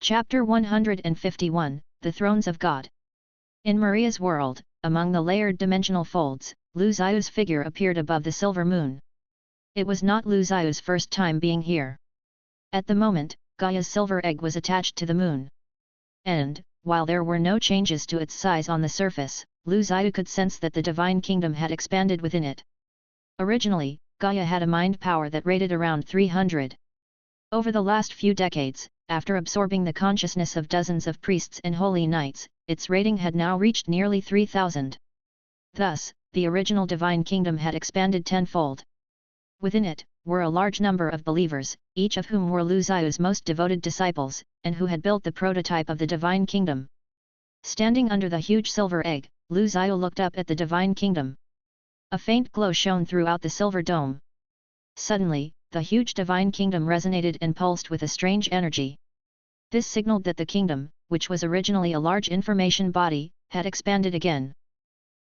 Chapter 151, The Thrones of God. In Maria's world, among the layered dimensional folds, Lu Ziyu's figure appeared above the silver moon. It was not Lu Ziyu's first time being here. At the moment, Gaia's silver egg was attached to the moon. And, while there were no changes to its size on the surface, Lu Ziyu could sense that the divine kingdom had expanded within it. Originally, Gaia had a mind power that rated around 300. Over the last few decades, after absorbing the consciousness of dozens of priests and holy knights, its rating had now reached nearly 3,000. Thus, the original divine kingdom had expanded tenfold. Within it, were a large number of believers, each of whom were Lu Ziyu's most devoted disciples, and who had built the prototype of the divine kingdom. Standing under the huge silver egg, Lu Ziyu looked up at the divine kingdom. A faint glow shone throughout the silver dome. Suddenly, the huge divine kingdom resonated and pulsed with a strange energy. This signaled that the kingdom, which was originally a large information body, had expanded again.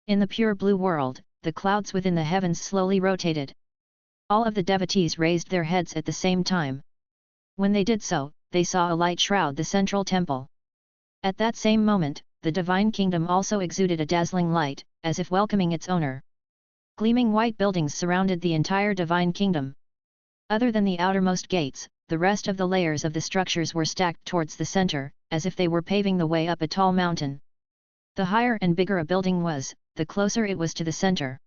In the pure blue world, the clouds within the heavens slowly rotated. All of the devotees raised their heads at the same time. When they did so, they saw a light shroud the central temple. At that same moment, the divine kingdom also exuded a dazzling light, as if welcoming its owner. Gleaming white buildings surrounded the entire divine kingdom. Other than the outermost gates, the rest of the layers of the structures were stacked towards the center, as if they were paving the way up a tall mountain. The higher and bigger a building was, the closer it was to the center.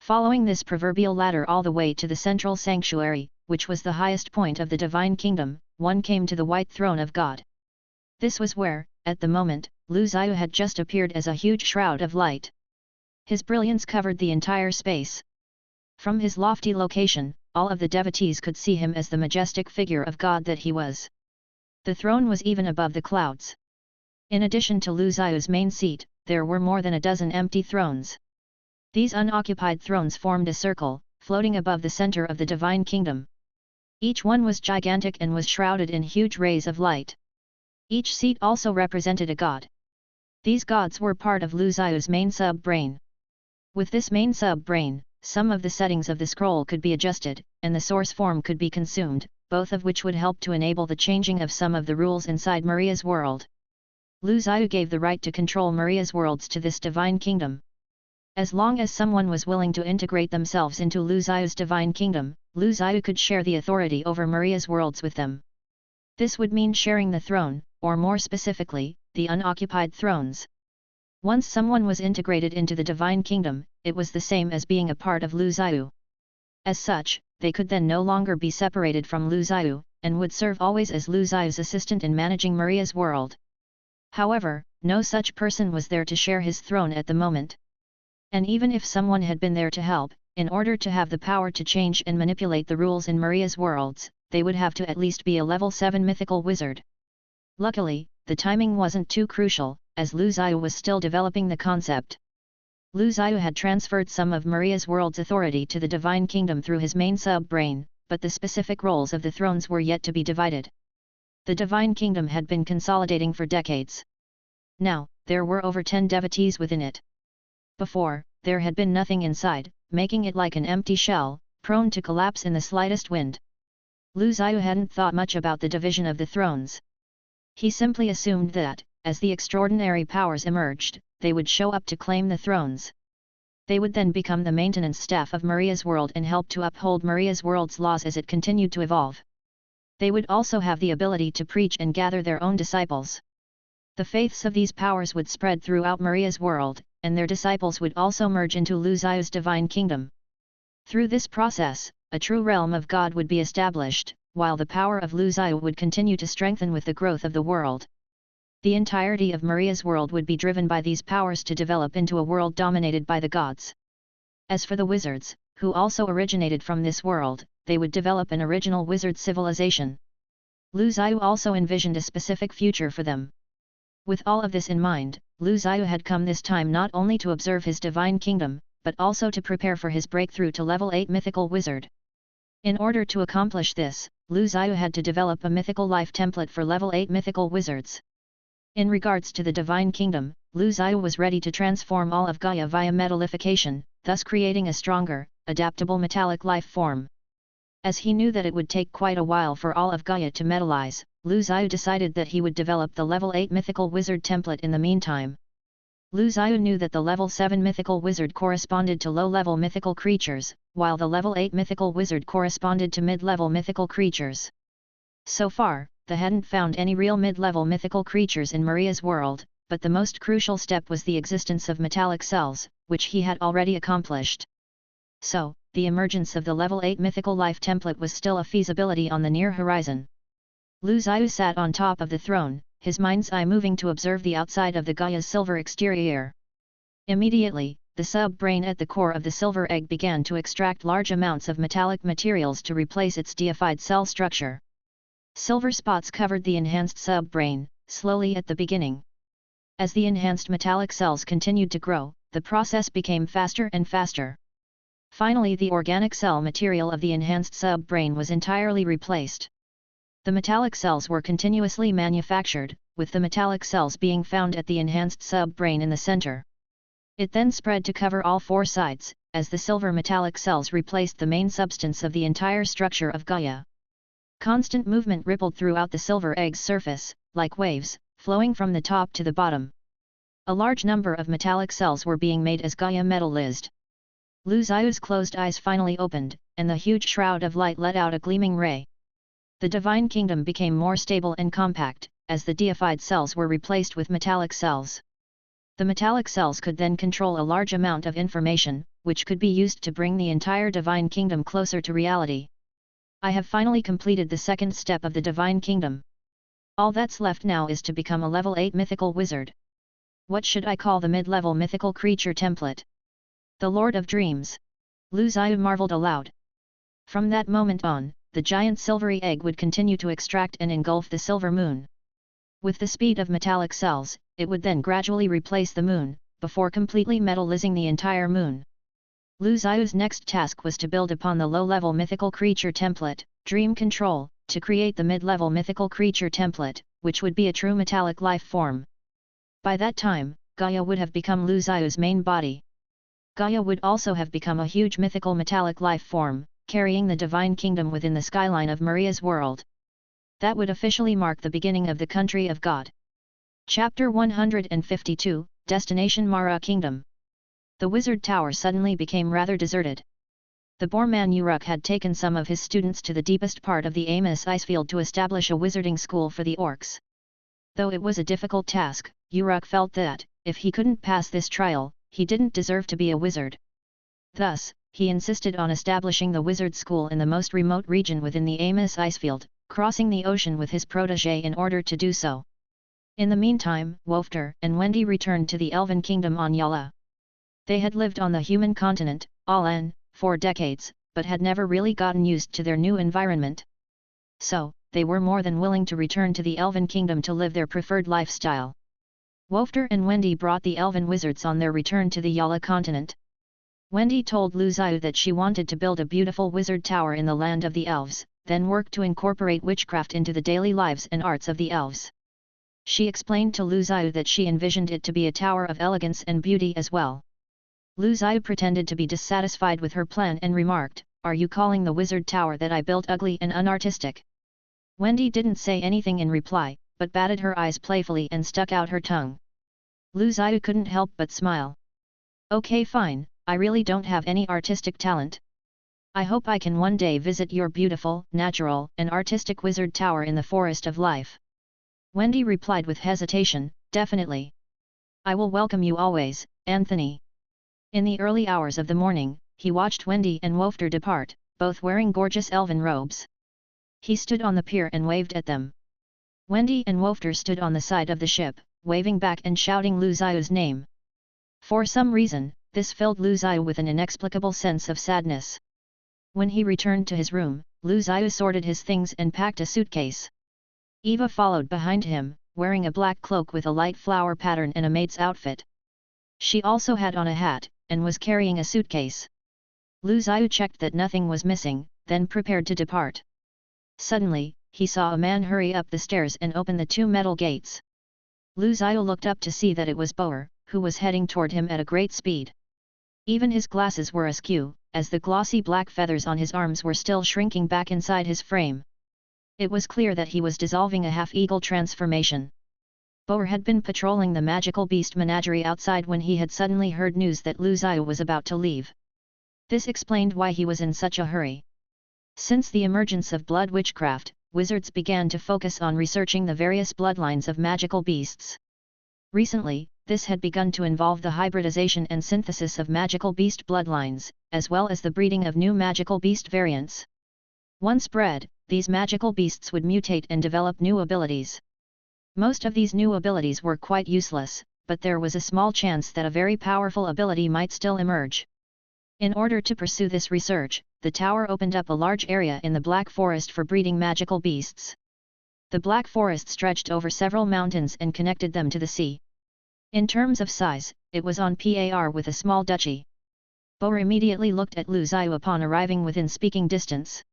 Following this proverbial ladder all the way to the central sanctuary, which was the highest point of the divine kingdom, one came to the white throne of God. This was where, at the moment, Lu Ziyu had just appeared as a huge shroud of light. His brilliance covered the entire space. From his lofty location, all of the devotees could see him as the majestic figure of God that he was. The throne was even above the clouds. In addition to Lu Ziyu's main seat, there were more than a dozen empty thrones. These unoccupied thrones formed a circle, floating above the center of the divine kingdom. Each one was gigantic and was shrouded in huge rays of light. Each seat also represented a god. These gods were part of Lu Ziyu's main sub-brain. With this main sub-brain, some of the settings of the scroll could be adjusted, and the source form could be consumed, both of which would help to enable the changing of some of the rules inside Maria's world. Lu Ziyu gave the right to control Maria's worlds to this divine kingdom. As long as someone was willing to integrate themselves into Lu Ziyu's divine kingdom, Lu Ziyu could share the authority over Maria's worlds with them. This would mean sharing the throne, or more specifically, the unoccupied thrones. Once someone was integrated into the divine kingdom, it was the same as being a part of Lu Ziyu. As such, they could then no longer be separated from Lu Ziyu, and would serve always as Lu Ziyu's assistant in managing Maria's world. However, no such person was there to share his throne at the moment. And even if someone had been there to help, in order to have the power to change and manipulate the rules in Maria's worlds, they would have to at least be a level 7 mythical wizard. Luckily, the timing wasn't too crucial, as Lu Ziyu was still developing the concept. Lu Ziyu had transferred some of Maria's world's authority to the divine kingdom through his main sub-brain, but the specific roles of the thrones were yet to be divided. The divine kingdom had been consolidating for decades. Now, there were over 10 devotees within it. Before, there had been nothing inside, making it like an empty shell, prone to collapse in the slightest wind. Lu Ziyu hadn't thought much about the division of the thrones. He simply assumed that, as the extraordinary powers emerged, they would show up to claim the thrones. They would then become the maintenance staff of Maria's world and help to uphold Maria's world's laws as it continued to evolve. They would also have the ability to preach and gather their own disciples. The faiths of these powers would spread throughout Maria's world, and their disciples would also merge into Lu Ziyu's divine kingdom. Through this process, a true realm of God would be established, while the power of Lu Ziyu would continue to strengthen with the growth of the world. The entirety of Maria's world would be driven by these powers to develop into a world dominated by the gods. As for the wizards, who also originated from this world, they would develop an original wizard civilization. Lu Ziyu also envisioned a specific future for them. With all of this in mind, Lu Ziyu had come this time not only to observe his divine kingdom, but also to prepare for his breakthrough to level 8 mythical wizard. In order to accomplish this, Lu Ziyu had to develop a mythical life template for level 8 mythical wizards. In regards to the divine kingdom, Lu Ziyu was ready to transform all of Gaia via metallification, thus creating a stronger, adaptable metallic life form. As he knew that it would take quite a while for all of Gaia to metallize, Lu Zhiyu decided that he would develop the level 8 mythical wizard template in the meantime. Lu Zhiyu knew that the level 7 mythical wizard corresponded to low-level mythical creatures, while the level 8 mythical wizard corresponded to mid-level mythical creatures. So far, they hadn't found any real mid-level mythical creatures in Maria's world, but the most crucial step was the existence of metallic cells, which he had already accomplished. So, the emergence of the level 8 mythical life template was still a feasibility on the near horizon. Lu Zhiyu sat on top of the throne, his mind's eye moving to observe the outside of the Gaia's silver exterior. Immediately, the sub-brain at the core of the silver egg began to extract large amounts of metallic materials to replace its deified cell structure. Silver spots covered the enhanced sub-brain, slowly at the beginning. As the enhanced metallic cells continued to grow, the process became faster and faster. Finally, the organic cell material of the enhanced sub-brain was entirely replaced. The metallic cells were continuously manufactured, with the metallic cells being found at the enhanced sub-brain in the center. It then spread to cover all four sides, as the silver metallic cells replaced the main substance of the entire structure of Gaia. Constant movement rippled throughout the silver egg's surface, like waves, flowing from the top to the bottom. A large number of metallic cells were being made as Gaia metallized. Lu Zhiyu's closed eyes finally opened, and the huge shroud of light let out a gleaming ray. The divine kingdom became more stable and compact, as the deified cells were replaced with metallic cells. The metallic cells could then control a large amount of information, which could be used to bring the entire divine kingdom closer to reality. I have finally completed the second step of the divine kingdom. All that's left now is to become a level 8 mythical wizard. What should I call the mid-level mythical creature template? The Lord of Dreams. Lu Zhiyu marveled aloud. From that moment on, the giant silvery egg would continue to extract and engulf the silver moon. With the speed of metallic cells, it would then gradually replace the moon, before completely metallizing the entire moon. Lu Zhiyu's next task was to build upon the low-level mythical creature template, Dream Control, to create the mid-level mythical creature template, which would be a true metallic life form. By that time, Gaia would have become Lu Zhiyu's main body. Gaia would also have become a huge mythical metallic life form, carrying the divine kingdom within the skyline of Maria's world. That would officially mark the beginning of the country of God. Chapter 152, Destination Mara Kingdom. The wizard tower suddenly became rather deserted. The Boorman Uruk had taken some of his students to the deepest part of the Amos icefield to establish a wizarding school for the orcs. Though it was a difficult task, Uruk felt that, if he couldn't pass this trial, he didn't deserve to be a wizard. Thus, he insisted on establishing the wizard school in the most remote region within the Amos icefield, crossing the ocean with his protégé in order to do so. In the meantime, Wolfter and Wendy returned to the Elven Kingdom on Yala. They had lived on the human continent, Alan, for decades, but had never really gotten used to their new environment. So, they were more than willing to return to the Elven Kingdom to live their preferred lifestyle. Wolfter and Wendy brought the Elven wizards on their return to the Yala continent. Wendy told Lu Zhiyu that she wanted to build a beautiful wizard tower in the land of the elves, then work to incorporate witchcraft into the daily lives and arts of the elves. She explained to Lu Zhiyu that she envisioned it to be a tower of elegance and beauty as well. Lu Zhiyu pretended to be dissatisfied with her plan and remarked, "Are you calling the wizard tower that I built ugly and unartistic?" Wendy didn't say anything in reply, but batted her eyes playfully and stuck out her tongue. Lu Zhiyu couldn't help but smile. "Okay, fine, I really don't have any artistic talent. I hope I can one day visit your beautiful, natural, and artistic wizard tower in the Forest of Life." Wendy replied with hesitation, "Definitely. I will welcome you always, Anthony." In the early hours of the morning, he watched Wendy and Wolfter depart, both wearing gorgeous elven robes. He stood on the pier and waved at them. Wendy and Wolfter stood on the side of the ship, waving back and shouting Lu Zhiyu's name. For some reason, this filled Lu Zhiyu with an inexplicable sense of sadness. When he returned to his room, Lu Zhiyu sorted his things and packed a suitcase. Eva followed behind him, wearing a black cloak with a light flower pattern and a maid's outfit. She also had on a hat, and was carrying a suitcase. Lu Zhiyu checked that nothing was missing, then prepared to depart. Suddenly, he saw a man hurry up the stairs and open the two metal gates. Lu Zhiyu looked up to see that it was Boer, who was heading toward him at a great speed. Even his glasses were askew, as the glossy black feathers on his arms were still shrinking back inside his frame. It was clear that he was dissolving a half-eagle transformation. Boer had been patrolling the magical beast menagerie outside when he had suddenly heard news that Lu Zhiyu was about to leave. This explained why he was in such a hurry. Since the emergence of blood witchcraft, wizards began to focus on researching the various bloodlines of magical beasts. Recently, this had begun to involve the hybridization and synthesis of magical beast bloodlines, as well as the breeding of new magical beast variants. Once bred, these magical beasts would mutate and develop new abilities. Most of these new abilities were quite useless, but there was a small chance that a very powerful ability might still emerge. In order to pursue this research, the tower opened up a large area in the Black Forest for breeding magical beasts. The Black Forest stretched over several mountains and connected them to the sea. In terms of size, it was on par with a small duchy. Boer immediately looked at Lu Zhiyu upon arriving within speaking distance.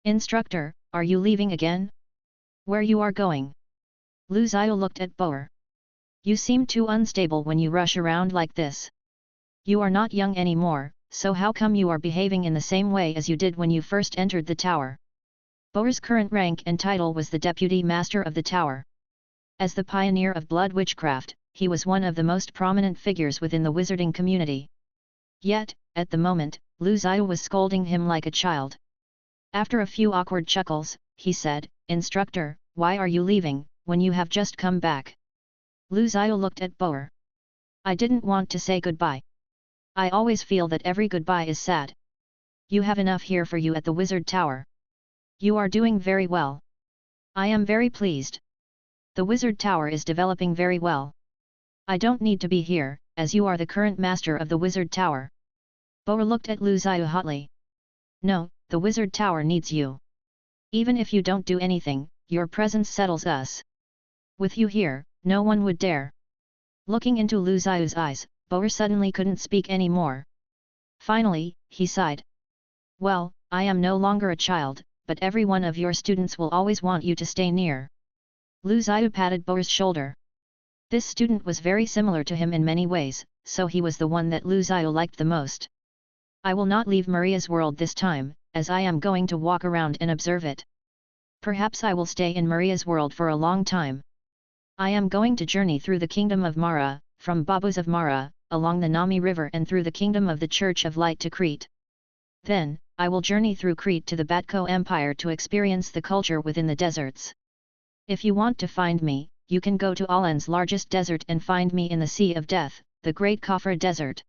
"Instructor, are you leaving again? Where you are going?" Lu Zhiyu looked at Boer. "You seem too unstable when you rush around like this. You are not young anymore, so how come you are behaving in the same way as you did when you first entered the tower?" Boer's current rank and title was the Deputy Master of the Tower. As the pioneer of blood witchcraft, he was one of the most prominent figures within the wizarding community. Yet, at the moment, Lu Zhiyu was scolding him like a child. After a few awkward chuckles, he said, "Instructor, why are you leaving, when you have just come back?" Lu Zhiyu looked at Boer. "I didn't want to say goodbye. I always feel that every goodbye is sad. You have enough here for you at the Wizard Tower. You are doing very well. I am very pleased. The Wizard Tower is developing very well. I don't need to be here, as you are the current master of the Wizard Tower." Boer looked at Lu Zhiyu hotly. "No, the Wizard Tower needs you. Even if you don't do anything, your presence settles us. With you here, no one would dare." Looking into Lu Zhiyu's eyes, Boer suddenly couldn't speak any more. Finally, he sighed. "Well, I am no longer a child, but every one of your students will always want you to stay near." Lu Zhiyu patted Boer's shoulder. This student was very similar to him in many ways, so he was the one that Lu Zhiyu liked the most. "I will not leave Maria's world this time, as I am going to walk around and observe it. Perhaps I will stay in Maria's world for a long time. I am going to journey through the kingdom of Mara, from Babus of Mara, along the Nami River and through the kingdom of the Church of Light to Crete. Then, I will journey through Crete to the Batko Empire to experience the culture within the deserts. If you want to find me, you can go to Alan's largest desert and find me in the Sea of Death, the Great Khafra Desert."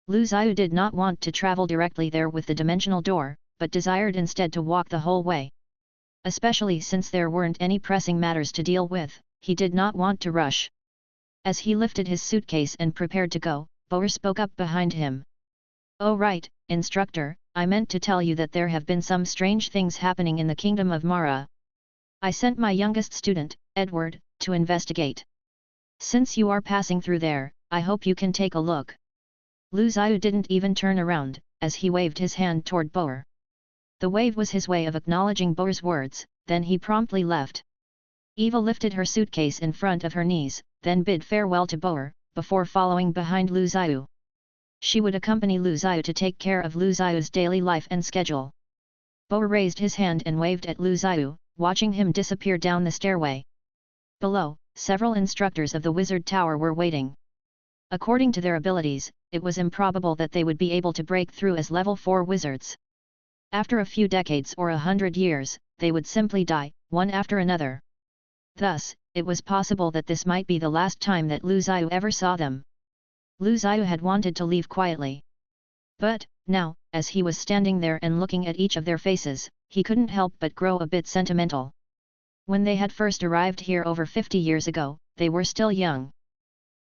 Lu Zhiyu did not want to travel directly there with the dimensional door, but desired instead to walk the whole way. Especially since there weren't any pressing matters to deal with, he did not want to rush. As he lifted his suitcase and prepared to go, Boer spoke up behind him. "Oh right, instructor, I meant to tell you that there have been some strange things happening in the kingdom of Mara. I sent my youngest student, Edward, to investigate. Since you are passing through there, I hope you can take a look." Lu Zhiyu didn't even turn around, as he waved his hand toward Boer. The wave was his way of acknowledging Boer's words, then he promptly left. Eva lifted her suitcase in front of her knees, then bid farewell to Boer, before following behind Lu Zhiyu. She would accompany Lu Zhiyu to take care of Lu Zhiyu's daily life and schedule. Boer raised his hand and waved at Lu Zhiyu, watching him disappear down the stairway. Below, several instructors of the Wizard Tower were waiting. According to their abilities, it was improbable that they would be able to break through as level 4 wizards. After a few decades or 100 years, they would simply die, one after another. Thus, it was possible that this might be the last time that Lu Zhiyu ever saw them. Lu Zhiyu had wanted to leave quietly. But, now, as he was standing there and looking at each of their faces, he couldn't help but grow a bit sentimental. When they had first arrived here over 50 years ago, they were still young.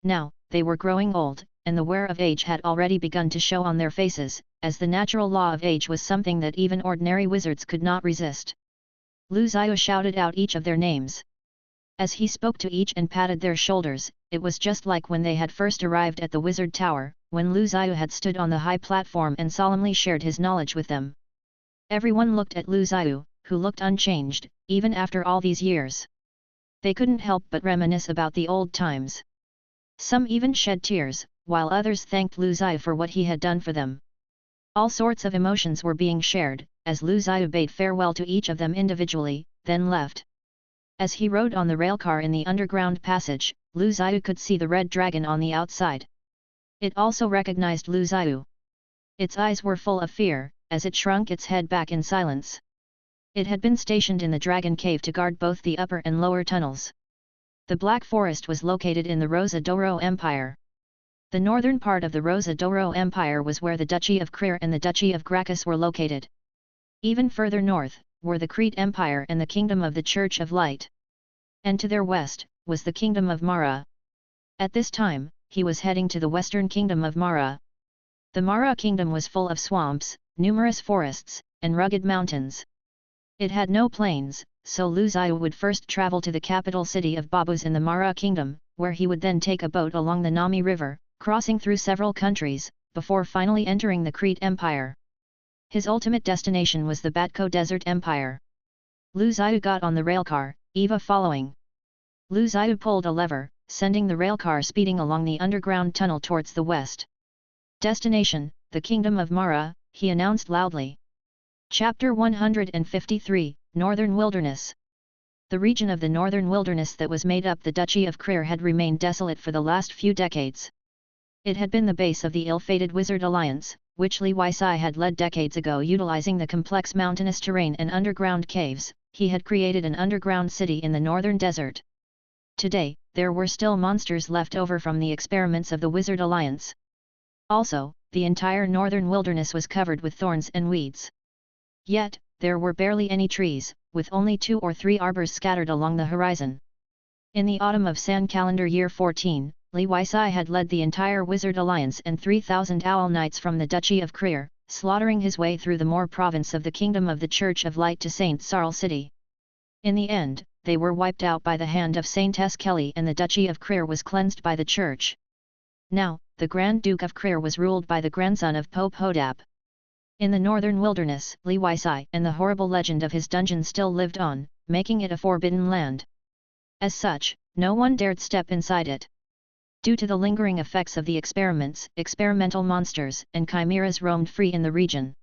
Now, they were growing old, and the wear of age had already begun to show on their faces, as the natural law of age was something that even ordinary wizards could not resist. Lu Zhiyu shouted out each of their names. As he spoke to each and patted their shoulders, it was just like when they had first arrived at the Wizard Tower, when Lu Zhiyu had stood on the high platform and solemnly shared his knowledge with them. Everyone looked at Lu Zhiyu, who looked unchanged, even after all these years. They couldn't help but reminisce about the old times. Some even shed tears, while others thanked Lu Zhiyu for what he had done for them. All sorts of emotions were being shared, as Lu Zhiyu bade farewell to each of them individually, then left. As he rode on the railcar in the underground passage, Lu Zhiyu could see the red dragon on the outside. It also recognized Lu Zhiyu. Its eyes were full of fear, as it shrunk its head back in silence. It had been stationed in the dragon cave to guard both the upper and lower tunnels. The Black Forest was located in the Rosa d'Oro Empire. The northern part of the Rosa d'Oro Empire was where the Duchy of Krir and the Duchy of Gracchus were located. Even further north, were the Crete Empire and the Kingdom of the Church of Light. And to their west, was the Kingdom of Mara. At this time, he was heading to the western Kingdom of Mara. The Mara Kingdom was full of swamps, numerous forests, and rugged mountains. It had no plains, so Lu Zhiyu would first travel to the capital city of Babus in the Mara Kingdom, where he would then take a boat along the Nami River, crossing through several countries, before finally entering the Crete Empire. His ultimate destination was the Batko Desert Empire. Lu Zhiyu got on the railcar, Eva following. Lu Zhiyu pulled a lever, sending the railcar speeding along the underground tunnel towards the west. Destination, the Kingdom of Mara, he announced loudly. Chapter 153, Northern Wilderness. The region of the Northern Wilderness that was made up the Duchy of Krir had remained desolate for the last few decades. It had been the base of the ill-fated Wizard Alliance, which Li Weisai had led decades ago. Utilizing the complex mountainous terrain and underground caves, he had created an underground city in the northern desert. Today, there were still monsters left over from the experiments of the Wizard Alliance. Also, the entire northern wilderness was covered with thorns and weeds. Yet, there were barely any trees, with only 2 or 3 arbors scattered along the horizon. In the autumn of San Calendar Year 14, Li Weisai had led the entire Wizard Alliance and 3,000 Owl Knights from the Duchy of Krir, slaughtering his way through the Moor province of the Kingdom of the Church of Light to Saint Sarl City. In the end, they were wiped out by the hand of Saintess Kelly, and the Duchy of Krir was cleansed by the Church. Now, the Grand Duke of Krir was ruled by the grandson of Pope Hodap. In the northern wilderness, Li Weisai and the horrible legend of his dungeon still lived on, making it a forbidden land. As such, no one dared step inside it. Due to the lingering effects of the experiments, experimental monsters and chimeras roamed free in the region.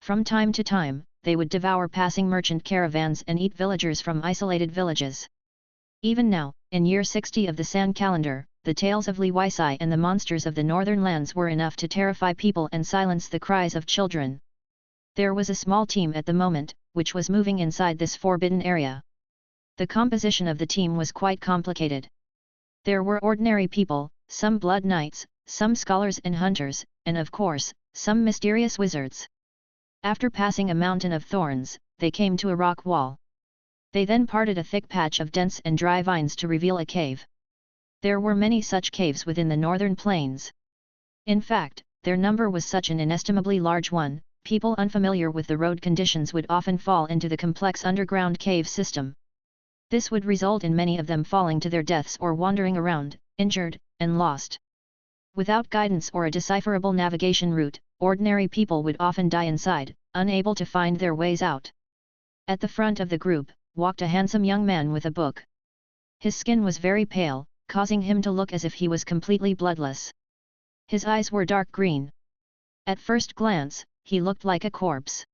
From time to time, they would devour passing merchant caravans and eat villagers from isolated villages. Even now, in year 60 of the San Calendar, the tales of Li Weisai and the monsters of the northern lands were enough to terrify people and silence the cries of children. There was a small team at the moment, which was moving inside this forbidden area. The composition of the team was quite complicated. There were ordinary people, some blood knights, some scholars and hunters, and of course, some mysterious wizards. After passing a mountain of thorns, they came to a rock wall. They then parted a thick patch of dense and dry vines to reveal a cave. There were many such caves within the northern plains. In fact, their number was such an inestimably large one, people unfamiliar with the road conditions would often fall into the complex underground cave system. This would result in many of them falling to their deaths or wandering around, injured, and lost. Without guidance or a decipherable navigation route, ordinary people would often die inside, unable to find their ways out. At the front of the group, walked a handsome young man with a book. His skin was very pale, causing him to look as if he was completely bloodless. His eyes were dark green. At first glance, he looked like a corpse.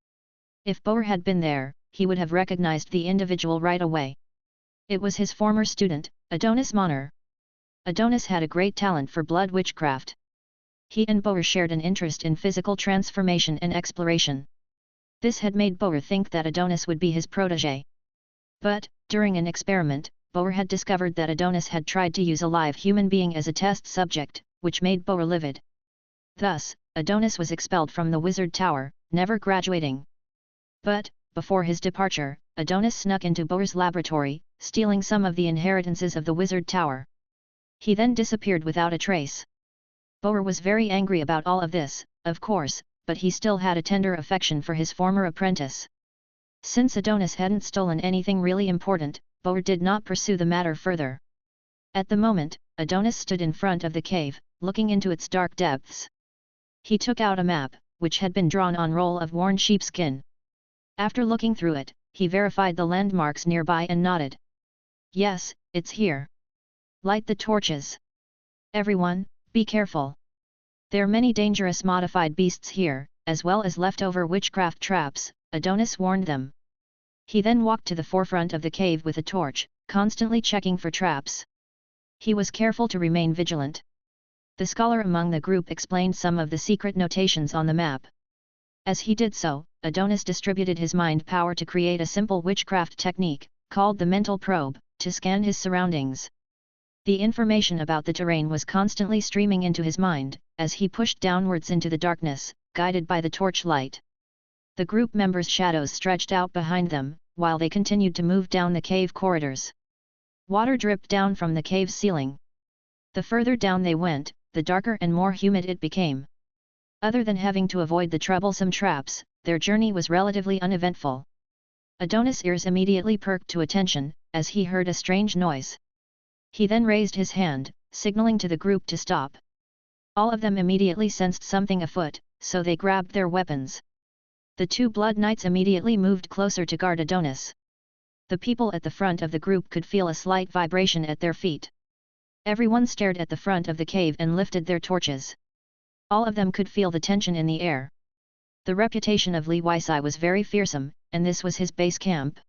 If Boer had been there, he would have recognized the individual right away. It was his former student, Adonis Monner. Adonis had a great talent for blood witchcraft. He and Boer shared an interest in physical transformation and exploration. This had made Boer think that Adonis would be his protégé. But, during an experiment, Boer had discovered that Adonis had tried to use a live human being as a test subject, which made Boer livid. Thus, Adonis was expelled from the Wizard Tower, never graduating. But, before his departure, Adonis snuck into Boer's laboratory, stealing some of the inheritances of the Wizard Tower. He then disappeared without a trace. Boer was very angry about all of this, of course, but he still had a tender affection for his former apprentice. Since Adonis hadn't stolen anything really important, Boer did not pursue the matter further. At the moment, Adonis stood in front of the cave, looking into its dark depths. He took out a map, which had been drawn on roll of worn sheepskin. After looking through it, he verified the landmarks nearby and nodded. Yes, it's here. Light the torches. Everyone, be careful. There are many dangerous modified beasts here, as well as leftover witchcraft traps, Adonis warned them. He then walked to the forefront of the cave with a torch, constantly checking for traps. He was careful to remain vigilant. The scholar among the group explained some of the secret notations on the map. As he did so, Adonis distributed his mind power to create a simple witchcraft technique, called the mental probe, to scan his surroundings. The information about the terrain was constantly streaming into his mind, as he pushed downwards into the darkness, guided by the torchlight. The group members' shadows stretched out behind them, while they continued to move down the cave corridors. Water dripped down from the cave's ceiling. The further down they went, the darker and more humid it became. Other than having to avoid the troublesome traps, their journey was relatively uneventful. Adonis' ears immediately perked to attention, as he heard a strange noise. He then raised his hand, signaling to the group to stop. All of them immediately sensed something afoot, so they grabbed their weapons. The two Blood Knights immediately moved closer to guard Adonis. The people at the front of the group could feel a slight vibration at their feet. Everyone stared at the front of the cave and lifted their torches. All of them could feel the tension in the air. The reputation of Li Weisai was very fearsome, and this was his base camp.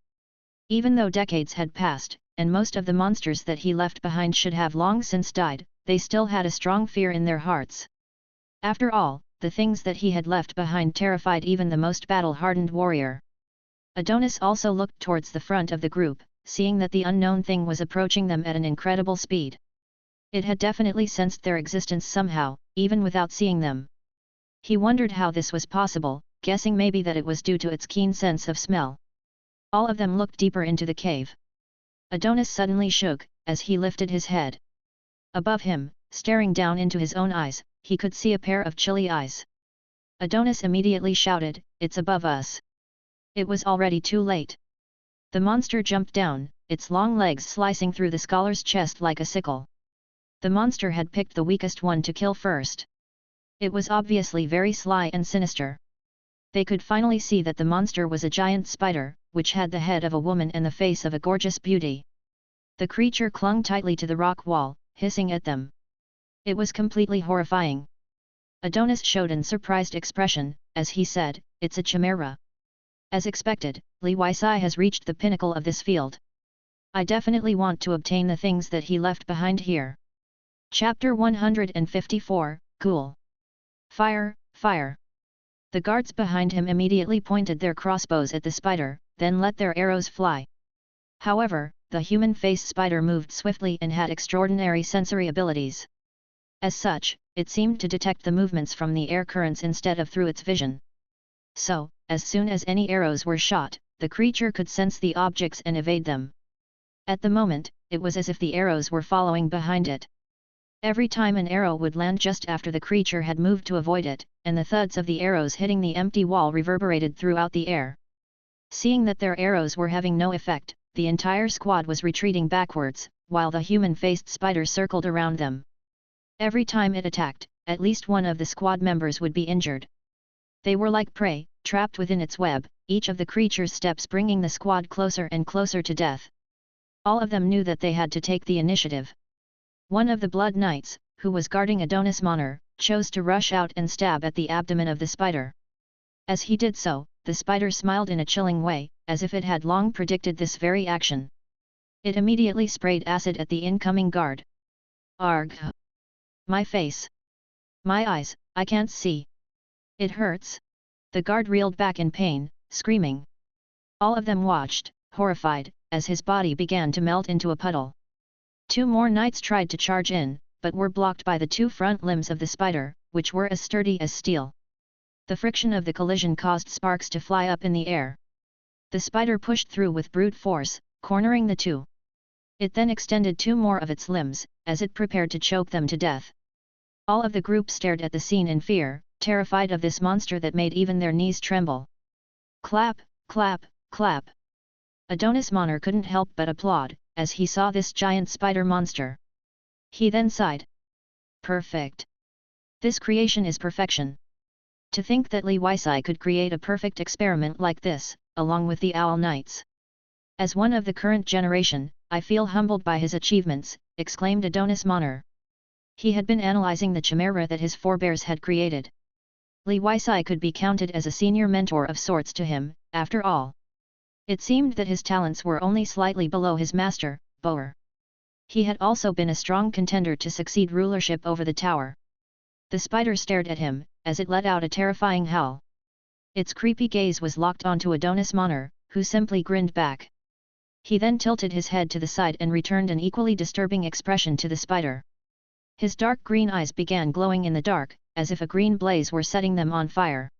Even though decades had passed, and most of the monsters that he left behind should have long since died, they still had a strong fear in their hearts. After all, the things that he had left behind terrified even the most battle-hardened warrior. Adonis also looked towards the front of the group, seeing that the unknown thing was approaching them at an incredible speed. It had definitely sensed their existence somehow, even without seeing them. He wondered how this was possible, guessing maybe that it was due to its keen sense of smell. All of them looked deeper into the cave. Adonis suddenly shook, as he lifted his head. Above him, staring down into his own eyes, he could see a pair of chilly eyes. Adonis immediately shouted, "It's above us!" It was already too late. The monster jumped down, its long legs slicing through the scholar's chest like a sickle. The monster had picked the weakest one to kill first. It was obviously very sly and sinister. They could finally see that the monster was a giant spider, which had the head of a woman and the face of a gorgeous beauty. The creature clung tightly to the rock wall, hissing at them. It was completely horrifying. Adonis showed an surprised expression, as he said, "It's a chimera." As expected, Li Weisai has reached the pinnacle of this field. I definitely want to obtain the things that he left behind here. Chapter 154, Cool. Fire, fire. The guards behind him immediately pointed their crossbows at the spider, then let their arrows fly. However, the human-faced spider moved swiftly and had extraordinary sensory abilities. As such, it seemed to detect the movements from the air currents instead of through its vision. So, as soon as any arrows were shot, the creature could sense the objects and evade them. At the moment, it was as if the arrows were following behind it. Every time an arrow would land just after the creature had moved to avoid it, and the thuds of the arrows hitting the empty wall reverberated throughout the air. Seeing that their arrows were having no effect, the entire squad was retreating backwards, while the human-faced spider circled around them. Every time it attacked, at least one of the squad members would be injured. They were like prey, trapped within its web, each of the creature's steps bringing the squad closer and closer to death. All of them knew that they had to take the initiative. One of the Blood Knights, who was guarding Adonis Monner, chose to rush out and stab at the abdomen of the spider. As he did so, the spider smiled in a chilling way, as if it had long predicted this very action. It immediately sprayed acid at the incoming guard. Argh! My face! My eyes, I can't see! It hurts! The guard reeled back in pain, screaming. All of them watched, horrified, as his body began to melt into a puddle. Two more knights tried to charge in, but were blocked by the two front limbs of the spider, which were as sturdy as steel. The friction of the collision caused sparks to fly up in the air. The spider pushed through with brute force, cornering the two. It then extended two more of its limbs, as it prepared to choke them to death. All of the group stared at the scene in fear, terrified of this monster that made even their knees tremble. Clap, clap, clap. Adonis Monner couldn't help but applaud, as he saw this giant spider monster. He then sighed. Perfect. This creation is perfection. To think that Li Weisai could create a perfect experiment like this, along with the Owl Knights. As one of the current generation, I feel humbled by his achievements, exclaimed Adonis Monner. He had been analyzing the chimera that his forebears had created. Li Weisai could be counted as a senior mentor of sorts to him, after all. It seemed that his talents were only slightly below his master, Boer. He had also been a strong contender to succeed rulership over the tower. The spider stared at him, as it let out a terrifying howl. Its creepy gaze was locked onto Adonis Monner, who simply grinned back. He then tilted his head to the side and returned an equally disturbing expression to the spider. His dark green eyes began glowing in the dark, as if a green blaze were setting them on fire.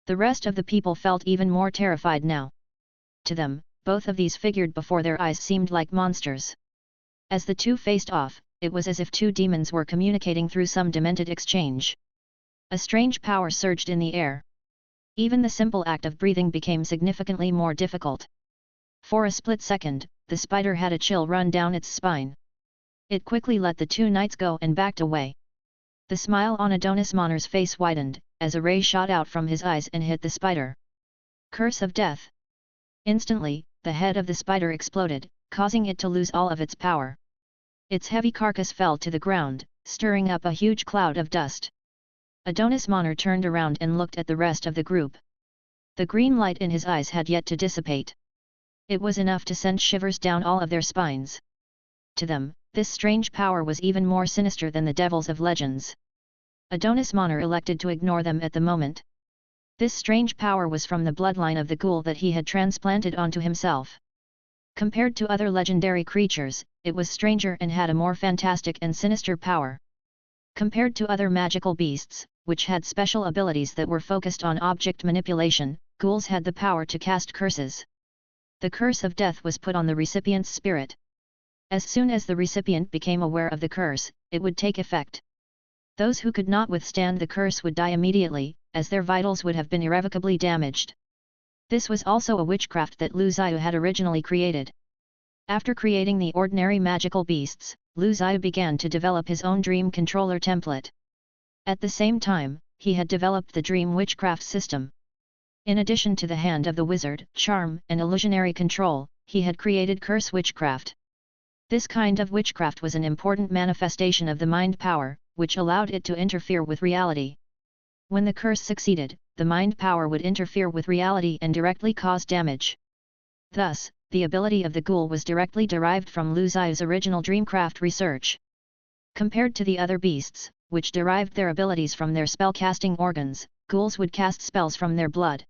The rest of the people felt even more terrified now. To them, both of these figured before their eyes seemed like monsters. As the two faced off, it was as if two demons were communicating through some demented exchange. A strange power surged in the air. Even the simple act of breathing became significantly more difficult. For a split second, the spider had a chill run down its spine. It quickly let the two knights go and backed away. The smile on Adonis Monner's face widened, as a ray shot out from his eyes and hit the spider. Curse of death! Instantly, the head of the spider exploded, causing it to lose all of its power. Its heavy carcass fell to the ground, stirring up a huge cloud of dust. Adonis Monner turned around and looked at the rest of the group. The green light in his eyes had yet to dissipate. It was enough to send shivers down all of their spines. To them, this strange power was even more sinister than the devils of legends. Adonis Monner elected to ignore them at the moment. This strange power was from the bloodline of the ghoul that he had transplanted onto himself. Compared to other legendary creatures, it was stranger and had a more fantastic and sinister power. Compared to other magical beasts, which had special abilities that were focused on object manipulation, ghouls had the power to cast curses. The curse of death was put on the recipient's spirit. As soon as the recipient became aware of the curse, it would take effect. Those who could not withstand the curse would die immediately, as their vitals would have been irrevocably damaged. This was also a witchcraft that Zhiyu had originally created. After creating the ordinary magical beasts, Zhiyu began to develop his own dream controller template. At the same time, he had developed the dream witchcraft system. In addition to the hand of the wizard, charm and illusionary control, he had created curse witchcraft. This kind of witchcraft was an important manifestation of the mind power, which allowed it to interfere with reality. When the curse succeeded, the mind power would interfere with reality and directly cause damage. Thus, the ability of the ghoul was directly derived from Zhiyu's original dreamcraft research. Compared to the other beasts, which derived their abilities from their spell-casting organs, ghouls would cast spells from their blood.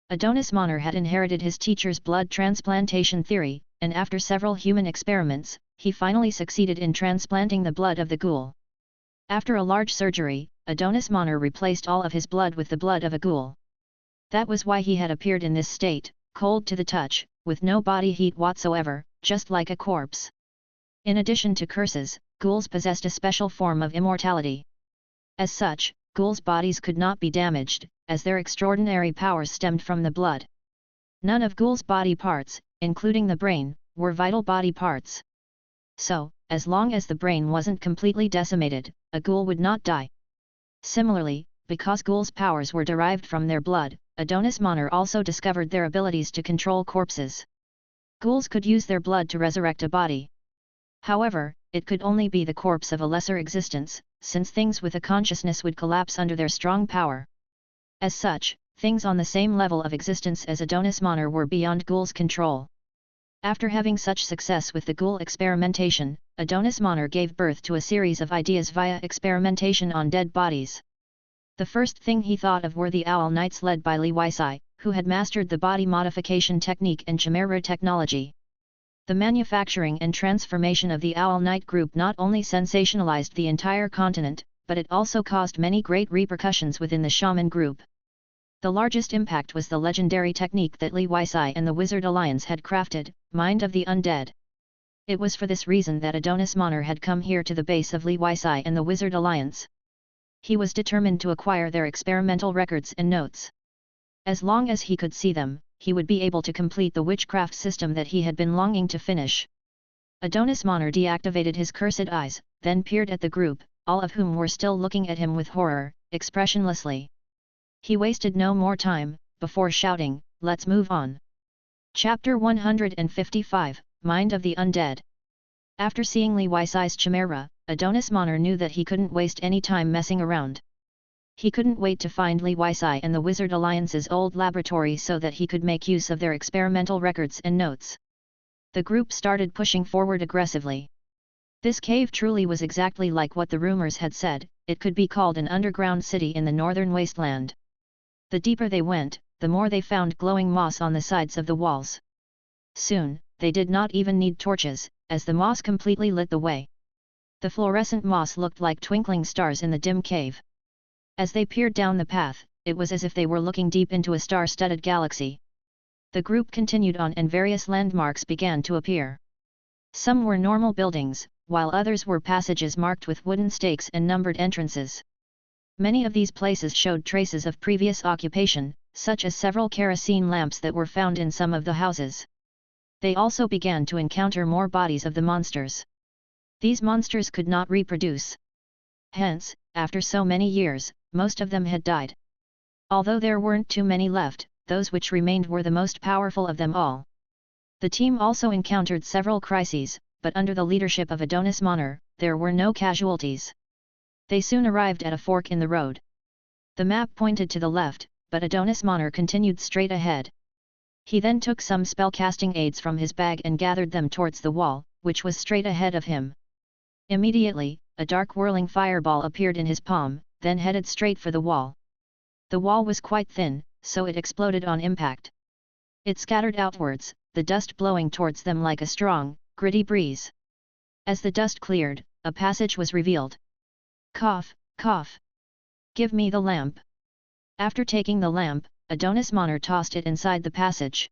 Adonis Monner had inherited his teacher's blood transplantation theory, and after several human experiments, he finally succeeded in transplanting the blood of the ghoul. After a large surgery, Adonis Monner replaced all of his blood with the blood of a ghoul. That was why he had appeared in this state, cold to the touch, with no body heat whatsoever, just like a corpse. In addition to curses, ghouls possessed a special form of immortality. As such, ghouls' bodies could not be damaged, as their extraordinary powers stemmed from the blood. None of ghouls' body parts, including the brain, were vital body parts. So, as long as the brain wasn't completely decimated, a ghoul would not die. Similarly, because ghouls' powers were derived from their blood, Adonis Monner also discovered their abilities to control corpses. Ghouls could use their blood to resurrect a body. However, it could only be the corpse of a lesser existence, since things with a consciousness would collapse under their strong power. As such, things on the same level of existence as Adonis Monner were beyond ghouls' control. After having such success with the ghoul experimentation, Adonis Monner gave birth to a series of ideas via experimentation on dead bodies. The first thing he thought of were the Owl Knights led by Li Weisai, who had mastered the body modification technique and Chimera technology. The manufacturing and transformation of the Owl Knight group not only sensationalized the entire continent, but it also caused many great repercussions within the shaman group. The largest impact was the legendary technique that Li Weisai and the Wizard Alliance had crafted, Mind of the Undead. It was for this reason that Adonis Monner had come here to the base of Li Weisai and the Wizard Alliance. He was determined to acquire their experimental records and notes. As long as he could see them, he would be able to complete the witchcraft system that he had been longing to finish. Adonis Monner deactivated his cursed eyes, then peered at the group, all of whom were still looking at him with horror, expressionlessly. He wasted no more time, before shouting, "Let's move on." Chapter 155, Mind of the Undead. After seeing Li Weisai's chimera, Adonis Monner knew that he couldn't waste any time messing around. He couldn't wait to find Li Weisai and the Wizard Alliance's old laboratory so that he could make use of their experimental records and notes. The group started pushing forward aggressively. This cave truly was exactly like what the rumors had said, it could be called an underground city in the northern wasteland. The deeper they went, the more they found glowing moss on the sides of the walls. Soon, they did not even need torches, as the moss completely lit the way. The fluorescent moss looked like twinkling stars in the dim cave. As they peered down the path, it was as if they were looking deep into a star-studded galaxy. The group continued on and various landmarks began to appear. Some were normal buildings, while others were passages marked with wooden stakes and numbered entrances. Many of these places showed traces of previous occupation, such as several kerosene lamps that were found in some of the houses. They also began to encounter more bodies of the monsters. These monsters could not reproduce. Hence, after so many years, most of them had died. Although there weren't too many left, those which remained were the most powerful of them all. The team also encountered several crises, but under the leadership of Adonis Monner, there were no casualties. They soon arrived at a fork in the road. The map pointed to the left, but Adonis Monner continued straight ahead. He then took some spellcasting aids from his bag and gathered them towards the wall, which was straight ahead of him. Immediately, a dark whirling fireball appeared in his palm, then headed straight for the wall. The wall was quite thin, so it exploded on impact. It scattered outwards, the dust blowing towards them like a strong, gritty breeze. As the dust cleared, a passage was revealed. Cough, cough. Give me the lamp. After taking the lamp, Adonis Monner tossed it inside the passage.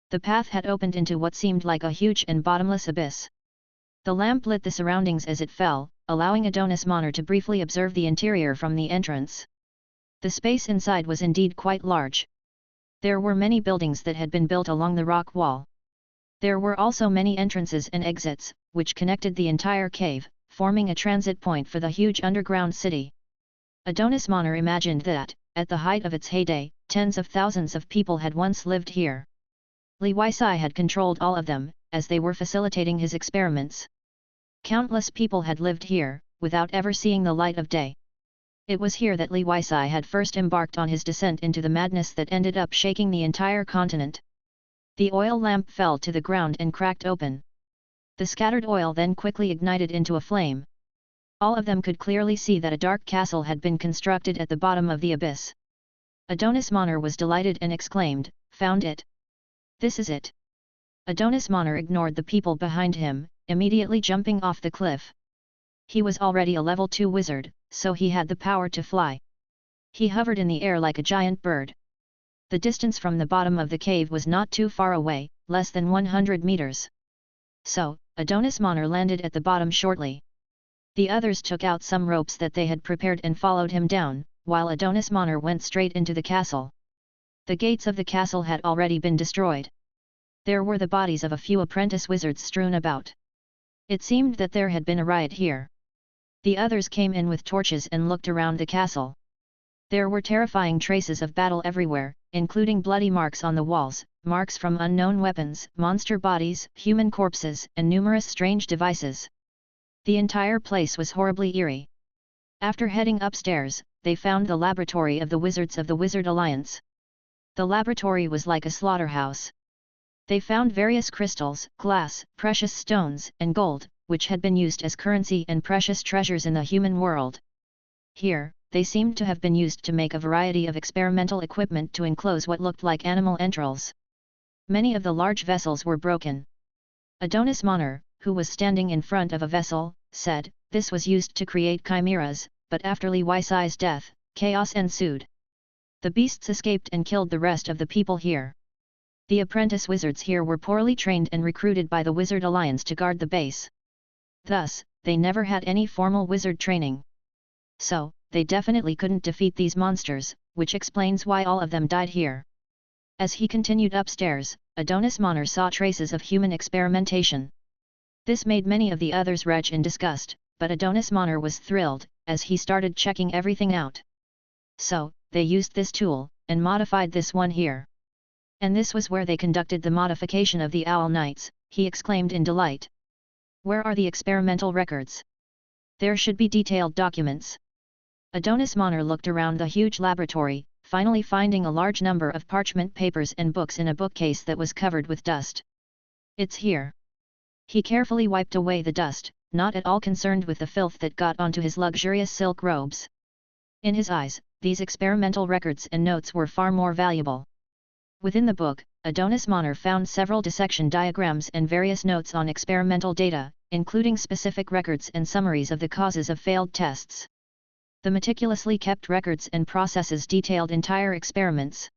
The path had opened into what seemed like a huge and bottomless abyss. The lamp lit the surroundings as it fell, allowing Adonis Monner to briefly observe the interior from the entrance. The space inside was indeed quite large. There were many buildings that had been built along the rock wall. There were also many entrances and exits, which connected the entire cave, forming a transit point for the huge underground city. Adonis Monner imagined that, at the height of its heyday, tens of thousands of people had once lived here. Li Weisai had controlled all of them, as they were facilitating his experiments. Countless people had lived here, without ever seeing the light of day. It was here that Li Weisai had first embarked on his descent into the madness that ended up shaking the entire continent. The oil lamp fell to the ground and cracked open. The scattered oil then quickly ignited into a flame. All of them could clearly see that a dark castle had been constructed at the bottom of the abyss. Adonis Monner was delighted and exclaimed, "Found it! This is it!" Adonis Monner ignored the people behind him, immediately jumping off the cliff. He was already a level 2 wizard, so he had the power to fly. He hovered in the air like a giant bird. The distance from the bottom of the cave was not too far away, less than 100 meters. So, Adonis Monner landed at the bottom shortly. The others took out some ropes that they had prepared and followed him down, while Adonis Monner went straight into the castle. The gates of the castle had already been destroyed. There were the bodies of a few apprentice wizards strewn about. It seemed that there had been a riot here. The others came in with torches and looked around the castle. There were terrifying traces of battle everywhere, including bloody marks on the walls, marks from unknown weapons, monster bodies, human corpses, and numerous strange devices. The entire place was horribly eerie. After heading upstairs, they found the laboratory of the wizards of the Wizard Alliance. The laboratory was like a slaughterhouse. They found various crystals, glass, precious stones, and gold, which had been used as currency and precious treasures in the human world. Here, they seemed to have been used to make a variety of experimental equipment to enclose what looked like animal entrails. Many of the large vessels were broken. Adonis Monner, who was standing in front of a vessel, said, "This was used to create chimeras, but after Li Weisai's death, chaos ensued. The beasts escaped and killed the rest of the people here. The apprentice wizards here were poorly trained and recruited by the Wizard Alliance to guard the base. Thus, they never had any formal wizard training. So, they definitely couldn't defeat these monsters, which explains why all of them died here." As he continued upstairs, Adonis Monner saw traces of human experimentation. This made many of the others retch in disgust, but Adonis Monner was thrilled, as he started checking everything out. So, they used this tool, and modified this one here. And this was where they conducted the modification of the Owl Knights, he exclaimed in delight. "Where are the experimental records? There should be detailed documents." Adonis Monner looked around the huge laboratory, finally finding a large number of parchment papers and books in a bookcase that was covered with dust. It's here. He carefully wiped away the dust, not at all concerned with the filth that got onto his luxurious silk robes. In his eyes, these experimental records and notes were far more valuable. Within the book, Adonis Monner found several dissection diagrams and various notes on experimental data, including specific records and summaries of the causes of failed tests. The meticulously kept records and processes detailed entire experiments.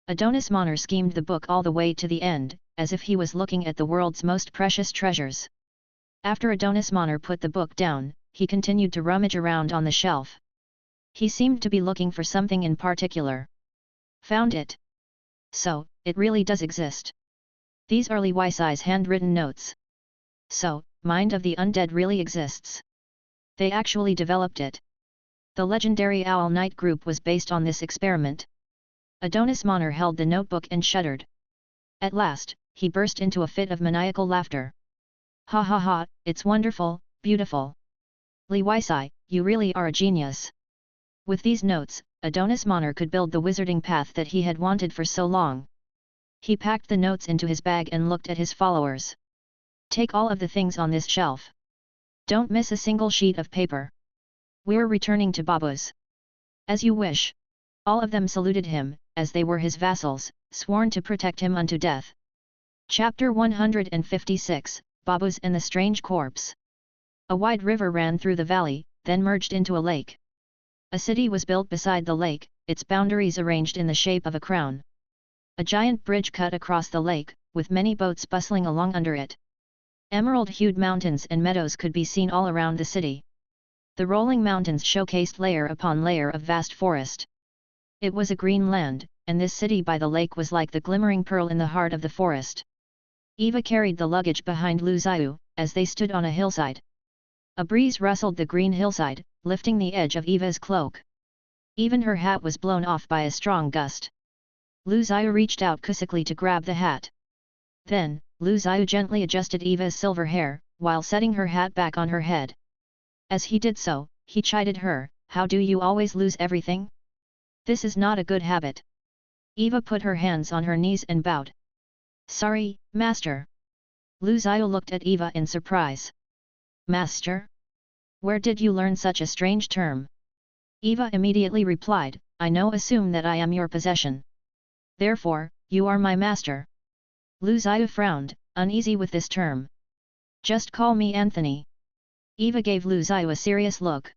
Adonis Monner schemed the book all the way to the end, as if he was looking at the world's most precious treasures. After Adonis Monner put the book down, he continued to rummage around on the shelf. He seemed to be looking for something in particular. Found it. So, it really does exist. These are Li Weisai's handwritten notes. So, Mind of the Undead really exists. They actually developed it. The legendary Owl Knight group was based on this experiment. Adonis Monner held the notebook and shuddered. At last, he burst into a fit of maniacal laughter. Ha ha ha, it's wonderful, beautiful. Li Weisai, you really are a genius. With these notes, Adonis Monner could build the wizarding path that he had wanted for so long. He packed the notes into his bag and looked at his followers. Take all of the things on this shelf. Don't miss a single sheet of paper. We're returning to Babu's. As you wish. All of them saluted him, as they were his vassals, sworn to protect him unto death. Chapter 156, Babu's and the Strange Corpse. A wide river ran through the valley, then merged into a lake. A city was built beside the lake, its boundaries arranged in the shape of a crown. A giant bridge cut across the lake, with many boats bustling along under it. Emerald-hued mountains and meadows could be seen all around the city. The rolling mountains showcased layer upon layer of vast forest. It was a green land, and this city by the lake was like the glimmering pearl in the heart of the forest. Eva carried the luggage behind Lu Zhiyu, as they stood on a hillside. A breeze rustled the green hillside, lifting the edge of Eva's cloak. Even her hat was blown off by a strong gust. Lu Zhiyu reached out quickly to grab the hat. Then, Lu Zhiyu gently adjusted Eva's silver hair, while setting her hat back on her head. As he did so, he chided her, "How do you always lose everything? This is not a good habit." Eva put her hands on her knees and bowed. "Sorry, master." Lu Zhiyu looked at Eva in surprise. "Master? Where did you learn such a strange term?" Eva immediately replied, "I know assume that I am your possession. Therefore, you are my master." Lu Zhiyu frowned, uneasy with this term. "Just call me Anthony." Eva gave Lu Zhiyu a serious look.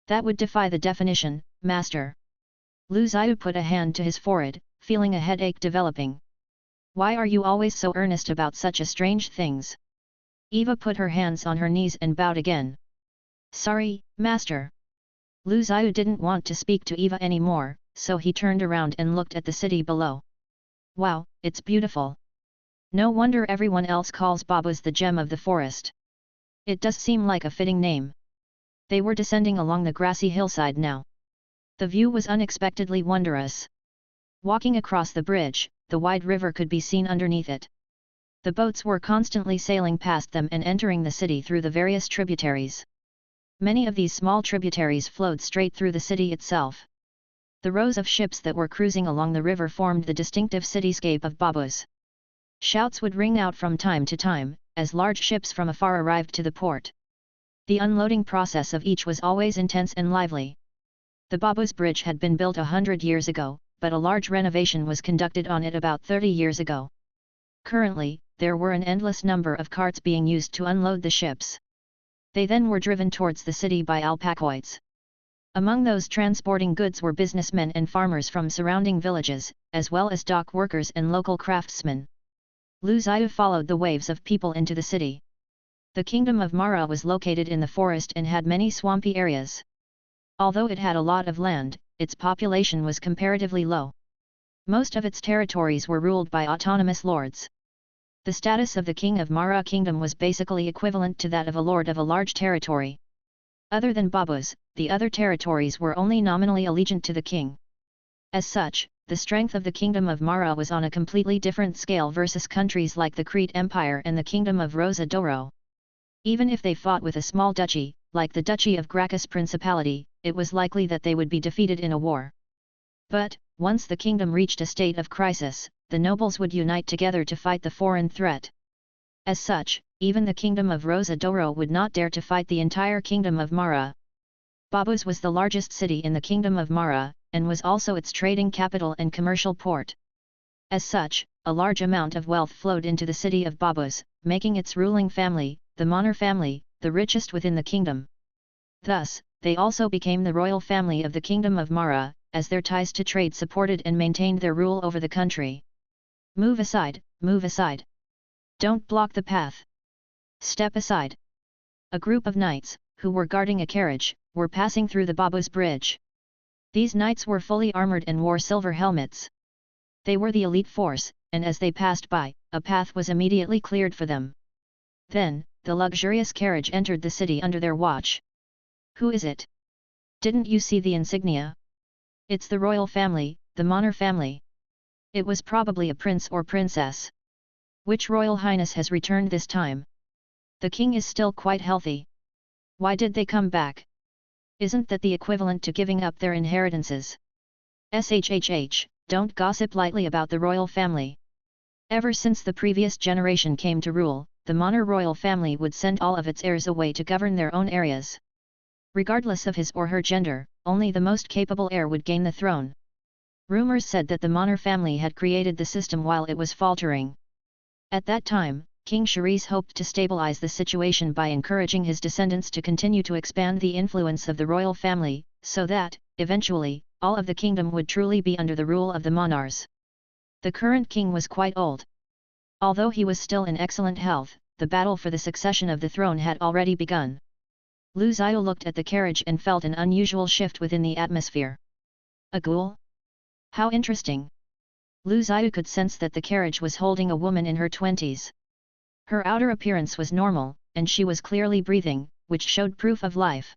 "That would defy the definition, master." Lu Zhiyu put a hand to his forehead, feeling a headache developing. "Why are you always so earnest about such a strange things?" Eva put her hands on her knees and bowed again. "Sorry, master." Lu Zhiyu didn't want to speak to Eva anymore, so he turned around and looked at the city below. "Wow, it's beautiful. No wonder everyone else calls Babu's the gem of the forest. It does seem like a fitting name." They were descending along the grassy hillside now. The view was unexpectedly wondrous. Walking across the bridge, the wide river could be seen underneath it. The boats were constantly sailing past them and entering the city through the various tributaries. Many of these small tributaries flowed straight through the city itself. The rows of ships that were cruising along the river formed the distinctive cityscape of Babu's. Shouts would ring out from time to time, as large ships from afar arrived to the port. The unloading process of each was always intense and lively. The Babu's bridge had been built 100 years ago, but a large renovation was conducted on it about 30 years ago. Currently, there were an endless number of carts being used to unload the ships. They then were driven towards the city by alpacoids. Among those transporting goods were businessmen and farmers from surrounding villages, as well as dock workers and local craftsmen. Lu Zhiyu followed the waves of people into the city. The kingdom of Mara was located in the forest and had many swampy areas. Although it had a lot of land, its population was comparatively low. Most of its territories were ruled by autonomous lords. The status of the king of Mara kingdom was basically equivalent to that of a lord of a large territory. Other than Babu's, the other territories were only nominally allegiant to the king. As such, the strength of the kingdom of Mara was on a completely different scale versus countries like the Crete Empire and the kingdom of Rosa d'Oro. Even if they fought with a small duchy, like the Duchy of Gracchus Principality, it was likely that they would be defeated in a war. But, once the kingdom reached a state of crisis, the nobles would unite together to fight the foreign threat. As such, even the kingdom of Rosa Doro would not dare to fight the entire kingdom of Mara. Babus was the largest city in the kingdom of Mara, and was also its trading capital and commercial port. As such, a large amount of wealth flowed into the city of Babus, making its ruling family, the Manar family, the richest within the kingdom. Thus, they also became the royal family of the kingdom of Mara, as their ties to trade supported and maintained their rule over the country. Move aside, move aside. Don't block the path. Step aside. A group of knights, who were guarding a carriage, were passing through the Babus bridge. These knights were fully armored and wore silver helmets. They were the elite force, and as they passed by, a path was immediately cleared for them. Then, the luxurious carriage entered the city under their watch. Who is it? Didn't you see the insignia? It's the royal family, the Manar family. It was probably a prince or princess. Which royal highness has returned this time? The king is still quite healthy. Why did they come back? Isn't that the equivalent to giving up their inheritances? Shhh, don't gossip lightly about the royal family. Ever since the previous generation came to rule, the Manar royal family would send all of its heirs away to govern their own areas. Regardless of his or her gender, only the most capable heir would gain the throne. Rumors said that the Manar family had created the system while it was faltering. At that time, King Sharice hoped to stabilize the situation by encouraging his descendants to continue to expand the influence of the royal family, so that, eventually, all of the kingdom would truly be under the rule of the Manars. The current king was quite old. Although he was still in excellent health, the battle for the succession of the throne had already begun. Lu Zhiyu looked at the carriage and felt an unusual shift within the atmosphere. A ghoul? How interesting! Lu Zhiyu could sense that the carriage was holding a woman in her 20s. Her outer appearance was normal, and she was clearly breathing, which showed proof of life.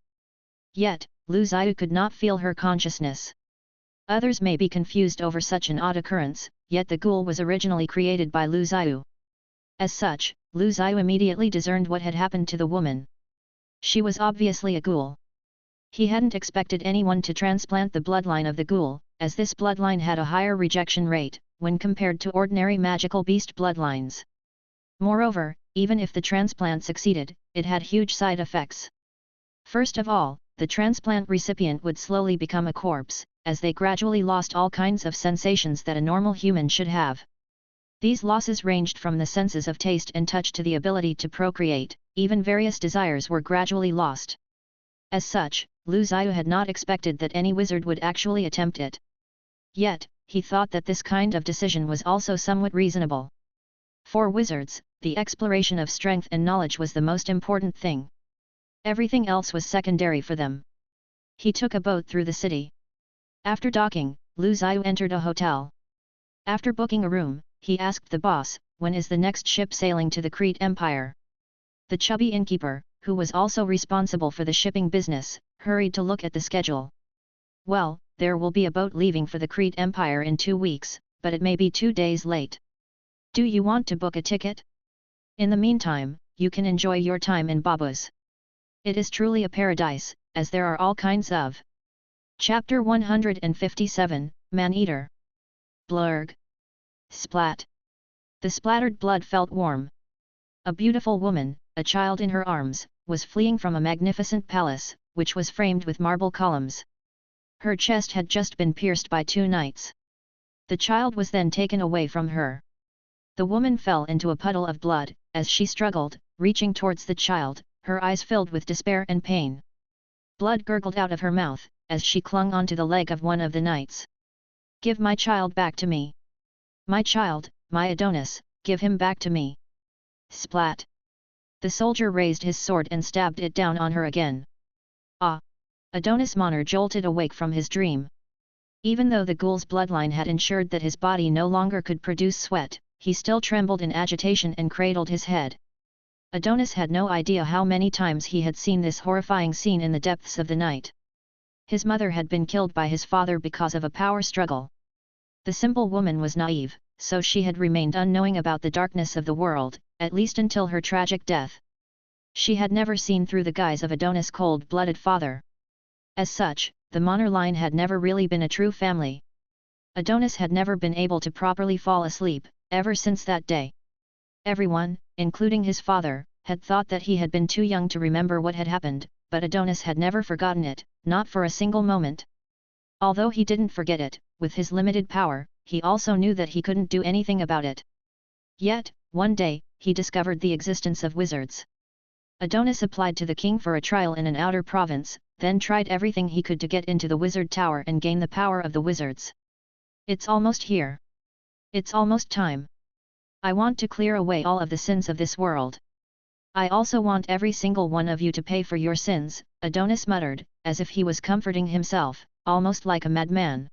Yet, Lu Zhiyu could not feel her consciousness. Others may be confused over such an odd occurrence, yet the ghoul was originally created by Lu Zhiyu. As such, Lu Zhiyu immediately discerned what had happened to the woman. She was obviously a ghoul. He hadn't expected anyone to transplant the bloodline of the ghoul, as this bloodline had a higher rejection rate, when compared to ordinary magical beast bloodlines. Moreover, even if the transplant succeeded, it had huge side effects. First of all, the transplant recipient would slowly become a corpse, as they gradually lost all kinds of sensations that a normal human should have. These losses ranged from the senses of taste and touch to the ability to procreate, even various desires were gradually lost. As such, Lu Zhiyu had not expected that any wizard would actually attempt it. Yet, he thought that this kind of decision was also somewhat reasonable. For wizards, the exploration of strength and knowledge was the most important thing. Everything else was secondary for them. He took a boat through the city. After docking, Lu Zhiyu entered a hotel. After booking a room, he asked the boss, when is the next ship sailing to the Crete Empire? The chubby innkeeper, who was also responsible for the shipping business, hurried to look at the schedule. Well, there will be a boat leaving for the Crete Empire in 2 weeks, but it may be 2 days late. Do you want to book a ticket? In the meantime, you can enjoy your time in Babus. It is truly a paradise, as there are all kinds of. Chapter 157, Man-Eater. Blurg. Splat. The splattered blood felt warm. A beautiful woman, a child in her arms, was fleeing from a magnificent palace, which was framed with marble columns. Her chest had just been pierced by 2 knights. The child was then taken away from her. The woman fell into a puddle of blood, as she struggled, reaching towards the child, her eyes filled with despair and pain. Blood gurgled out of her mouth, as she clung onto the leg of one of the knights. Give my child back to me. My child, my Adonis, give him back to me. Splat. The soldier raised his sword and stabbed it down on her again. Ah! Adonis Manar jolted awake from his dream. Even though the ghoul's bloodline had ensured that his body no longer could produce sweat, he still trembled in agitation and cradled his head. Adonis had no idea how many times he had seen this horrifying scene in the depths of the night. His mother had been killed by his father because of a power struggle. The simple woman was naive, so she had remained unknowing about the darkness of the world, at least until her tragic death. She had never seen through the guise of Adonis' cold-blooded father. As such, the Monner line had never really been a true family. Adonis had never been able to properly fall asleep, ever since that day. Everyone, including his father, had thought that he had been too young to remember what had happened, but Adonis had never forgotten it, not for a single moment. Although he didn't forget it, with his limited power, he also knew that he couldn't do anything about it. Yet, one day, he discovered the existence of wizards. Adonis applied to the king for a trial in an outer province, then tried everything he could to get into the wizard tower and gain the power of the wizards. It's almost here. It's almost time. I want to clear away all of the sins of this world. I also want every single one of you to pay for your sins, Adonis muttered, as if he was comforting himself, almost like a madman.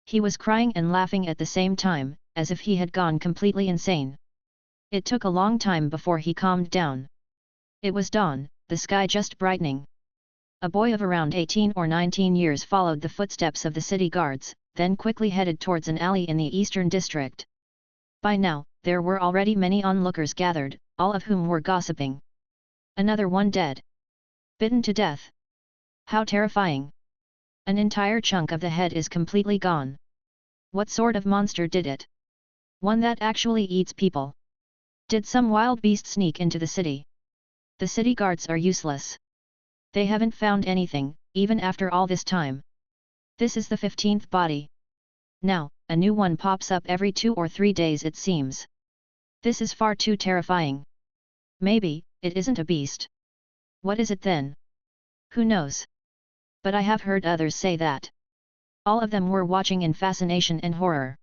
He was crying and laughing at the same time, as if he had gone completely insane. It took a long time before he calmed down. It was dawn, the sky just brightening. A boy of around 18 or 19 years followed the footsteps of the city guards, then quickly headed towards an alley in the eastern district. By now, there were already many onlookers gathered, all of whom were gossiping. Another one dead. Bitten to death. How terrifying. An entire chunk of the head is completely gone. What sort of monster did it? One that actually eats people. Did some wild beast sneak into the city? The city guards are useless. They haven't found anything, even after all this time. This is the 15th body. Now, a new one pops up every 2 or 3 days it seems. This is far too terrifying. Maybe, it isn't a beast. What is it then? Who knows? But I have heard others say that. All of them were watching in fascination and horror.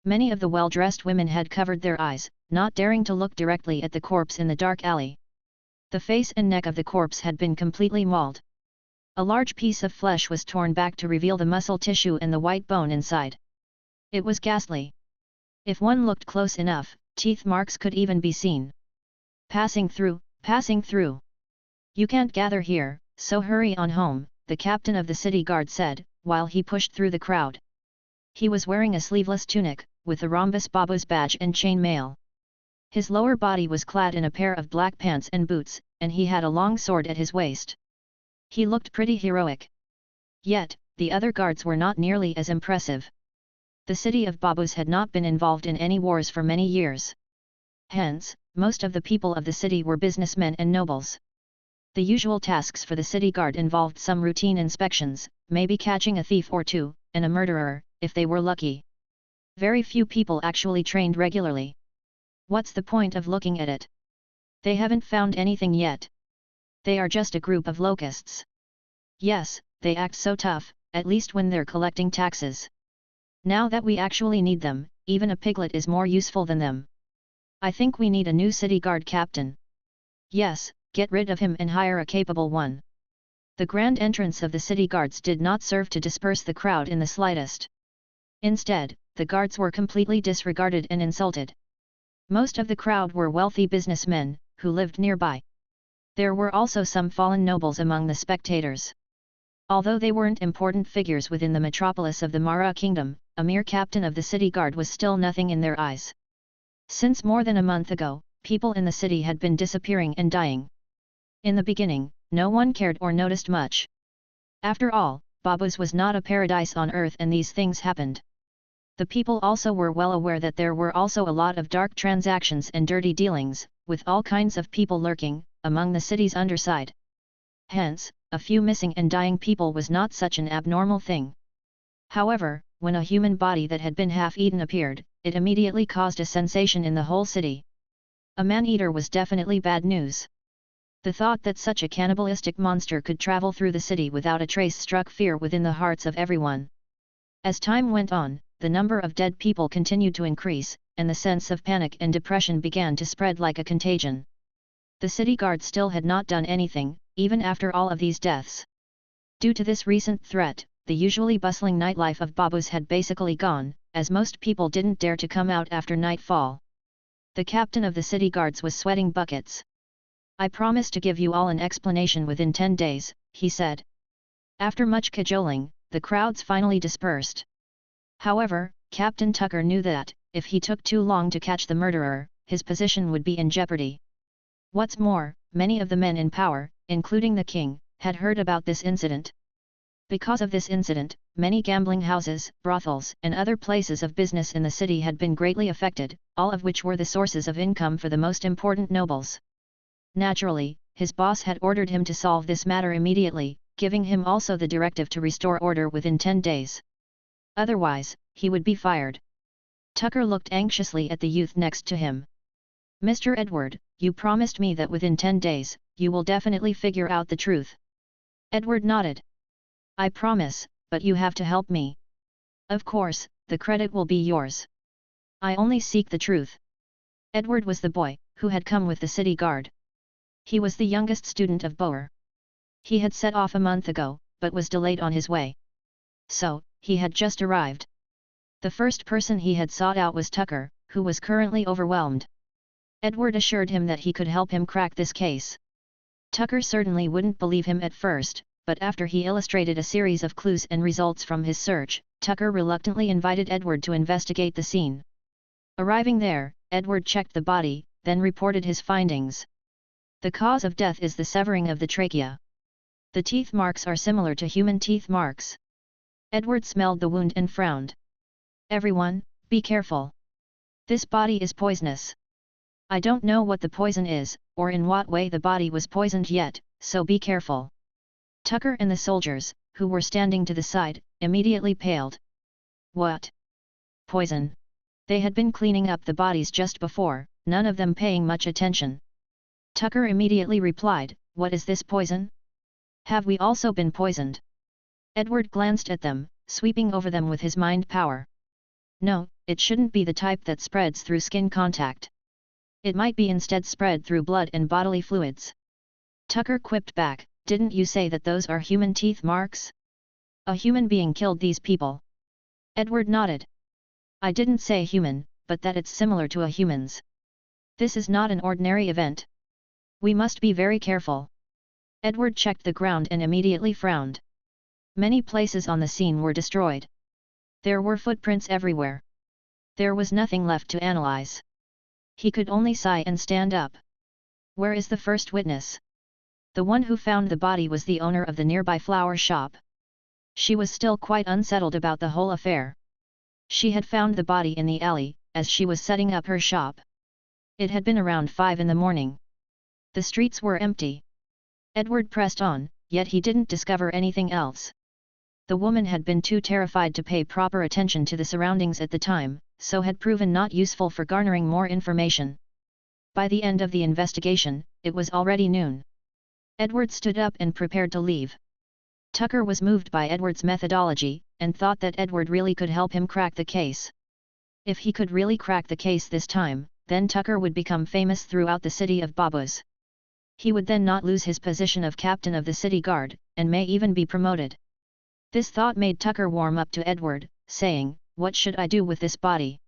Many of the well-dressed women had covered their eyes, not daring to look directly at the corpse in the dark alley. The face and neck of the corpse had been completely mauled. A large piece of flesh was torn back to reveal the muscle tissue and the white bone inside. It was ghastly. If one looked close enough, teeth marks could even be seen. Passing through, passing through. You can't gather here, so hurry on home, the captain of the city guard said, while he pushed through the crowd. He was wearing a sleeveless tunic, with a rhombus Babu's badge and chain mail. His lower body was clad in a pair of black pants and boots, and he had a long sword at his waist. He looked pretty heroic. Yet, the other guards were not nearly as impressive. The city of Babus had not been involved in any wars for many years. Hence, most of the people of the city were businessmen and nobles. The usual tasks for the city guard involved some routine inspections, maybe catching a thief or two, and a murderer, if they were lucky. Very few people actually trained regularly. What's the point of looking at it? They haven't found anything yet. They are just a group of locusts. Yes, they act so tough, at least when they're collecting taxes. Now that we actually need them, even a piglet is more useful than them. I think we need a new city guard captain. Yes, get rid of him and hire a capable one. The grand entrance of the city guards did not serve to disperse the crowd in the slightest. Instead, the guards were completely disregarded and insulted. Most of the crowd were wealthy businessmen, who lived nearby. There were also some fallen nobles among the spectators. Although they weren't important figures within the metropolis of the Mara kingdom, a mere captain of the city guard was still nothing in their eyes. Since more than a month ago, people in the city had been disappearing and dying. In the beginning, no one cared or noticed much. After all, Babus was not a paradise on earth and these things happened. The people also were well aware that there were also a lot of dark transactions and dirty dealings, with all kinds of people lurking, among the city's underside. Hence, a few missing and dying people was not such an abnormal thing. However, when a human body that had been half-eaten appeared, it immediately caused a sensation in the whole city. A man-eater was definitely bad news. The thought that such a cannibalistic monster could travel through the city without a trace struck fear within the hearts of everyone. As time went on, the number of dead people continued to increase, and the sense of panic and depression began to spread like a contagion. The city guard still had not done anything, even after all of these deaths. Due to this recent threat, the usually bustling nightlife of Babus had basically gone, as most people didn't dare to come out after nightfall. The captain of the city guards was sweating buckets. I promise to give you all an explanation within 10 days, he said. After much cajoling, the crowds finally dispersed. However, Captain Tucker knew that, if he took too long to catch the murderer, his position would be in jeopardy. What's more, many of the men in power, including the king, had heard about this incident. Because of this incident, many gambling houses, brothels, and other places of business in the city had been greatly affected, all of which were the sources of income for the most important nobles. Naturally, his boss had ordered him to solve this matter immediately, giving him also the directive to restore order within 10 days. Otherwise, he would be fired. Tucker looked anxiously at the youth next to him. "Mr. Edward, you promised me that within 10 days, you will definitely figure out the truth." Edward nodded. "I promise, but you have to help me." "Of course, the credit will be yours. I only seek the truth." Edward was the boy, who had come with the city guard. He was the youngest student of Boer. He had set off a month ago, but was delayed on his way. So, he had just arrived. The first person he had sought out was Tucker, who was currently overwhelmed. Edward assured him that he could help him crack this case. Tucker certainly wouldn't believe him at first, but after he illustrated a series of clues and results from his search, Tucker reluctantly invited Edward to investigate the scene. Arriving there, Edward checked the body, then reported his findings. The cause of death is the severing of the trachea. The teeth marks are similar to human teeth marks. Edward smelled the wound and frowned. "Everyone, be careful. This body is poisonous. I don't know what the poison is, or in what way the body was poisoned yet, so be careful." Tucker and the soldiers, who were standing to the side, immediately paled. "What? Poison?" They had been cleaning up the bodies just before, none of them paying much attention. Tucker immediately replied, "What is this poison? Have we also been poisoned?" Edward glanced at them, sweeping over them with his mind power. "No, it shouldn't be the type that spreads through skin contact. It might be instead spread through blood and bodily fluids." Tucker quipped back, "Didn't you say that those are human teeth marks? A human being killed these people." Edward nodded. "I didn't say human, but that it's similar to a human's. This is not an ordinary event. We must be very careful." Edward checked the ground and immediately frowned. Many places on the scene were destroyed. There were footprints everywhere. There was nothing left to analyze. He could only sigh and stand up. "Where is the first witness?" The one who found the body was the owner of the nearby flower shop. She was still quite unsettled about the whole affair. She had found the body in the alley, as she was setting up her shop. It had been around 5 in the morning. The streets were empty. Edward pressed on, yet he didn't discover anything else. The woman had been too terrified to pay proper attention to the surroundings at the time, so had proven not useful for garnering more information. By the end of the investigation, it was already noon. Edward stood up and prepared to leave. Tucker was moved by Edward's methodology, and thought that Edward really could help him crack the case. If he could really crack the case this time, then Tucker would become famous throughout the city of Babus. He would then not lose his position of captain of the city guard, and may even be promoted. This thought made Tucker warm up to Edward, saying, "What should I do with this body?"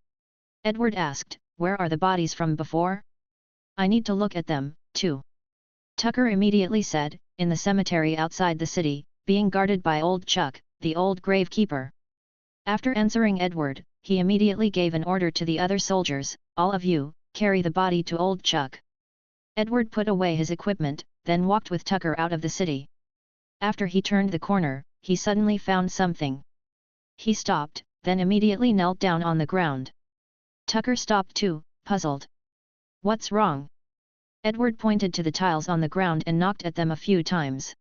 Edward asked, "Where are the bodies from before? I need to look at them, too." Tucker immediately said, "In the cemetery outside the city, being guarded by Old Chuck, the old gravekeeper." After answering Edward, he immediately gave an order to the other soldiers, "All of you, carry the body to Old Chuck." Edward put away his equipment, then walked with Tucker out of the city. After he turned the corner, he suddenly found something. He stopped, then immediately knelt down on the ground. Tucker stopped too, puzzled. "What's wrong?" Edward pointed to the tiles on the ground and knocked at them a few times.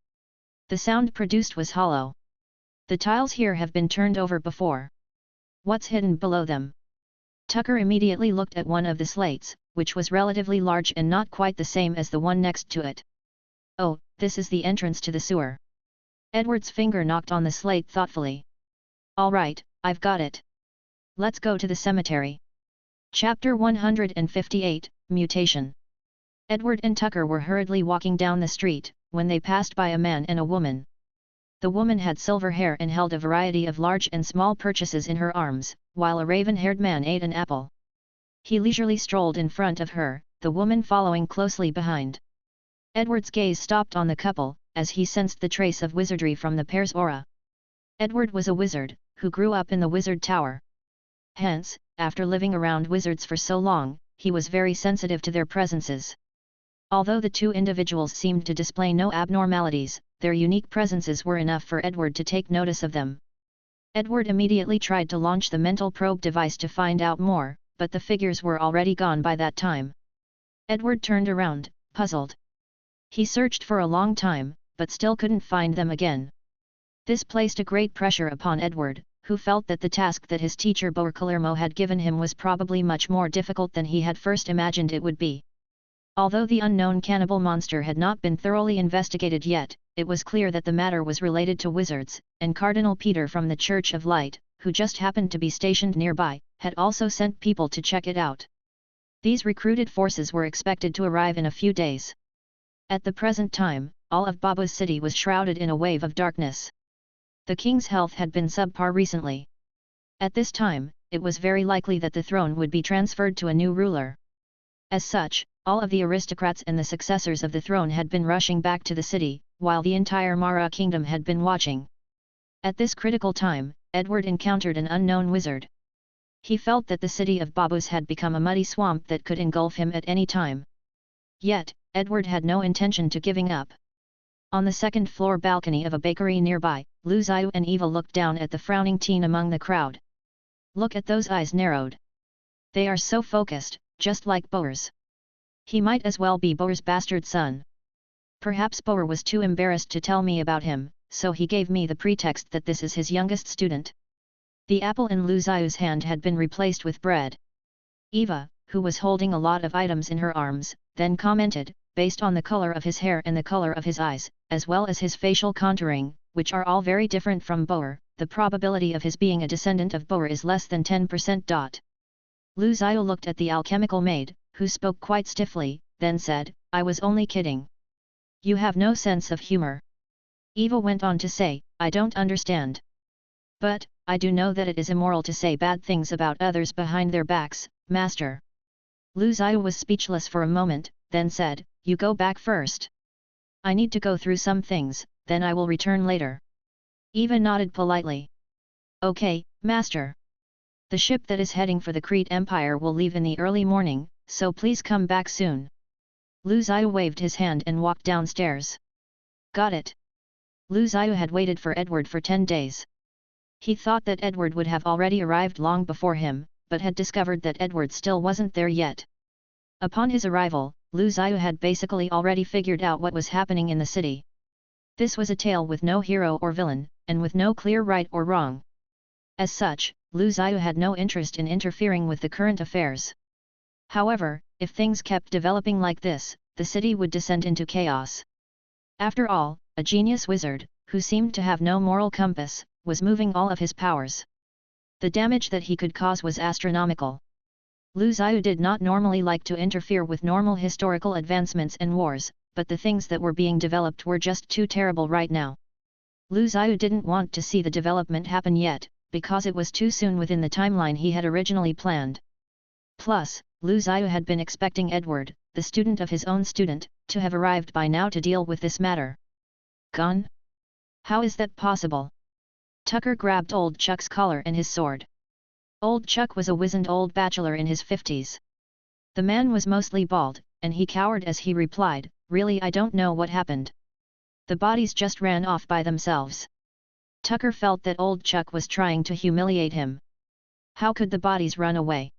The sound produced was hollow. "The tiles here have been turned over before. What's hidden below them?" Tucker immediately looked at one of the slates, which was relatively large and not quite the same as the one next to it. "Oh, this is the entrance to the sewer." Edward's finger knocked on the slate thoughtfully. "All right, I've got it. Let's go to the cemetery." Chapter 158, Mutation. Edward and Tucker were hurriedly walking down the street, when they passed by a man and a woman. The woman had silver hair and held a variety of large and small purchases in her arms, while a raven-haired man ate an apple. He leisurely strolled in front of her, the woman following closely behind. Edward's gaze stopped on the couple, as he sensed the trace of wizardry from the pair's aura. Edward was a wizard, who grew up in the wizard tower. Hence, after living around wizards for so long, he was very sensitive to their presences. Although the two individuals seemed to display no abnormalities, their unique presences were enough for Edward to take notice of them. Edward immediately tried to launch the mental probe device to find out more, but the figures were already gone by that time. Edward turned around, puzzled. He searched for a long time, but still couldn't find them again. This placed a great pressure upon Edward, who felt that the task that his teacher Bourcalermo had given him was probably much more difficult than he had first imagined it would be. Although the unknown cannibal monster had not been thoroughly investigated yet, it was clear that the matter was related to wizards, and Cardinal Peter from the Church of Light, who just happened to be stationed nearby, had also sent people to check it out. These recruited forces were expected to arrive in a few days. At the present time, all of Babu's city was shrouded in a wave of darkness. The king's health had been subpar recently. At this time, it was very likely that the throne would be transferred to a new ruler. As such, all of the aristocrats and the successors of the throne had been rushing back to the city, while the entire Mara kingdom had been watching. At this critical time, Edward encountered an unknown wizard. He felt that the city of Babus had become a muddy swamp that could engulf him at any time. Yet, Edward had no intention to giving up. On the second-floor balcony of a bakery nearby, Lu Zhiyu and Eva looked down at the frowning teen among the crowd. Look at those eyes narrowed. They are so focused, just like Boer's. He might as well be Boer's bastard son. Perhaps Boer was too embarrassed to tell me about him, so he gave me the pretext that this is his youngest student. The apple in Lu Zhiyu's hand had been replaced with bread. Eva, who was holding a lot of items in her arms, then commented, based on the color of his hair and the color of his eyes, as well as his facial contouring, which are all very different from Boer, the probability of his being a descendant of Boer is less than 10%. Lu Zhiyu looked at the alchemical maid, who spoke quite stiffly, then said, I was only kidding. You have no sense of humor. Eva went on to say, I don't understand. But, I do know that it is immoral to say bad things about others behind their backs, master. Lu Zhiyu was speechless for a moment, then said, you go back first. I need to go through some things, then I will return later. Eva nodded politely. Okay, master. The ship that is heading for the Crete Empire will leave in the early morning, so please come back soon. Lu Zhiyu waved his hand and walked downstairs. Got it. Lu Zhiyu had waited for Edward for 10 days. He thought that Edward would have already arrived long before him, but had discovered that Edward still wasn't there yet. Upon his arrival, Lu Zhiyu had basically already figured out what was happening in the city. This was a tale with no hero or villain, and with no clear right or wrong. As such, Lu Zhiyu had no interest in interfering with the current affairs. However, if things kept developing like this, the city would descend into chaos. After all, a genius wizard, who seemed to have no moral compass, was moving all of his powers. The damage that he could cause was astronomical. Lu Zhiyu did not normally like to interfere with normal historical advancements and wars, but the things that were being developed were just too terrible right now. Lu Zhiyu didn't want to see the development happen yet, because it was too soon within the timeline he had originally planned. Plus, Lu Zhiyu had been expecting Edward, the student of his own student, to have arrived by now to deal with this matter. Gone? How is that possible? Tucker grabbed old Chuck's collar and his sword. Old Chuck was a wizened old bachelor in his 50s. The man was mostly bald, and he cowered as he replied, really I don't know what happened. The bodies just ran off by themselves. Tucker felt that old Chuck was trying to humiliate him. How could the bodies run away?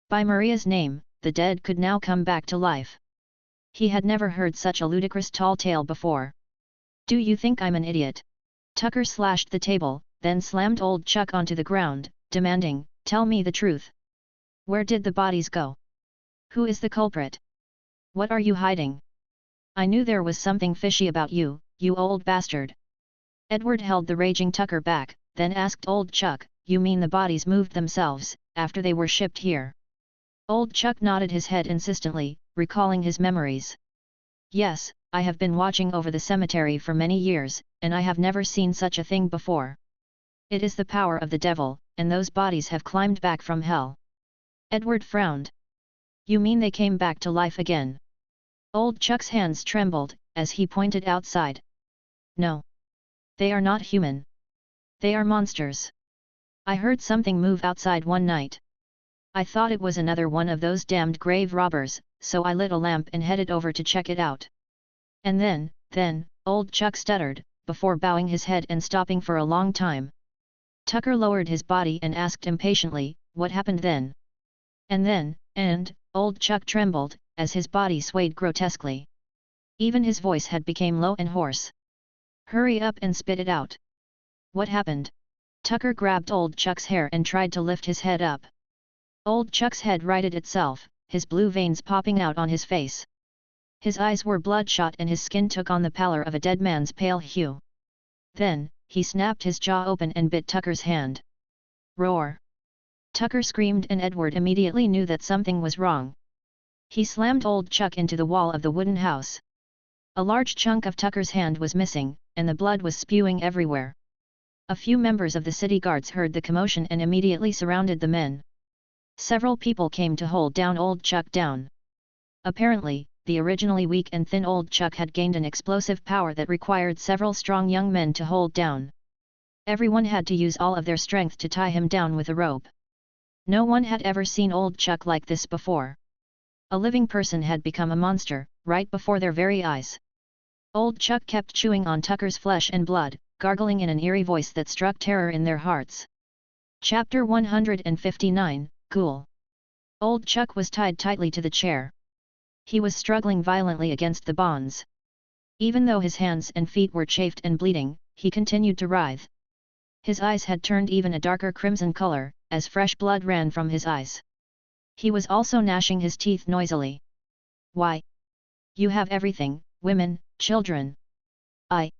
By Maria's name, the dead could now come back to life. He had never heard such a ludicrous tall tale before. Do you think I'm an idiot? Tucker slashed the table, then slammed old Chuck onto the ground, demanding, tell me the truth. Where did the bodies go? Who is the culprit? What are you hiding? I knew there was something fishy about you, you old bastard. Edward held the raging Tucker back, then asked old Chuck, you mean the bodies moved themselves, after they were shipped here? Old Chuck nodded his head insistently, recalling his memories. Yes, I have been watching over the cemetery for many years, and I have never seen such a thing before. It is the power of the devil, and those bodies have climbed back from hell. Edward frowned. You mean they came back to life again? Old Chuck's hands trembled, as he pointed outside. No. They are not human. They are monsters. I heard something move outside one night. I thought it was another one of those damned grave robbers, so I lit a lamp and headed over to check it out. And then, Old Chuck stuttered, before bowing his head and stopping for a long time. Tucker lowered his body and asked impatiently, "What happened then?" And Old Chuck trembled, as his body swayed grotesquely. Even his voice had become low and hoarse. "Hurry up and spit it out. What happened?" Tucker grabbed Old Chuck's hair and tried to lift his head up. Old Chuck's head righted itself, his blue veins popping out on his face. His eyes were bloodshot and his skin took on the pallor of a dead man's pale hue. Then, he snapped his jaw open and bit Tucker's hand. Roar! Tucker screamed and Edward immediately knew that something was wrong. He slammed Old Chuck into the wall of the wooden house. A large chunk of Tucker's hand was missing, and the blood was spewing everywhere. A few members of the city guards heard the commotion and immediately surrounded the men. Several people came to hold down Old Chuck down. Apparently, the originally weak and thin Old Chuck had gained an explosive power that required several strong young men to hold down. Everyone had to use all of their strength to tie him down with a rope. No one had ever seen Old Chuck like this before. A living person had become a monster, right before their very eyes. Old Chuck kept chewing on Tucker's flesh and blood, gargling in an eerie voice that struck terror in their hearts. Chapter 159, Ghoul. Old Chuck was tied tightly to the chair. He was struggling violently against the bonds. Even though his hands and feet were chafed and bleeding, he continued to writhe. His eyes had turned even a darker crimson color, as fresh blood ran from his eyes. He was also gnashing his teeth noisily. "Why? You have everything, women, children. I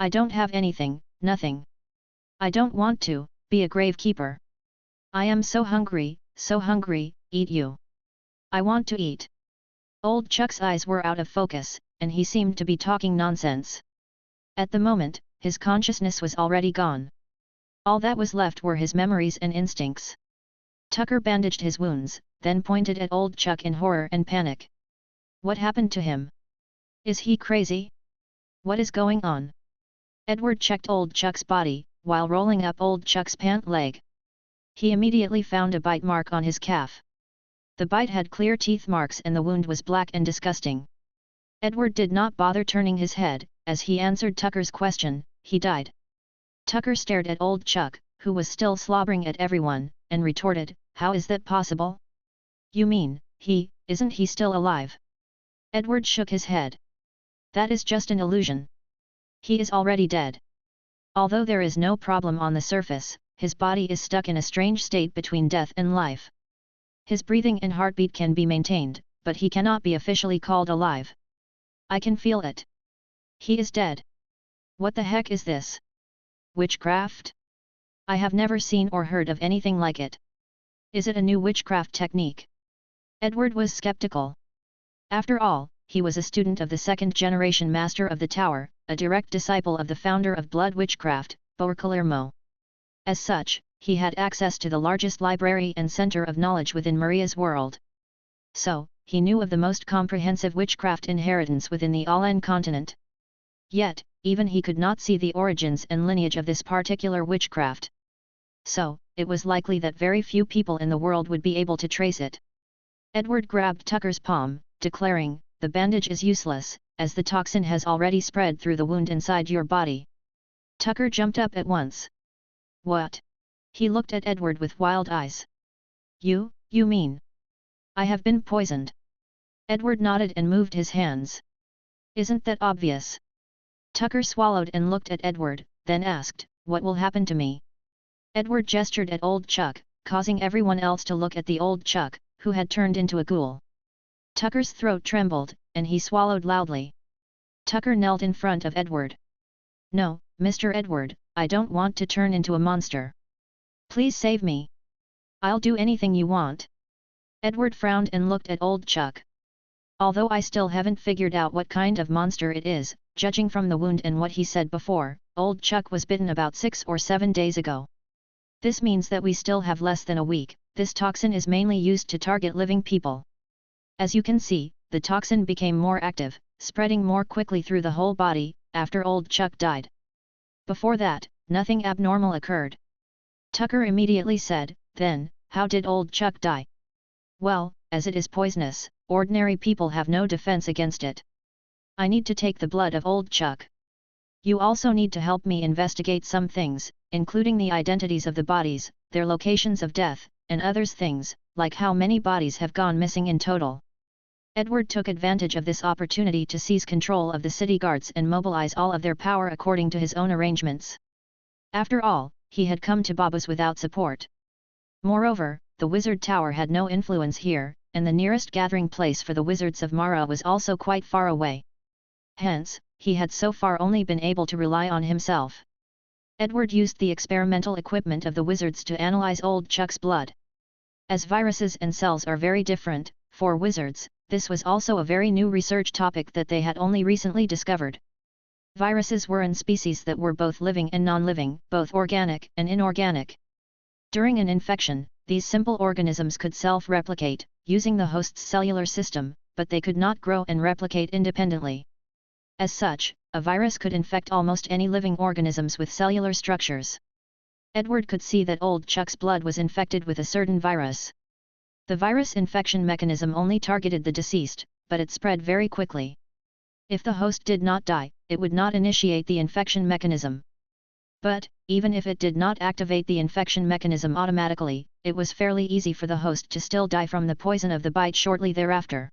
don't have anything, nothing. I don't want to be a gravekeeper. I am so hungry, eat you. I want to eat." Old Chuck's eyes were out of focus, and he seemed to be talking nonsense. At the moment, his consciousness was already gone. All that was left were his memories and instincts. Tucker bandaged his wounds, then pointed at Old Chuck in horror and panic. "What happened to him? Is he crazy? What is going on?" Edward checked Old Chuck's body, while rolling up Old Chuck's pant leg. He immediately found a bite mark on his calf. The bite had clear teeth marks and the wound was black and disgusting. Edward did not bother turning his head, as he answered Tucker's question, "He died." Tucker stared at Old Chuck, who was still slobbering at everyone, and retorted, "How is that possible? You mean, isn't he still alive?" Edward shook his head. "That is just an illusion. He is already dead. Although there is no problem on the surface, his body is stuck in a strange state between death and life. His breathing and heartbeat can be maintained, but he cannot be officially called alive. I can feel it. He is dead. What the heck is this? Witchcraft? I have never seen or heard of anything like it. Is it a new witchcraft technique?" Edward was skeptical. After all, he was a student of the second-generation Master of the Tower, a direct disciple of the founder of blood witchcraft, Borcalermo. As such, he had access to the largest library and center of knowledge within Maria's world. So, he knew of the most comprehensive witchcraft inheritance within the Alan continent. Yet, even he could not see the origins and lineage of this particular witchcraft. So, it was likely that very few people in the world would be able to trace it. Edward grabbed Tucker's palm, declaring, "The bandage is useless, as the toxin has already spread through the wound inside your body." Tucker jumped up at once. "What?" He looked at Edward with wild eyes. You mean? I have been poisoned." Edward nodded and moved his hands. "Isn't that obvious?" Tucker swallowed and looked at Edward, then asked, "What will happen to me?" Edward gestured at Old Chuck, causing everyone else to look at the Old Chuck, who had turned into a ghoul. Tucker's throat trembled, and he swallowed loudly. Tucker knelt in front of Edward. "No, Mr. Edward, I don't want to turn into a monster. Please save me. I'll do anything you want." Edward frowned and looked at Old Chuck. "Although I still haven't figured out what kind of monster it is, judging from the wound and what he said before, Old Chuck was bitten about 6 or 7 days ago. This means that we still have less than a week. This toxin is mainly used to target living people. As you can see, the toxin became more active, spreading more quickly through the whole body, after Old Chuck died. Before that, nothing abnormal occurred." Tucker immediately said, "Then, how did Old Chuck die?" "Well, as it is poisonous, ordinary people have no defense against it. I need to take the blood of old Chuck. You also need to help me investigate some things, including the identities of the bodies, their locations of death, and others things, like how many bodies have gone missing in total. Edward took advantage of this opportunity to seize control of the city guards and mobilize all of their power according to his own arrangements. After all, he had come to Babus without support. Moreover, the wizard tower had no influence here, and the nearest gathering place for the wizards of Mara was also quite far away. Hence, he had so far only been able to rely on himself. Edward used the experimental equipment of the wizards to analyze old Chuck's blood. As viruses and cells are very different, for wizards, this was also a very new research topic that they had only recently discovered. Viruses were in species that were both living and non-living, both organic and inorganic. During an infection, these simple organisms could self-replicate, using the host's cellular system, but they could not grow and replicate independently. As such, a virus could infect almost any living organisms with cellular structures. Edward could see that old Chuck's blood was infected with a certain virus. The virus infection mechanism only targeted the deceased, but it spread very quickly. If the host did not die, it would not initiate the infection mechanism. But, even if it did not activate the infection mechanism automatically, it was fairly easy for the host to still die from the poison of the bite shortly thereafter.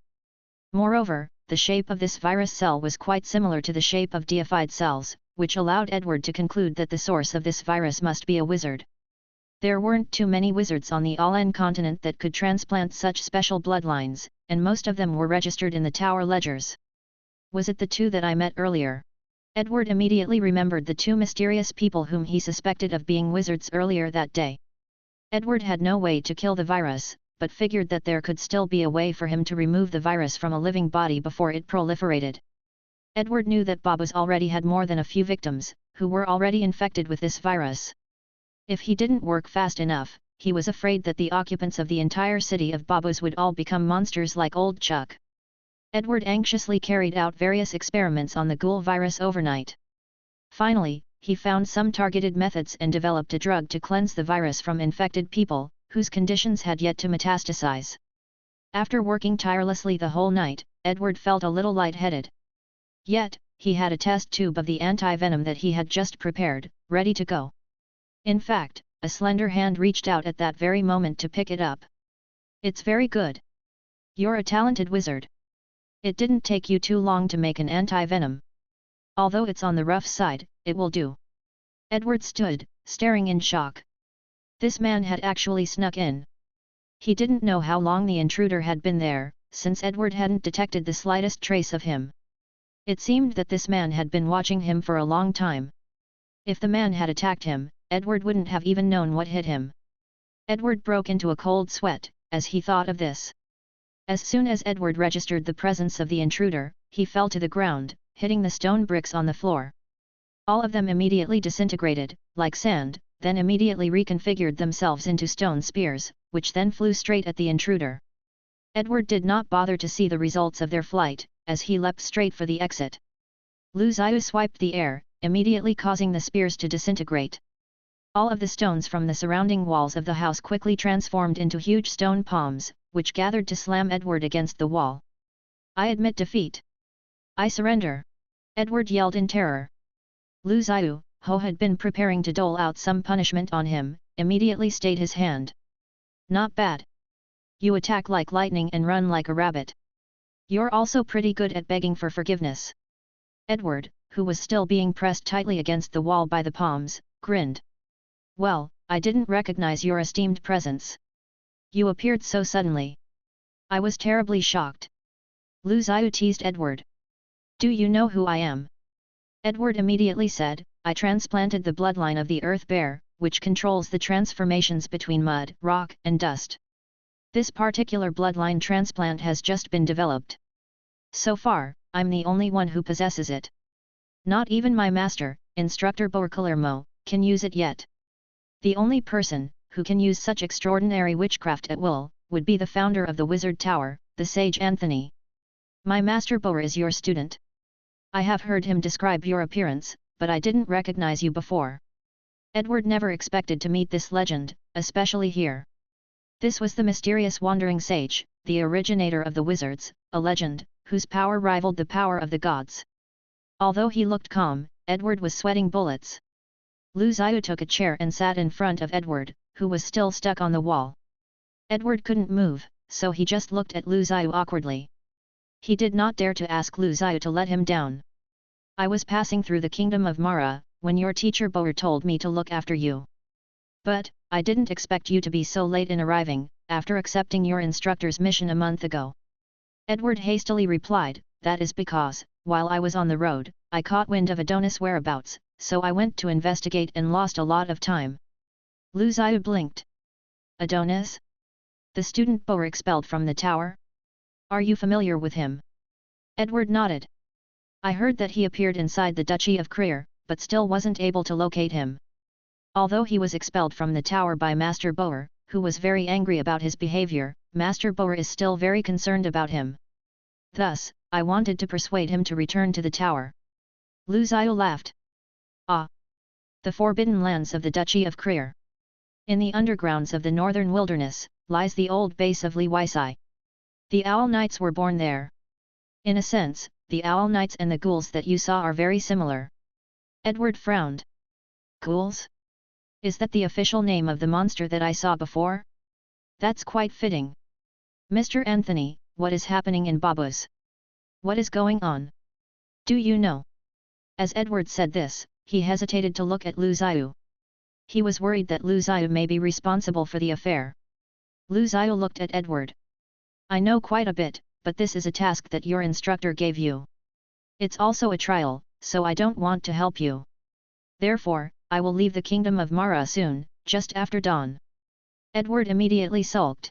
Moreover, the shape of this virus cell was quite similar to the shape of deified cells, which allowed Edward to conclude that the source of this virus must be a wizard. There weren't too many wizards on the Allen continent that could transplant such special bloodlines, and most of them were registered in the tower ledgers. Was it the two that I met earlier? Edward immediately remembered the two mysterious people whom he suspected of being wizards earlier that day. Edward had no way to kill the virus, but figured that there could still be a way for him to remove the virus from a living body before it proliferated. Edward knew that Babus already had more than a few victims, who were already infected with this virus. If he didn't work fast enough, he was afraid that the occupants of the entire city of Babus would all become monsters like old Chuck. Edward anxiously carried out various experiments on the ghoul virus overnight. Finally, he found some targeted methods and developed a drug to cleanse the virus from infected people, whose conditions had yet to metastasize. After working tirelessly the whole night, Edward felt a little lightheaded. Yet, he had a test tube of the anti-venom that he had just prepared, ready to go. In fact, a slender hand reached out at that very moment to pick it up. "It's very good. You're a talented wizard. It didn't take you too long to make an anti-venom. Although it's on the rough side, it will do." Edward stood, staring in shock. This man had actually snuck in. He didn't know how long the intruder had been there, since Edward hadn't detected the slightest trace of him. It seemed that this man had been watching him for a long time. If the man had attacked him, Edward wouldn't have even known what hit him. Edward broke into a cold sweat, as he thought of this. As soon as Edward registered the presence of the intruder, he fell to the ground, hitting the stone bricks on the floor. All of them immediately disintegrated, like sand, then immediately reconfigured themselves into stone spears, which then flew straight at the intruder. Edward did not bother to see the results of their flight, as he leapt straight for the exit. Zhiyu swiped the air, immediately causing the spears to disintegrate. All of the stones from the surrounding walls of the house quickly transformed into huge stone palms, which gathered to slam Edward against the wall. "I admit defeat. I surrender!" Edward yelled in terror. Zhiyu, who had been preparing to dole out some punishment on him, immediately stayed his hand. "Not bad. You attack like lightning and run like a rabbit. You're also pretty good at begging for forgiveness." Edward, who was still being pressed tightly against the wall by the palms, grinned. "Well, I didn't recognize your esteemed presence. You appeared so suddenly. I was terribly shocked." Zhiyu teased Edward. "Do you know who I am?" Edward immediately said, "I transplanted the bloodline of the Earth Bear, which controls the transformations between mud, rock, and dust. This particular bloodline transplant has just been developed. So far, I'm the only one who possesses it. Not even my master, Instructor Borcalermo, can use it yet. The only person who can use such extraordinary witchcraft at will would be the founder of the Wizard Tower, the sage Anthony. My master Boer is your student. I have heard him describe your appearance, but I didn't recognize you before." Edward never expected to meet this legend, especially here. This was the mysterious wandering sage, the originator of the wizards, a legend, whose power rivaled the power of the gods. Although he looked calm, Edward was sweating bullets. Lu Zhiyu took a chair and sat in front of Edward, who was still stuck on the wall. Edward couldn't move, so he just looked at Lu Zhiyu awkwardly. He did not dare to ask Lu Zhiyu to let him down. I was passing through the kingdom of Mara, when your teacher Boer told me to look after you. But, I didn't expect you to be so late in arriving, after accepting your instructor's mission a month ago. Edward hastily replied, that is because, while I was on the road, I caught wind of Adonis' whereabouts, so I went to investigate and lost a lot of time. Lu Zhiyu blinked. Adonis? The student Boer expelled from the tower? Are you familiar with him? Edward nodded. I heard that he appeared inside the Duchy of Krier, but still wasn't able to locate him. Although he was expelled from the tower by Master Boer, who was very angry about his behavior, Master Boer is still very concerned about him. Thus, I wanted to persuade him to return to the tower. Lu Zhiyu laughed. Ah! The forbidden lands of the Duchy of Krier. In the undergrounds of the northern wilderness, lies the old base of Li Weisai. The Owl Knights were born there. In a sense, the Owl Knights and the ghouls that you saw are very similar. Edward frowned. Ghouls? Is that the official name of the monster that I saw before? That's quite fitting. Mr. Anthony, what is happening in Babus? What is going on? Do you know? As Edward said this, he hesitated to look at Lu Zhiyu. He was worried that Lu Zhiyu may be responsible for the affair. Lu Zhiyu looked at Edward. I know quite a bit, but this is a task that your instructor gave you. It's also a trial, so I don't want to help you. Therefore, I will leave the kingdom of Mara soon, just after dawn. Edward immediately sulked.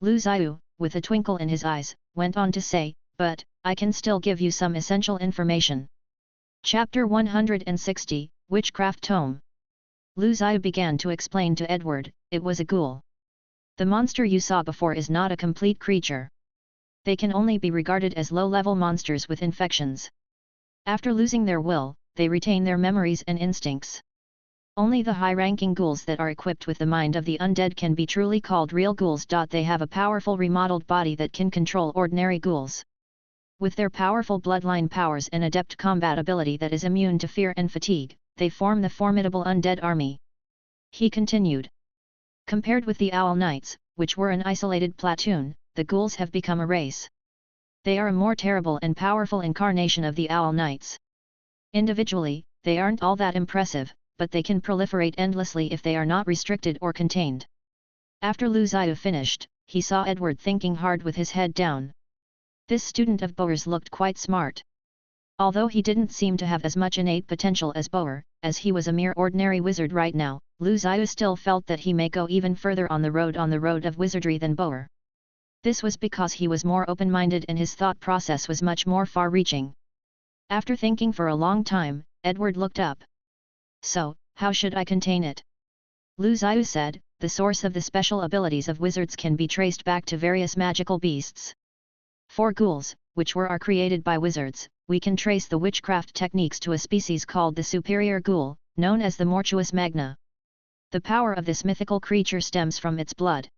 Lu Zhiyu, with a twinkle in his eyes, went on to say, but, I can still give you some essential information. Chapter 160, Witchcraft Tome. Lu Zhiyu began to explain to Edward, it was a ghoul. The monster you saw before is not a complete creature. They can only be regarded as low-level monsters with infections. After losing their will, they retain their memories and instincts. Only the high-ranking ghouls that are equipped with the mind of the undead can be truly called real ghouls. They have a powerful remodeled body that can control ordinary ghouls. With their powerful bloodline powers and adept combat ability that is immune to fear and fatigue, they form the formidable undead army. He continued. Compared with the Owl Knights, which were an isolated platoon, the ghouls have become a race. They are a more terrible and powerful incarnation of the Owl Knights. Individually, they aren't all that impressive, but they can proliferate endlessly if they are not restricted or contained. After Lu Zhiyu finished, he saw Edward thinking hard with his head down. This student of Boer's looked quite smart. Although he didn't seem to have as much innate potential as Boer, as he was a mere ordinary wizard right now, Lu Zhiyu still felt that he may go even further on the road of wizardry than Boer. This was because he was more open-minded and his thought process was much more far-reaching. After thinking for a long time, Edward looked up. So, how should I contain it? Lu Zhiyu said, the source of the special abilities of wizards can be traced back to various magical beasts. For ghouls, which are created by wizards, we can trace the witchcraft techniques to a species called the superior ghoul, known as the Mortuus Magna. The power of this mythical creature stems from its blood.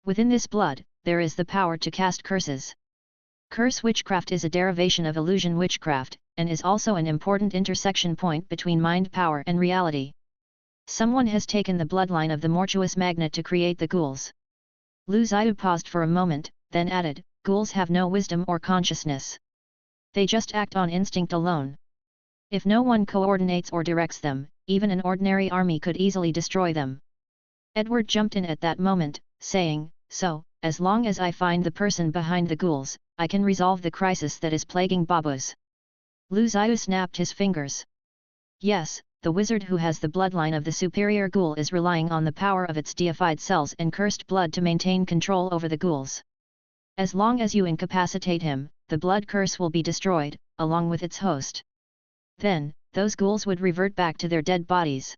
Within this blood, there is the power to cast curses. Curse witchcraft is a derivation of illusion witchcraft, and is also an important intersection point between mind power and reality. Someone has taken the bloodline of the Mortuus Magna to create the ghouls. Lu Zhiyu paused for a moment, then added, ghouls have no wisdom or consciousness. They just act on instinct alone. If no one coordinates or directs them, even an ordinary army could easily destroy them. Edward jumped in at that moment, saying, so, as long as I find the person behind the ghouls, I can resolve the crisis that is plaguing Babus. Lu Zhiyu snapped his fingers. Yes, the wizard who has the bloodline of the superior ghoul is relying on the power of its deified cells and cursed blood to maintain control over the ghouls. As long as you incapacitate him, the blood curse will be destroyed, along with its host. Then, those ghouls would revert back to their dead bodies.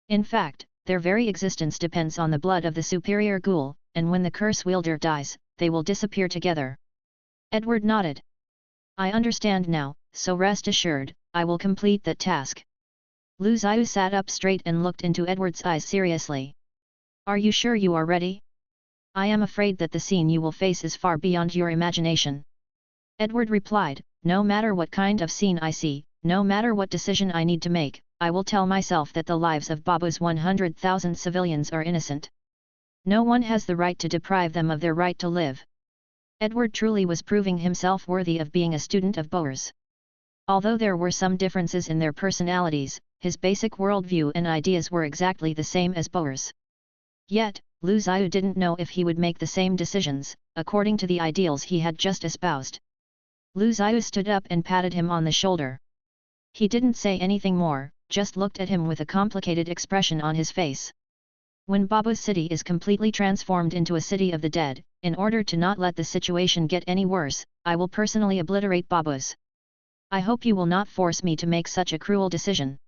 In fact, their very existence depends on the blood of the superior ghoul, and when the curse wielder dies, they will disappear together. Edward nodded. I understand now, so rest assured, I will complete that task. Lu Zhiyu sat up straight and looked into Edward's eyes seriously. Are you sure you are ready? I am afraid that the scene you will face is far beyond your imagination. Edward replied, no matter what kind of scene I see, no matter what decision I need to make, I will tell myself that the lives of Babu's 100,000 civilians are innocent. No one has the right to deprive them of their right to live. Edward truly was proving himself worthy of being a student of Boer's. Although there were some differences in their personalities, his basic worldview and ideas were exactly the same as Boer's. Yet, Lu Zhiyu didn't know if he would make the same decisions, according to the ideals he had just espoused. Lu Zhiyu stood up and patted him on the shoulder. He didn't say anything more, just looked at him with a complicated expression on his face. When Babu's city is completely transformed into a city of the dead, in order to not let the situation get any worse, I will personally obliterate Babu's. I hope you will not force me to make such a cruel decision.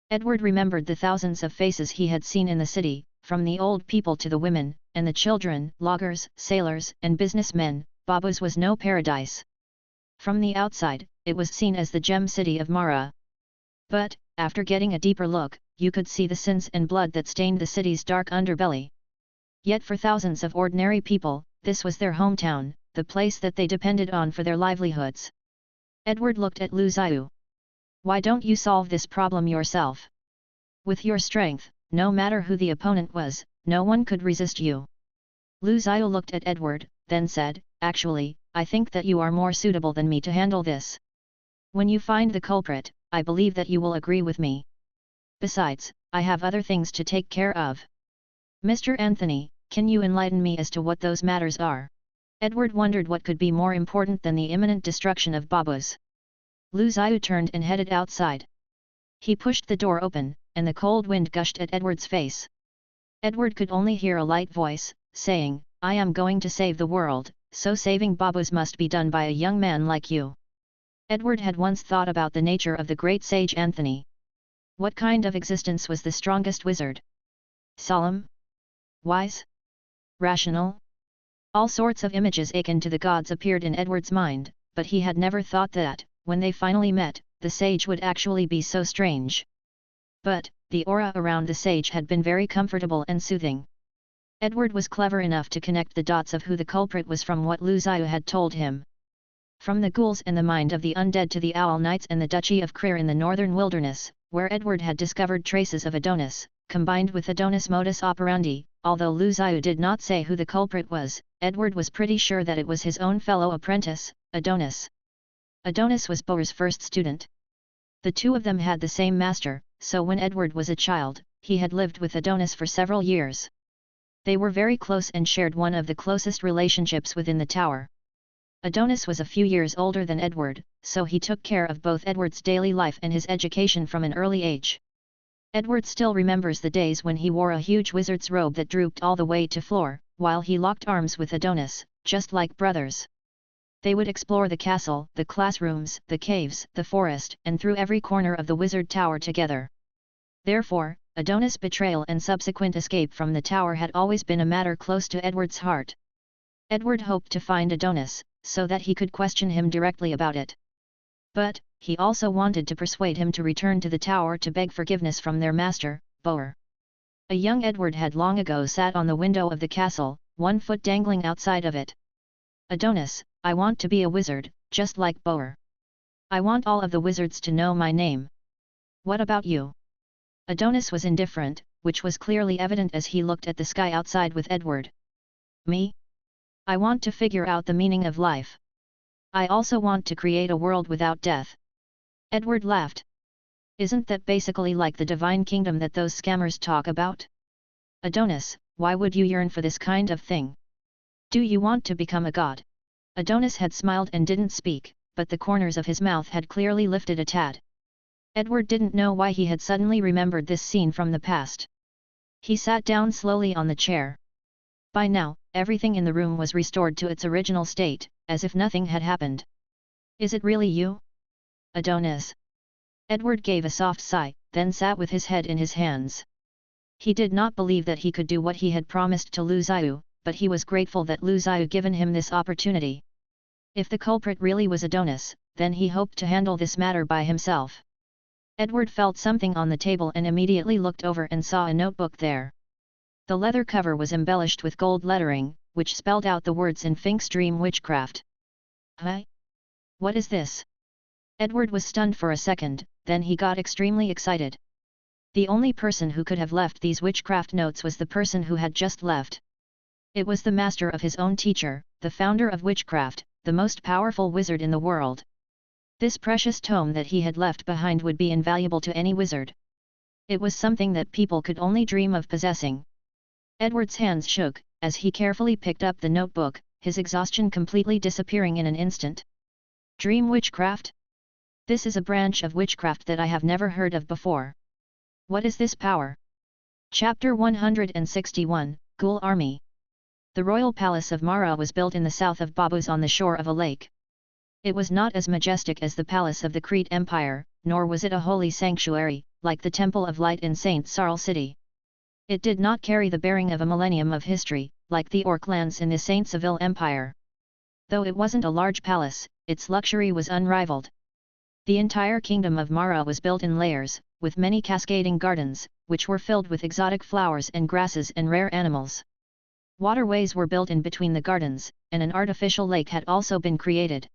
Edward remembered the thousands of faces he had seen in the city, from the old people to the women, and the children, loggers, sailors, and businessmen. Babu's was no paradise. From the outside, it was seen as the gem city of Mara. But, after getting a deeper look, you could see the sins and blood that stained the city's dark underbelly. Yet for thousands of ordinary people, this was their hometown, the place that they depended on for their livelihoods. Edward looked at Lu Zhiyu. Why don't you solve this problem yourself? With your strength, no matter who the opponent was, no one could resist you. Lu Zhiyu looked at Edward, then said, actually, I think that you are more suitable than me to handle this. When you find the culprit, I believe that you will agree with me. Besides, I have other things to take care of. Mr. Anthony, can you enlighten me as to what those matters are? Edward wondered what could be more important than the imminent destruction of Babu's. Lu Zhiyu turned and headed outside. He pushed the door open, and the cold wind gushed at Edward's face. Edward could only hear a light voice, saying, I am going to save the world, so saving Babu's must be done by a young man like you. Edward had once thought about the nature of the great sage Anthony. What kind of existence was the strongest wizard? Solemn? Wise? Rational? All sorts of images akin to the gods appeared in Edward's mind, but he had never thought that, when they finally met, the sage would actually be so strange. But, the aura around the sage had been very comfortable and soothing. Edward was clever enough to connect the dots of who the culprit was from what Lu Zhiyu had told him. From the ghouls and the mind of the undead to the owl knights and the duchy of Krier in the northern wilderness, where Edward had discovered traces of Adonis, combined with Adonis' modus operandi. Although Lu Zhiyu did not say who the culprit was, Edward was pretty sure that it was his own fellow apprentice, Adonis. Adonis was Boer's first student. The two of them had the same master, so when Edward was a child, he had lived with Adonis for several years. They were very close and shared one of the closest relationships within the tower. Adonis was a few years older than Edward, so he took care of both Edward's daily life and his education from an early age. Edward still remembers the days when he wore a huge wizard's robe that drooped all the way to floor, while he locked arms with Adonis, just like brothers. They would explore the castle, the classrooms, the caves, the forest, and through every corner of the wizard tower together. Therefore, Adonis' betrayal and subsequent escape from the tower had always been a matter close to Edward's heart. Edward hoped to find Adonis, so that he could question him directly about it. But, he also wanted to persuade him to return to the tower to beg forgiveness from their master, Boer. A young Edward had long ago sat on the window of the castle, one foot dangling outside of it. Adonis, I want to be a wizard, just like Boer. I want all of the wizards to know my name. What about you? Adonis was indifferent, which was clearly evident as he looked at the sky outside with Edward. Me? I want to figure out the meaning of life. I also want to create a world without death. Edward laughed. Isn't that basically like the divine kingdom that those scammers talk about? Adonis, why would you yearn for this kind of thing? Do you want to become a god? Adonis had smiled and didn't speak, but the corners of his mouth had clearly lifted a tad. Edward didn't know why he had suddenly remembered this scene from the past. He sat down slowly on the chair. By now, everything in the room was restored to its original state, as if nothing had happened. Is it really you? Adonis. Edward gave a soft sigh, then sat with his head in his hands. He did not believe that he could do what he had promised to Lu Zhiyu, but he was grateful that Lu Zhiyu given him this opportunity. If the culprit really was Adonis, then he hoped to handle this matter by himself. Edward felt something on the table and immediately looked over and saw a notebook there. The leather cover was embellished with gold lettering, which spelled out the words in Fink's Dream Witchcraft. Huh? What is this? Edward was stunned for a second, then he got extremely excited. The only person who could have left these witchcraft notes was the person who had just left. It was the master of his own teacher, the founder of witchcraft, the most powerful wizard in the world. This precious tome that he had left behind would be invaluable to any wizard. It was something that people could only dream of possessing. Edward's hands shook, as he carefully picked up the notebook, his exhaustion completely disappearing in an instant. Dream witchcraft? This is a branch of witchcraft that I have never heard of before. What is this power? Chapter 161, Ghoul Army. The royal palace of Mara was built in the south of Babus on the shore of a lake. It was not as majestic as the palace of the Crete Empire, nor was it a holy sanctuary, like the Temple of Light in St. Sarl city. It did not carry the bearing of a millennium of history, like the Orklands in the St. Seville Empire. Though it wasn't a large palace, its luxury was unrivaled. The entire kingdom of Mara was built in layers, with many cascading gardens, which were filled with exotic flowers and grasses and rare animals. Waterways were built in between the gardens, and an artificial lake had also been created.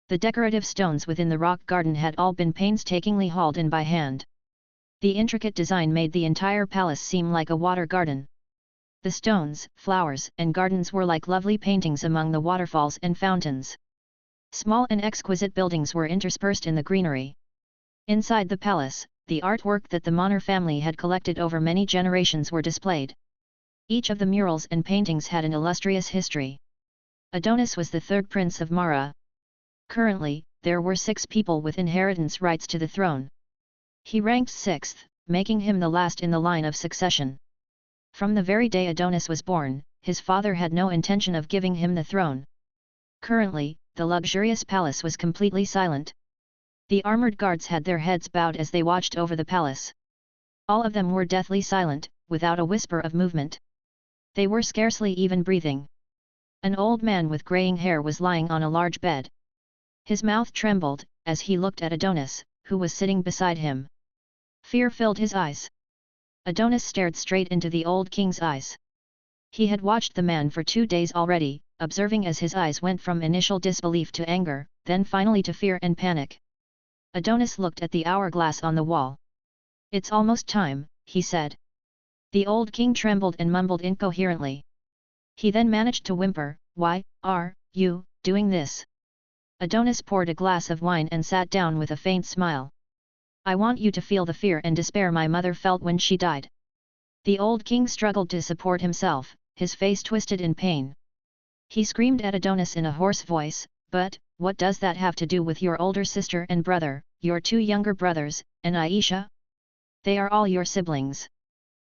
The decorative stones within the rock garden had all been painstakingly hauled in by hand. The intricate design made the entire palace seem like a water garden. The stones, flowers, and gardens were like lovely paintings among the waterfalls and fountains. Small and exquisite buildings were interspersed in the greenery. Inside the palace, the artwork that the Monner family had collected over many generations were displayed. Each of the murals and paintings had an illustrious history. Adonis was the third prince of Mara. Currently, there were 6 people with inheritance rights to the throne. He ranked 6th, making him the last in the line of succession. From the very day Adonis was born, his father had no intention of giving him the throne. Currently, the luxurious palace was completely silent. The armored guards had their heads bowed as they watched over the palace. All of them were deathly silent, without a whisper of movement. They were scarcely even breathing. An old man with graying hair was lying on a large bed. His mouth trembled, as he looked at Adonis, who was sitting beside him. Fear filled his eyes. Adonis stared straight into the old king's eyes. He had watched the man for 2 days already, observing as his eyes went from initial disbelief to anger, then finally to fear and panic. Adonis looked at the hourglass on the wall. "It's almost time," he said. The old king trembled and mumbled incoherently. He then managed to whimper, "Why are you doing this?" Adonis poured a glass of wine and sat down with a faint smile. "I want you to feel the fear and despair my mother felt when she died." The old king struggled to support himself, his face twisted in pain. He screamed at Adonis in a hoarse voice, "But, what does that have to do with your older sister and brother, your 2 younger brothers, and Aisha? They are all your siblings.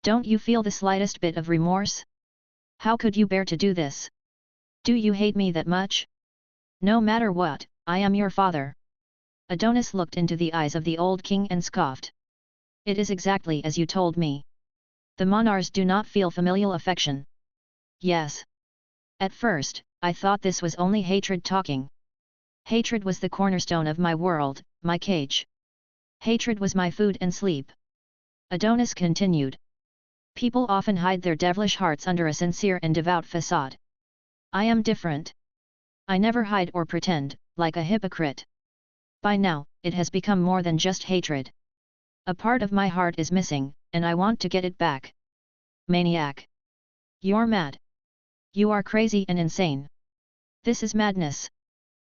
Don't you feel the slightest bit of remorse? How could you bear to do this? Do you hate me that much? No matter what, I am your father." Adonis looked into the eyes of the old king and scoffed. "It is exactly as you told me. The Monars do not feel familial affection." "Yes. At first, I thought this was only hatred talking. Hatred was the cornerstone of my world, my cage. Hatred was my food and sleep." Adonis continued. "People often hide their devilish hearts under a sincere and devout facade. I am different. I never hide or pretend, like a hypocrite. By now, it has become more than just hatred. A part of my heart is missing, and I want to get it back." "Maniac! You're mad. You are crazy and insane. This is madness."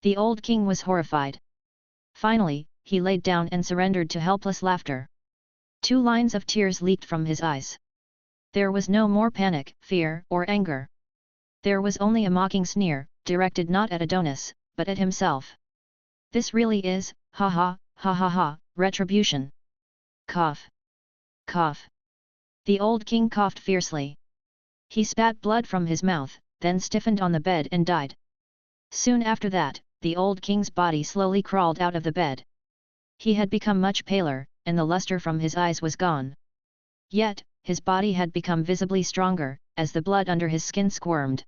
The old king was horrified. Finally, he laid down and surrendered to helpless laughter. 2 lines of tears leaked from his eyes. There was no more panic, fear, or anger. There was only a mocking sneer, directed not at Adonis, but at himself. "This really is, ha ha, retribution. Cough. Cough." The old king coughed fiercely. He spat blood from his mouth, then stiffened on the bed and died. Soon after that, the old king's body slowly crawled out of the bed. He had become much paler, and the luster from his eyes was gone. Yet, his body had become visibly stronger, as the blood under his skin squirmed.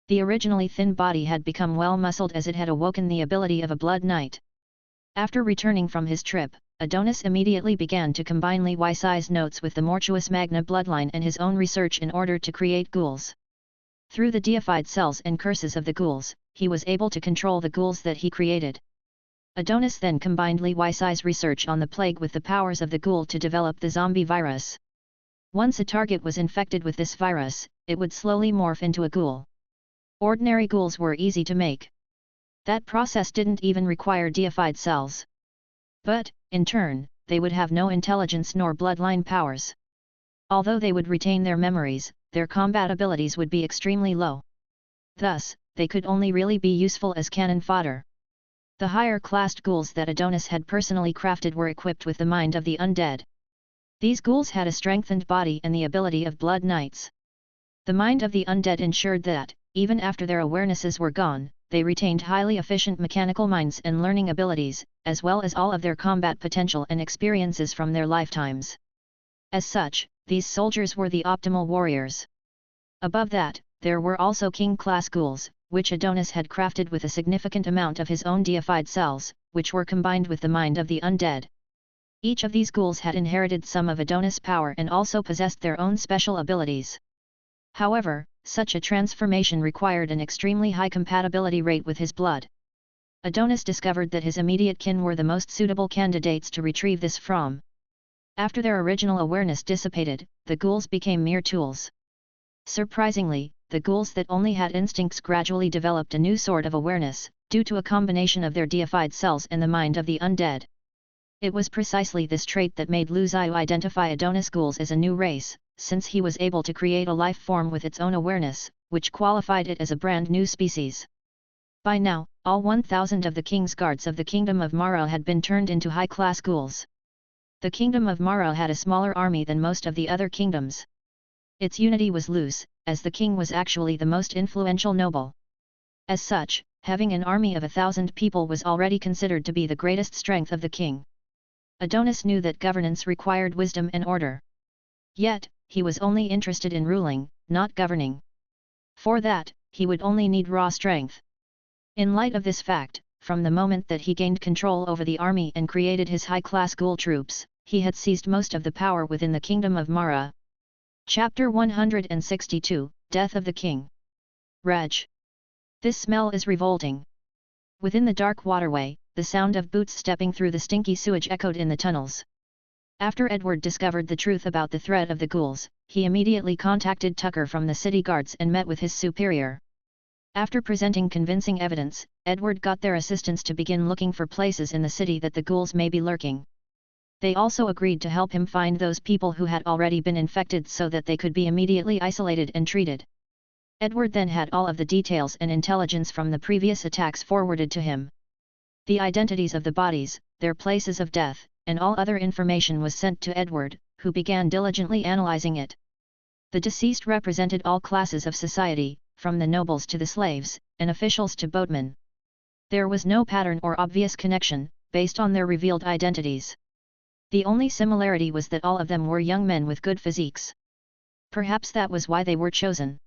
The originally thin body had become well-muscled as it had awoken the ability of a blood knight. After returning from his trip, Adonis immediately began to combine Li Weisai's notes with the Mortuus Magna bloodline and his own research in order to create ghouls. Through the deified cells and curses of the ghouls, he was able to control the ghouls that he created. Adonis then combined Li Weisai's research on the plague with the powers of the ghoul to develop the zombie virus. Once a target was infected with this virus, it would slowly morph into a ghoul. Ordinary ghouls were easy to make. That process didn't even require deified cells. But, in turn, they would have no intelligence nor bloodline powers. Although they would retain their memories, their combat abilities would be extremely low. Thus, they could only really be useful as cannon fodder. The higher-classed ghouls that Adonis had personally crafted were equipped with the mind of the undead. These ghouls had a strengthened body and the ability of blood knights. The mind of the undead ensured that, even after their awarenesses were gone, they retained highly efficient mechanical minds and learning abilities, as well as all of their combat potential and experiences from their lifetimes. As such, these soldiers were the optimal warriors. Above that, there were also king-class ghouls, which Adonis had crafted with a significant amount of his own deified cells, which were combined with the mind of the undead. Each of these ghouls had inherited some of Adonis' power and also possessed their own special abilities. However, such a transformation required an extremely high compatibility rate with his blood. Adonis discovered that his immediate kin were the most suitable candidates to retrieve this from. After their original awareness dissipated, the ghouls became mere tools. Surprisingly, the ghouls that only had instincts gradually developed a new sort of awareness, due to a combination of their deified cells and the mind of the undead. It was precisely this trait that made Lu Zhiyu identify Adonis ghouls as a new race, since he was able to create a life form with its own awareness, which qualified it as a brand new species. By now, all 1,000 of the king's guards of the Kingdom of Maro had been turned into high-class ghouls. The Kingdom of Maro had a smaller army than most of the other kingdoms. Its unity was loose, as the king was actually the most influential noble. As such, having an army of 1,000 people was already considered to be the greatest strength of the king. Adonis knew that governance required wisdom and order. Yet, he was only interested in ruling, not governing. For that, he would only need raw strength. In light of this fact, from the moment that he gained control over the army and created his high-class ghoul troops, he had seized most of the power within the Kingdom of Mara. Chapter 162, Death of the King. Reg. This smell is revolting. Within the dark waterway, the sound of boots stepping through the stinky sewage echoed in the tunnels. After Edward discovered the truth about the threat of the ghouls, he immediately contacted Tucker from the city guards and met with his superior. After presenting convincing evidence, Edward got their assistants to begin looking for places in the city that the ghouls may be lurking. They also agreed to help him find those people who had already been infected so that they could be immediately isolated and treated. Edward then had all of the details and intelligence from the previous attacks forwarded to him. The identities of the bodies, their places of death, and all other information was sent to Edward, who began diligently analyzing it. The deceased represented all classes of society, from the nobles to the slaves, and officials to boatmen. There was no pattern or obvious connection, based on their revealed identities. The only similarity was that all of them were young men with good physiques. Perhaps that was why they were chosen.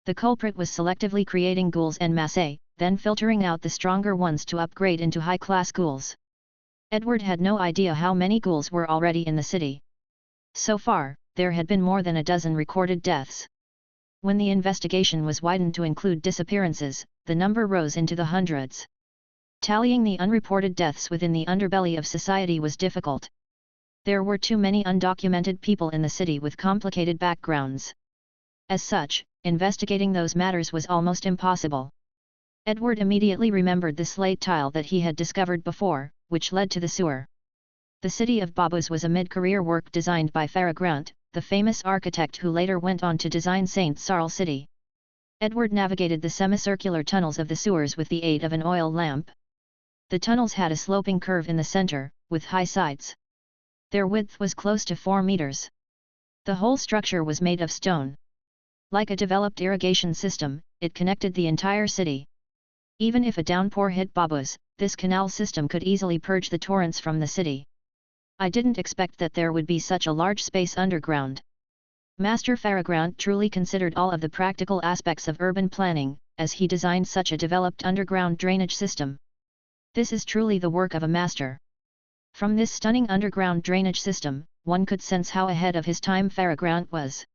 The culprit was selectively creating ghouls en masse, then filtering out the stronger ones to upgrade into high-class ghouls. Edward had no idea how many ghouls were already in the city. So far, there had been more than a dozen recorded deaths. When the investigation was widened to include disappearances, the number rose into the hundreds. Tallying the unreported deaths within the underbelly of society was difficult. There were too many undocumented people in the city with complicated backgrounds. As such, investigating those matters was almost impossible. Edward immediately remembered the slate tile that he had discovered before, which led to the sewer. The city of Babus was a mid-career work designed by Farah Grant, the famous architect who later went on to design St. Sarl City. Edward navigated the semicircular tunnels of the sewers with the aid of an oil lamp. The tunnels had a sloping curve in the center, with high sides. Their width was close to 4 meters. The whole structure was made of stone. Like a developed irrigation system, it connected the entire city. Even if a downpour hit Babus, this canal system could easily purge the torrents from the city. I didn't expect that there would be such a large space underground. Master Farragrant truly considered all of the practical aspects of urban planning, as he designed such a developed underground drainage system. This is truly the work of a master. From this stunning underground drainage system, one could sense how ahead of his time Farragrant was.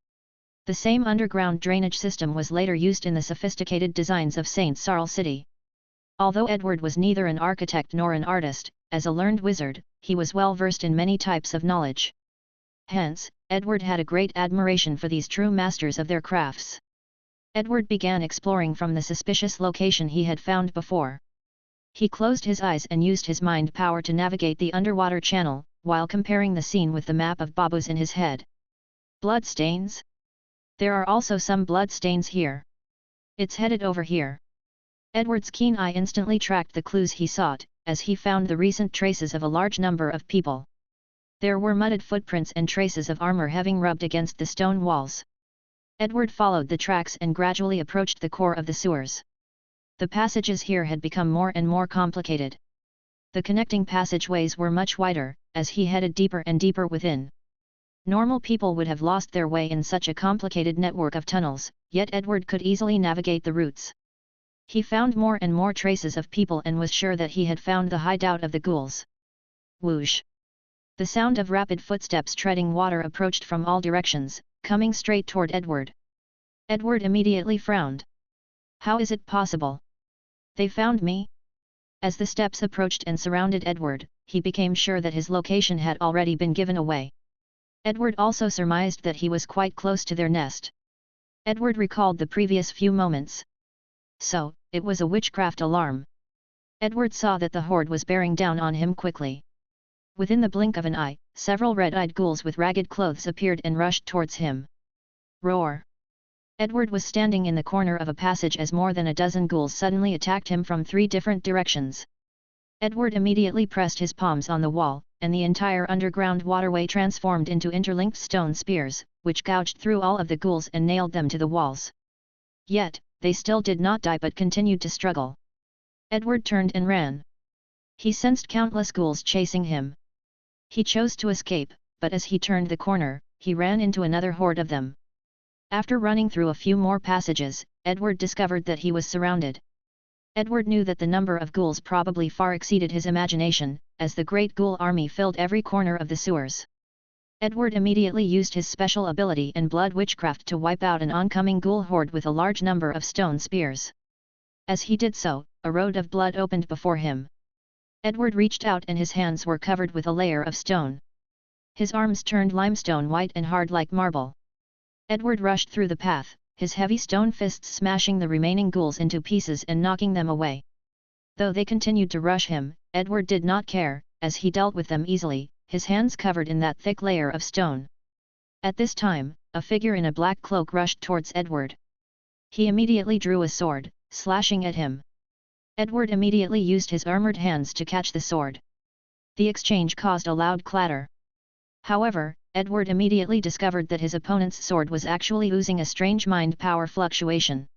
The same underground drainage system was later used in the sophisticated designs of St. Sarl City. Although Edward was neither an architect nor an artist, as a learned wizard, he was well versed in many types of knowledge. Hence, Edward had a great admiration for these true masters of their crafts. Edward began exploring from the suspicious location he had found before. He closed his eyes and used his mind power to navigate the underwater channel, while comparing the scene with the map of Babu's in his head. Blood stains? There are also some blood stains here. It's headed over here. Edward's keen eye instantly tracked the clues he sought, as he found the recent traces of a large number of people. There were mudded footprints and traces of armor having rubbed against the stone walls. Edward followed the tracks and gradually approached the core of the sewers. The passages here had become more and more complicated. The connecting passageways were much wider, as he headed deeper and deeper within. Normal people would have lost their way in such a complicated network of tunnels, yet Edward could easily navigate the routes. He found more and more traces of people and was sure that he had found the hideout of the ghouls. Whoosh! The sound of rapid footsteps treading water approached from all directions, coming straight toward Edward. Edward immediately frowned. How is it possible? They found me? As the steps approached and surrounded Edward, he became sure that his location had already been given away. Edward also surmised that he was quite close to their nest. Edward recalled the previous few moments. So, it was a witchcraft alarm. Edward saw that the horde was bearing down on him quickly. Within the blink of an eye, several red-eyed ghouls with ragged clothes appeared and rushed towards him. Roar! Edward was standing in the corner of a passage as more than a dozen ghouls suddenly attacked him from 3 different directions. Edward immediately pressed his palms on the wall, and the entire underground waterway transformed into interlinked stone spears, which gouged through all of the ghouls and nailed them to the walls. Yet, they still did not die but continued to struggle. Edward turned and ran. He sensed countless ghouls chasing him. He chose to escape, but as he turned the corner, he ran into another horde of them. After running through a few more passages, Edward discovered that he was surrounded. Edward knew that the number of ghouls probably far exceeded his imagination, as the great ghoul army filled every corner of the sewers. Edward immediately used his special ability in blood witchcraft to wipe out an oncoming ghoul horde with a large number of stone spears. As he did so, a road of blood opened before him. Edward reached out and his hands were covered with a layer of stone. His arms turned limestone white and hard like marble. Edward rushed through the path, his heavy stone fists smashing the remaining ghouls into pieces and knocking them away. Though they continued to rush him, Edward did not care, as he dealt with them easily, his hands covered in that thick layer of stone. At this time, a figure in a black cloak rushed towards Edward. He immediately drew a sword, slashing at him. Edward immediately used his armored hands to catch the sword. The exchange caused a loud clatter. However, Edward immediately discovered that his opponent's sword was actually oozing a strange mind power fluctuation.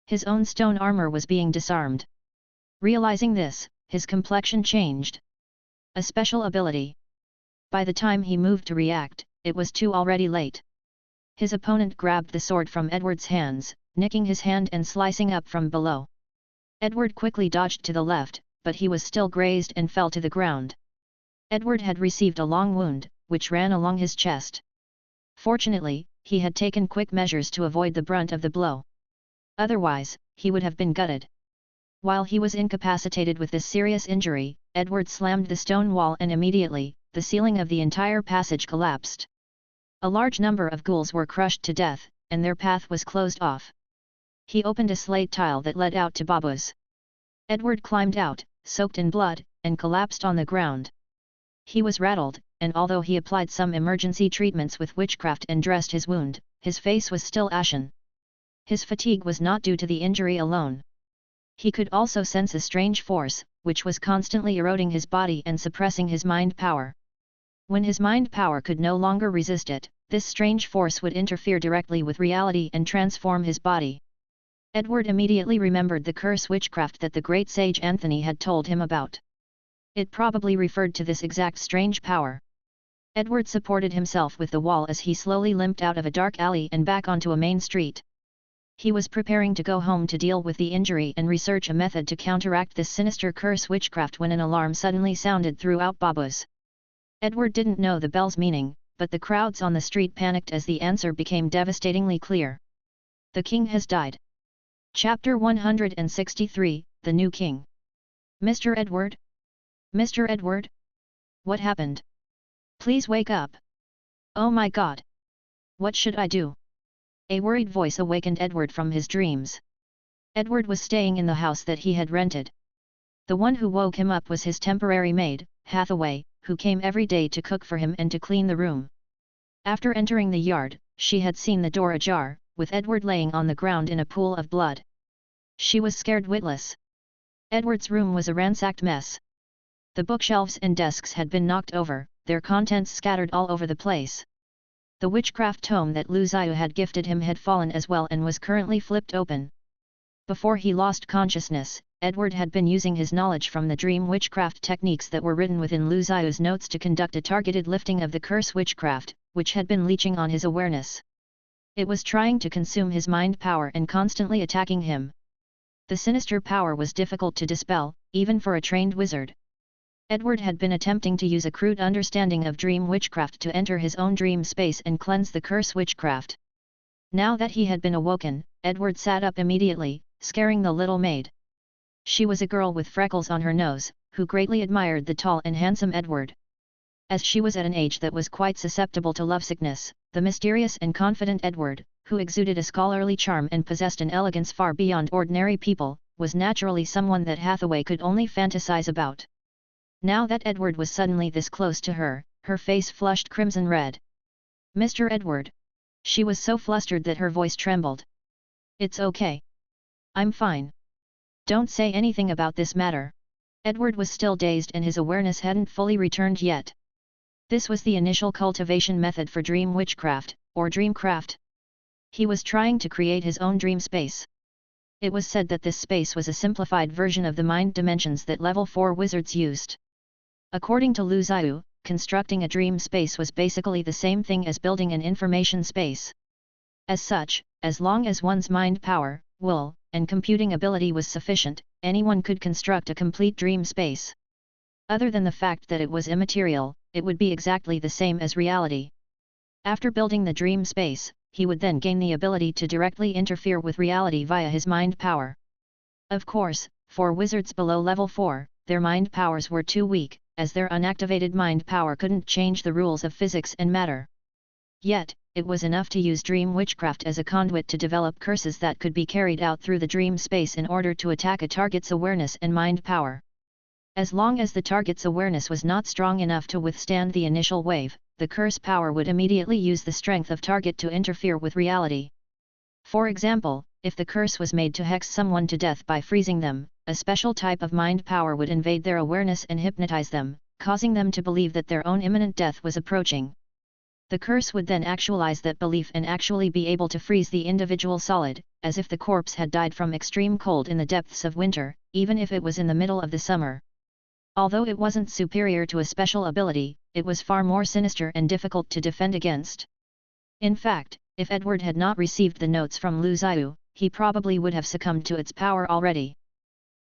His own stone armor was being disarmed. Realizing this, his complexion changed. A special ability. By the time he moved to react, it was already late. His opponent grabbed the sword from Edward's hands, nicking his hand and slicing up from below. Edward quickly dodged to the left, but he was still grazed and fell to the ground. Edward had received a long wound, which ran along his chest. Fortunately, he had taken quick measures to avoid the brunt of the blow. Otherwise, he would have been gutted. While he was incapacitated with this serious injury, Edward slammed the stone wall and immediately, the ceiling of the entire passage collapsed. A large number of ghouls were crushed to death, and their path was closed off. He opened a slate tile that led out to Babu's. Edward climbed out, soaked in blood, and collapsed on the ground. He was rattled, and although he applied some emergency treatments with witchcraft and dressed his wound, his face was still ashen. His fatigue was not due to the injury alone. He could also sense a strange force, which was constantly eroding his body and suppressing his mind power. When his mind power could no longer resist it, this strange force would interfere directly with reality and transform his body. Edward immediately remembered the curse witchcraft that the great sage Anthony had told him about. It probably referred to this exact strange power. Edward supported himself with the wall as he slowly limped out of a dark alley and back onto a main street. He was preparing to go home to deal with the injury and research a method to counteract this sinister curse witchcraft when an alarm suddenly sounded throughout Babu's. Edward didn't know the bell's meaning, but the crowds on the street panicked as the answer became devastatingly clear. The king has died. Chapter 163, The New King. Mr. Edward? Mr. Edward? What happened? Please wake up. Oh my god! What should I do? A worried voice awakened Edward from his dreams. Edward was staying in the house that he had rented. The one who woke him up was his temporary maid, Hathaway, who came every day to cook for him and to clean the room. After entering the yard, she had seen the door ajar, with Edward laying on the ground in a pool of blood. She was scared witless. Edward's room was a ransacked mess. The bookshelves and desks had been knocked over, their contents scattered all over the place. The witchcraft tome that Zhiyu had gifted him had fallen as well and was currently flipped open. Before he lost consciousness, Edward had been using his knowledge from the dream witchcraft techniques that were written within Zhiyu's notes to conduct a targeted lifting of the curse witchcraft, which had been leeching on his awareness. It was trying to consume his mind power and constantly attacking him. The sinister power was difficult to dispel, even for a trained wizard. Edward had been attempting to use a crude understanding of dream witchcraft to enter his own dream space and cleanse the curse witchcraft. Now that he had been awoken, Edward sat up immediately, scaring the little maid. She was a girl with freckles on her nose, who greatly admired the tall and handsome Edward. As she was at an age that was quite susceptible to lovesickness, the mysterious and confident Edward, who exuded a scholarly charm and possessed an elegance far beyond ordinary people, was naturally someone that Hathaway could only fantasize about. Now that Edward was suddenly this close to her, her face flushed crimson red. Mr. Edward. She was so flustered that her voice trembled. It's okay. I'm fine. Don't say anything about this matter. Edward was still dazed and his awareness hadn't fully returned yet. This was the initial cultivation method for dream witchcraft, or dreamcraft. He was trying to create his own dream space. It was said that this space was a simplified version of the mind dimensions that level 4 wizards used. According to Zhiyu, constructing a dream space was basically the same thing as building an information space. As such, as long as one's mind power, will, and computing ability was sufficient, anyone could construct a complete dream space. Other than the fact that it was immaterial, it would be exactly the same as reality. After building the dream space, he would then gain the ability to directly interfere with reality via his mind power. Of course, for wizards below level 4, their mind powers were too weak, as their unactivated mind power couldn't change the rules of physics and matter. Yet, it was enough to use dream witchcraft as a conduit to develop curses that could be carried out through the dream space in order to attack a target's awareness and mind power. As long as the target's awareness was not strong enough to withstand the initial wave, the curse power would immediately use the strength of target to interfere with reality. For example, if the curse was made to hex someone to death by freezing them, a special type of mind power would invade their awareness and hypnotize them, causing them to believe that their own imminent death was approaching. The curse would then actualize that belief and actually be able to freeze the individual solid, as if the corpse had died from extreme cold in the depths of winter, even if it was in the middle of the summer. Although it wasn't superior to a special ability, it was far more sinister and difficult to defend against. In fact, if Edward had not received the notes from Zhiyu, he probably would have succumbed to its power already.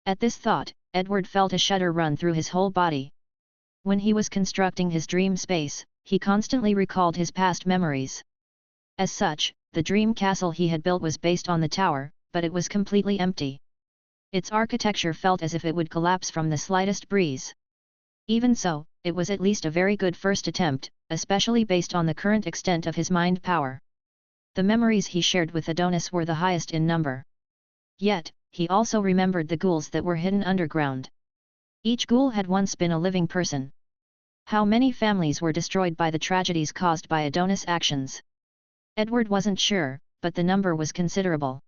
At this thought, Edward felt a shudder run through his whole body. When he was constructing his dream space, he constantly recalled his past memories. As such, the dream castle he had built was based on the tower, but it was completely empty. Its architecture felt as if it would collapse from the slightest breeze. Even so, it was at least a very good first attempt, especially based on the current extent of his mind power. The memories he shared with Adonis were the highest in number. Yet, he also remembered the ghouls that were hidden underground. Each ghoul had once been a living person. How many families were destroyed by the tragedies caused by Adonis' actions? Edward wasn't sure, but the number was considerable.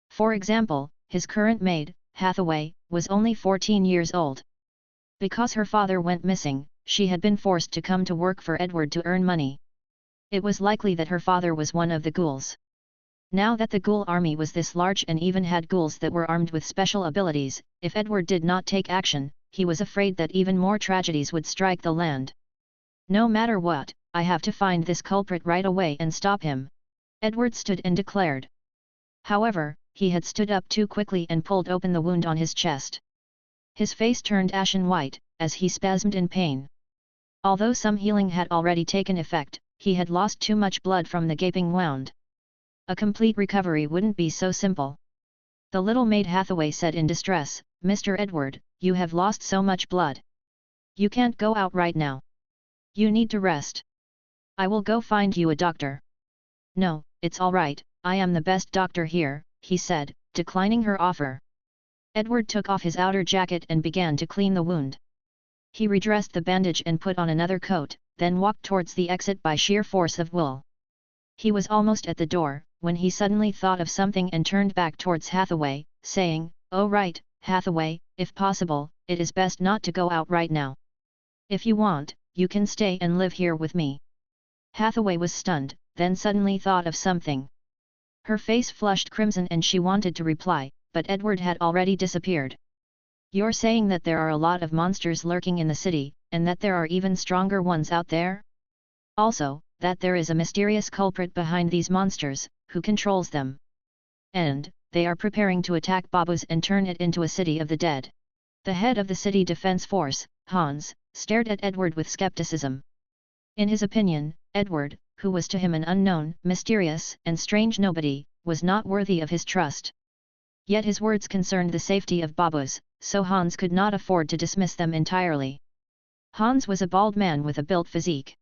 For example, his current maid, Hathaway, was only 14 years old. Because her father went missing, she had been forced to come to work for Edward to earn money. It was likely that her father was one of the ghouls. Now that the ghoul army was this large and even had ghouls that were armed with special abilities, if Edward did not take action, he was afraid that even more tragedies would strike the land. No matter what, I have to find this culprit right away and stop him. Edward stood and declared. However, he had stood up too quickly and pulled open the wound on his chest. His face turned ashen white, as he spasmed in pain. Although some healing had already taken effect, he had lost too much blood from the gaping wound. A complete recovery wouldn't be so simple. The little maid Hathaway said in distress, "Mr. Edward, you have lost so much blood. You can't go out right now. You need to rest. I will go find you a doctor. No, it's all right, I am the best doctor here, he said, declining her offer. Edward took off his outer jacket and began to clean the wound. He redressed the bandage and put on another coat, then walked towards the exit by sheer force of will. He was almost at the door, when he suddenly thought of something and turned back towards Hathaway, saying, "Oh right, Hathaway, if possible, it is best not to go out right now. If you want, you can stay and live here with me." Hathaway was stunned, then suddenly thought of something. Her face flushed crimson and she wanted to reply, but Edward had already disappeared. "You're saying that there are a lot of monsters lurking in the city, and that there are even stronger ones out there? Also, that there is a mysterious culprit behind these monsters, who controls them. And, they are preparing to attack Babus and turn it into a city of the dead." The head of the city defense force, Hans, stared at Edward with skepticism. In his opinion, Edward, who was to him an unknown, mysterious, and strange nobody, was not worthy of his trust. Yet his words concerned the safety of Babus, so Hans could not afford to dismiss them entirely. Hans was a bald man with a built physique.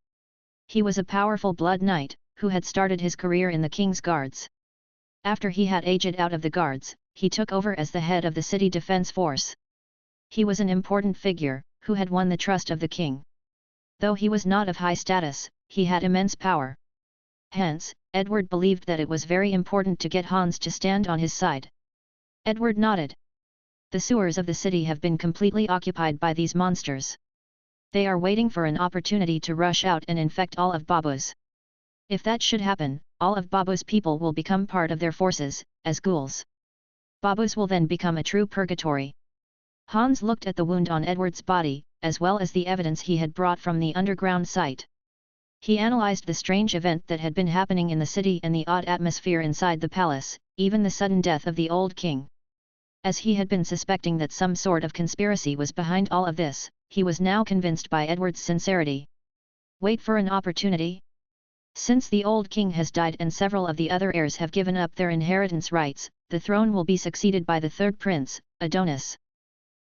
He was a powerful blood knight, who had started his career in the king's guards. After he had aged out of the guards, he took over as the head of the city defense force. He was an important figure, who had won the trust of the king. Though he was not of high status, he had immense power. Hence, Edward believed that it was very important to get Hans to stand on his side. Edward nodded. The sewers of the city have been completely occupied by these monsters. They are waiting for an opportunity to rush out and infect all of Babus. If that should happen, all of Babus' people will become part of their forces, as ghouls. Babus will then become a true purgatory. Hans looked at the wound on Edward's body, as well as the evidence he had brought from the underground site. He analyzed the strange event that had been happening in the city and the odd atmosphere inside the palace, even the sudden death of the old king. As he had been suspecting that some sort of conspiracy was behind all of this, he was now convinced by Edward's sincerity. Wait for an opportunity? Since the old king has died and several of the other heirs have given up their inheritance rights, the throne will be succeeded by the third prince, Adonis.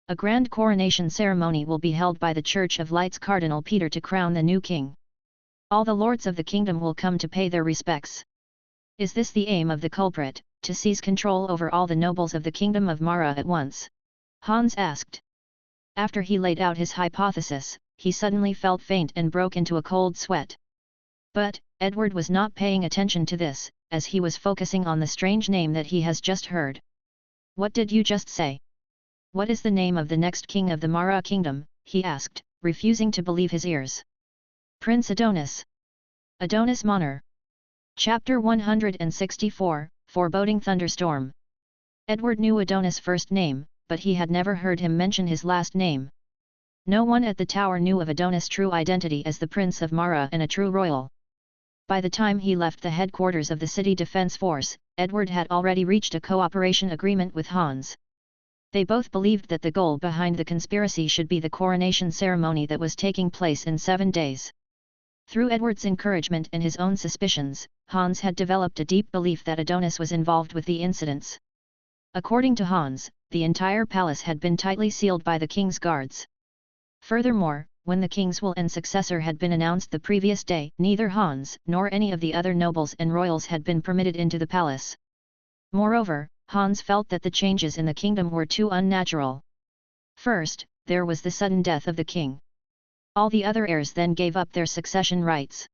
A grand coronation ceremony will be held by the Church of Light's Cardinal Peter to crown the new king. All the lords of the kingdom will come to pay their respects. Is this the aim of the culprit, to seize control over all the nobles of the kingdom of Mara at once? Hans asked. After he laid out his hypothesis, he suddenly felt faint and broke into a cold sweat. But, Edward was not paying attention to this, as he was focusing on the strange name that he has just heard. "What did you just say? What is the name of the next king of the Mara kingdom?" he asked, refusing to believe his ears. "Prince Adonis. Adonis Monner." Chapter 164, Foreboding Thunderstorm. Edward knew Adonis' first name, but he had never heard him mention his last name. No one at the tower knew of Adonis' true identity as the Prince of Mara and a true royal. By the time he left the headquarters of the city defense force, Edward had already reached a cooperation agreement with Hans. They both believed that the goal behind the conspiracy should be the coronation ceremony that was taking place in 7 days. Through Edward's encouragement and his own suspicions, Hans had developed a deep belief that Adonis was involved with the incidents. According to Hans, the entire palace had been tightly sealed by the king's guards. Furthermore, when the king's will and successor had been announced the previous day, neither Hans nor any of the other nobles and royals had been permitted into the palace. Moreover, Hans felt that the changes in the kingdom were too unnatural. First, there was the sudden death of the king. All the other heirs then gave up their succession rights.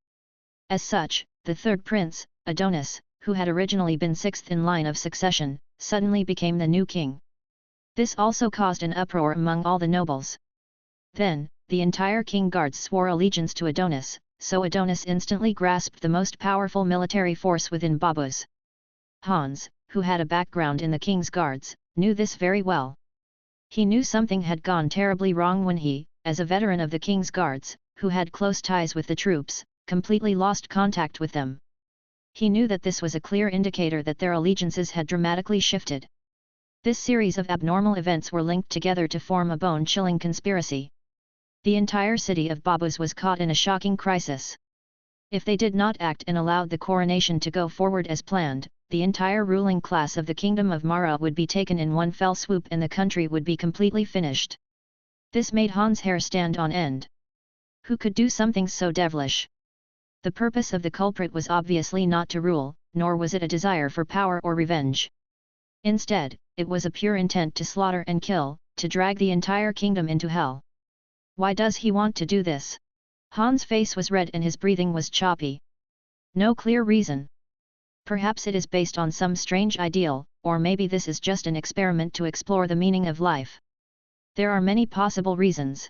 As such, the third prince, Adonis, who had originally been sixth in line of succession, suddenly became the new king. This also caused an uproar among all the nobles. Then, the entire king guards swore allegiance to Adonis, so Adonis instantly grasped the most powerful military force within Babus. Hans, who had a background in the king's guards, knew this very well. He knew something had gone terribly wrong when he, as a veteran of the king's guards, who had close ties with the troops, completely lost contact with them. He knew that this was a clear indicator that their allegiances had dramatically shifted. This series of abnormal events were linked together to form a bone-chilling conspiracy. The entire city of Babus was caught in a shocking crisis. If they did not act and allowed the coronation to go forward as planned, the entire ruling class of the kingdom of Mara would be taken in one fell swoop and the country would be completely finished. This made Han's hair stand on end. Who could do something so devilish? The purpose of the culprit was obviously not to rule, nor was it a desire for power or revenge. Instead, it was a pure intent to slaughter and kill, to drag the entire kingdom into hell. Why does he want to do this? Han's face was red and his breathing was choppy. No clear reason. Perhaps it is based on some strange ideal, or maybe this is just an experiment to explore the meaning of life. There are many possible reasons.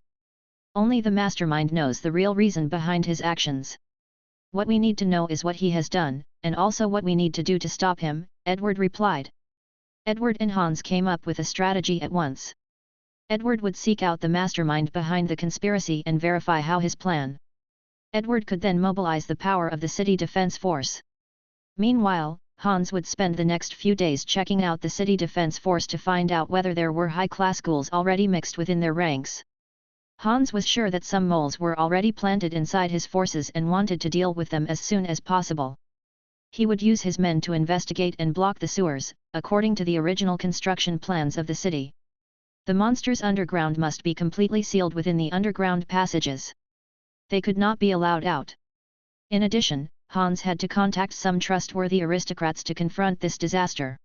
Only the mastermind knows the real reason behind his actions. What we need to know is what he has done, and also what we need to do to stop him, Edward replied. Edward and Hans came up with a strategy at once. Edward would seek out the mastermind behind the conspiracy and verify how his plan. Edward could then mobilize the power of the city defense force. Meanwhile, Hans would spend the next few days checking out the city defense force to find out whether there were high-class ghouls already mixed within their ranks. Hans was sure that some moles were already planted inside his forces and wanted to deal with them as soon as possible. He would use his men to investigate and block the sewers, according to the original construction plans of the city. The monsters underground must be completely sealed within the underground passages. They could not be allowed out. In addition, Hans had to contact some trustworthy aristocrats to confront this disaster.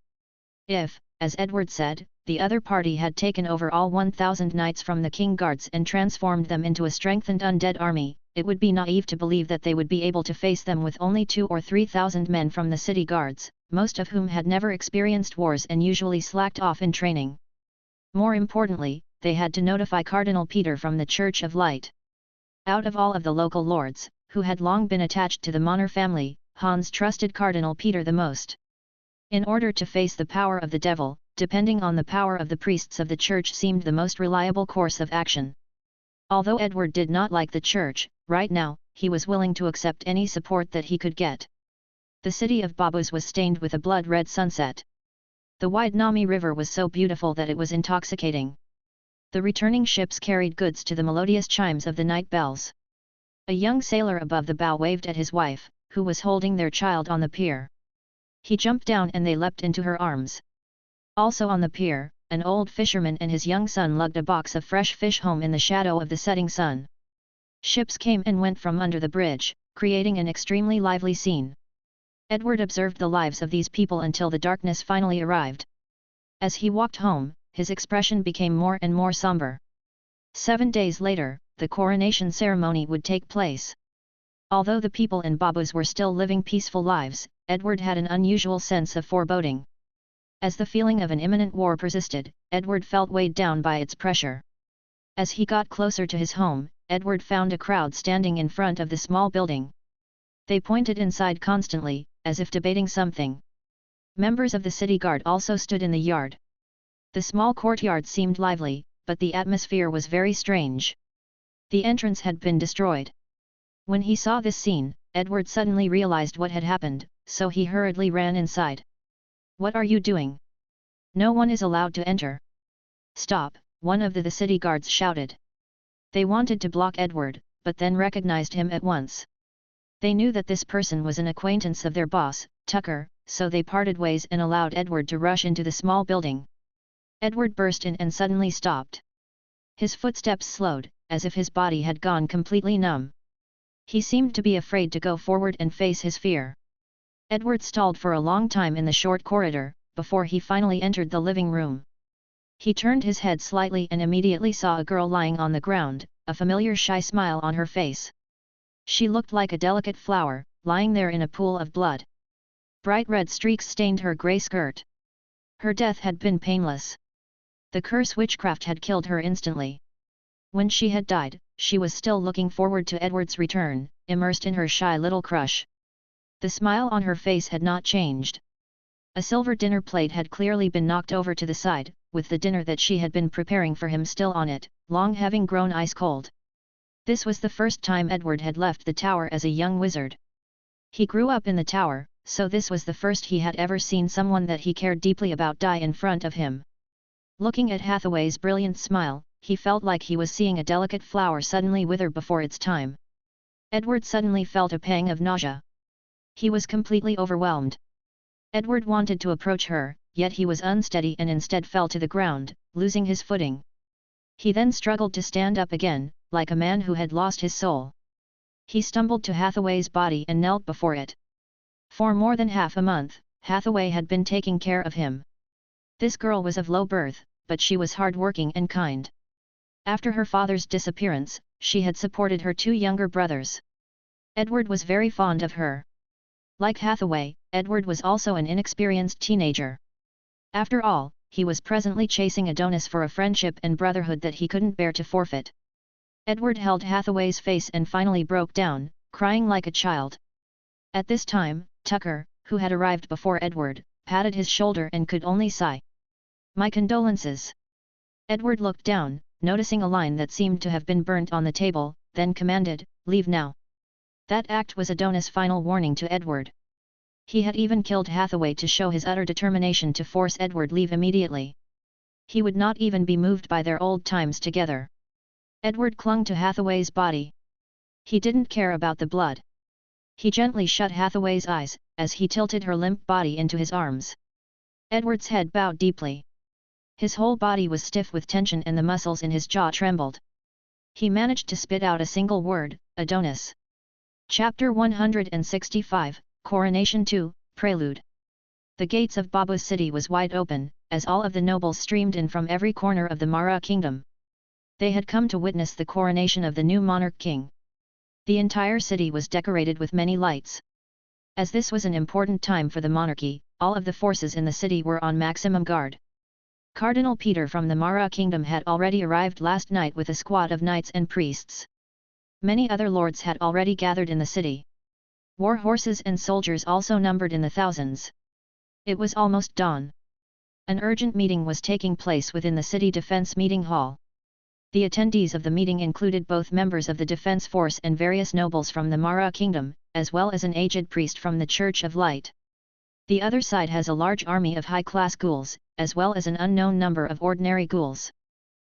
If, as Edward said, the other party had taken over all 1,000 knights from the king guards and transformed them into a strengthened undead army, it would be naive to believe that they would be able to face them with only 2,000 or 3,000 men from the city guards, most of whom had never experienced wars and usually slacked off in training. More importantly, they had to notify Cardinal Peter from the Church of Light. Out of all of the local lords, who had long been attached to the Monner family, Hans trusted Cardinal Peter the most. In order to face the power of the devil, depending on the power of the priests of the church seemed the most reliable course of action. Although Edward did not like the church, right now, he was willing to accept any support that he could get. The city of Babus was stained with a blood-red sunset. The wide Nami River was so beautiful that it was intoxicating. The returning ships carried goods to the melodious chimes of the night bells. A young sailor above the bow waved at his wife, who was holding their child on the pier. He jumped down and they leapt into her arms. Also on the pier, an old fisherman and his young son lugged a box of fresh fish home in the shadow of the setting sun. Ships came and went from under the bridge, creating an extremely lively scene. Edward observed the lives of these people until the darkness finally arrived. As he walked home, his expression became more and more somber. 7 days later, the coronation ceremony would take place. Although the people in Babus were still living peaceful lives, Edward had an unusual sense of foreboding. As the feeling of an imminent war persisted, Edward felt weighed down by its pressure. As he got closer to his home, Edward found a crowd standing in front of the small building. They pointed inside constantly, as if debating something. Members of the city guard also stood in the yard. The small courtyard seemed lively, but the atmosphere was very strange. The entrance had been destroyed. When he saw this scene, Edward suddenly realized what had happened, so he hurriedly ran inside. "What are you doing? No one is allowed to enter." "Stop," one of the city guards shouted. They wanted to block Edward, but then recognized him at once. They knew that this person was an acquaintance of their boss, Tucker, so they parted ways and allowed Edward to rush into the small building. Edward burst in and suddenly stopped. His footsteps slowed, as if his body had gone completely numb. He seemed to be afraid to go forward and face his fear. Edward stalled for a long time in the short corridor, before he finally entered the living room. He turned his head slightly and immediately saw a girl lying on the ground, a familiar shy smile on her face. She looked like a delicate flower, lying there in a pool of blood. Bright red streaks stained her grey skirt. Her death had been painless. The curse witchcraft had killed her instantly. When she had died, she was still looking forward to Edward's return, immersed in her shy little crush. The smile on her face had not changed. A silver dinner plate had clearly been knocked over to the side, with the dinner that she had been preparing for him still on it, long having grown ice cold. This was the first time Edward had left the tower as a young wizard. He grew up in the tower, so this was the first he had ever seen someone that he cared deeply about die in front of him. Looking at Hathaway's brilliant smile, he felt like he was seeing a delicate flower suddenly wither before its time. Edward suddenly felt a pang of nausea. He was completely overwhelmed. Edward wanted to approach her, yet he was unsteady and instead fell to the ground, losing his footing. He then struggled to stand up again, like a man who had lost his soul. He stumbled to Hathaway's body and knelt before it. For more than half a month, Hathaway had been taking care of him. This girl was of low birth, but she was hard-working and kind. After her father's disappearance, she had supported her two younger brothers. Edward was very fond of her. Like Hathaway, Edward was also an inexperienced teenager. After all, he was presently chasing Adonis for a friendship and brotherhood that he couldn't bear to forfeit. Edward held Hathaway's face and finally broke down, crying like a child. At this time, Tucker, who had arrived before Edward, patted his shoulder and could only sigh. "My condolences." Edward looked down, noticing a line that seemed to have been burnt on the table, then commanded, "Leave now." That act was Adonis' final warning to Edward. He had even killed Hathaway to show his utter determination to force Edward leave immediately. He would not even be moved by their old times together. Edward clung to Hathaway's body. He didn't care about the blood. He gently shut Hathaway's eyes, as he tilted her limp body into his arms. Edward's head bowed deeply. His whole body was stiff with tension and the muscles in his jaw trembled. He managed to spit out a single word, "Adonis." Chapter 165, Coronation 2, Prelude. The gates of Babu's city was wide open, as all of the nobles streamed in from every corner of the Mara kingdom. They had come to witness the coronation of the new monarch king. The entire city was decorated with many lights. As this was an important time for the monarchy, all of the forces in the city were on maximum guard. Cardinal Peter from the Mara kingdom had already arrived last night with a squad of knights and priests. Many other lords had already gathered in the city. War horses and soldiers also numbered in the thousands. It was almost dawn. An urgent meeting was taking place within the city defense meeting hall. The attendees of the meeting included both members of the defense force and various nobles from the Mara kingdom, as well as an aged priest from the Church of Light. The other side has a large army of high-class ghouls, as well as an unknown number of ordinary ghouls.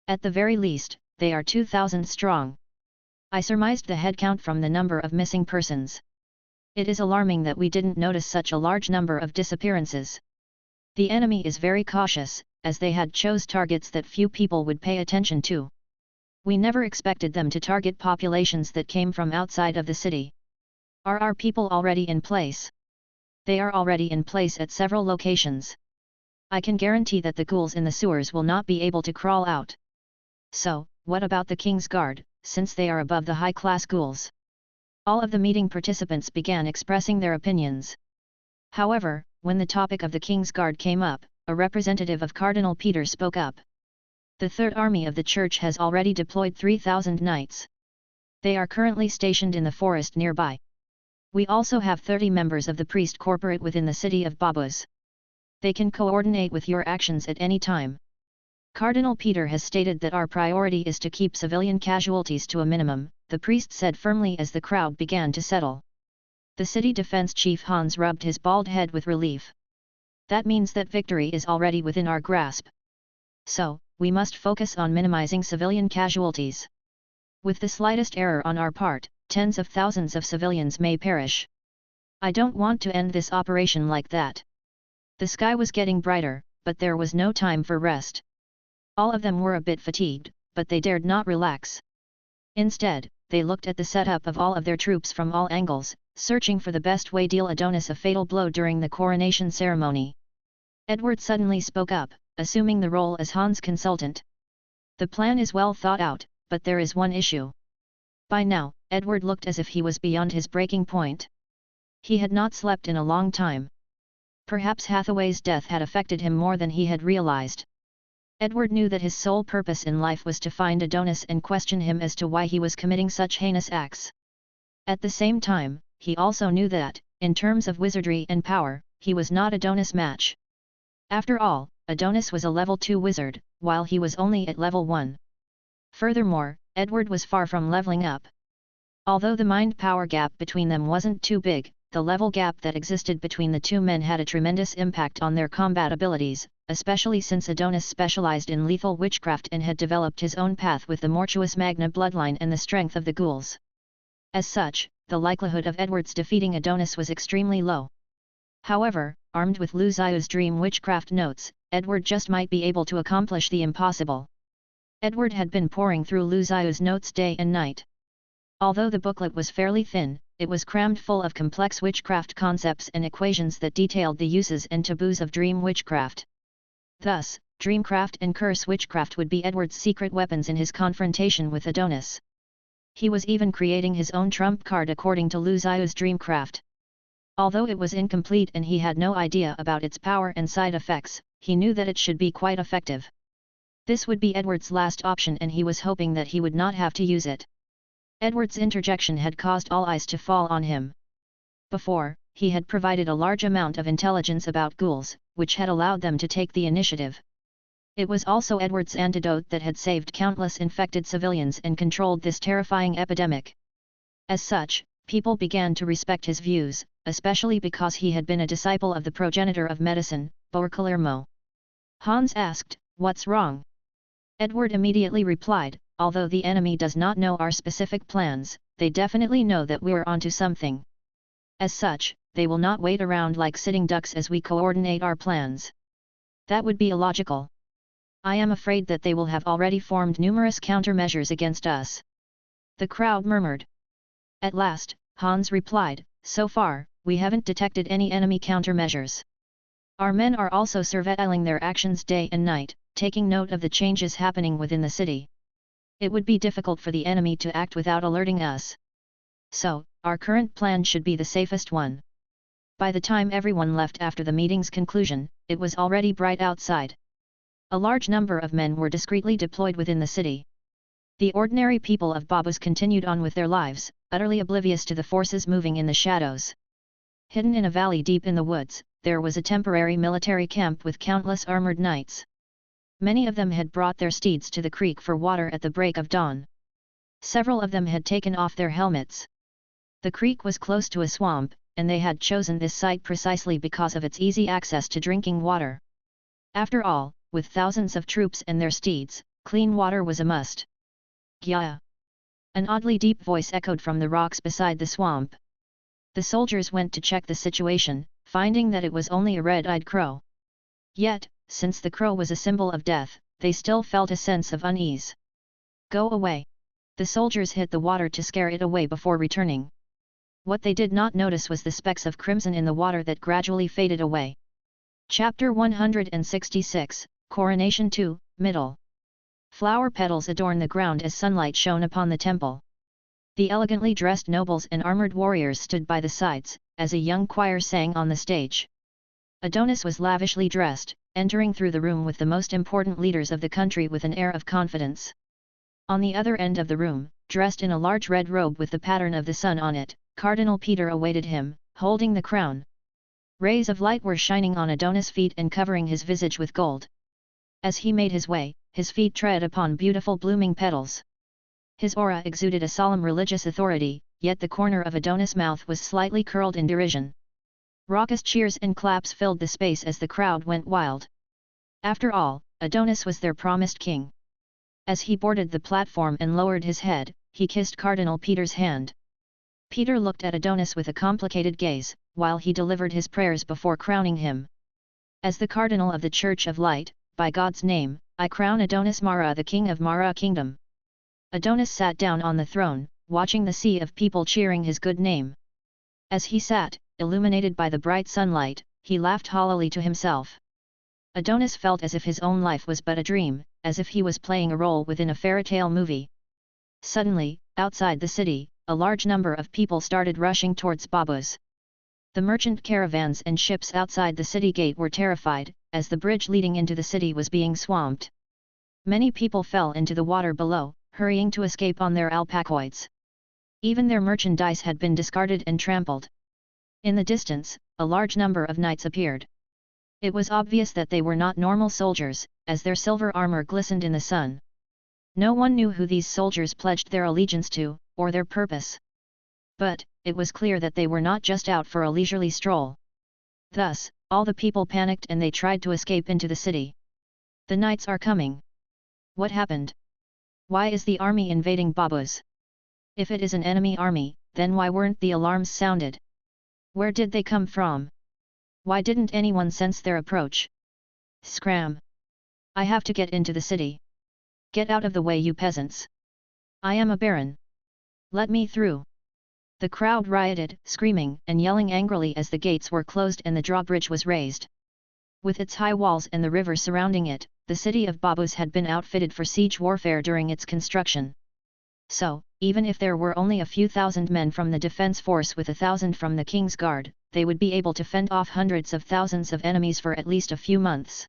At the very least, they are 2,000 strong. I surmised the headcount from the number of missing persons. It is alarming that we didn't notice such a large number of disappearances. The enemy is very cautious, as they had chose targets that few people would pay attention to. We never expected them to target populations that came from outside of the city. Are our people already in place? They are already in place at several locations. I can guarantee that the ghouls in the sewers will not be able to crawl out. So, what about the King's Guard, since they are above the high-class ghouls? All of the meeting participants began expressing their opinions. However, when the topic of the King's Guard came up, a representative of Cardinal Peter spoke up. The Third Army of the Church has already deployed 3,000 knights. They are currently stationed in the forest nearby. We also have 30 members of the priest corporate within the city of Babus. They can coordinate with your actions at any time. Cardinal Peter has stated that our priority is to keep civilian casualties to a minimum, the priest said firmly as the crowd began to settle. The city defense chief Hans rubbed his bald head with relief. That means that victory is already within our grasp. So, we must focus on minimizing civilian casualties. With the slightest error on our part, tens of thousands of civilians may perish. I don't want to end this operation like that. The sky was getting brighter, but there was no time for rest. All of them were a bit fatigued, but they dared not relax. Instead, they looked at the setup of all of their troops from all angles, searching for the best way to deal Adonis a fatal blow during the coronation ceremony. Edward suddenly spoke up, assuming the role as Hans' consultant. The plan is well thought out, but there is one issue. By now, Edward looked as if he was beyond his breaking point. He had not slept in a long time. Perhaps Hathaway's death had affected him more than he had realized. Edward knew that his sole purpose in life was to find Adonis and question him as to why he was committing such heinous acts. At the same time, he also knew that, in terms of wizardry and power, he was not Adonis' match. After all, Adonis was a level 2 wizard, while he was only at level 1. Furthermore, Edward was far from leveling up. Although the mind-power gap between them wasn't too big, the level gap that existed between the two men had a tremendous impact on their combat abilities, especially since Adonis specialized in lethal witchcraft and had developed his own path with the Mortuus Magna bloodline and the strength of the ghouls. As such, the likelihood of Edward's defeating Adonis was extremely low. However, armed with Lu Ziyu's dream witchcraft notes, Edward just might be able to accomplish the impossible. Edward had been poring through Lu Zhiu's notes day and night. Although the booklet was fairly thin, it was crammed full of complex witchcraft concepts and equations that detailed the uses and taboos of dream witchcraft. Thus, dreamcraft and curse witchcraft would be Edward's secret weapons in his confrontation with Adonis. He was even creating his own trump card according to Lu Zhiu's dreamcraft. Although it was incomplete and he had no idea about its power and side effects, he knew that it should be quite effective. This would be Edward's last option and he was hoping that he would not have to use it. Edward's interjection had caused all eyes to fall on him. Before, he had provided a large amount of intelligence about ghouls, which had allowed them to take the initiative. It was also Edward's antidote that had saved countless infected civilians and controlled this terrifying epidemic. As such, people began to respect his views, especially because he had been a disciple of the progenitor of medicine, Bourcollermo. Hans asked, "What's wrong?" Edward immediately replied, "Although the enemy does not know our specific plans, they definitely know that we're onto something. As such, they will not wait around like sitting ducks as we coordinate our plans. That would be illogical. I am afraid that they will have already formed numerous countermeasures against us." The crowd murmured. At last, Hans replied, "So far, we haven't detected any enemy countermeasures. Our men are also surveilling their actions day and night, taking note of the changes happening within the city. It would be difficult for the enemy to act without alerting us. So, our current plan should be the safest one." By the time everyone left after the meeting's conclusion, it was already bright outside. A large number of men were discreetly deployed within the city. The ordinary people of Babus continued on with their lives, utterly oblivious to the forces moving in the shadows. Hidden in a valley deep in the woods, there was a temporary military camp with countless armored knights. Many of them had brought their steeds to the creek for water at the break of dawn. Several of them had taken off their helmets. The creek was close to a swamp, and they had chosen this site precisely because of its easy access to drinking water. After all, with thousands of troops and their steeds, clean water was a must. "Gya!" An oddly deep voice echoed from the rocks beside the swamp. The soldiers went to check the situation, finding that it was only a red-eyed crow. Yet, since the crow was a symbol of death, they still felt a sense of unease. "Go away!" The soldiers hit the water to scare it away before returning. What they did not notice was the specks of crimson in the water that gradually faded away. Chapter 166, Coronation 2, Middle. Flower petals adorn the ground as sunlight shone upon the temple. The elegantly dressed nobles and armored warriors stood by the sides, as a young choir sang on the stage. Adonis was lavishly dressed, entering through the room with the most important leaders of the country with an air of confidence. On the other end of the room, dressed in a large red robe with the pattern of the sun on it, Cardinal Peter awaited him, holding the crown. Rays of light were shining on Adonis' feet and covering his visage with gold. As he made his way, his feet tread upon beautiful blooming petals. His aura exuded a solemn religious authority, yet the corner of Adonis' mouth was slightly curled in derision. Raucous cheers and claps filled the space as the crowd went wild. After all, Adonis was their promised king. As he boarded the platform and lowered his head, he kissed Cardinal Peter's hand. Peter looked at Adonis with a complicated gaze, while he delivered his prayers before crowning him. "As the Cardinal of the Church of Light, by God's name, I crown Adonis Mara the King of Mara Kingdom." Adonis sat down on the throne, watching the sea of people cheering his good name. As he sat, illuminated by the bright sunlight, he laughed hollowly to himself. Adonis felt as if his own life was but a dream, as if he was playing a role within a fairy tale movie. Suddenly, outside the city, a large number of people started rushing towards Babus. The merchant caravans and ships outside the city gate were terrified, as the bridge leading into the city was being swamped. Many people fell into the water below, hurrying to escape on their alpacoids. Even their merchandise had been discarded and trampled. In the distance, a large number of knights appeared. It was obvious that they were not normal soldiers, as their silver armor glistened in the sun. No one knew who these soldiers pledged their allegiance to, or their purpose. But, it was clear that they were not just out for a leisurely stroll. Thus, all the people panicked and they tried to escape into the city. "The knights are coming. What happened? Why is the army invading Babus? If it is an enemy army, then why weren't the alarms sounded? Where did they come from? Why didn't anyone sense their approach? Scram! I have to get into the city." Get out of the way, you peasants! I am a baron! Let me through! The crowd rioted, screaming and yelling angrily as the gates were closed and the drawbridge was raised. With its high walls and the river surrounding it, the city of Babus had been outfitted for siege warfare during its construction. So, even if there were only a few thousand men from the defense force with 1,000 from the king's guard, they would be able to fend off hundreds of thousands of enemies for at least a few months.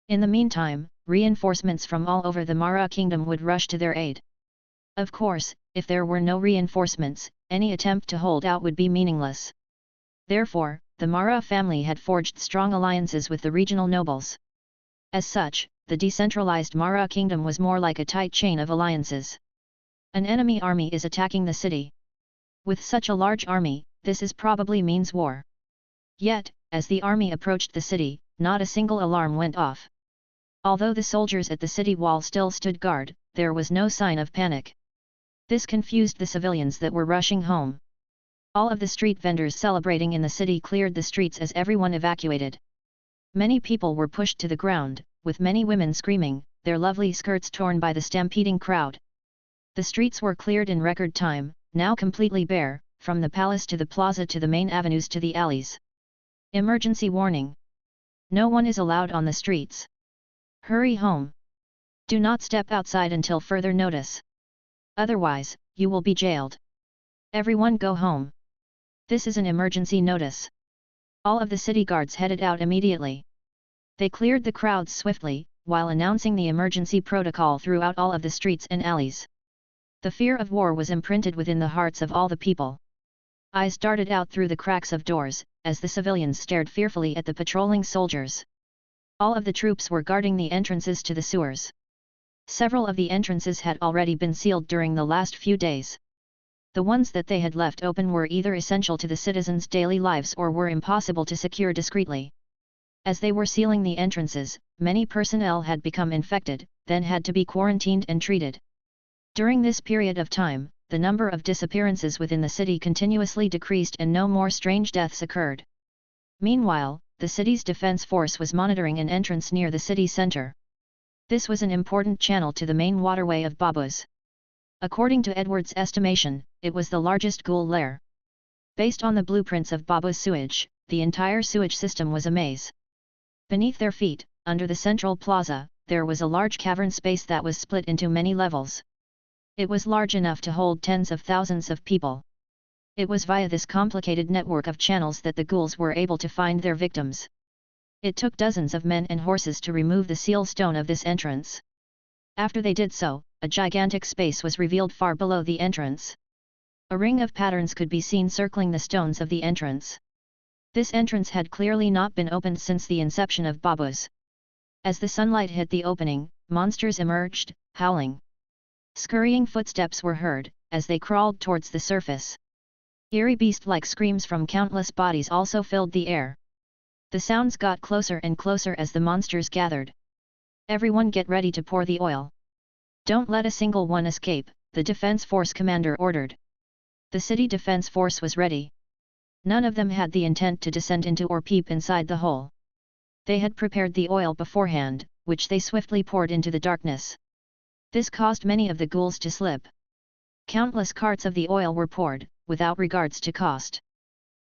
In the meantime, reinforcements from all over the Mara kingdom would rush to their aid. Of course, if there were no reinforcements, any attempt to hold out would be meaningless. Therefore, the Mara family had forged strong alliances with the regional nobles. As such, the decentralized Mara kingdom was more like a tight chain of alliances. An enemy army is attacking the city. With such a large army, this probably means war. Yet, as the army approached the city, not a single alarm went off. Although the soldiers at the city wall still stood guard, there was no sign of panic. This confused the civilians that were rushing home. All of the street vendors celebrating in the city cleared the streets as everyone evacuated. Many people were pushed to the ground, with many women screaming, their lovely skirts torn by the stampeding crowd. The streets were cleared in record time, now completely bare, from the palace to the plaza to the main avenues to the alleys. Emergency warning! No one is allowed on the streets. Hurry home! Do not step outside until further notice. Otherwise, you will be jailed. Everyone go home. This is an emergency notice. All of the city guards headed out immediately. They cleared the crowds swiftly, while announcing the emergency protocol throughout all of the streets and alleys. The fear of war was imprinted within the hearts of all the people. Eyes darted out through the cracks of doors, as the civilians stared fearfully at the patrolling soldiers. All of the troops were guarding the entrances to the sewers. Several of the entrances had already been sealed during the last few days. The ones that they had left open were either essential to the citizens' daily lives or were impossible to secure discreetly. As they were sealing the entrances, many personnel had become infected, then had to be quarantined and treated. During this period of time, the number of disappearances within the city continuously decreased and no more strange deaths occurred. Meanwhile, the city's defense force was monitoring an entrance near the city center. This was an important channel to the main waterway of Babus. According to Edward's estimation, it was the largest ghoul lair. Based on the blueprints of Babus sewage, the entire sewage system was a maze. Beneath their feet, under the central plaza, there was a large cavern space that was split into many levels. It was large enough to hold tens of thousands of people. It was via this complicated network of channels that the ghouls were able to find their victims. It took dozens of men and horses to remove the seal stone of this entrance. After they did so, a gigantic space was revealed far below the entrance. A ring of patterns could be seen circling the stones of the entrance. This entrance had clearly not been opened since the inception of Babus. As the sunlight hit the opening, monsters emerged, howling. Scurrying footsteps were heard, as they crawled towards the surface. Eerie beast-like screams from countless bodies also filled the air. The sounds got closer and closer as the monsters gathered. Everyone get ready to pour the oil. Don't let a single one escape, the defense force commander ordered. The city defense force was ready. None of them had the intent to descend into or peep inside the hole. They had prepared the oil beforehand, which they swiftly poured into the darkness. This caused many of the ghouls to slip. Countless carts of the oil were poured, without regards to cost.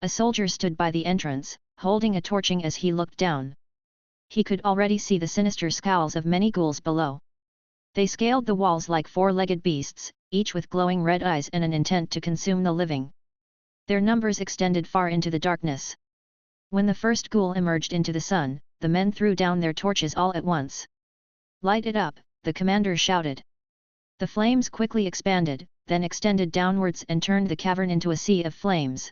A soldier stood by the entrance, holding a torching as he looked down. He could already see the sinister scowls of many ghouls below. They scaled the walls like four-legged beasts, each with glowing red eyes and an intent to consume the living. Their numbers extended far into the darkness. When the first ghoul emerged into the sun, the men threw down their torches all at once. "Light it up," the commander shouted. The flames quickly expanded, then extended downwards and turned the cavern into a sea of flames.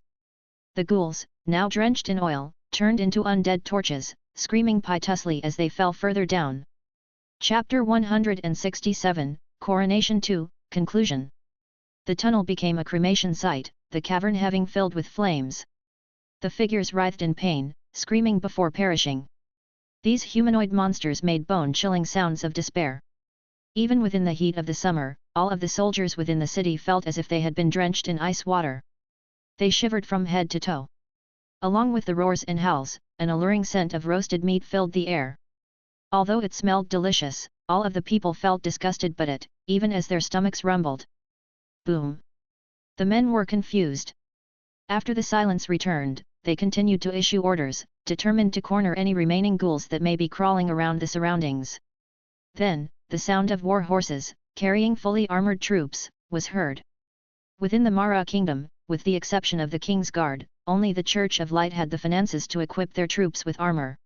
The ghouls, now drenched in oil, turned into undead torches, screaming piteously as they fell further down. Chapter 167, Coronation 2, Conclusion. The tunnel became a cremation site, the cavern having filled with flames. The figures writhed in pain, screaming before perishing. These humanoid monsters made bone-chilling sounds of despair. Even within the heat of the summer, all of the soldiers within the city felt as if they had been drenched in ice water. They shivered from head to toe. Along with the roars and howls, an alluring scent of roasted meat filled the air. Although it smelled delicious, all of the people felt disgusted by it, even as their stomachs rumbled. Boom! The men were confused. After the silence returned, they continued to issue orders, determined to corner any remaining ghouls that may be crawling around the surroundings. Then, the sound of war horses, carrying fully armored troops, was heard. Within the Mara kingdom, with the exception of the King's Guard, only the Church of Light had the finances to equip their troops with armor.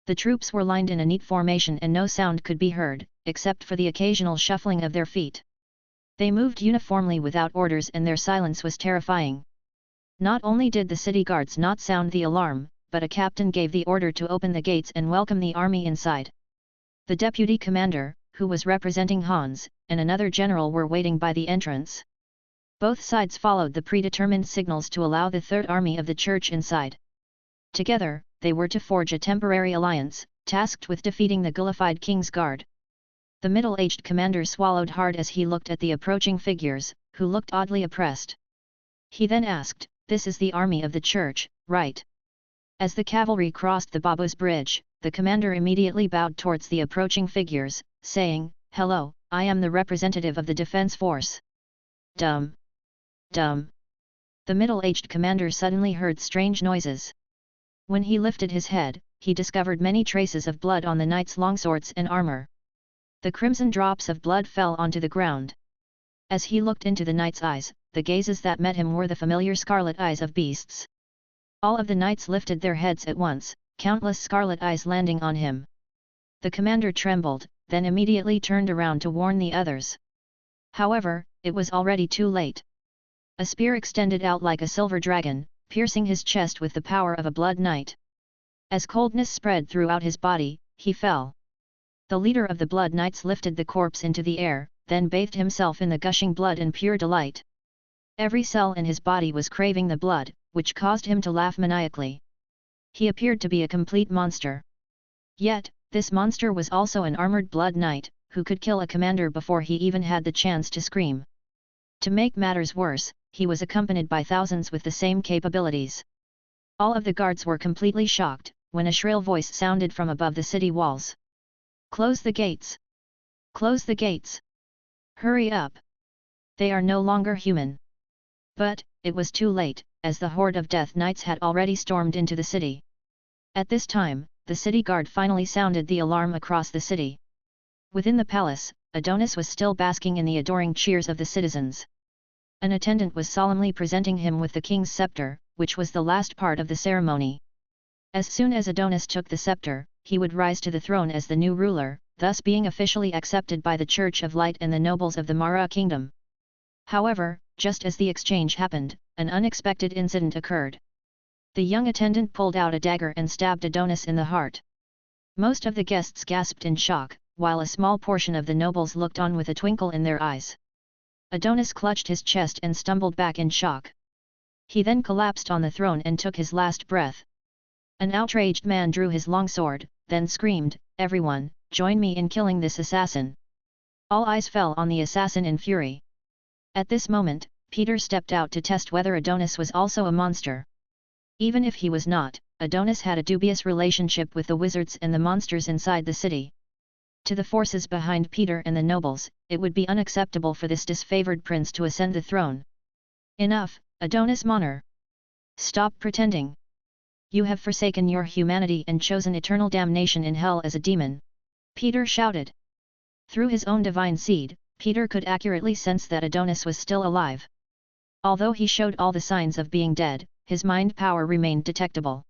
The troops were lined in a neat formation and no sound could be heard, except for the occasional shuffling of their feet. They moved uniformly without orders and their silence was terrifying. Not only did the city guards not sound the alarm, but a captain gave the order to open the gates and welcome the army inside. The deputy commander, who was representing Hans, and another general were waiting by the entrance. Both sides followed the predetermined signals to allow the Third Army of the Church inside. Together, they were to forge a temporary alliance, tasked with defeating the ghoulified King's Guard. The middle-aged commander swallowed hard as he looked at the approaching figures, who looked oddly oppressed. He then asked, "This is the army of the church, right?" As the cavalry crossed the Babu's bridge, the commander immediately bowed towards the approaching figures, saying, "Hello, I am the representative of the defense force." Dum! Dum! The middle-aged commander suddenly heard strange noises. When he lifted his head, he discovered many traces of blood on the knight's longswords and armor. The crimson drops of blood fell onto the ground. As he looked into the knight's eyes, the gazes that met him were the familiar scarlet eyes of beasts. All of the knights lifted their heads at once, countless scarlet eyes landing on him. The commander trembled, then immediately turned around to warn the others. However, it was already too late. A spear extended out like a silver dragon, piercing his chest with the power of a blood knight. As coldness spread throughout his body, he fell. The leader of the blood knights lifted the corpse into the air, then bathed himself in the gushing blood in pure delight. Every cell in his body was craving the blood, which caused him to laugh maniacally. He appeared to be a complete monster. Yet, this monster was also an armored blood knight, who could kill a commander before he even had the chance to scream. To make matters worse, he was accompanied by thousands with the same capabilities. All of the guards were completely shocked, when a shrill voice sounded from above the city walls. "Close the gates! Close the gates! Hurry up! They are no longer human!" But, it was too late, as the horde of Death Knights had already stormed into the city. At this time, the city guard finally sounded the alarm across the city. Within the palace, Adonis was still basking in the adoring cheers of the citizens. An attendant was solemnly presenting him with the king's scepter, which was the last part of the ceremony. As soon as Adonis took the scepter, he would rise to the throne as the new ruler, thus being officially accepted by the Church of Light and the nobles of the Mara kingdom. However, just as the exchange happened, an unexpected incident occurred. The young attendant pulled out a dagger and stabbed Adonis in the heart. Most of the guests gasped in shock, while a small portion of the nobles looked on with a twinkle in their eyes. Adonis clutched his chest and stumbled back in shock. He then collapsed on the throne and took his last breath. An outraged man drew his longsword, then screamed, "Everyone, join me in killing this assassin!" All eyes fell on the assassin in fury. At this moment, Peter stepped out to test whether Adonis was also a monster. Even if he was not, Adonis had a dubious relationship with the wizards and the monsters inside the city. To the forces behind Peter and the nobles, it would be unacceptable for this disfavored prince to ascend the throne. "Enough, Adonis Monner! Stop pretending! You have forsaken your humanity and chosen eternal damnation in hell as a demon!" Peter shouted. Through his own divine seed, Peter could accurately sense that Adonis was still alive. Although he showed all the signs of being dead, his mind power remained detectable.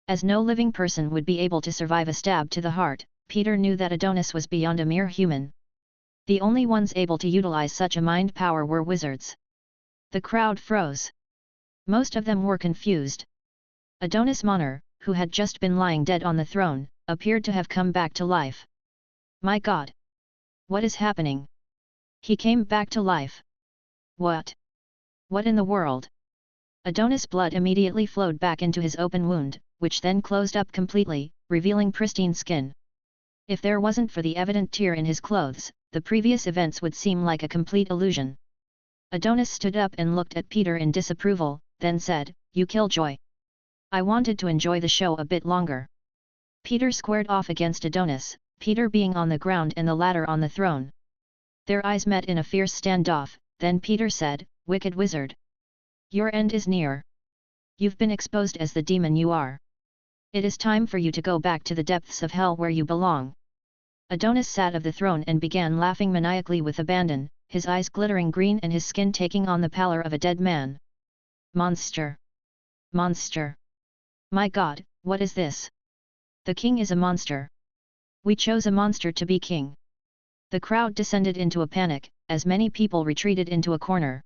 As no living person would be able to survive a stab to the heart, Peter knew that Adonis was beyond a mere human. The only ones able to utilize such a mind power were wizards. The crowd froze. Most of them were confused. Adonis Monner, who had just been lying dead on the throne, appeared to have come back to life. My God! What is happening? He came back to life. What? What in the world? Adonis' blood immediately flowed back into his open wound, which then closed up completely, revealing pristine skin. If there wasn't for the evident tear in his clothes, the previous events would seem like a complete illusion. Adonis stood up and looked at Peter in disapproval, then said, "You killjoy! I wanted to enjoy the show a bit longer." Peter squared off against Adonis, Peter being on the ground and the latter on the throne. Their eyes met in a fierce standoff, then Peter said, "Wicked wizard! Your end is near. You've been exposed as the demon you are. It is time for you to go back to the depths of hell where you belong." Adonis sat of the throne and began laughing maniacally with abandon, his eyes glittering green and his skin taking on the pallor of a dead man. "Monster! Monster! My God, what is this? The king is a monster. We chose a monster to be king." The crowd descended into a panic, as many people retreated into a corner.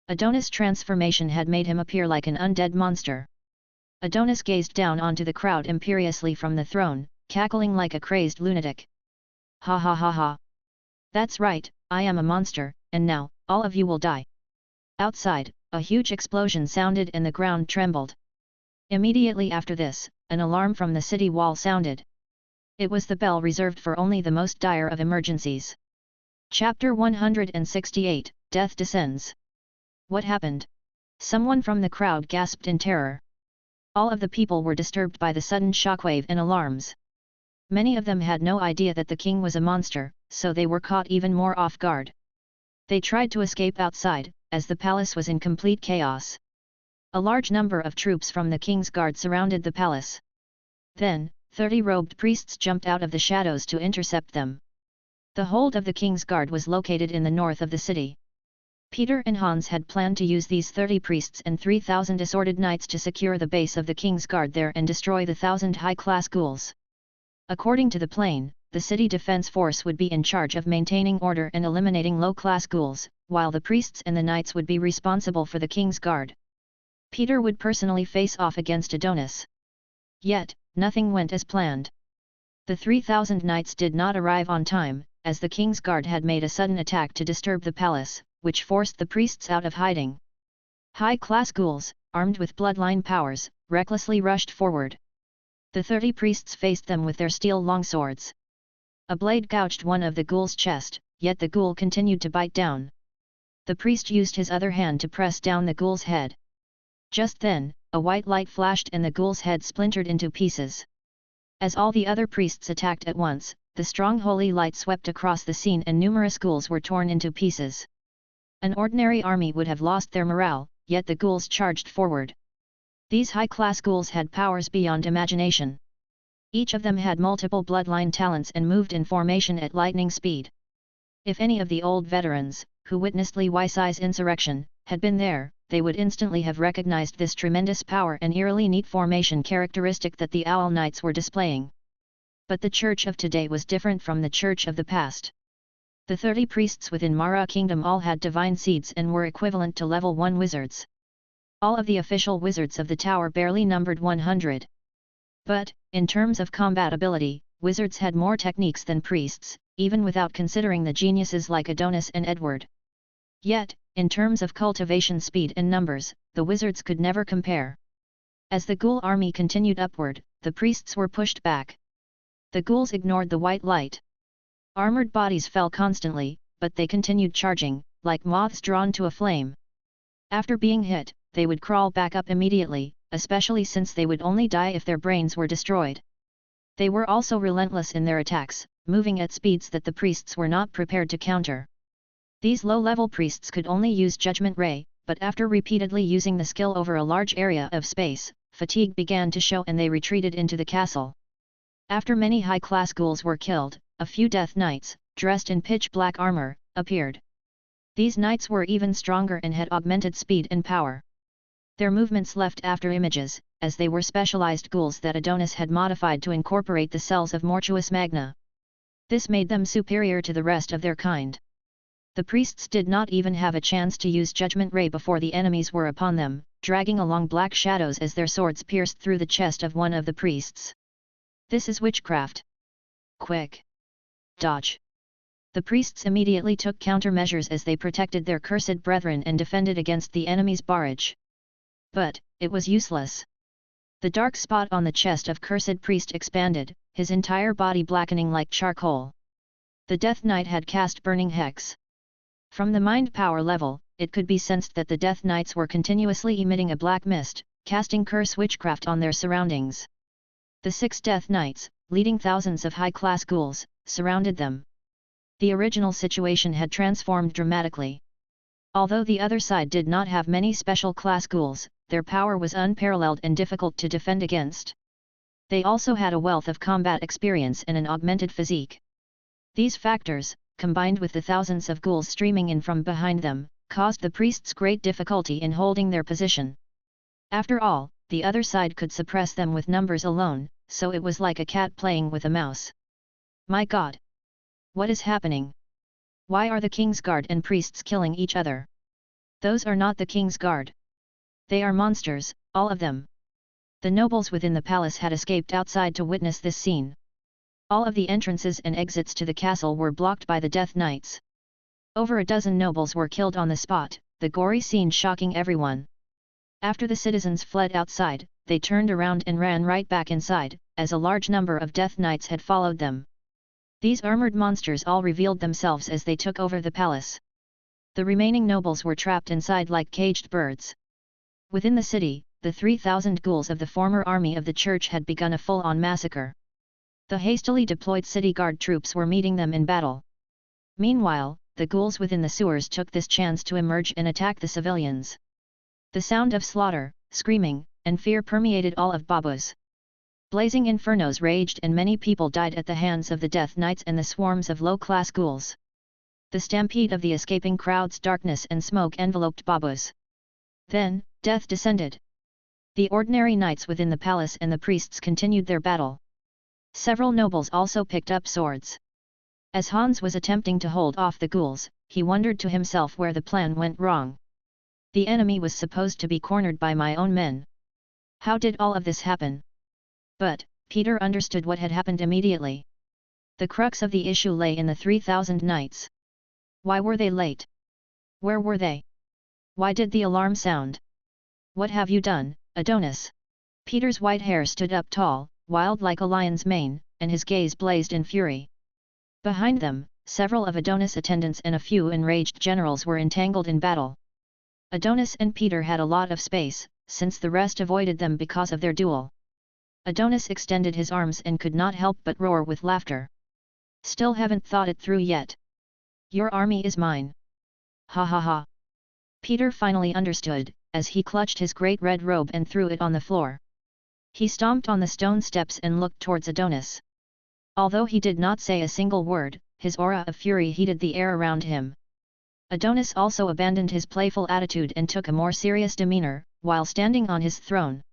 Adonis' transformation had made him appear like an undead monster. Adonis gazed down onto the crowd imperiously from the throne, cackling like a crazed lunatic. "Ha ha ha ha! That's right, I am a monster, and now, all of you will die." Outside, a huge explosion sounded and the ground trembled. Immediately after this, an alarm from the city wall sounded. It was the bell reserved for only the most dire of emergencies. Chapter 168, Death Descends. What happened? Someone from the crowd gasped in terror. All of the people were disturbed by the sudden shockwave and alarms. Many of them had no idea that the king was a monster, so they were caught even more off guard. They tried to escape outside, as the palace was in complete chaos. A large number of troops from the king's guard surrounded the palace. Then, 30 robed priests jumped out of the shadows to intercept them. The hold of the king's guard was located in the north of the city. Peter and Hans had planned to use these 30 priests and 3,000 assorted knights to secure the base of the king's guard there and destroy the 1,000 high-class ghouls. According to the plan, the city defense force would be in charge of maintaining order and eliminating low-class ghouls, while the priests and the knights would be responsible for the king's guard. Peter would personally face off against Adonis. Yet, nothing went as planned. The 3,000 knights did not arrive on time, as the king's guard had made a sudden attack to disturb the palace, which forced the priests out of hiding. High-class ghouls, armed with bloodline powers, recklessly rushed forward. The 30 priests faced them with their steel longswords. A blade gouged one of the ghoul's chest, yet the ghoul continued to bite down. The priest used his other hand to press down the ghoul's head. Just then, a white light flashed and the ghoul's head splintered into pieces. As all the other priests attacked at once, the strong holy light swept across the scene and numerous ghouls were torn into pieces. An ordinary army would have lost their morale, yet the ghouls charged forward. These high-class ghouls had powers beyond imagination. Each of them had multiple bloodline talents and moved in formation at lightning speed. If any of the old veterans, who witnessed Li Weisai's insurrection, had been there, they would instantly have recognized this tremendous power and eerily neat formation characteristic that the Owl Knights were displaying. But the church of today was different from the church of the past. The 30 priests within Mara Kingdom all had divine seeds and were equivalent to level 1 wizards. All of the official wizards of the tower barely numbered 100. But, in terms of combat ability, wizards had more techniques than priests, even without considering the geniuses like Adonis and Edward. Yet, in terms of cultivation speed and numbers, the wizards could never compare. As the ghoul army continued upward, the priests were pushed back. The ghouls ignored the white light. Armored bodies fell constantly, but they continued charging, like moths drawn to a flame. After being hit, they would crawl back up immediately, especially since they would only die if their brains were destroyed. They were also relentless in their attacks, moving at speeds that the priests were not prepared to counter. These low-level priests could only use Judgment Ray, but after repeatedly using the skill over a large area of space, fatigue began to show and they retreated into the castle. After many high-class ghouls were killed, a few Death Knights, dressed in pitch-black armor, appeared. These knights were even stronger and had augmented speed and power. Their movements left after images, as they were specialized ghouls that Adonis had modified to incorporate the cells of Mortuus Magna. This made them superior to the rest of their kind. The priests did not even have a chance to use Judgment Ray before the enemies were upon them, dragging along black shadows as their swords pierced through the chest of one of the priests. This is witchcraft. Quick! Dodge! The priests immediately took countermeasures as they protected their cursed brethren and defended against the enemy's barrage. But, it was useless. The dark spot on the chest of cursed priest expanded, his entire body blackening like charcoal. The Death Knight had cast Burning Hex. From the mind power level, it could be sensed that the Death Knights were continuously emitting a black mist, casting curse witchcraft on their surroundings. The 6 Death Knights, leading thousands of high-class ghouls, surrounded them. The original situation had transformed dramatically. Although the other side did not have many special class ghouls, their power was unparalleled and difficult to defend against. They also had a wealth of combat experience and an augmented physique. These factors, combined with the thousands of ghouls streaming in from behind them, caused the priests great difficulty in holding their position. After all, the other side could suppress them with numbers alone, so it was like a cat playing with a mouse. My God! What is happening? Why are the King's Guard and priests killing each other? Those are not the King's Guard. They are monsters, all of them. The nobles within the palace had escaped outside to witness this scene. All of the entrances and exits to the castle were blocked by the Death Knights. Over a dozen nobles were killed on the spot, the gory scene shocking everyone. After the citizens fled outside, they turned around and ran right back inside, as a large number of Death Knights had followed them. These armored monsters all revealed themselves as they took over the palace. The remaining nobles were trapped inside like caged birds. Within the city, the 3,000 ghouls of the former army of the church had begun a full-on massacre. The hastily deployed city guard troops were meeting them in battle. Meanwhile, the ghouls within the sewers took this chance to emerge and attack the civilians. The sound of slaughter, screaming, and fear permeated all of Babus. Blazing infernos raged and many people died at the hands of the Death Knights and the swarms of low-class ghouls. The stampede of the escaping crowd's darkness and smoke enveloped Babus. Then, death descended. The ordinary knights within the palace and the priests continued their battle. Several nobles also picked up swords. As Hans was attempting to hold off the ghouls, he wondered to himself where the plan went wrong. The enemy was supposed to be cornered by my own men. How did all of this happen? But, Peter understood what had happened immediately. The crux of the issue lay in the 3,000 knights. Why were they late? Where were they? Why did the alarm sound? What have you done, Adonis? Peter's white hair stood up tall, wild like a lion's mane, and his gaze blazed in fury. Behind them, several of Adonis' attendants and a few enraged generals were entangled in battle. Adonis and Peter had a lot of space, since the rest avoided them because of their duel. Adonis extended his arms and could not help but roar with laughter. Still haven't thought it through yet. Your army is mine. Ha ha ha. Peter finally understood, as he clutched his great red robe and threw it on the floor. He stomped on the stone steps and looked towards Adonis. Although he did not say a single word, his aura of fury heated the air around him. Adonis also abandoned his playful attitude and took a more serious demeanor, while standing on his throne.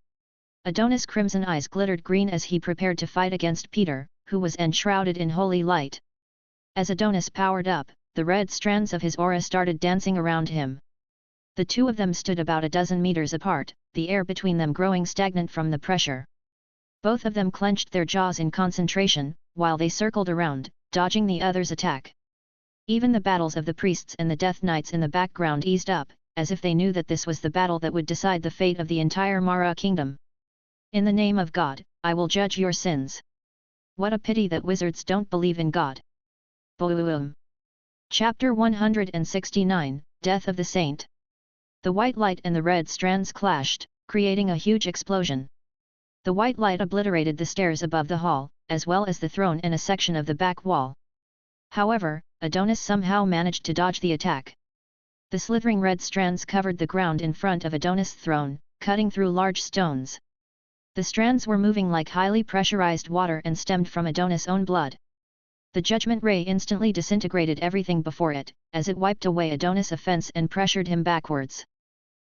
Adonis' crimson eyes glittered green as he prepared to fight against Peter, who was enshrouded in holy light. As Adonis powered up, the red strands of his aura started dancing around him. The two of them stood about a dozen meters apart, the air between them growing stagnant from the pressure. Both of them clenched their jaws in concentration, while they circled around, dodging the other's attack. Even the battles of the priests and the Death Knights in the background eased up, as if they knew that this was the battle that would decide the fate of the entire Mara kingdom. In the name of God, I will judge your sins. What a pity that wizards don't believe in God. Boom. Chapter 169, Death of the Saint. The white light and the red strands clashed, creating a huge explosion. The white light obliterated the stairs above the hall, as well as the throne and a section of the back wall. However, Adonis somehow managed to dodge the attack. The slithering red strands covered the ground in front of Adonis' throne, cutting through large stones. The strands were moving like highly pressurized water and stemmed from Adonis' own blood. The judgment ray instantly disintegrated everything before it, as it wiped away Adonis' offense and pressured him backwards.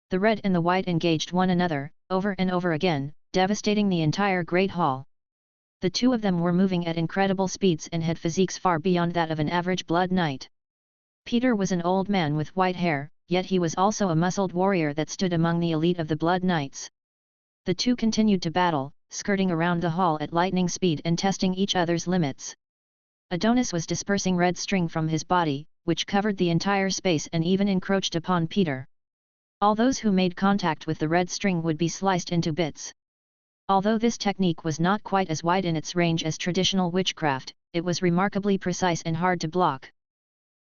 The red and the white engaged one another, over and over again, devastating the entire Great Hall. The two of them were moving at incredible speeds and had physiques far beyond that of an average blood knight. Peter was an old man with white hair, yet he was also a muscled warrior that stood among the elite of the blood knights. The two continued to battle, skirting around the hall at lightning speed and testing each other's limits. Adonis was dispersing red string from his body, which covered the entire space and even encroached upon Peter. All those who made contact with the red string would be sliced into bits. Although this technique was not quite as wide in its range as traditional witchcraft, it was remarkably precise and hard to block.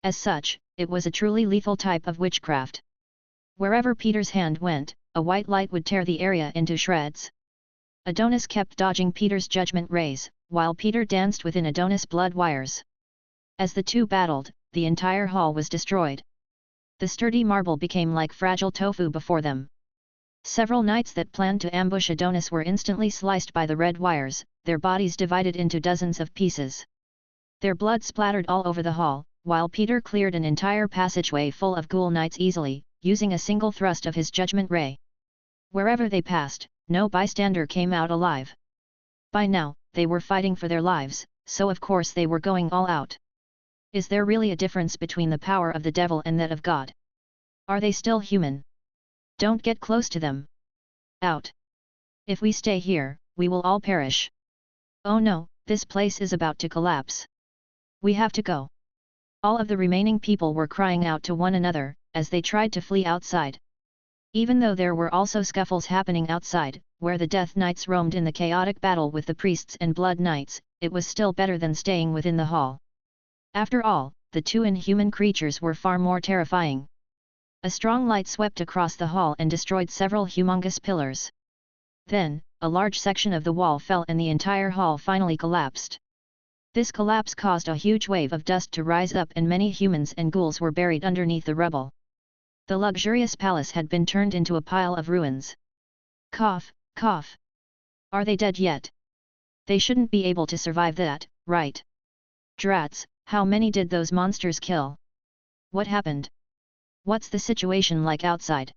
As such, it was a truly lethal type of witchcraft. Wherever Peter's hand went, a white light would tear the area into shreds. Adonis kept dodging Peter's judgment rays, while Peter danced within Adonis' blood wires. As the two battled, the entire hall was destroyed. The sturdy marble became like fragile tofu before them. Several knights that planned to ambush Adonis were instantly sliced by the red wires, their bodies divided into dozens of pieces. Their blood splattered all over the hall, while Peter cleared an entire passageway full of ghoul knights easily, using a single thrust of his judgment ray. Wherever they passed, no bystander came out alive. By now, they were fighting for their lives, so of course they were going all out. Is there really a difference between the power of the devil and that of God? Are they still human? Don't get close to them. Out. If we stay here, we will all perish. Oh no, this place is about to collapse. We have to go. All of the remaining people were crying out to one another, as they tried to flee outside. Even though there were also scuffles happening outside, where the Death Knights roamed in the chaotic battle with the priests and Blood Knights, it was still better than staying within the hall. After all, the two inhuman creatures were far more terrifying. A strong light swept across the hall and destroyed several humongous pillars. Then, a large section of the wall fell and the entire hall finally collapsed. This collapse caused a huge wave of dust to rise up and many humans and ghouls were buried underneath the rubble. The luxurious palace had been turned into a pile of ruins. Cough, cough. Are they dead yet? They shouldn't be able to survive that, right? Drats, how many did those monsters kill? What happened? What's the situation like outside?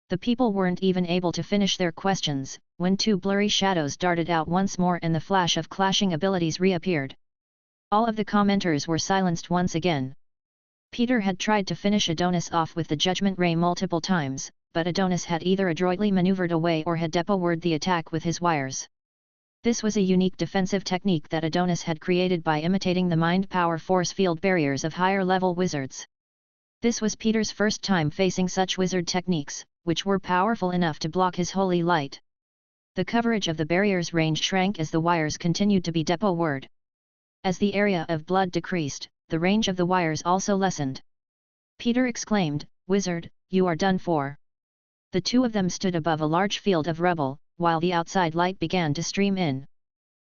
The people weren't even able to finish their questions, when two blurry shadows darted out once more and the flash of clashing abilities reappeared. All of the commenters were silenced once again. Peter had tried to finish Adonis off with the Judgment Ray multiple times, but Adonis had either adroitly maneuvered away or had depowered the attack with his wires. This was a unique defensive technique that Adonis had created by imitating the mind power force field barriers of higher-level wizards. This was Peter's first time facing such wizard techniques, which were powerful enough to block his holy light. The coverage of the barrier's range shrank as the wires continued to be depowered. As the area of blood decreased, the range of the wires also lessened. Peter exclaimed, "Wizard, you are done for." The two of them stood above a large field of rubble, while the outside light began to stream in.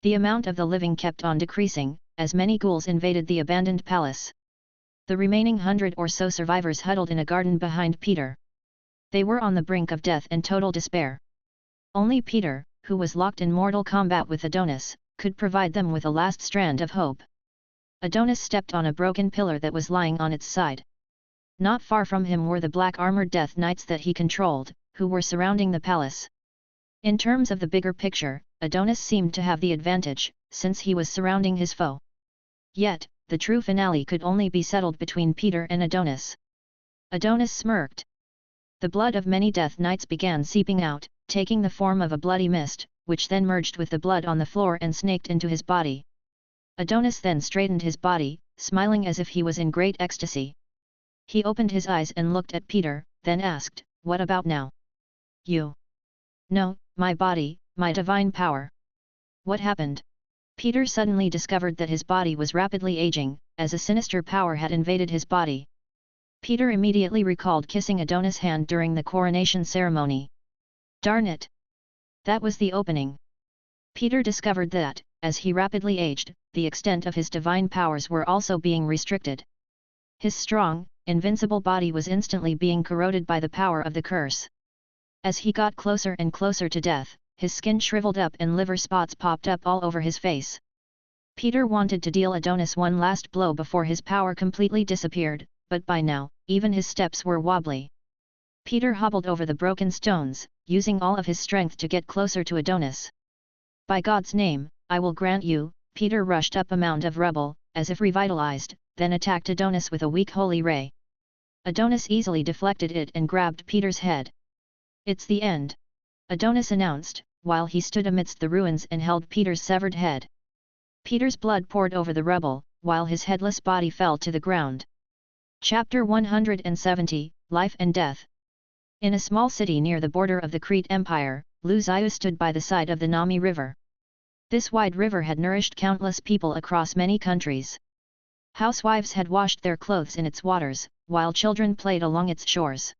The amount of the living kept on decreasing, as many ghouls invaded the abandoned palace. The remaining 100 or so survivors huddled in a garden behind Peter. They were on the brink of death and total despair. Only Peter, who was locked in mortal combat with Adonis, could provide them with a last strand of hope. Adonis stepped on a broken pillar that was lying on its side. Not far from him were the black-armored Death Knights that he controlled, who were surrounding the palace. In terms of the bigger picture, Adonis seemed to have the advantage, since he was surrounding his foe. Yet, the true finale could only be settled between Peter and Adonis. Adonis smirked. The blood of many Death Knights began seeping out, taking the form of a bloody mist, which then merged with the blood on the floor and snaked into his body. Adonis then straightened his body, smiling as if he was in great ecstasy. He opened his eyes and looked at Peter, then asked, "What about now? You?" "No, my body, my divine power." "What happened?" Peter suddenly discovered that his body was rapidly aging, as a sinister power had invaded his body. Peter immediately recalled kissing Adonis' hand during the coronation ceremony. Darn it! That was the opening. Peter discovered that, as he rapidly aged, the extent of his divine powers were also being restricted. His strong, invincible body was instantly being corroded by the power of the curse. As he got closer and closer to death, his skin shriveled up and liver spots popped up all over his face. Peter wanted to deal Adonis one last blow before his power completely disappeared, but by now, even his steps were wobbly. Peter hobbled over the broken stones, using all of his strength to get closer to Adonis. "By God's name, I will grant you," Peter rushed up a mound of rubble, as if revitalized, then attacked Adonis with a weak holy ray. Adonis easily deflected it and grabbed Peter's head. "It's the end," Adonis announced, while he stood amidst the ruins and held Peter's severed head. Peter's blood poured over the rubble, while his headless body fell to the ground. Chapter 170, Life and Death. In a small city near the border of the Crete Empire, Zhiyu stood by the side of the Nami River. This wide river had nourished countless people across many countries. Housewives had washed their clothes in its waters, while children played along its shores.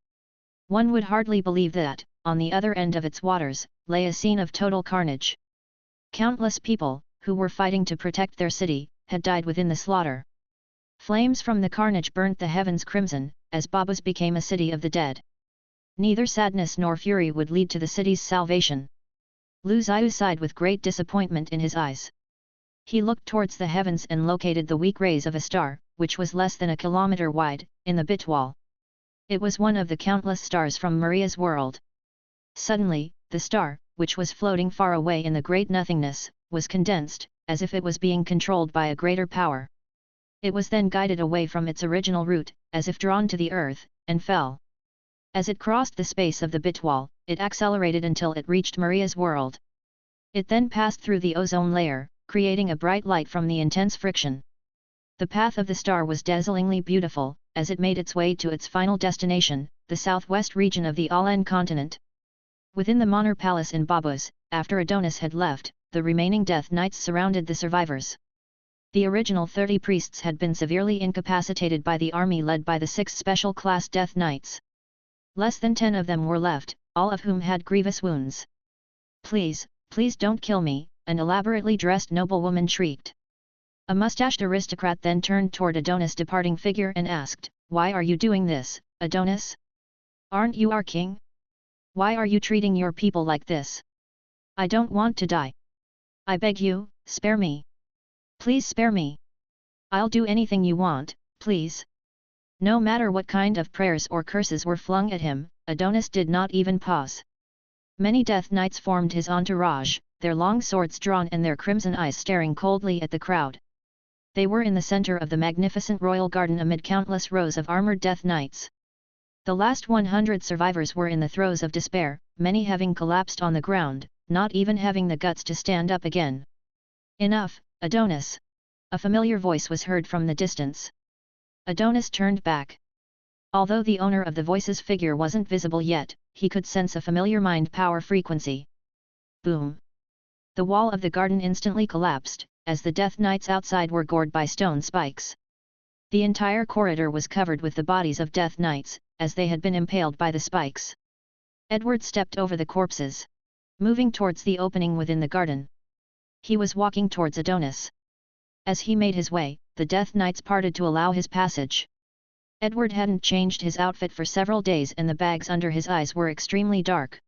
One would hardly believe that, on the other end of its waters, lay a scene of total carnage. Countless people, who were fighting to protect their city, had died within the slaughter. Flames from the carnage burnt the heavens crimson, as Babus became a city of the dead. Neither sadness nor fury would lead to the city's salvation. Lu Zhiyu sighed with great disappointment in his eyes. He looked towards the heavens and located the weak rays of a star, which was less than a kilometer wide, in the bit wall. It was one of the countless stars from Maria's world. Suddenly, the star, which was floating far away in the great nothingness, was condensed, as if it was being controlled by a greater power. It was then guided away from its original route, as if drawn to the earth, and fell. As it crossed the space of the bit wall, it accelerated until it reached Maria's world. It then passed through the ozone layer, creating a bright light from the intense friction. The path of the star was dazzlingly beautiful, as it made its way to its final destination, the southwest region of the Alan continent. Within the Monarch Palace in Babus, after Adonis had left, the remaining Death Knights surrounded the survivors. The original 30 priests had been severely incapacitated by the army led by the 6 special class Death Knights. Less than 10 of them were left, all of whom had grievous wounds. "Please, please don't kill me," an elaborately dressed noblewoman shrieked. A mustached aristocrat then turned toward Adonis' departing figure and asked, "Why are you doing this, Adonis? Aren't you our king? Why are you treating your people like this? I don't want to die. I beg you, spare me. Please spare me. I'll do anything you want, please." No matter what kind of prayers or curses were flung at him, Adonis did not even pause. Many Death Knights formed his entourage, their long swords drawn and their crimson eyes staring coldly at the crowd. They were in the center of the magnificent royal garden amid countless rows of armored Death Knights. The last 100 survivors were in the throes of despair, many having collapsed on the ground, not even having the guts to stand up again. "Enough, Adonis!" A familiar voice was heard from the distance. Adonis turned back. Although the owner of the voice's figure wasn't visible yet, he could sense a familiar mind power frequency. Boom! The wall of the garden instantly collapsed, as the Death Knights outside were gored by stone spikes. The entire corridor was covered with the bodies of Death Knights, as they had been impaled by the spikes. Edward stepped over the corpses, moving towards the opening within the garden. He was walking towards Adonis. As he made his way, the Death Knights parted to allow his passage. Edward hadn't changed his outfit for several days and the bags under his eyes were extremely dark.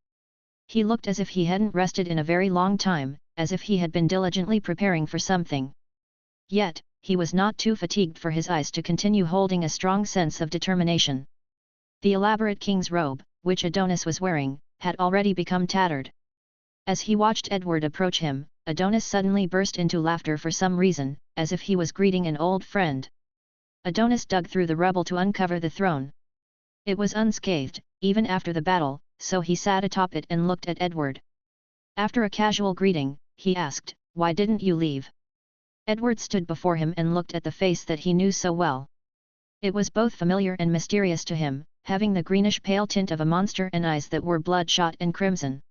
He looked as if he hadn't rested in a very long time, as if he had been diligently preparing for something. Yet, he was not too fatigued for his eyes to continue holding a strong sense of determination. The elaborate king's robe, which Adonis was wearing, had already become tattered. As he watched Edward approach him, Adonis suddenly burst into laughter for some reason, as if he was greeting an old friend. Adonis dug through the rubble to uncover the throne. It was unscathed, even after the battle, so he sat atop it and looked at Edward. After a casual greeting, he asked, "Why didn't you leave?" Edward stood before him and looked at the face that he knew so well. It was both familiar and mysterious to him, having the greenish pale tint of a monster and eyes that were bloodshot and crimson.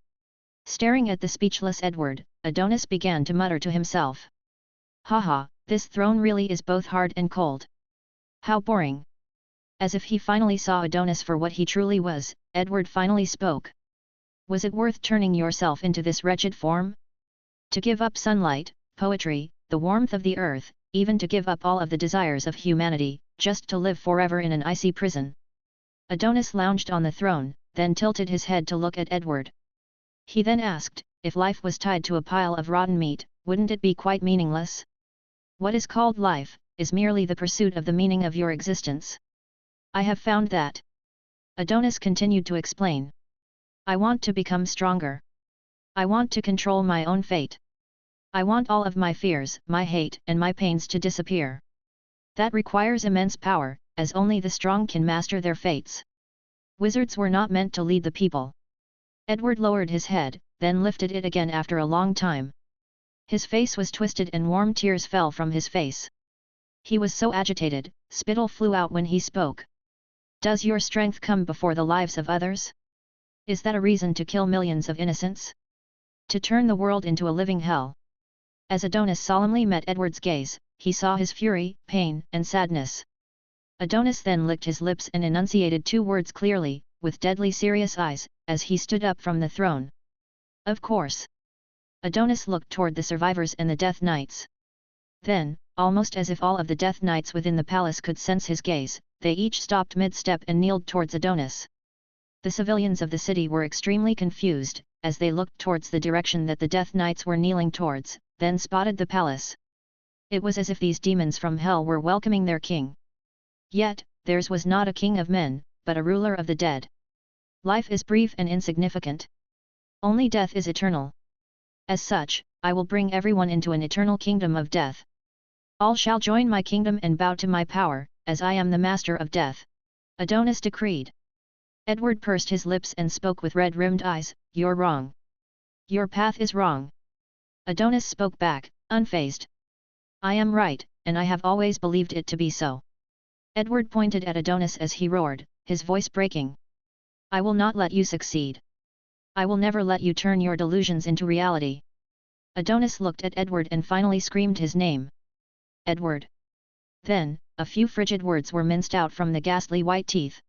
Staring at the speechless Edward, Adonis began to mutter to himself. "Haha, this throne really is both hard and cold. How boring." As if he finally saw Adonis for what he truly was, Edward finally spoke. "Was it worth turning yourself into this wretched form? To give up sunlight, poetry, the warmth of the earth, even to give up all of the desires of humanity, just to live forever in an icy prison?" Adonis lounged on the throne, then tilted his head to look at Edward. He then asked, "If life was tied to a pile of rotten meat, wouldn't it be quite meaningless? What is called life, is merely the pursuit of the meaning of your existence. I have found that." Adonis continued to explain. "I want to become stronger. I want to control my own fate. I want all of my fears, my hate and my pains to disappear. That requires immense power, as only the strong can master their fates. Wizards were not meant to lead the people." Edward lowered his head, then lifted it again after a long time. His face was twisted and warm tears fell from his face. He was so agitated, spittle flew out when he spoke. "Does your strength come before the lives of others? Is that a reason to kill millions of innocents? To turn the world into a living hell?" As Adonis solemnly met Edward's gaze, he saw his fury, pain and sadness. Adonis then licked his lips and enunciated 2 words clearly, with deadly serious eyes, as he stood up from the throne. "Of course. Adonis looked toward the survivors and the Death Knights. Then, almost as if all of the Death Knights within the palace could sense his gaze, they each stopped mid-step and kneeled towards Adonis. The civilians of the city were extremely confused, as they looked towards the direction that the Death Knights were kneeling towards, then spotted the palace. It was as if these demons from hell were welcoming their king. Yet, theirs was not a king of men, but a ruler of the dead. Life is brief and insignificant. Only death is eternal. As such, I will bring everyone into an eternal kingdom of death. All shall join my kingdom and bow to my power, as I am the master of death. Adonis decreed. Edward pursed his lips and spoke with red-rimmed eyes, "You're wrong. Your path is wrong." Adonis spoke back, unfazed. "I am right, and I have always believed it to be so." Edward pointed at Adonis as he roared, his voice breaking. "I will not let you succeed. I will never let you turn your delusions into reality." Adonis looked at Edward and finally screamed his name. "Edward." Then, a few frigid words were minced out from the ghastly white teeth.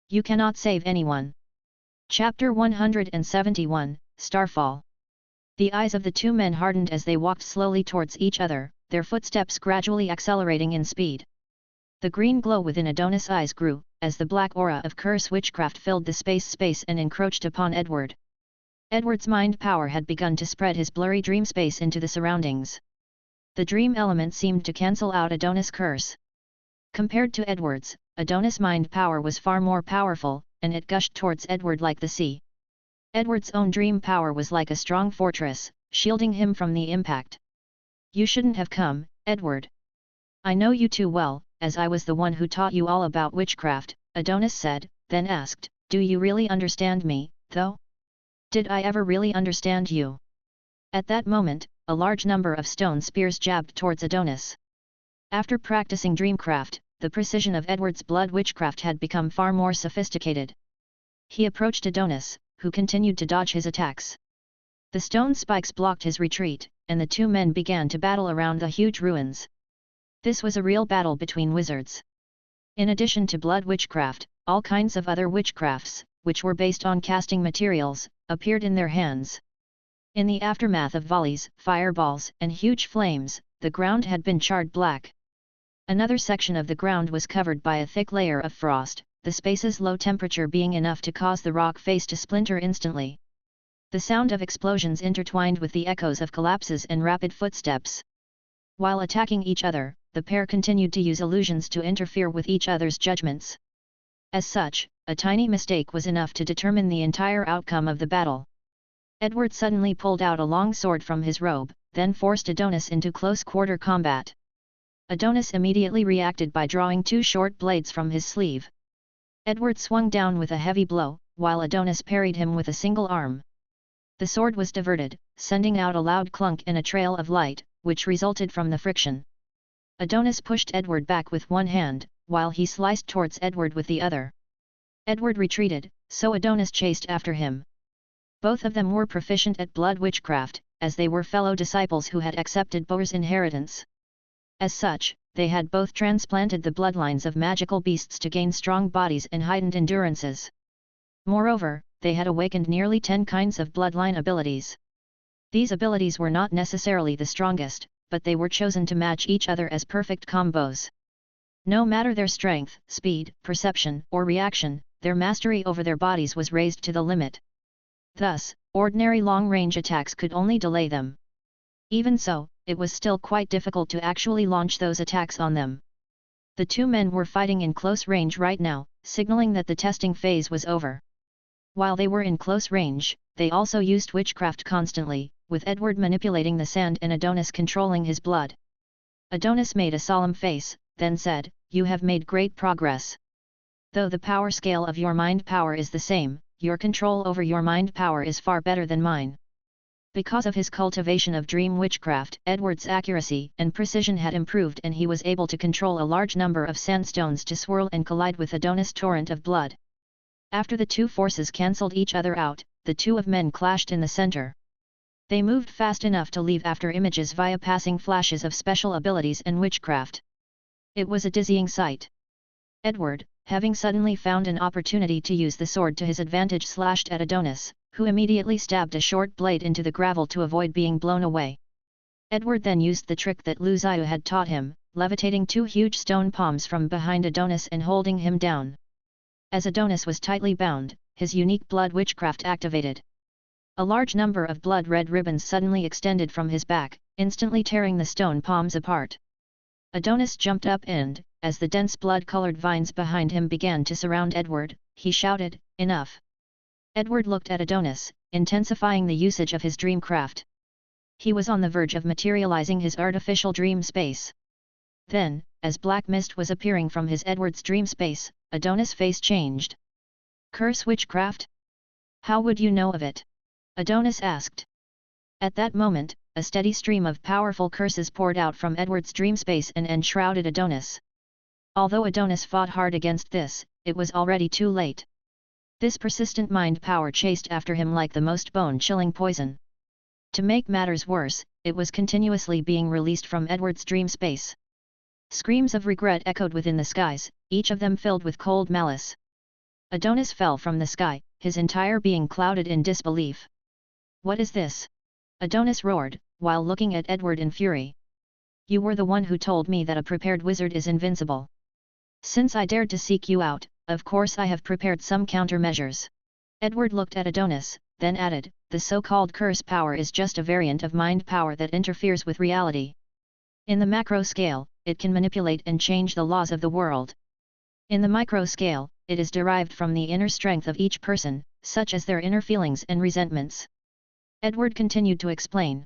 "You cannot save anyone." Chapter 171, Starfall. The eyes of the two men hardened as they walked slowly towards each other, their footsteps gradually accelerating in speed. The green glow within Adonis' eyes grew, as the black aura of curse witchcraft filled the space and encroached upon Edward. Edward's mind power had begun to spread his blurry dream space into the surroundings. The dream element seemed to cancel out Adonis' curse. Compared to Edward's, Adonis' mind power was far more powerful, and it gushed towards Edward like the sea. Edward's own dream power was like a strong fortress, shielding him from the impact. "You shouldn't have come, Edward. I know you too well, as I was the one who taught you all about witchcraft," Adonis said, then asked, "Do you really understand me, though? Did I ever really understand you?" At that moment, a large number of stone spears jabbed towards Adonis. After practicing dreamcraft, the precision of Edward's blood witchcraft had become far more sophisticated. He approached Adonis, who continued to dodge his attacks. The stone spikes blocked his retreat, and the two men began to battle around the huge ruins. This was a real battle between wizards. In addition to blood witchcraft, all kinds of other witchcrafts, which were based on casting materials, appeared in their hands. In the aftermath of volleys, fireballs, and huge flames, the ground had been charred black. Another section of the ground was covered by a thick layer of frost, the space's low temperature being enough to cause the rock face to splinter instantly. The sound of explosions intertwined with the echoes of collapses and rapid footsteps. While attacking each other, the pair continued to use illusions to interfere with each other's judgments. As such, a tiny mistake was enough to determine the entire outcome of the battle. Edward suddenly pulled out a long sword from his robe, then forced Adonis into close-quarter combat. Adonis immediately reacted by drawing two short blades from his sleeve. Edward swung down with a heavy blow, while Adonis parried him with a single arm. The sword was diverted, sending out a loud clunk and a trail of light, which resulted from the friction. Adonis pushed Edward back with one hand, while he sliced towards Edward with the other. Edward retreated, so Adonis chased after him. Both of them were proficient at blood witchcraft, as they were fellow disciples who had accepted Boar's inheritance. As such, they had both transplanted the bloodlines of magical beasts to gain strong bodies and heightened endurances. Moreover, they had awakened nearly 10 kinds of bloodline abilities. These abilities were not necessarily the strongest, but they were chosen to match each other as perfect combos. No matter their strength, speed, perception, or reaction, their mastery over their bodies was raised to the limit. Thus, ordinary long-range attacks could only delay them. Even so, it was still quite difficult to actually launch those attacks on them. The two men were fighting in close range right now, signaling that the testing phase was over. While they were in close range, they also used witchcraft constantly, with Edward manipulating the sand and Adonis controlling his blood. Adonis made a solemn face, then said, "You have made great progress. Though the power scale of your mind power is the same, your control over your mind power is far better than mine." Because of his cultivation of dream witchcraft, Edward's accuracy and precision had improved and he was able to control a large number of sandstones to swirl and collide with Adonis' torrent of blood. After the two forces cancelled each other out, the two of men clashed in the center. They moved fast enough to leave after images via passing flashes of special abilities and witchcraft. It was a dizzying sight. Edward, having suddenly found an opportunity to use the sword to his advantage, slashed at Adonis, who immediately stabbed a short blade into the gravel to avoid being blown away. Edward then used the trick that Lu Zhiyu had taught him, levitating 2 huge stone palms from behind Adonis and holding him down. As Adonis was tightly bound, his unique blood witchcraft activated. A large number of blood-red ribbons suddenly extended from his back, instantly tearing the stone palms apart. Adonis jumped up and, as the dense blood-colored vines behind him began to surround Edward, he shouted, "Enough!" Edward looked at Adonis, intensifying the usage of his dreamcraft. He was on the verge of materializing his artificial dream space. Then, as black mist was appearing from Edward's dream space, Adonis' face changed. "Curse witchcraft? How would you know of it?" Adonis asked. At that moment, a steady stream of powerful curses poured out from Edward's dream space and enshrouded Adonis. Although Adonis fought hard against this, it was already too late. This persistent mind power chased after him like the most bone-chilling poison. To make matters worse, it was continuously being released from Edward's dream space. Screams of regret echoed within the skies, each of them filled with cold malice. Adonis fell from the sky, his entire being clouded in disbelief. "What is this?" Adonis roared, while looking at Edward in fury. "You were the one who told me that a prepared wizard is invincible. Since I dared to seek you out, of course I have prepared some countermeasures." Edward looked at Adonis, then added, "The so-called curse power is just a variant of mind power that interferes with reality. In the macro scale, it can manipulate and change the laws of the world. In the micro scale, it is derived from the inner strength of each person, such as their inner feelings and resentments." Edward continued to explain.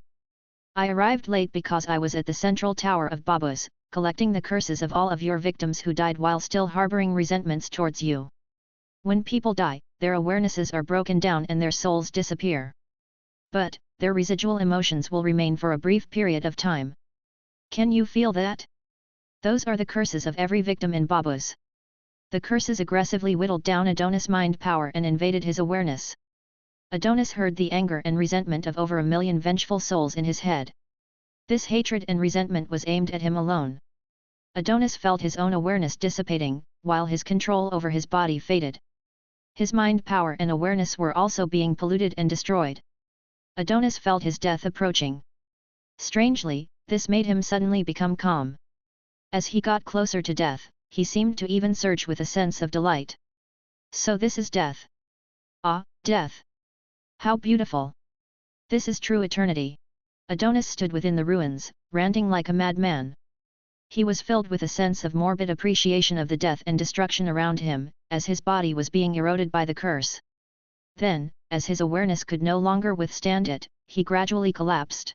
"I arrived late because I was at the central tower of Babus, collecting the curses of all of your victims who died while still harboring resentments towards you. When people die, their awarenesses are broken down and their souls disappear. But, their residual emotions will remain for a brief period of time. Can you feel that? Those are the curses of every victim in Babus." The curses aggressively whittled down Adonis' mind power and invaded his awareness. Adonis heard the anger and resentment of over 1,000,000 vengeful souls in his head. This hatred and resentment was aimed at him alone. Adonis felt his own awareness dissipating, while his control over his body faded. His mind power and awareness were also being polluted and destroyed. Adonis felt his death approaching. Strangely, this made him suddenly become calm. As he got closer to death, he seemed to even surge with a sense of delight. "So this is death. Ah, death! How beautiful! This is true eternity." Adonis stood within the ruins, ranting like a madman. He was filled with a sense of morbid appreciation of the death and destruction around him, as his body was being eroded by the curse. Then, as his awareness could no longer withstand it, he gradually collapsed.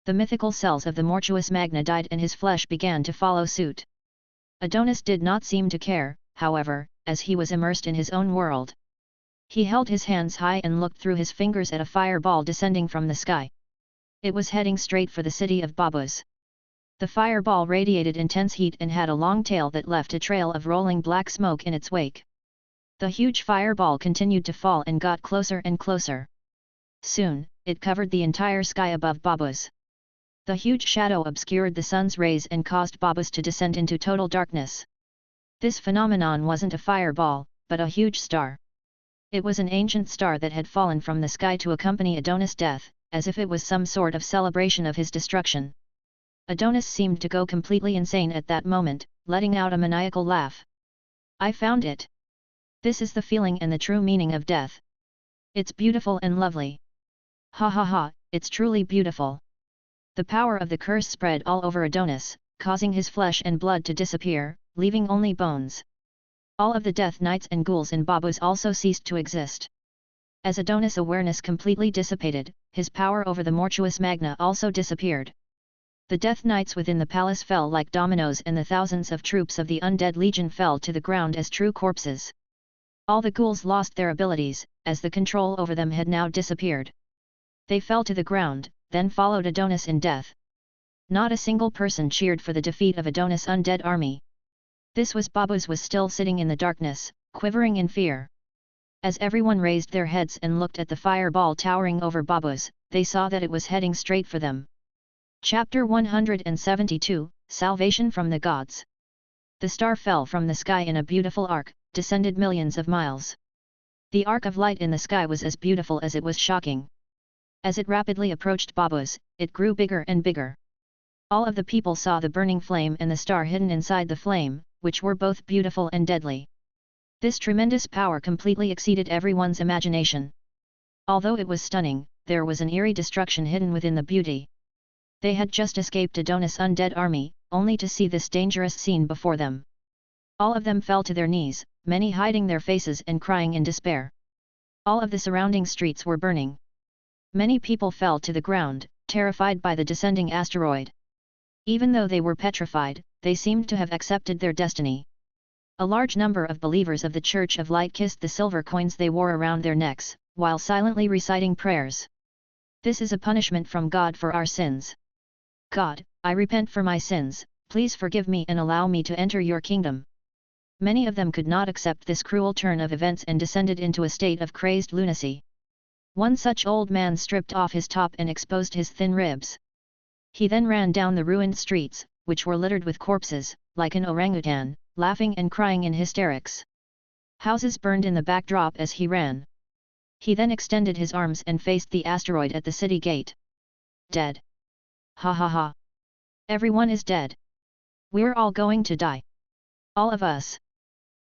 The mythical cells of the mortuus magna died and his flesh began to follow suit. Adonis did not seem to care, however, as he was immersed in his own world. He held his hands high and looked through his fingers at a fireball descending from the sky. It was heading straight for the city of Babus. The fireball radiated intense heat and had a long tail that left a trail of rolling black smoke in its wake. The huge fireball continued to fall and got closer and closer. Soon, it covered the entire sky above Babus. The huge shadow obscured the sun's rays and caused Babus to descend into total darkness. This phenomenon wasn't a fireball, but a huge star. It was an ancient star that had fallen from the sky to accompany Adonis' death, as if it was some sort of celebration of his destruction. Adonis seemed to go completely insane at that moment, letting out a maniacal laugh. "I found it! This is the feeling and the true meaning of death. It's beautiful and lovely. Ha ha ha, it's truly beautiful." The power of the curse spread all over Adonis, causing his flesh and blood to disappear, leaving only bones. All of the death knights and ghouls in Babus also ceased to exist. As Adonis' awareness completely dissipated, his power over the mortuus magna also disappeared. The death knights within the palace fell like dominoes and the thousands of troops of the undead legion fell to the ground as true corpses. All the ghouls lost their abilities, as the control over them had now disappeared. They fell to the ground, then followed Adonis in death. Not a single person cheered for the defeat of Adonis' undead army. This was Babus was still sitting in the darkness, quivering in fear. As everyone raised their heads and looked at the fireball towering over Babus, they saw that it was heading straight for them. Chapter 172, Salvation from the Gods. The star fell from the sky in a beautiful arc, descended millions of miles. The arc of light in the sky was as beautiful as it was shocking. As it rapidly approached Babus, it grew bigger and bigger. All of the people saw the burning flame and the star hidden inside the flame, which were both beautiful and deadly. This tremendous power completely exceeded everyone's imagination. Although it was stunning, there was an eerie destruction hidden within the beauty. They had just escaped Adonis' undead army, only to see this dangerous scene before them. All of them fell to their knees, many hiding their faces and crying in despair. All of the surrounding streets were burning. Many people fell to the ground, terrified by the descending asteroid. Even though they were petrified, they seemed to have accepted their destiny. A large number of believers of the Church of Light kissed the silver coins they wore around their necks, while silently reciting prayers. This is a punishment from God for our sins. God, I repent for my sins, please forgive me and allow me to enter your kingdom. Many of them could not accept this cruel turn of events and descended into a state of crazed lunacy. One such old man stripped off his top and exposed his thin ribs. He then ran down the ruined streets, which were littered with corpses, like an orangutan, laughing and crying in hysterics. Houses burned in the backdrop as he ran. He then extended his arms and faced the asteroid at the city gate. Dead. Ha ha ha. Everyone is dead. We're all going to die. All of us.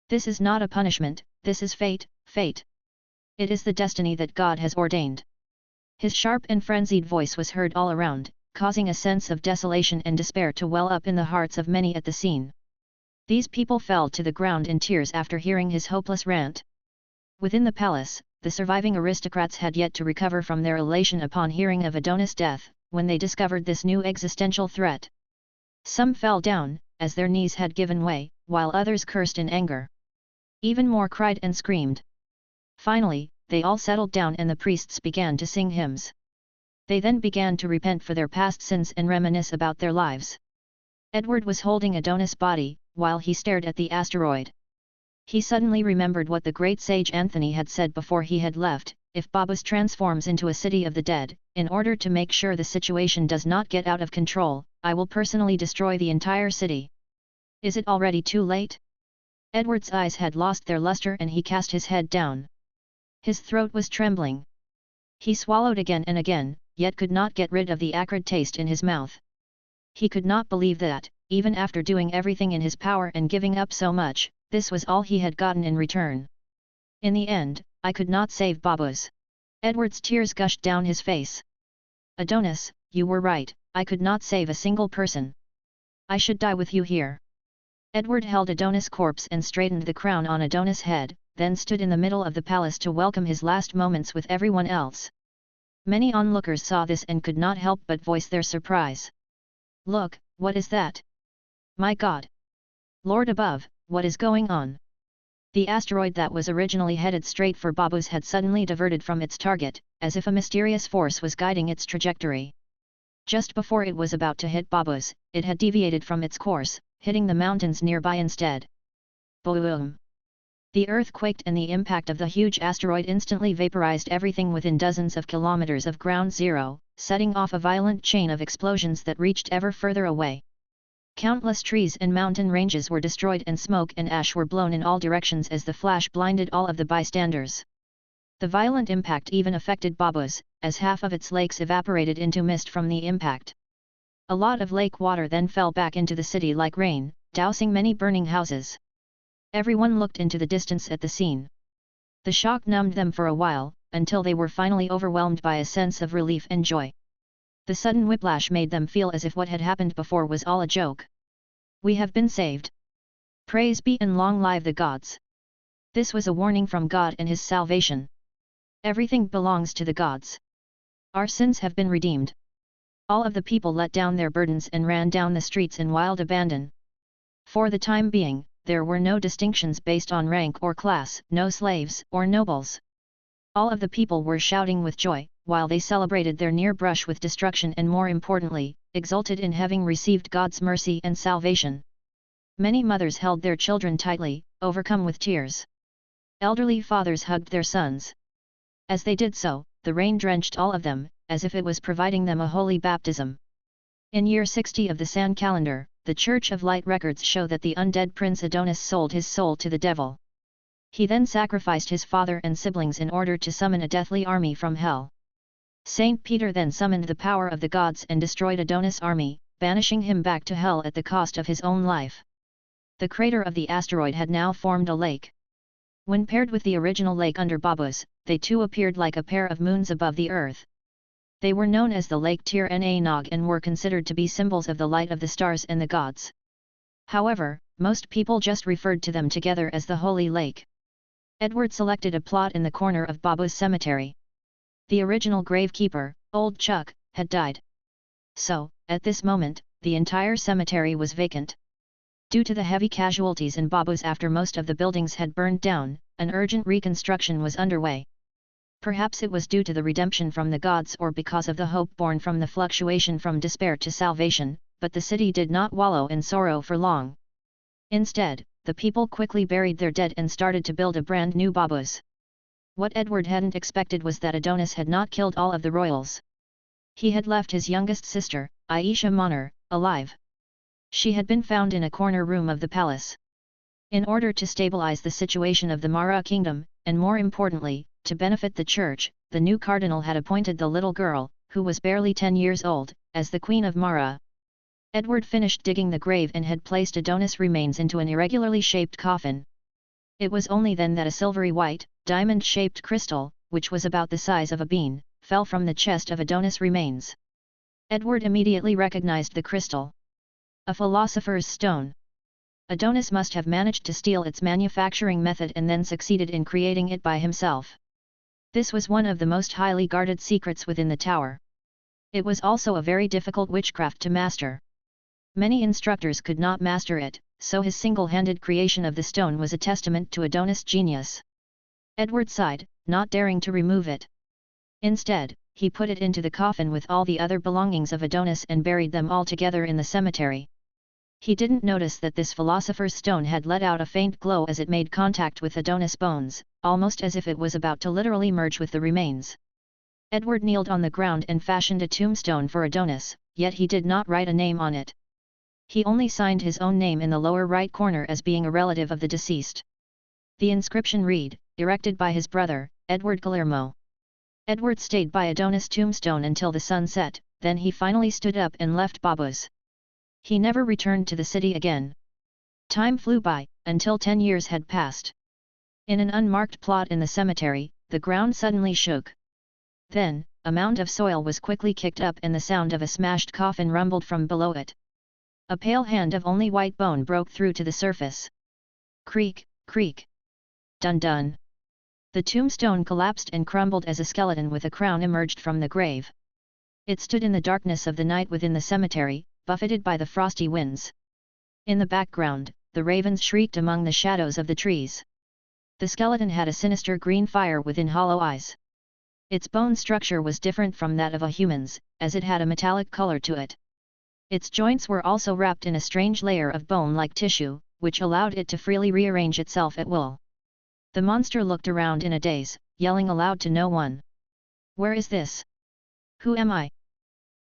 This is not a punishment, this is fate, fate. It is the destiny that God has ordained. His sharp and frenzied voice was heard all around, causing a sense of desolation and despair to well up in the hearts of many at the scene. These people fell to the ground in tears after hearing his hopeless rant. Within the palace, the surviving aristocrats had yet to recover from their elation upon hearing of Adonis' death, when they discovered this new existential threat. Some fell down, as their knees had given way, while others cursed in anger. Even more cried and screamed. Finally, they all settled down and the priests began to sing hymns. They then began to repent for their past sins and reminisce about their lives. Edward was holding Adonis' body, while he stared at the asteroid. He suddenly remembered what the great sage Anthony had said before he had left: if Babus transforms into a city of the dead, in order to make sure the situation does not get out of control, I will personally destroy the entire city. Is it already too late? Edward's eyes had lost their luster and he cast his head down. His throat was trembling. He swallowed again and again, yet could not get rid of the acrid taste in his mouth. He could not believe that, even after doing everything in his power and giving up so much, this was all he had gotten in return. In the end, I could not save Babus. Edward's tears gushed down his face. Adonis, you were right, I could not save a single person. I should die with you here. Edward held Adonis' corpse and straightened the crown on Adonis' head, then stood in the middle of the palace to welcome his last moments with everyone else. Many onlookers saw this and could not help but voice their surprise. Look, what is that? My God! Lord above, what is going on? The asteroid that was originally headed straight for Babus had suddenly diverted from its target, as if a mysterious force was guiding its trajectory. Just before it was about to hit Babus, it had deviated from its course, hitting the mountains nearby instead. Boom! The earth quaked and the impact of the huge asteroid instantly vaporized everything within dozens of kilometers of ground zero, setting off a violent chain of explosions that reached ever further away. Countless trees and mountain ranges were destroyed and smoke and ash were blown in all directions as the flash blinded all of the bystanders. The violent impact even affected Babus, as half of its lakes evaporated into mist from the impact. A lot of lake water then fell back into the city like rain, dousing many burning houses. Everyone looked into the distance at the scene. The shock numbed them for a while, until they were finally overwhelmed by a sense of relief and joy. The sudden whiplash made them feel as if what had happened before was all a joke. We have been saved. Praise be and long live the gods. This was a warning from God and his salvation. Everything belongs to the gods. Our sins have been redeemed. All of the people let down their burdens and ran down the streets in wild abandon. For the time being, there were no distinctions based on rank or class, no slaves or nobles. All of the people were shouting with joy, while they celebrated their near brush with destruction and more importantly, exulted in having received God's mercy and salvation. Many mothers held their children tightly, overcome with tears. Elderly fathers hugged their sons. As they did so, the rain drenched all of them, as if it was providing them a holy baptism. In year 60 of the San calendar, the Church of Light records show that the undead prince Adonis sold his soul to the devil. He then sacrificed his father and siblings in order to summon a deathly army from hell. Saint Peter then summoned the power of the gods and destroyed Adonis' army, banishing him back to hell at the cost of his own life. The crater of the asteroid had now formed a lake. When paired with the original lake under Babus, they too appeared like a pair of moons above the earth. They were known as the Lake Tir Na Nog and were considered to be symbols of the light of the stars and the gods. However, most people just referred to them together as the Holy Lake. Edward selected a plot in the corner of Babus cemetery. The original gravekeeper, Old Chuck, had died. So, at this moment, the entire cemetery was vacant. Due to the heavy casualties in Babus after most of the buildings had burned down, an urgent reconstruction was underway. Perhaps it was due to the redemption from the gods or because of the hope born from the fluctuation from despair to salvation, but the city did not wallow in sorrow for long. Instead, the people quickly buried their dead and started to build a brand new Babus. What Edward hadn't expected was that Adonis had not killed all of the royals. He had left his youngest sister, Aisha Manar, alive. She had been found in a corner room of the palace. In order to stabilize the situation of the Mara kingdom, and more importantly, to benefit the church, the new cardinal had appointed the little girl, who was barely 10 years old, as the Queen of Mara. Edward finished digging the grave and had placed Adonis' remains into an irregularly shaped coffin. It was only then that a silvery white, diamond-shaped crystal, which was about the size of a bean, fell from the chest of Adonis' remains. Edward immediately recognized the crystal. A philosopher's stone. Adonis must have managed to steal its manufacturing method and then succeeded in creating it by himself. This was one of the most highly guarded secrets within the tower. It was also a very difficult witchcraft to master. Many instructors could not master it, so his single-handed creation of the stone was a testament to Adonis' genius. Edward sighed, not daring to remove it. Instead, he put it into the coffin with all the other belongings of Adonis and buried them all together in the cemetery. He didn't notice that this philosopher's stone had let out a faint glow as it made contact with Adonis' bones, almost as if it was about to literally merge with the remains. Edward kneeled on the ground and fashioned a tombstone for Adonis, yet he did not write a name on it. He only signed his own name in the lower right corner as being a relative of the deceased. The inscription read, "Erected by his brother, Edward Guillermo." Edward stayed by Adonis' tombstone until the sun set, then he finally stood up and left Babus. He never returned to the city again. Time flew by, until 10 years had passed. In an unmarked plot in the cemetery, the ground suddenly shook. Then, a mound of soil was quickly kicked up and the sound of a smashed coffin rumbled from below it. A pale hand of only white bone broke through to the surface. Creak, creak. Dun dun. The tombstone collapsed and crumbled as a skeleton with a crown emerged from the grave. It stood in the darkness of the night within the cemetery, buffeted by the frosty winds. In the background, the ravens shrieked among the shadows of the trees. The skeleton had a sinister green fire within hollow eyes. Its bone structure was different from that of a human's, as it had a metallic color to it. Its joints were also wrapped in a strange layer of bone-like tissue, which allowed it to freely rearrange itself at will. The monster looked around in a daze, yelling aloud to no one. "Where is this? Who am I?"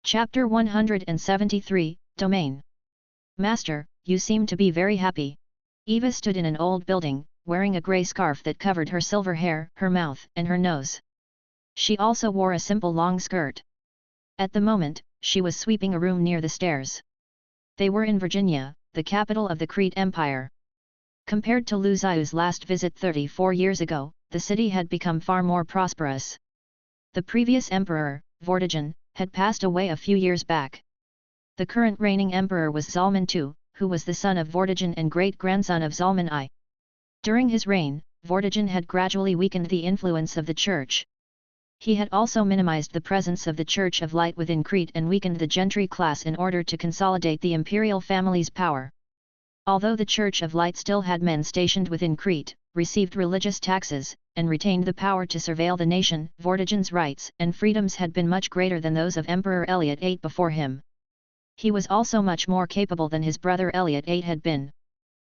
Chapter 173, Domain. "Master, you seem to be very happy." Eva stood in an old building, wearing a grey scarf that covered her silver hair, her mouth, and her nose. She also wore a simple long skirt. At the moment, she was sweeping a room near the stairs. They were in Virginia, the capital of the Crete Empire. Compared to Lu Zhiu's last visit 34 years ago, the city had become far more prosperous. The previous emperor, Vortigern, had passed away a few years back. The current reigning emperor was Zalman II, who was the son of Vortigern and great-grandson of Zalman I. During his reign, Vortigern had gradually weakened the influence of the church. He had also minimized the presence of the Church of Light within Crete and weakened the gentry class in order to consolidate the imperial family's power. Although the Church of Light still had men stationed within Crete, received religious taxes, and retained the power to surveil the nation, Vortigern's rights and freedoms had been much greater than those of Emperor Elliot VIII before him. He was also much more capable than his brother Elliot VIII had been.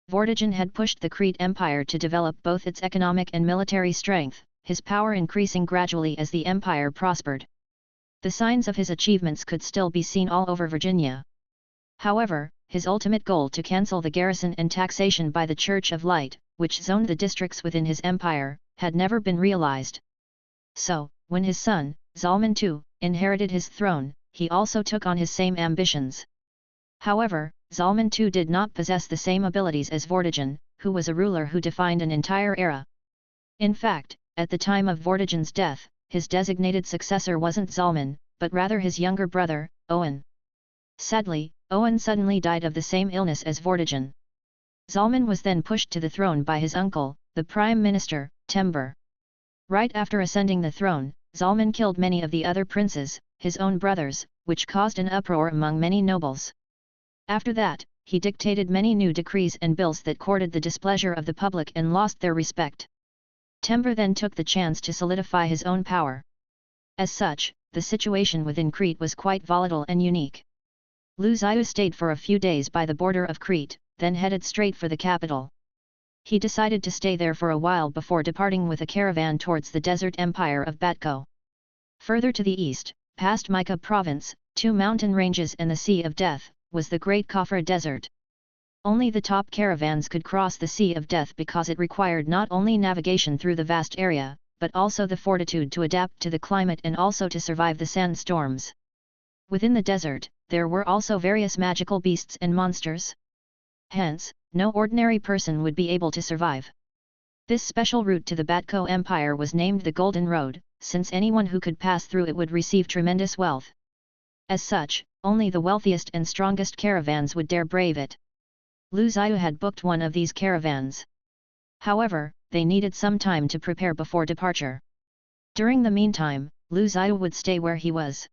Vortigern had pushed the Crete Empire to develop both its economic and military strength, his power increasing gradually as the empire prospered. The signs of his achievements could still be seen all over Virginia. However, his ultimate goal to cancel the garrison and taxation by the Church of Light, which zoned the districts within his empire, had never been realized. So, when his son, Zalman II, inherited his throne, he also took on his same ambitions. However, Zalman II did not possess the same abilities as Vortigern, who was a ruler who defined an entire era. In fact, at the time of Vortigern's death, his designated successor wasn't Zalman, but rather his younger brother, Owen. Sadly, Owen suddenly died of the same illness as Vortigern. Zalman was then pushed to the throne by his uncle, the Prime Minister, Tember. Right after ascending the throne, Zalman killed many of the other princes, his own brothers, which caused an uproar among many nobles. After that, he dictated many new decrees and bills that courted the displeasure of the public and lost their respect. Tember then took the chance to solidify his own power. As such, the situation within Crete was quite volatile and unique. Zhiyu stayed for a few days by the border of Crete, then headed straight for the capital. He decided to stay there for a while before departing with a caravan towards the desert empire of Batko. Further to the east, past Mika province, 2 mountain ranges and the Sea of Death, was the Great Khafra Desert. Only the top caravans could cross the Sea of Death because it required not only navigation through the vast area, but also the fortitude to adapt to the climate and also to survive the sandstorms. Within the desert, there were also various magical beasts and monsters. Hence, no ordinary person would be able to survive. This special route to the Batko Empire was named the Golden Road, since anyone who could pass through it would receive tremendous wealth. As such, only the wealthiest and strongest caravans would dare brave it. Zhiyu had booked one of these caravans. However, they needed some time to prepare before departure. During the meantime, Zhiyu would stay where he was.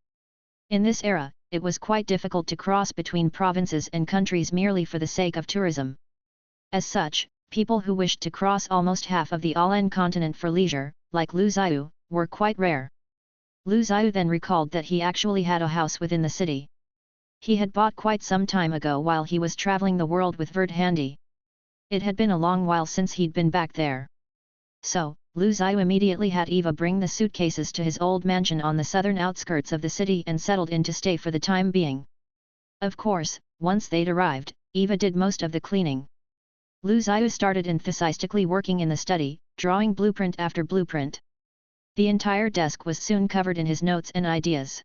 In this era, it was quite difficult to cross between provinces and countries merely for the sake of tourism. As such, people who wished to cross almost half of the Alan continent for leisure, like Zhiyu, were quite rare. Zhiyu then recalled that he actually had a house within the city. He had bought quite some time ago while he was traveling the world with Vert Handy. It had been a long while since he'd been back there. So, Zhiyu immediately had Eva bring the suitcases to his old mansion on the southern outskirts of the city and settled in to stay for the time being. Of course, once they'd arrived, Eva did most of the cleaning. Zhiyu started enthusiastically working in the study, drawing blueprint after blueprint. The entire desk was soon covered in his notes and ideas.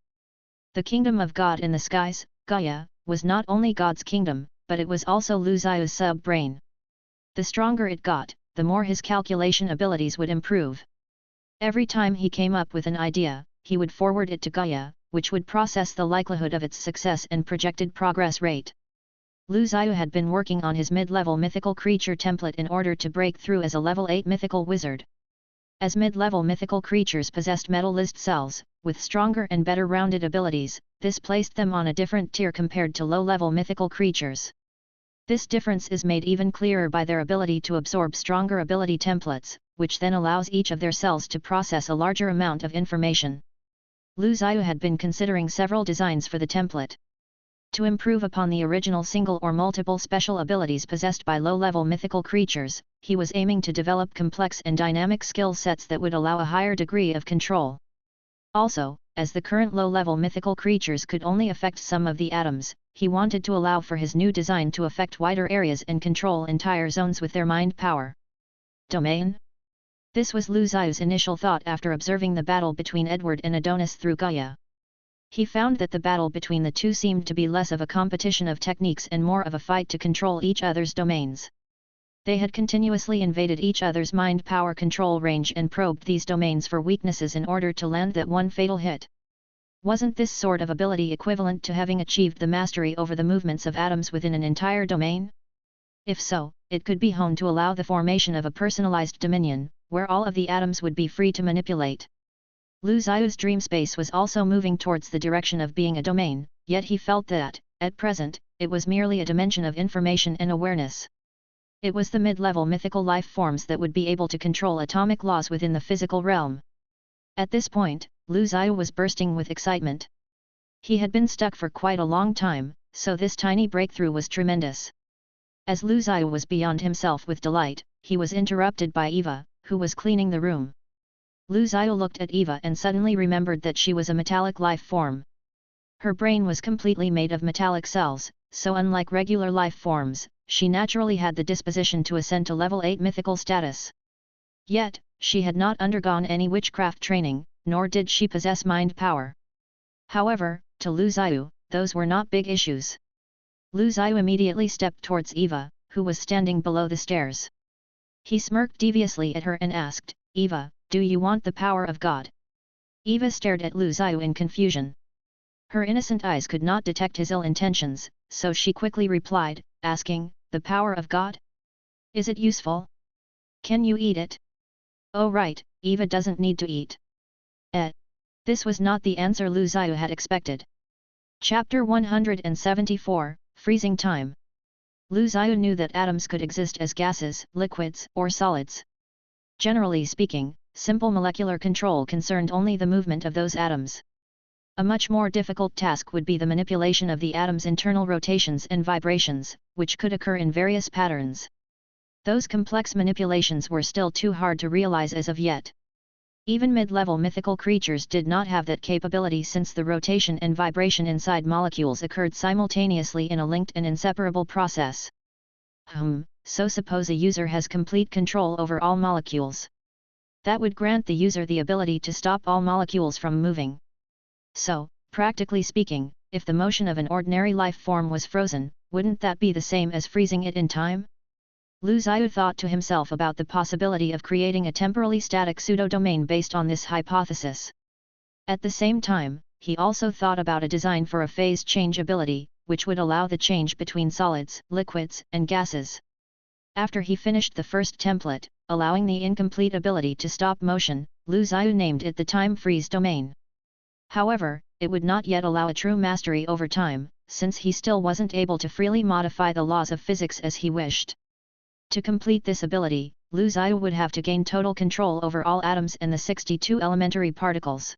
The kingdom of God in the skies, Gaia, was not only God's kingdom, but it was also Zhiyu's sub-brain. The stronger it got, the more his calculation abilities would improve. Every time he came up with an idea, he would forward it to Gaia, which would process the likelihood of its success and projected progress rate. Zhiyu had been working on his mid-level mythical creature template in order to break through as a level 8 mythical wizard. As mid-level mythical creatures possessed metal list cells, with stronger and better rounded abilities, this placed them on a different tier compared to low-level mythical creatures. This difference is made even clearer by their ability to absorb stronger ability templates, which then allows each of their cells to process a larger amount of information. Zhiyu had been considering several designs for the template. To improve upon the original single or multiple special abilities possessed by low-level mythical creatures, he was aiming to develop complex and dynamic skill sets that would allow a higher degree of control. Also, as the current low-level mythical creatures could only affect some of the atoms, he wanted to allow for his new design to affect wider areas and control entire zones with their mind power. Domain? This was Zhiyu's initial thought after observing the battle between Edward and Adonis through Gaia. He found that the battle between the two seemed to be less of a competition of techniques and more of a fight to control each other's domains. They had continuously invaded each other's mind power control range and probed these domains for weaknesses in order to land that one fatal hit. Wasn't this sort of ability equivalent to having achieved the mastery over the movements of atoms within an entire domain? If so, it could be honed to allow the formation of a personalized dominion, where all of the atoms would be free to manipulate. Zhiyu's dream space was also moving towards the direction of being a domain, yet he felt that, at present, it was merely a dimension of information and awareness. It was the mid-level mythical life forms that would be able to control atomic laws within the physical realm. At this point, Zhiyu was bursting with excitement. He had been stuck for quite a long time, so this tiny breakthrough was tremendous. As Zhiyu was beyond himself with delight, he was interrupted by Eva, who was cleaning the room. Zhiyu looked at Eva and suddenly remembered that she was a metallic life form. Her brain was completely made of metallic cells, so unlike regular life forms, she naturally had the disposition to ascend to level 8 mythical status. Yet, she had not undergone any witchcraft training, nor did she possess mind power. However, to Lu Zhiyu, those were not big issues. Lu Zhiyu immediately stepped towards Eva, who was standing below the stairs. He smirked deviously at her and asked, "Eva, do you want the power of God?" Eva stared at Lu Zhiyu in confusion. Her innocent eyes could not detect his ill intentions, so she quickly replied, asking, "The power of God? Is it useful? Can you eat it?" "Oh right, Eva doesn't need to eat." This was not the answer Lu Zhiyu had expected. Chapter 174, Freezing Time. Lu Zhiyu knew that atoms could exist as gases, liquids, or solids. Generally speaking, simple molecular control concerned only the movement of those atoms. A much more difficult task would be the manipulation of the atom's internal rotations and vibrations, which could occur in various patterns. Those complex manipulations were still too hard to realize as of yet. Even mid-level mythical creatures did not have that capability, since the rotation and vibration inside molecules occurred simultaneously in a linked and inseparable process. So suppose a user has complete control over all molecules. That would grant the user the ability to stop all molecules from moving. So, practically speaking, if the motion of an ordinary life form was frozen, wouldn't that be the same as freezing it in time? Lu Zhiyu thought to himself about the possibility of creating a temporally static pseudo-domain based on this hypothesis. At the same time, he also thought about a design for a phase change ability, which would allow the change between solids, liquids, and gases. After he finished the first template, allowing the incomplete ability to stop motion, Lu Zhiyu named it the time freeze domain. However, it would not yet allow a true mastery over time, since he still wasn't able to freely modify the laws of physics as he wished. To complete this ability, Lu Zhiyu would have to gain total control over all atoms and the 62 elementary particles.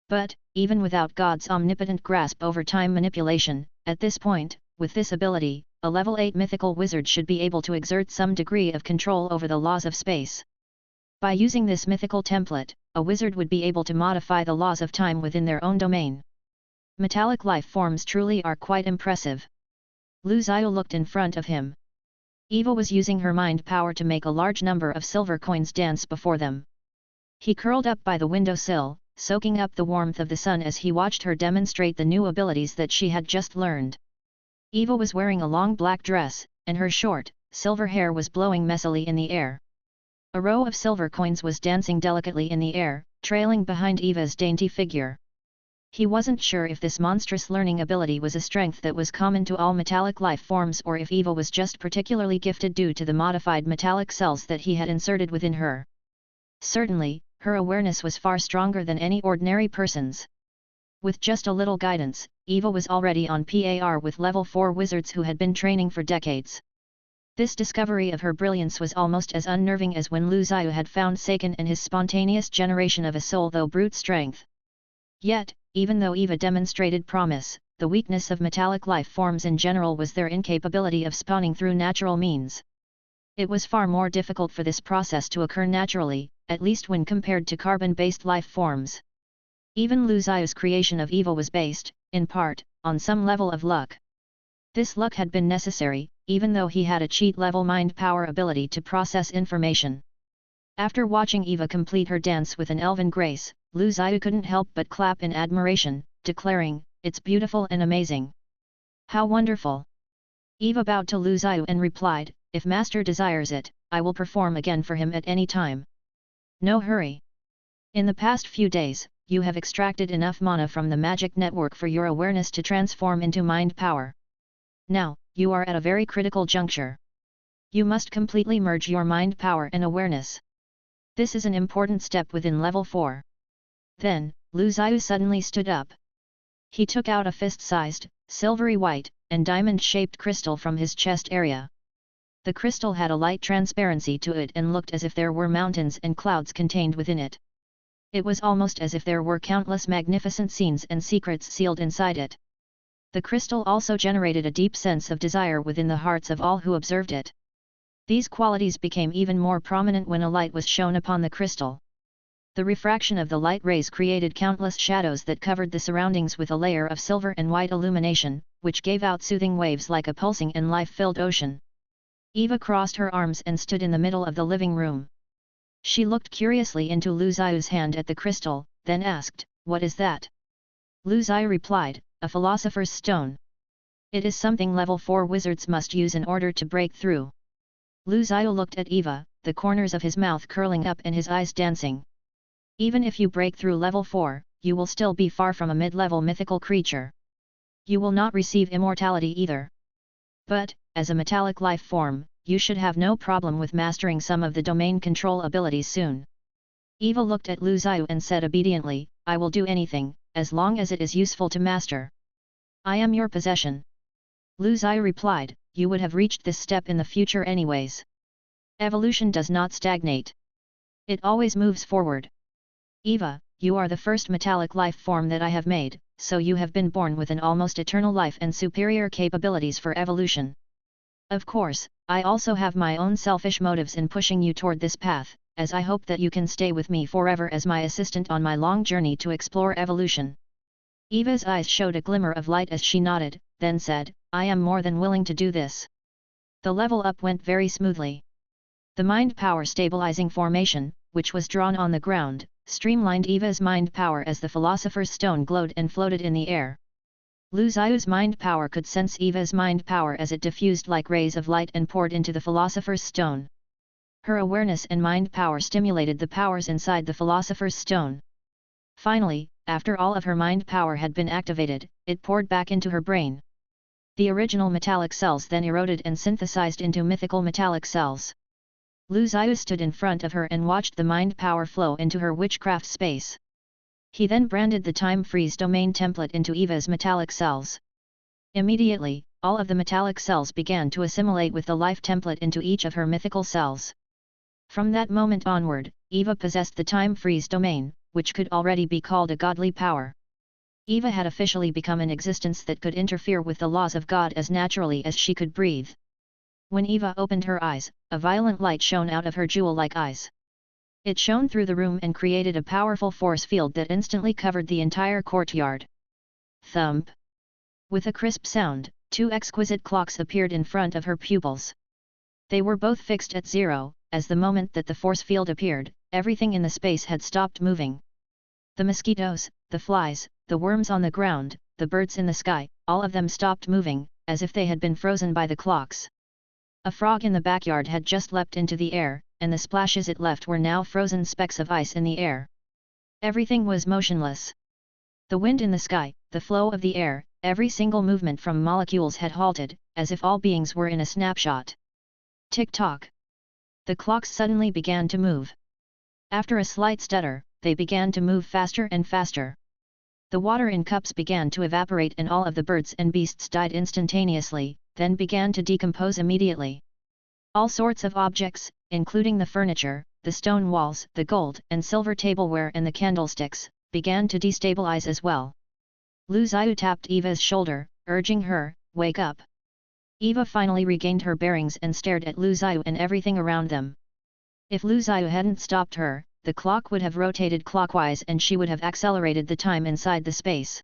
But, even without God's omnipotent grasp over time manipulation, at this point, with this ability, a level 8 mythical wizard should be able to exert some degree of control over the laws of space. By using this mythical template, a wizard would be able to modify the laws of time within their own domain. Metallic life forms truly are quite impressive. Lu Zhiyu looked in front of him. Eva was using her mind power to make a large number of silver coins dance before them. He curled up by the windowsill, soaking up the warmth of the sun as he watched her demonstrate the new abilities that she had just learned. Eva was wearing a long black dress, and her short, silver hair was blowing messily in the air. A row of silver coins was dancing delicately in the air, trailing behind Eva's dainty figure. He wasn't sure if this monstrous learning ability was a strength that was common to all metallic life forms or if Eva was just particularly gifted due to the modified metallic cells that he had inserted within her. Certainly, her awareness was far stronger than any ordinary person's. With just a little guidance, Eva was already on par with level 4 wizards who had been training for decades. This discovery of her brilliance was almost as unnerving as when Lu Zhiyu had found Seiken and his spontaneous generation of a soul though brute strength. Yet, even though Eva demonstrated promise, the weakness of metallic life forms in general was their incapability of spawning through natural means. It was far more difficult for this process to occur naturally, at least when compared to carbon-based life forms. Even Lu Zhiyu's creation of Eva was based, in part, on some level of luck. This luck had been necessary, even though he had a cheat-level mind power ability to process information. After watching Eva complete her dance with an elven grace, Lu Zhiyu couldn't help but clap in admiration, declaring, "It's beautiful and amazing. How wonderful!" Eva bowed to Lu Zhiyu and replied, "If Master desires it, I will perform again for him at any time. No hurry. In the past few days, you have extracted enough mana from the magic network for your awareness to transform into mind power. Now, you are at a very critical juncture. You must completely merge your mind power and awareness. This is an important step within level 4. Then, Lu Zhiyu suddenly stood up. He took out a fist-sized, silvery white, and diamond-shaped crystal from his chest area. The crystal had a light transparency to it and looked as if there were mountains and clouds contained within it. It was almost as if there were countless magnificent scenes and secrets sealed inside it. The crystal also generated a deep sense of desire within the hearts of all who observed it. These qualities became even more prominent when a light was shone upon the crystal. The refraction of the light rays created countless shadows that covered the surroundings with a layer of silver and white illumination, which gave out soothing waves like a pulsing and life-filled ocean. Eva crossed her arms and stood in the middle of the living room. She looked curiously into Lu Ziyu's hand at the crystal, then asked, "What is that?" Lu Ziyu replied, "A philosopher's stone. It is something level 4 wizards must use in order to break through." Lu Ziyu looked at Eva, the corners of his mouth curling up and his eyes dancing. "Even if you break through level 4, you will still be far from a mid-level mythical creature. You will not receive immortality either. But, as a metallic life form, you should have no problem with mastering some of the domain control abilities soon." Eva looked at Lu Ziyu and said obediently, "I will do anything, as long as it is useful to master. I am your possession." Lu Ziyu replied, "You would have reached this step in the future anyways. Evolution does not stagnate. It always moves forward. Eva, you are the first metallic life form that I have made, so you have been born with an almost eternal life and superior capabilities for evolution. Of course, I also have my own selfish motives in pushing you toward this path, as I hope that you can stay with me forever as my assistant on my long journey to explore evolution." Eva's eyes showed a glimmer of light as she nodded, then said, "I am more than willing to do this." The level up went very smoothly. The mind power stabilizing formation, which was drawn on the ground, streamlined Eva's mind power as the philosopher's stone glowed and floated in the air. Lu Ziyu's mind power could sense Eva's mind power as it diffused like rays of light and poured into the philosopher's stone. Her awareness and mind power stimulated the powers inside the philosopher's stone. Finally, after all of her mind power had been activated, it poured back into her brain. The original metallic cells then eroded and synthesized into mythical metallic cells. Lu Ziyu stood in front of her and watched the mind power flow into her witchcraft space. He then branded the time freeze domain template into Eva's metallic cells. Immediately, all of the metallic cells began to assimilate with the life template into each of her mythical cells. From that moment onward, Eva possessed the time freeze domain, which could already be called a godly power. Eva had officially become an existence that could interfere with the laws of God as naturally as she could breathe. When Eva opened her eyes, a violent light shone out of her jewel-like eyes. It shone through the room and created a powerful force field that instantly covered the entire courtyard. Thump! With a crisp sound, 2 exquisite clocks appeared in front of her pupils. They were both fixed at 0, as the moment that the force field appeared, everything in the space had stopped moving. The mosquitoes, the flies, the worms on the ground, the birds in the sky, all of them stopped moving, as if they had been frozen by the clocks. A frog in the backyard had just leapt into the air, and the splashes it left were now frozen specks of ice in the air. Everything was motionless. The wind in the sky, the flow of the air, every single movement from molecules had halted, as if all beings were in a snapshot. Tick-tock! The clocks suddenly began to move. After a slight stutter, they began to move faster and faster. The water in cups began to evaporate and all of the birds and beasts died instantaneously, then began to decompose immediately. All sorts of objects, including the furniture, the stone walls, the gold and silver tableware and the candlesticks, began to destabilize as well. Lu Ziyu tapped Eva's shoulder, urging her, "Wake up." Eva finally regained her bearings and stared at Lu Ziyu and everything around them. If Lu Ziyu hadn't stopped her, the clock would have rotated clockwise and she would have accelerated the time inside the space.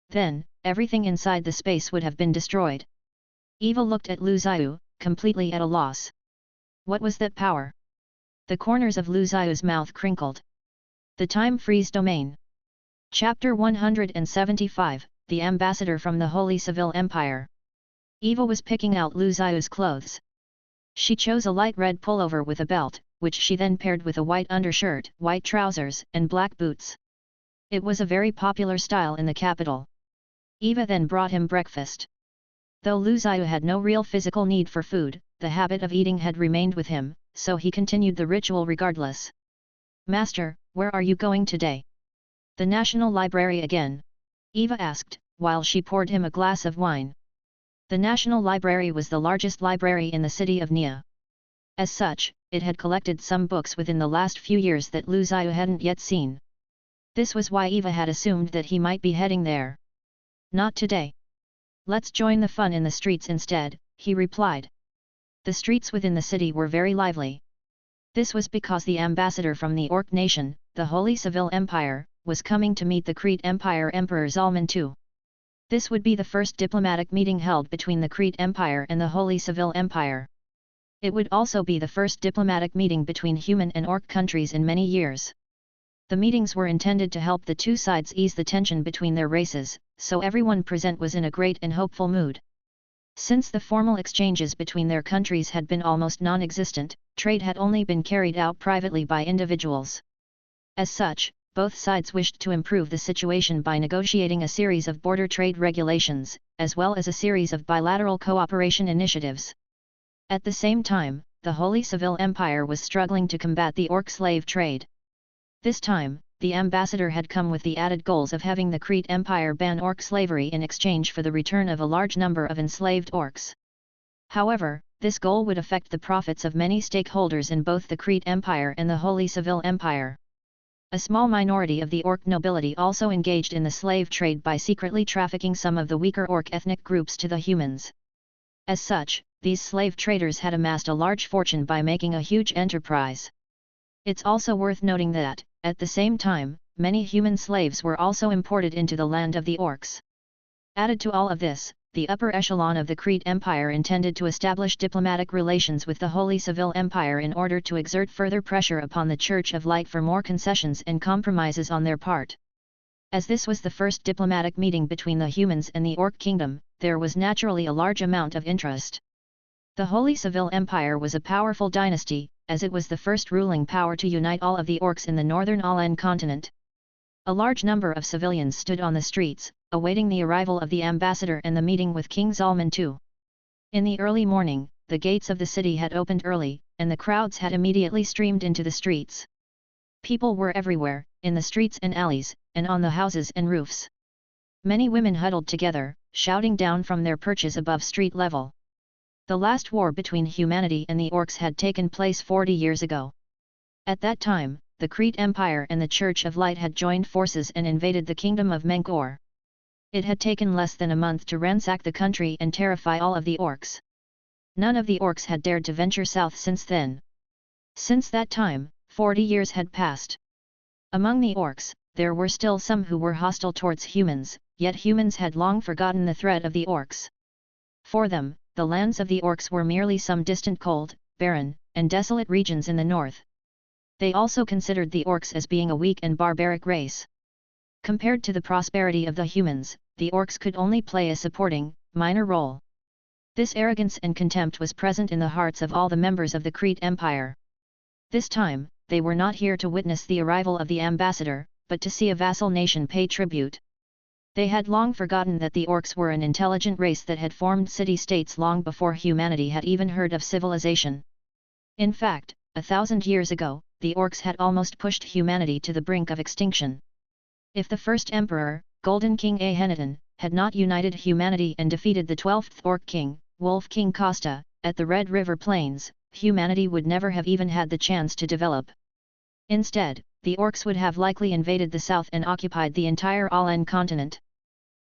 Then, everything inside the space would have been destroyed. Eva looked at Lu Ziyu, completely at a loss. What was that power? The corners of Lu Ziyu's mouth crinkled. The time freeze domain. Chapter 175, The Ambassador from the Holy Civil Empire. Eva was picking out Lu Ziyu's clothes. She chose a light red pullover with a belt, which she then paired with a white undershirt, white trousers, and black boots. It was a very popular style in the capital. Eva then brought him breakfast. Though Lu Ziyu had no real physical need for food, the habit of eating had remained with him, so he continued the ritual regardless. "Master, where are you going today?" "The National Library again?" Eva asked, while she poured him a glass of wine. The National Library was the largest library in the city of Nia. As such, it had collected some books within the last few years that Lu Ziyu hadn't yet seen. This was why Eva had assumed that he might be heading there. "Not today. Let's join the fun in the streets instead," he replied. The streets within the city were very lively. This was because the ambassador from the Orc nation, the Holy Civil Empire, was coming to meet the Crete Empire Emperor Zalman II. This would be the first diplomatic meeting held between the Crete Empire and the Holy Civil Empire. It would also be the first diplomatic meeting between human and orc countries in many years. The meetings were intended to help the two sides ease the tension between their races, so everyone present was in a great and hopeful mood. Since the formal exchanges between their countries had been almost non-existent, trade had only been carried out privately by individuals. As such, both sides wished to improve the situation by negotiating a series of border trade regulations, as well as a series of bilateral cooperation initiatives. At the same time, the Holy Civil Empire was struggling to combat the orc slave trade. This time, the ambassador had come with the added goals of having the Crete Empire ban orc slavery in exchange for the return of a large number of enslaved orcs. However, this goal would affect the profits of many stakeholders in both the Crete Empire and the Holy Civil Empire. A small minority of the orc nobility also engaged in the slave trade by secretly trafficking some of the weaker orc ethnic groups to the humans. As such, these slave traders had amassed a large fortune by making a huge enterprise. It's also worth noting that, at the same time, many human slaves were also imported into the land of the orcs. Added to all of this, the upper echelon of the Crete Empire intended to establish diplomatic relations with the Holy Civil Empire in order to exert further pressure upon the Church of Light for more concessions and compromises on their part. As this was the first diplomatic meeting between the humans and the Orc Kingdom, there was naturally a large amount of interest. The Holy Civil Empire was a powerful dynasty, as it was the first ruling power to unite all of the orcs in the northern Alan continent. A large number of civilians stood on the streets, awaiting the arrival of the ambassador and the meeting with King Zalman II. In the early morning, the gates of the city had opened early, and the crowds had immediately streamed into the streets. People were everywhere, in the streets and alleys, and on the houses and roofs. Many women huddled together, shouting down from their perches above street level. The last war between humanity and the orcs had taken place 40 years ago. At that time, the Crete Empire and the Church of Light had joined forces and invaded the kingdom of Menkor. It had taken less than a month to ransack the country and terrify all of the orcs. None of the orcs had dared to venture south since then. Since that time, 40 years had passed. Among the orcs, there were still some who were hostile towards humans, yet humans had long forgotten the threat of the orcs. For them, the lands of the orcs were merely some distant cold, barren, and desolate regions in the north. They also considered the orcs as being a weak and barbaric race. Compared to the prosperity of the humans, the orcs could only play a supporting, minor role. This arrogance and contempt was present in the hearts of all the members of the Crete Empire. This time, they were not here to witness the arrival of the ambassador, but to see a vassal nation pay tribute. They had long forgotten that the orcs were an intelligent race that had formed city-states long before humanity had even heard of civilization. In fact, 1,000 years ago, the orcs had almost pushed humanity to the brink of extinction. If the first emperor, Golden King Ahenatan, had not united humanity and defeated the 12th Orc King, Wolf King Costa, at the Red River Plains, humanity would never have even had the chance to develop. Instead, the orcs would have likely invaded the south and occupied the entire Alan continent.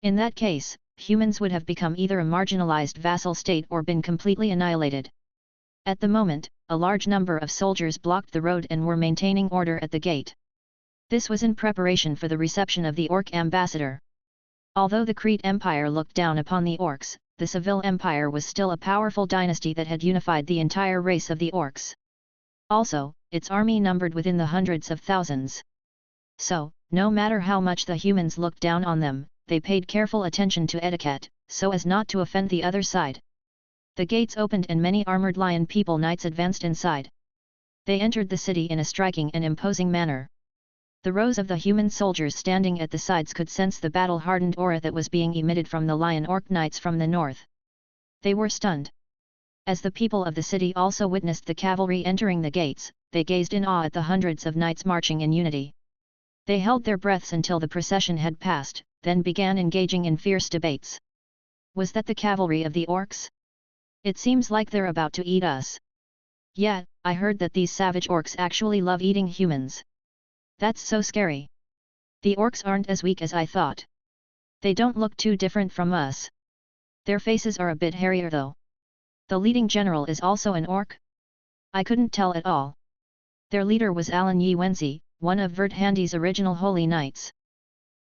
In that case, humans would have become either a marginalized vassal state or been completely annihilated. At the moment, a large number of soldiers blocked the road and were maintaining order at the gate. This was in preparation for the reception of the orc ambassador. Although the Crete Empire looked down upon the orcs, the Civil Empire was still a powerful dynasty that had unified the entire race of the orcs. Also, its army numbered within the hundreds of thousands. So, no matter how much the humans looked down on them, they paid careful attention to etiquette, so as not to offend the other side. The gates opened and many armored lion people knights advanced inside. They entered the city in a striking and imposing manner. The rows of the human soldiers standing at the sides could sense the battle-hardened aura that was being emitted from the lion orc knights from the north. They were stunned. As the people of the city also witnessed the cavalry entering the gates, they gazed in awe at the hundreds of knights marching in unity. They held their breaths until the procession had passed, then began engaging in fierce debates. Was that the cavalry of the orcs? It seems like they're about to eat us. Yeah, I heard that these savage orcs actually love eating humans. That's so scary. The orcs aren't as weak as I thought. They don't look too different from us. Their faces are a bit hairier though. The leading general is also an orc? I couldn't tell at all. Their leader was Alan Yi Wenzi, one of Verdhandi's original holy knights.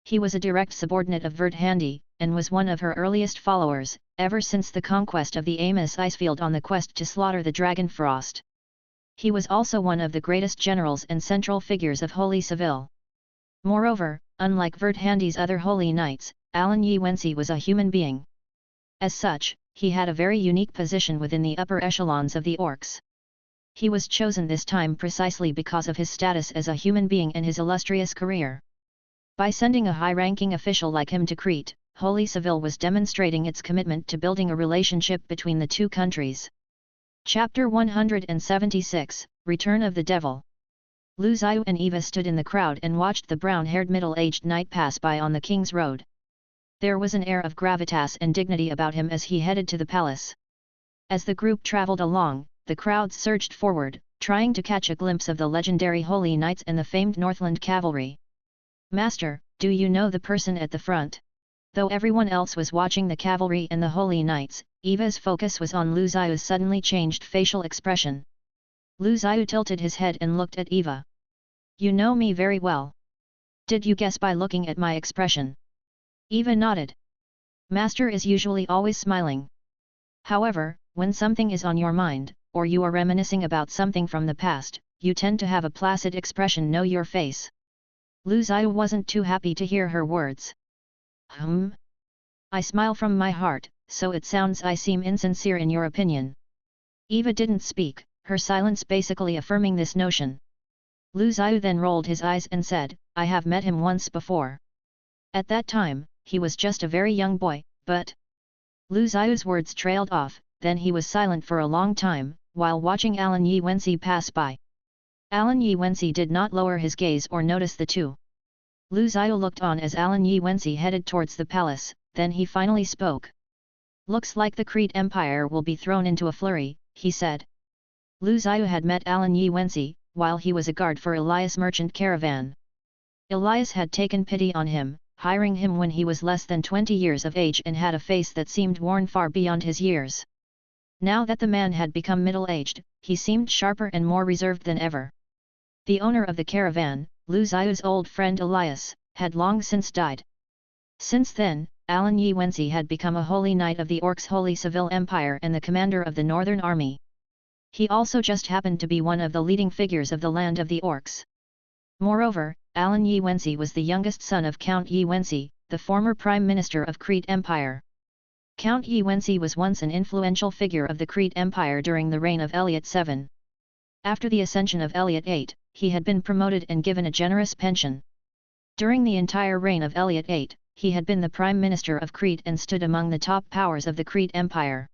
He was a direct subordinate of Verdhandi, and was one of her earliest followers, ever since the conquest of the Amos Icefield on the quest to slaughter the dragon Frost. He was also one of the greatest generals and central figures of Holy Seville. Moreover, unlike Verdhandi's other holy knights, Alan Yi Wensi was a human being. As such, he had a very unique position within the upper echelons of the orcs. He was chosen this time precisely because of his status as a human being and his illustrious career. By sending a high-ranking official like him to Crete, Holy Seville was demonstrating its commitment to building a relationship between the two countries. Chapter 176, Return of the Devil. Lu Zhiyu and Eva stood in the crowd and watched the brown-haired middle-aged knight pass by on the king's road. There was an air of gravitas and dignity about him as he headed to the palace. As the group traveled along, the crowd surged forward, trying to catch a glimpse of the legendary holy knights and the famed Northland cavalry. "Master, do you know the person at the front?" Though everyone else was watching the cavalry and the holy knights, Eva's focus was on Lu Zhiyu's suddenly changed facial expression. Lu Zhiyu tilted his head and looked at Eva. "You know me very well. Did you guess by looking at my expression?" Eva nodded. Master is usually always smiling. However, when something is on your mind, or you are reminiscing about something from the past, you tend to have a placid expression. Know your face. Lu Zhiyu wasn't too happy to hear her words. I smile from my heart, so it sounds I seem insincere in your opinion. Eva didn't speak, her silence basically affirming this notion. Lu Zhiyu then rolled his eyes and said, "I have met him once before. At that time, he was just a very young boy, but..." Lu Zhiyu's words trailed off, then he was silent for a long time, while watching Alan Yi Wensi pass by. Alan Yi Wensi did not lower his gaze or notice the two. Lu Zhiyu looked on as Alan Yi Wensi headed towards the palace, then he finally spoke. "Looks like the Crete Empire will be thrown into a flurry," he said. Lu Zhiyu had met Alan Yi Wensi, while he was a guard for Elias' merchant caravan. Elias had taken pity on him, hiring him when he was less than 20 years of age and had a face that seemed worn far beyond his years. Now that the man had become middle-aged, he seemed sharper and more reserved than ever. The owner of the caravan, Lu Zhiyu's old friend Elias, had long since died. Since then, Alan Yi Wensi had become a holy knight of the Orcs' Holy Seville Empire and the commander of the Northern Army. He also just happened to be one of the leading figures of the land of the Orcs. Moreover, Alan Yi Wensi was the youngest son of Count Yi Wensi, the former Prime Minister of Crete Empire. Count Yi Wensi was once an influential figure of the Crete Empire during the reign of Elliot VII. After the ascension of Elliot VIII, he had been promoted and given a generous pension. During the entire reign of Elliot VIII, he had been the Prime Minister of Crete and stood among the top powers of the Crete Empire.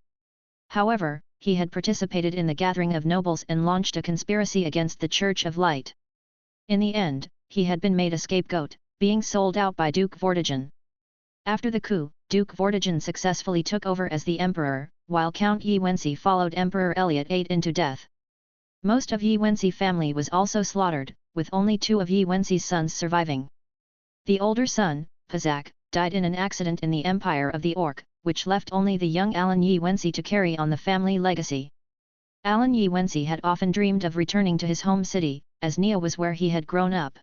However, he had participated in the gathering of nobles and launched a conspiracy against the Church of Light. In the end, he had been made a scapegoat, being sold out by Duke Vortigern. After the coup, Duke Vortigern successfully took over as the emperor, while Count Yi Wensi followed Emperor Elliot VIII into death. Most of Yi Wensi family was also slaughtered, with only 2 of Yi Wensi's sons surviving. The older son, Pazak, died in an accident in the Empire of the Orc, which left only the young Alan Yi Wensi to carry on the family legacy. Alan Yi Wensi had often dreamed of returning to his home city, as Nia was where he had grown up.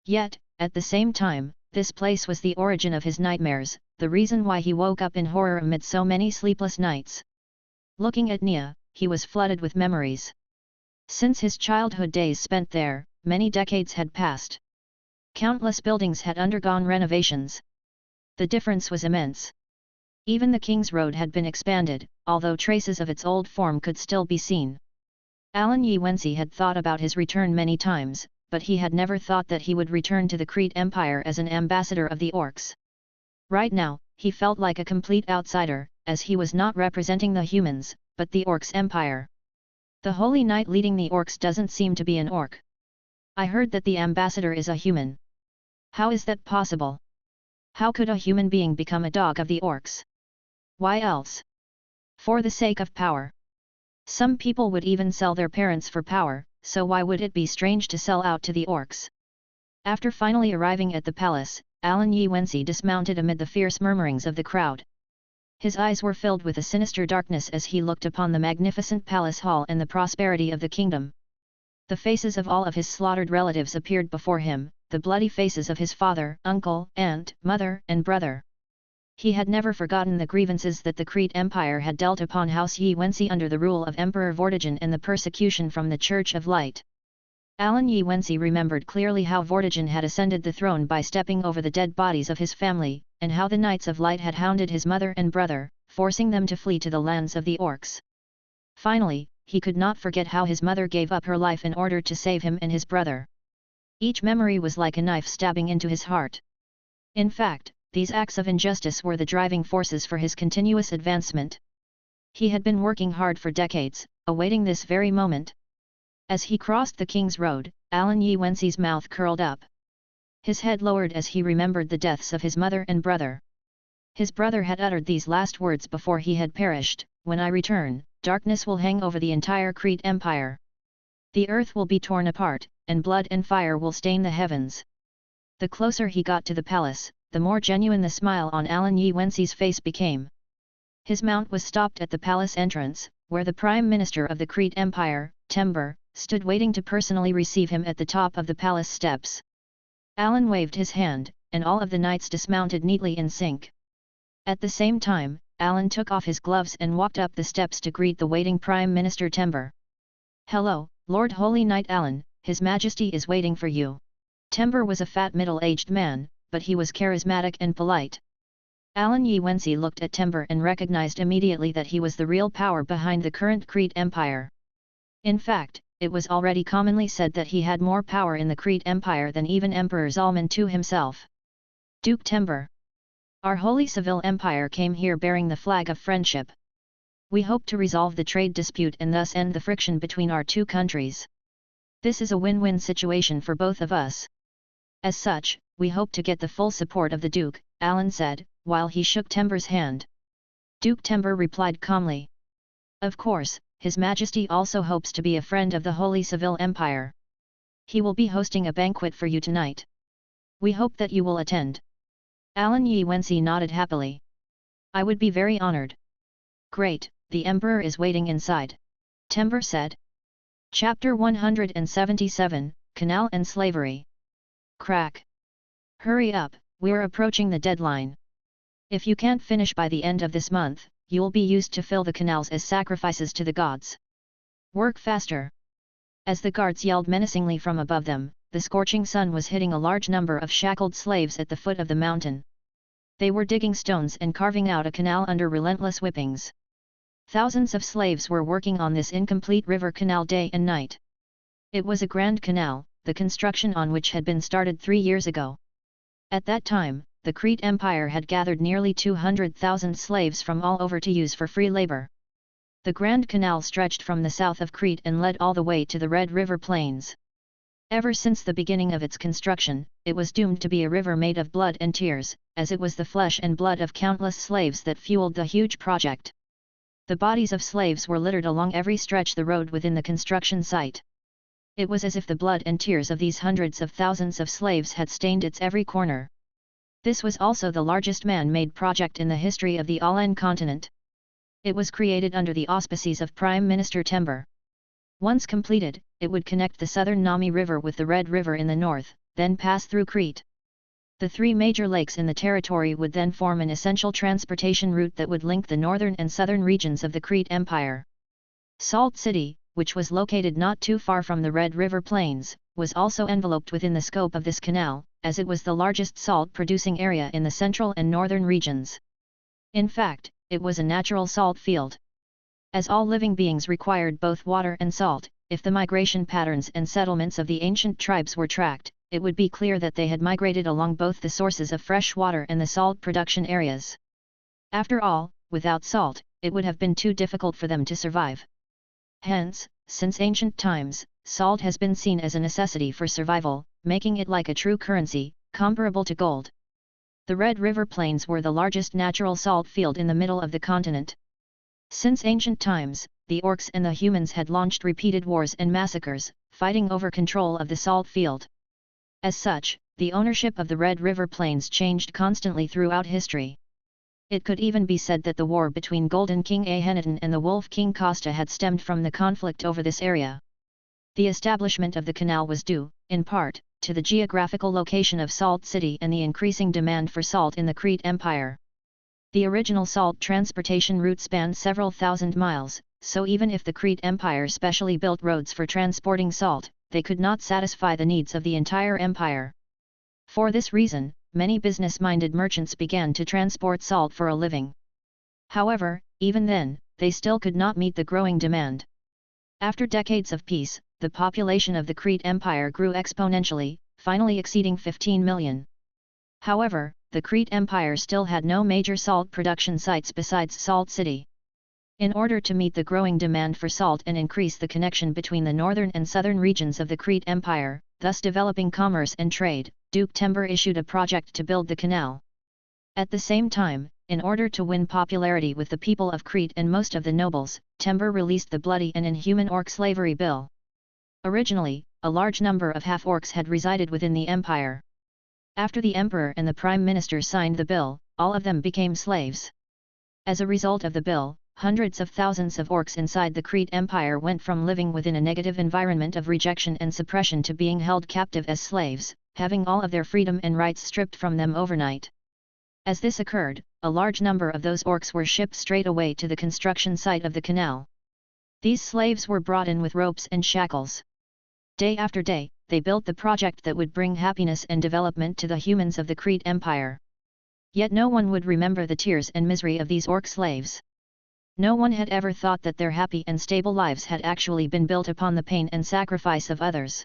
Yet, at the same time, this place was the origin of his nightmares, the reason why he woke up in horror amid so many sleepless nights. Looking at Nia, he was flooded with memories. Since his childhood days spent there, many decades had passed. Countless buildings had undergone renovations. The difference was immense. Even the King's Road had been expanded, although traces of its old form could still be seen. Alan Yi Wensi had thought about his return many times, but he had never thought that he would return to the Crete Empire as an ambassador of the Orcs. Right now, he felt like a complete outsider, as he was not representing the humans, but the Orcs' empire. The Holy Knight leading the Orcs doesn't seem to be an Orc. I heard that the ambassador is a human. How is that possible? How could a human being become a dog of the Orcs? Why else? For the sake of power. Some people would even sell their parents for power, so why would it be strange to sell out to the Orcs? After finally arriving at the palace, Alan Yi Wensi dismounted amid the fierce murmurings of the crowd. His eyes were filled with a sinister darkness as he looked upon the magnificent palace hall and the prosperity of the kingdom. The faces of all of his slaughtered relatives appeared before him, the bloody faces of his father, uncle, aunt, mother, and brother. He had never forgotten the grievances that the Crete Empire had dealt upon House Yi Wensi under the rule of Emperor Vortigern and the persecution from the Church of Light. Alan Yi Wensi remembered clearly how Vortigern had ascended the throne by stepping over the dead bodies of his family, and how the Knights of Light had hounded his mother and brother, forcing them to flee to the lands of the orcs. Finally, he could not forget how his mother gave up her life in order to save him and his brother. Each memory was like a knife stabbing into his heart. In fact, these acts of injustice were the driving forces for his continuous advancement. He had been working hard for decades, awaiting this very moment. As he crossed the King's Road, Alan Yi Wensi's mouth curled up. His head lowered as he remembered the deaths of his mother and brother. His brother had uttered these last words before he had perished: "When I return, darkness will hang over the entire Crete Empire. The earth will be torn apart, and blood and fire will stain the heavens." The closer he got to the palace, the more genuine the smile on Alan Yi Wensi's face became. His mount was stopped at the palace entrance, where the Prime Minister of the Crete Empire, Tember, stood waiting to personally receive him at the top of the palace steps. Alan waved his hand, and all of the knights dismounted neatly in sync. At the same time, Alan took off his gloves and walked up the steps to greet the waiting Prime Minister Tember. "Hello, Lord Holy Knight Alan, His Majesty is waiting for you." Tember was a fat middle-aged man, but he was charismatic and polite. Alan Yi Wensi looked at Tember and recognized immediately that he was the real power behind the current Crete Empire. In fact, it was already commonly said that he had more power in the Crete Empire than even Emperor Zalman II himself. "Duke Tember. Our Holy Civil Empire came here bearing the flag of friendship. We hope to resolve the trade dispute and thus end the friction between our two countries. This is a win-win situation for both of us. As such, we hope to get the full support of the Duke," Alan said, while he shook Tember's hand. Duke Tember replied calmly. "Of course, His Majesty also hopes to be a friend of the Holy Civil Empire. He will be hosting a banquet for you tonight. We hope that you will attend." Alan Yi Wensi nodded happily. "I would be very honored." "Great, the Emperor is waiting inside," Tember said. Chapter 177, Canal and Slavery. Crack. "Hurry up, we're approaching the deadline. If you can't finish by the end of this month, you'll be used to fill the canals as sacrifices to the gods. Work faster." As the guards yelled menacingly from above them, the scorching sun was hitting a large number of shackled slaves at the foot of the mountain. They were digging stones and carving out a canal under relentless whippings. Thousands of slaves were working on this incomplete river canal day and night. It was a grand canal, the construction on which had been started 3 years ago. At that time, the Crete Empire had gathered nearly 200,000 slaves from all over to use for free labor. The Grand Canal stretched from the south of Crete and led all the way to the Red River Plains. Ever since the beginning of its construction, it was doomed to be a river made of blood and tears, as it was the flesh and blood of countless slaves that fueled the huge project. The bodies of slaves were littered along every stretch the road within the construction site. It was as if the blood and tears of these hundreds of thousands of slaves had stained its every corner. This was also the largest man-made project in the history of the Alan continent. It was created under the auspices of Prime Minister Tember. Once completed, it would connect the southern Nami River with the Red River in the north, then pass through Crete. The 3 major lakes in the territory would then form an essential transportation route that would link the northern and southern regions of the Crete Empire. Salt City, which was located not too far from the Red River Plains, was also enveloped within the scope of this canal, as it was the largest salt-producing area in the central and northern regions. In fact, it was a natural salt field. As all living beings required both water and salt, if the migration patterns and settlements of the ancient tribes were tracked, it would be clear that they had migrated along both the sources of fresh water and the salt production areas. After all, without salt, it would have been too difficult for them to survive. Hence, since ancient times, salt has been seen as a necessity for survival, making it like a true currency, comparable to gold. The Red River Plains were the largest natural salt field in the middle of the continent. Since ancient times, the orcs and the humans had launched repeated wars and massacres, fighting over control of the salt field. As such, the ownership of the Red River Plains changed constantly throughout history. It could even be said that the war between Golden King Ahenneten and the Wolf King Costa had stemmed from the conflict over this area. The establishment of the canal was due, in part, to the geographical location of Salt City and the increasing demand for salt in the Crete Empire. The original salt transportation route spanned several thousand miles, so even if the Crete Empire specially built roads for transporting salt, they could not satisfy the needs of the entire empire. For this reason, many business-minded merchants began to transport salt for a living. However, even then, they still could not meet the growing demand. After decades of peace, the population of the Crete Empire grew exponentially, finally exceeding 15 million. However, the Crete Empire still had no major salt production sites besides Salt City. In order to meet the growing demand for salt and increase the connection between the northern and southern regions of the Crete Empire, thus developing commerce and trade, Duke Tember issued a project to build the canal. At the same time, in order to win popularity with the people of Crete and most of the nobles, Tember released the bloody and inhuman Orc Slavery Bill. Originally, a large number of half-orcs had resided within the empire. After the emperor and the prime minister signed the bill, all of them became slaves. As a result of the bill, hundreds of thousands of orcs inside the Crete Empire went from living within a negative environment of rejection and suppression to being held captive as slaves, having all of their freedom and rights stripped from them overnight. As this occurred, a large number of those orcs were shipped straight away to the construction site of the canal. These slaves were brought in with ropes and shackles. Day after day, they built the project that would bring happiness and development to the humans of the Crete Empire. Yet no one would remember the tears and misery of these orc slaves. No one had ever thought that their happy and stable lives had actually been built upon the pain and sacrifice of others.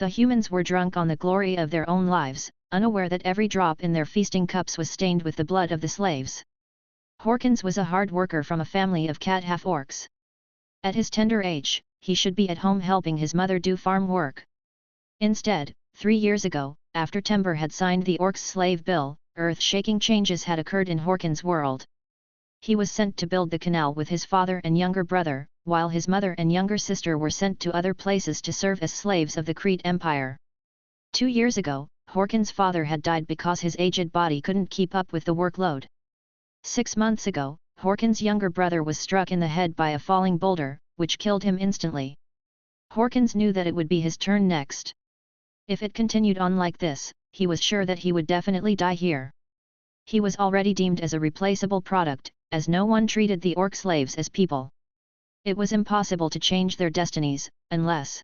The humans were drunk on the glory of their own lives, unaware that every drop in their feasting cups was stained with the blood of the slaves. Horkins was a hard worker from a family of cat half-orcs. At his tender age, he should be at home helping his mother do farm work. Instead, 3 years ago, after Tember had signed the Orcs' Slave Bill, earth-shaking changes had occurred in Horkins' world. He was sent to build the canal with his father and younger brother, while his mother and younger sister were sent to other places to serve as slaves of the Crete Empire. 2 years ago, Horkins' father had died because his aged body couldn't keep up with the workload. 6 months ago, Horkins' younger brother was struck in the head by a falling boulder, which killed him instantly. Horkins knew that it would be his turn next. If it continued on like this, he was sure that he would definitely die here. He was already deemed as a replaceable product, as no one treated the orc slaves as people. It was impossible to change their destinies, unless...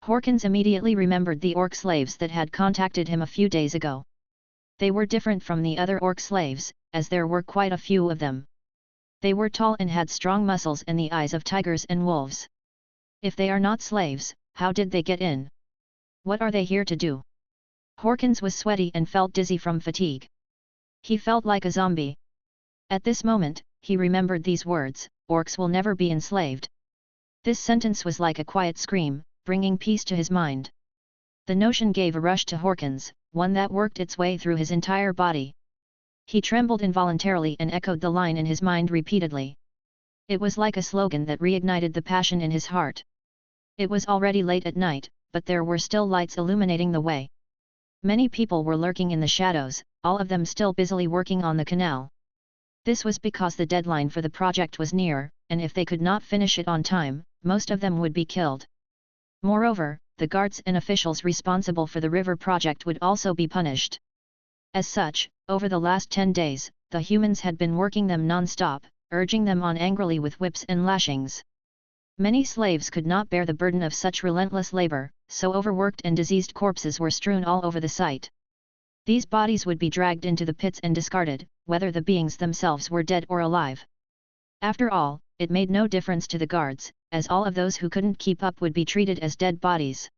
Horkins immediately remembered the orc slaves that had contacted him a few days ago. They were different from the other orc slaves, as there were quite a few of them. They were tall and had strong muscles and the eyes of tigers and wolves. If they are not slaves, how did they get in? What are they here to do? Horkins was sweaty and felt dizzy from fatigue. He felt like a zombie. At this moment, he remembered these words, "Orcs will never be enslaved." This sentence was like a quiet scream, bringing peace to his mind. The notion gave a rush to Horkins, one that worked its way through his entire body. He trembled involuntarily and echoed the line in his mind repeatedly. It was like a slogan that reignited the passion in his heart. It was already late at night, but there were still lights illuminating the way. Many people were lurking in the shadows, all of them still busily working on the canal. This was because the deadline for the project was near, and if they could not finish it on time, most of them would be killed. Moreover, the guards and officials responsible for the river project would also be punished. As such, over the last 10 days, the humans had been working them non-stop, urging them on angrily with whips and lashings. Many slaves could not bear the burden of such relentless labor, so overworked and diseased corpses were strewn all over the site. These bodies would be dragged into the pits and discarded, whether the beings themselves were dead or alive. After all, it made no difference to the guards, as all of those who couldn't keep up would be treated as dead bodies.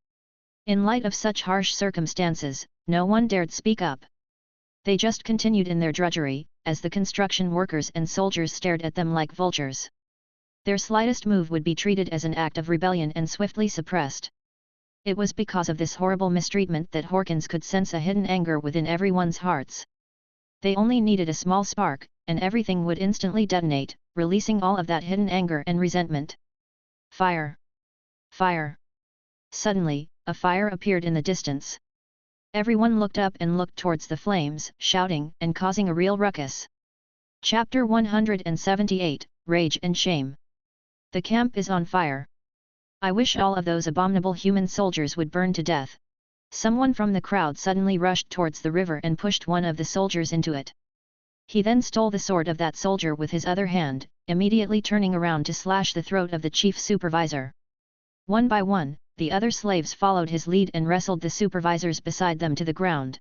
In light of such harsh circumstances, no one dared speak up. They just continued in their drudgery, as the construction workers and soldiers stared at them like vultures. Their slightest move would be treated as an act of rebellion and swiftly suppressed. It was because of this horrible mistreatment that Horkins could sense a hidden anger within everyone's hearts. They only needed a small spark, and everything would instantly detonate, releasing all of that hidden anger and resentment. Fire! Fire! Suddenly, a fire appeared in the distance. Everyone looked up and looked towards the flames, shouting and causing a real ruckus. Chapter 178, Rage and Shame. The camp is on fire. I wish all of those abominable human soldiers would burn to death. Someone from the crowd suddenly rushed towards the river and pushed one of the soldiers into it. He then stole the sword of that soldier with his other hand, immediately turning around to slash the throat of the chief supervisor. One by one, the other slaves followed his lead and wrestled the supervisors beside them to the ground.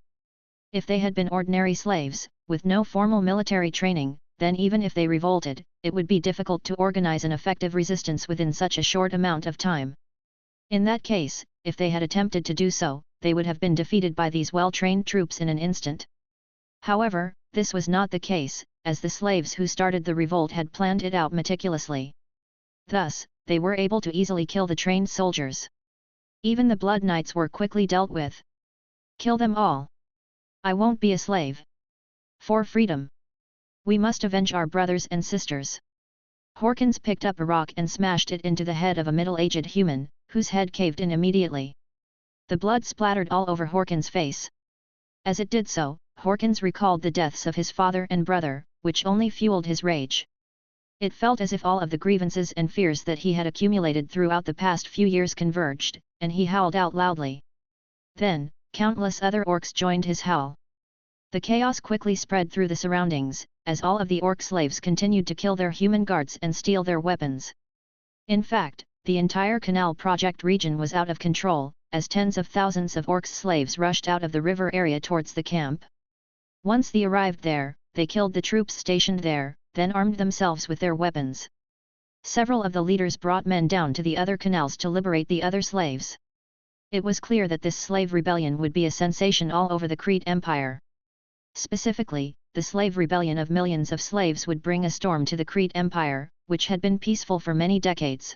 If they had been ordinary slaves, with no formal military training, then even if they revolted, it would be difficult to organize an effective resistance within such a short amount of time. In that case, if they had attempted to do so, they would have been defeated by these well-trained troops in an instant. However, this was not the case, as the slaves who started the revolt had planned it out meticulously. Thus, they were able to easily kill the trained soldiers. Even the Blood Knights were quickly dealt with. Kill them all. I won't be a slave. For freedom. We must avenge our brothers and sisters. Horkins picked up a rock and smashed it into the head of a middle-aged human, whose head caved in immediately. The blood splattered all over Horkins' face. As it did so, Horkins recalled the deaths of his father and brother, which only fueled his rage. It felt as if all of the grievances and fears that he had accumulated throughout the past few years converged, and he howled out loudly. Then, countless other orcs joined his howl. The chaos quickly spread through the surroundings, as all of the orc slaves continued to kill their human guards and steal their weapons. In fact, the entire canal project region was out of control, as tens of thousands of orcs slaves rushed out of the river area towards the camp. Once they arrived there, they killed the troops stationed there, then armed themselves with their weapons. Several of the leaders brought men down to the other canals to liberate the other slaves. It was clear that this slave rebellion would be a sensation all over the Crete Empire. Specifically, the slave rebellion of millions of slaves would bring a storm to the Crete Empire, which had been peaceful for many decades.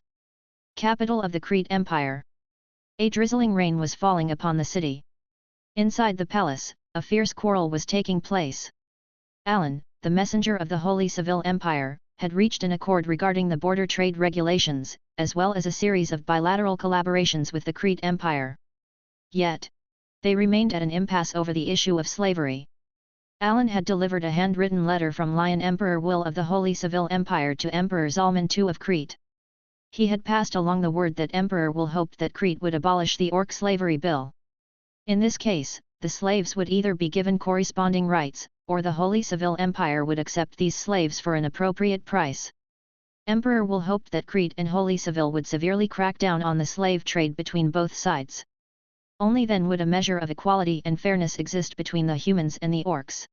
Capital of the Crete Empire. A drizzling rain was falling upon the city. Inside the palace, a fierce quarrel was taking place. Alan, the messenger of the Holy Civil Empire, had reached an accord regarding the border trade regulations, as well as a series of bilateral collaborations with the Crete Empire. Yet, they remained at an impasse over the issue of slavery. Alan had delivered a handwritten letter from Lion Emperor Will of the Holy Civil Empire to Emperor Zalman II of Crete. He had passed along the word that Emperor Will hoped that Crete would abolish the Orc slavery bill. In this case, the slaves would either be given corresponding rights, or the Holy Civil Empire would accept these slaves for an appropriate price. Emperor Will hoped that Crete and Holy Civil would severely crack down on the slave trade between both sides. Only then would a measure of equality and fairness exist between the humans and the orcs.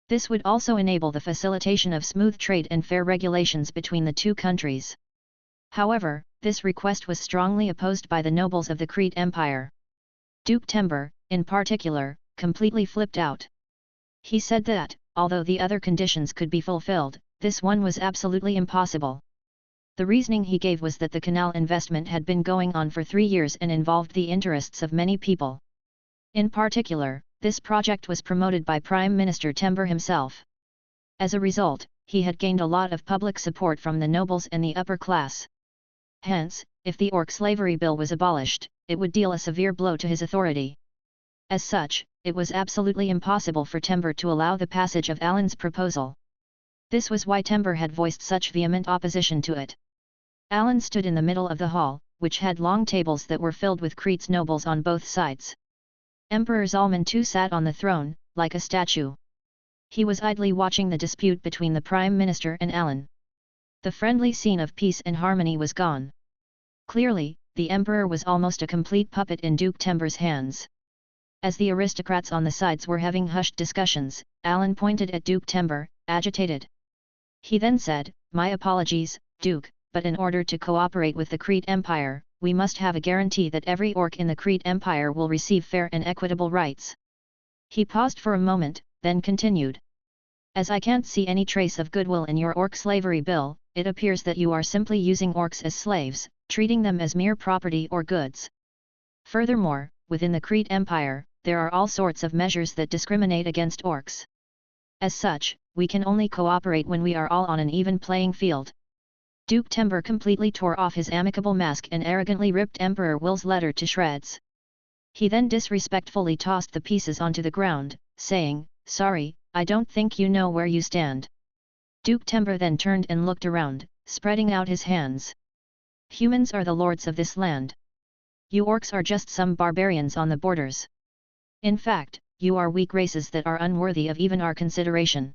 This would also enable the facilitation of smooth trade and fair regulations between the two countries. However, this request was strongly opposed by the nobles of the Crete Empire. Duke Tember, in particular, completely flipped out. He said that, although the other conditions could be fulfilled, this one was absolutely impossible. The reasoning he gave was that the canal investment had been going on for 3 years and involved the interests of many people. In particular, this project was promoted by Prime Minister Tember himself. As a result, he had gained a lot of public support from the nobles and the upper class. Hence, if the Orc slavery bill was abolished, it would deal a severe blow to his authority. As such, it was absolutely impossible for Tember to allow the passage of Alan's proposal. This was why Tember had voiced such vehement opposition to it. Alan stood in the middle of the hall, which had long tables that were filled with Crete's nobles on both sides. Emperor Zalman II sat on the throne, like a statue. He was idly watching the dispute between the Prime Minister and Alan. The friendly scene of peace and harmony was gone. Clearly, the Emperor was almost a complete puppet in Duke Tember's hands. As the aristocrats on the sides were having hushed discussions, Alan pointed at Duke Tember, agitated. He then said, "My apologies, Duke, but in order to cooperate with the Crete Empire, we must have a guarantee that every orc in the Crete Empire will receive fair and equitable rights." He paused for a moment, then continued. "As I can't see any trace of goodwill in your orc slavery bill, it appears that you are simply using orcs as slaves, treating them as mere property or goods. Furthermore, within the Crete Empire, there are all sorts of measures that discriminate against orcs. As such, we can only cooperate when we are all on an even playing field." Duke Tember completely tore off his amicable mask and arrogantly ripped Emperor Will's letter to shreds. He then disrespectfully tossed the pieces onto the ground, saying, "Sorry, I don't think you know where you stand." Duke Tember then turned and looked around, spreading out his hands. Humans are the lords of this land. You orcs are just some barbarians on the borders. In fact, you are weak races that are unworthy of even our consideration.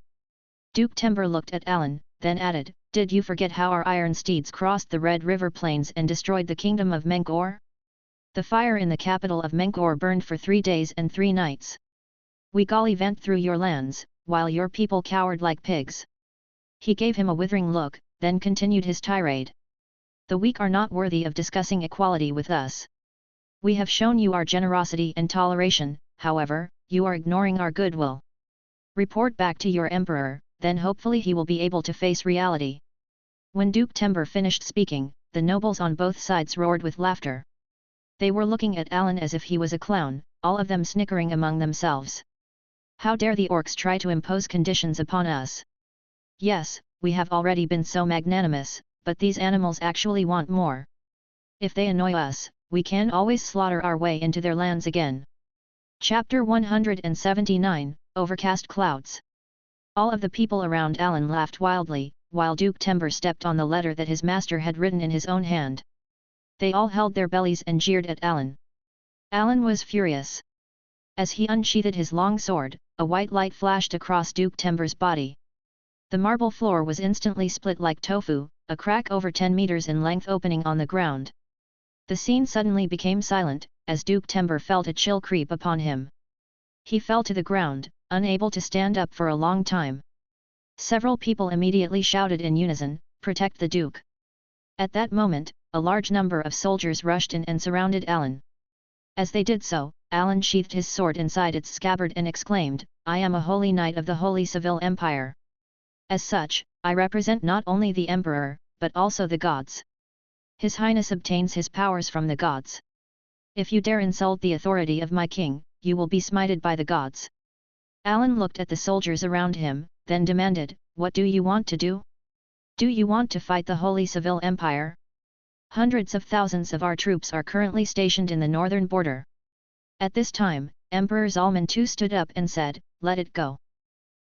Duke Tember looked at Alan, then added, did you forget how our iron steeds crossed the Red River Plains and destroyed the kingdom of Menkor? The fire in the capital of Menkor burned for 3 days and 3 nights. We golly went through your lands, while your people cowered like pigs. He gave him a withering look, then continued his tirade. The weak are not worthy of discussing equality with us. We have shown you our generosity and toleration, however, you are ignoring our goodwill. Report back to your emperor, then hopefully he will be able to face reality. When Duke Tember finished speaking, the nobles on both sides roared with laughter. They were looking at Alan as if he was a clown, all of them snickering among themselves. How dare the orcs try to impose conditions upon us? Yes, we have already been so magnanimous, but these animals actually want more. If they annoy us, we can always slaughter our way into their lands again. Chapter 179, Overcast Clouds. All of the people around Alan laughed wildly, while Duke Tember stepped on the letter that his master had written in his own hand. They all held their bellies and jeered at Alan. Alan was furious. As he unsheathed his long sword, a white light flashed across Duke Tember's body. The marble floor was instantly split like tofu, a crack over 10 meters in length opening on the ground. The scene suddenly became silent, as Duke Tember felt a chill creep upon him. He fell to the ground, unable to stand up for a long time. Several people immediately shouted in unison, "Protect the Duke!" At that moment, a large number of soldiers rushed in and surrounded Alan. As they did so, Alan sheathed his sword inside its scabbard and exclaimed, "I am a holy knight of the Holy Civil Empire. As such, I represent not only the Emperor, but also the gods. His Highness obtains his powers from the gods. If you dare insult the authority of my king, you will be smited by the gods." Alan looked at the soldiers around him, then demanded, "What do you want to do? Do you want to fight the Holy Civil Empire? Hundreds of thousands of our troops are currently stationed in the northern border." At this time, Emperor Zalman II stood up and said, "Let it go."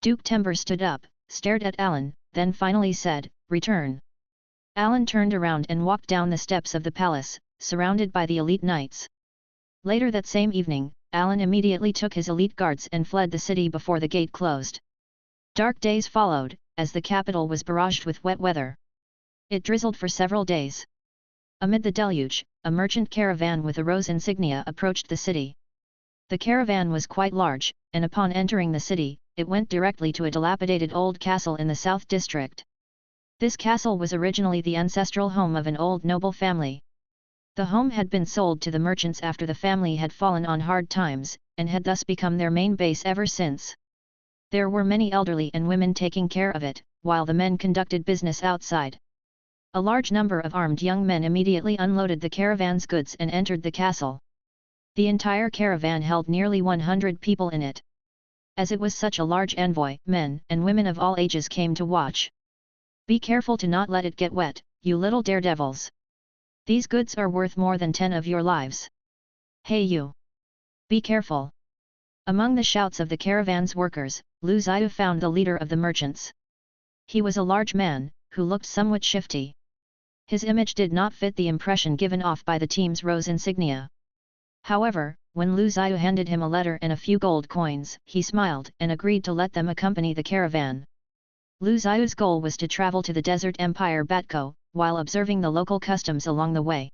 Duke Tember stood up, stared at Alan, then finally said, "Return." Alan turned around and walked down the steps of the palace, surrounded by the elite knights. Later that same evening, Alan immediately took his elite guards and fled the city before the gate closed. Dark days followed, as the capital was barraged with wet weather. It drizzled for several days. Amid the deluge, a merchant caravan with a rose insignia approached the city. The caravan was quite large, and upon entering the city, it went directly to a dilapidated old castle in the South District. This castle was originally the ancestral home of an old noble family. The home had been sold to the merchants after the family had fallen on hard times, and had thus become their main base ever since. There were many elderly and women taking care of it, while the men conducted business outside. A large number of armed young men immediately unloaded the caravan's goods and entered the castle. The entire caravan held nearly 100 people in it. As it was such a large envoy, men and women of all ages came to watch. "Be careful to not let it get wet, you little daredevils. These goods are worth more than 10 of your lives. Hey you! Be careful!" Among the shouts of the caravan's workers, Zhiyu found the leader of the merchants. He was a large man, who looked somewhat shifty. His image did not fit the impression given off by the team's rose insignia. However, when Zhiyu handed him a letter and a few gold coins, he smiled and agreed to let them accompany the caravan. Zhiyu's goal was to travel to the desert empire Batko, while observing the local customs along the way.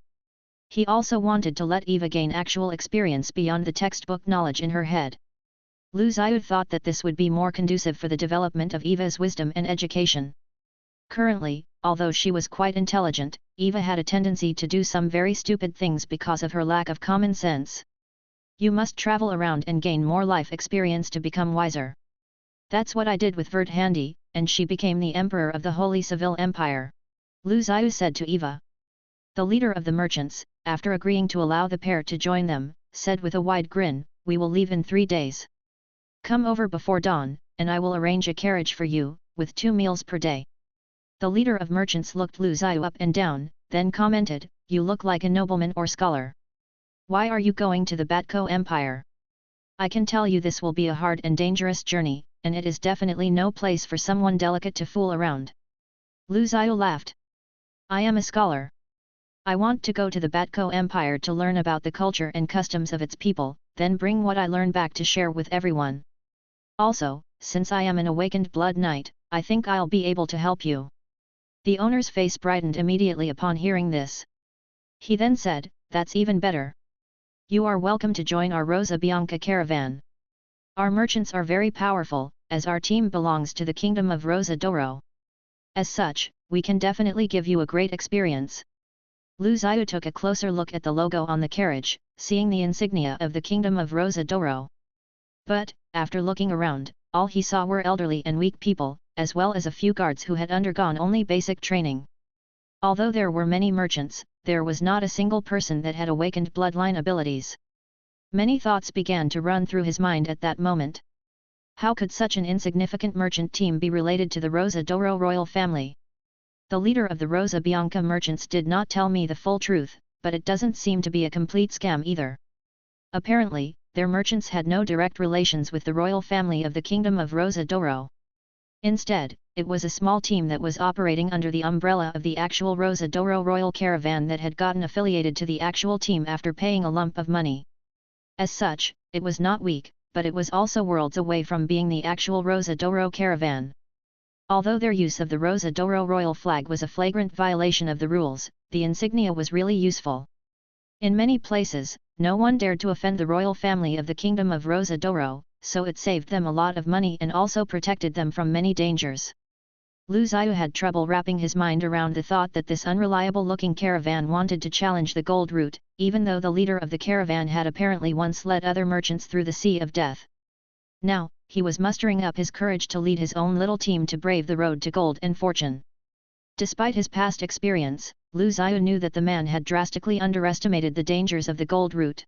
He also wanted to let Eva gain actual experience beyond the textbook knowledge in her head. Zhiyu thought that this would be more conducive for the development of Eva's wisdom and education. Currently, although she was quite intelligent, Eva had a tendency to do some very stupid things because of her lack of common sense. You must travel around and gain more life experience to become wiser. That's what I did with Vert Handi, and she became the emperor of the Holy Civil Empire. Zhiyu said to Eva. The leader of the merchants, after agreeing to allow the pair to join them, said with a wide grin, "We will leave in 3 days. Come over before dawn, and I will arrange a carriage for you, with 2 meals per day." The leader of merchants looked Zhiyu up and down, then commented, "You look like a nobleman or scholar. Why are you going to the Batko Empire? I can tell you this will be a hard and dangerous journey, and it is definitely no place for someone delicate to fool around." Zhiyu laughed. "I am a scholar. I want to go to the Batko Empire to learn about the culture and customs of its people, then bring what I learn back to share with everyone. Also, since I am an awakened blood knight, I think I'll be able to help you." The owner's face brightened immediately upon hearing this. He then said, "That's even better. You are welcome to join our Rosa Bianca caravan. Our merchants are very powerful, as our team belongs to the kingdom of Rosa d'Oro. As such, we can definitely give you a great experience." Lu Zhiyu took a closer look at the logo on the carriage, seeing the insignia of the kingdom of Rosa d'Oro. But, after looking around, all he saw were elderly and weak people, as well as a few guards who had undergone only basic training. Although there were many merchants, there was not a single person that had awakened bloodline abilities. Many thoughts began to run through his mind at that moment. How could such an insignificant merchant team be related to the Rosa d'Oro royal family? The leader of the Rosa Bianca merchants did not tell me the full truth, but it doesn't seem to be a complete scam either. Apparently, their merchants had no direct relations with the royal family of the kingdom of Rosa d'Oro. Instead, it was a small team that was operating under the umbrella of the actual Rosa d'Oro royal caravan that had gotten affiliated to the actual team after paying a lump of money. As such, it was not weak, but it was also worlds away from being the actual Rosa d'Oro caravan. Although their use of the Rosa d'Oro royal flag was a flagrant violation of the rules, the insignia was really useful. In many places, no one dared to offend the royal family of the kingdom of Rosa d'Oro, so it saved them a lot of money and also protected them from many dangers. Lu Zhiyu had trouble wrapping his mind around the thought that this unreliable-looking caravan wanted to challenge the gold route, even though the leader of the caravan had apparently once led other merchants through the Sea of Death. Now, he was mustering up his courage to lead his own little team to brave the road to gold and fortune. Despite his past experience, Lu Zhiyu knew that the man had drastically underestimated the dangers of the gold route.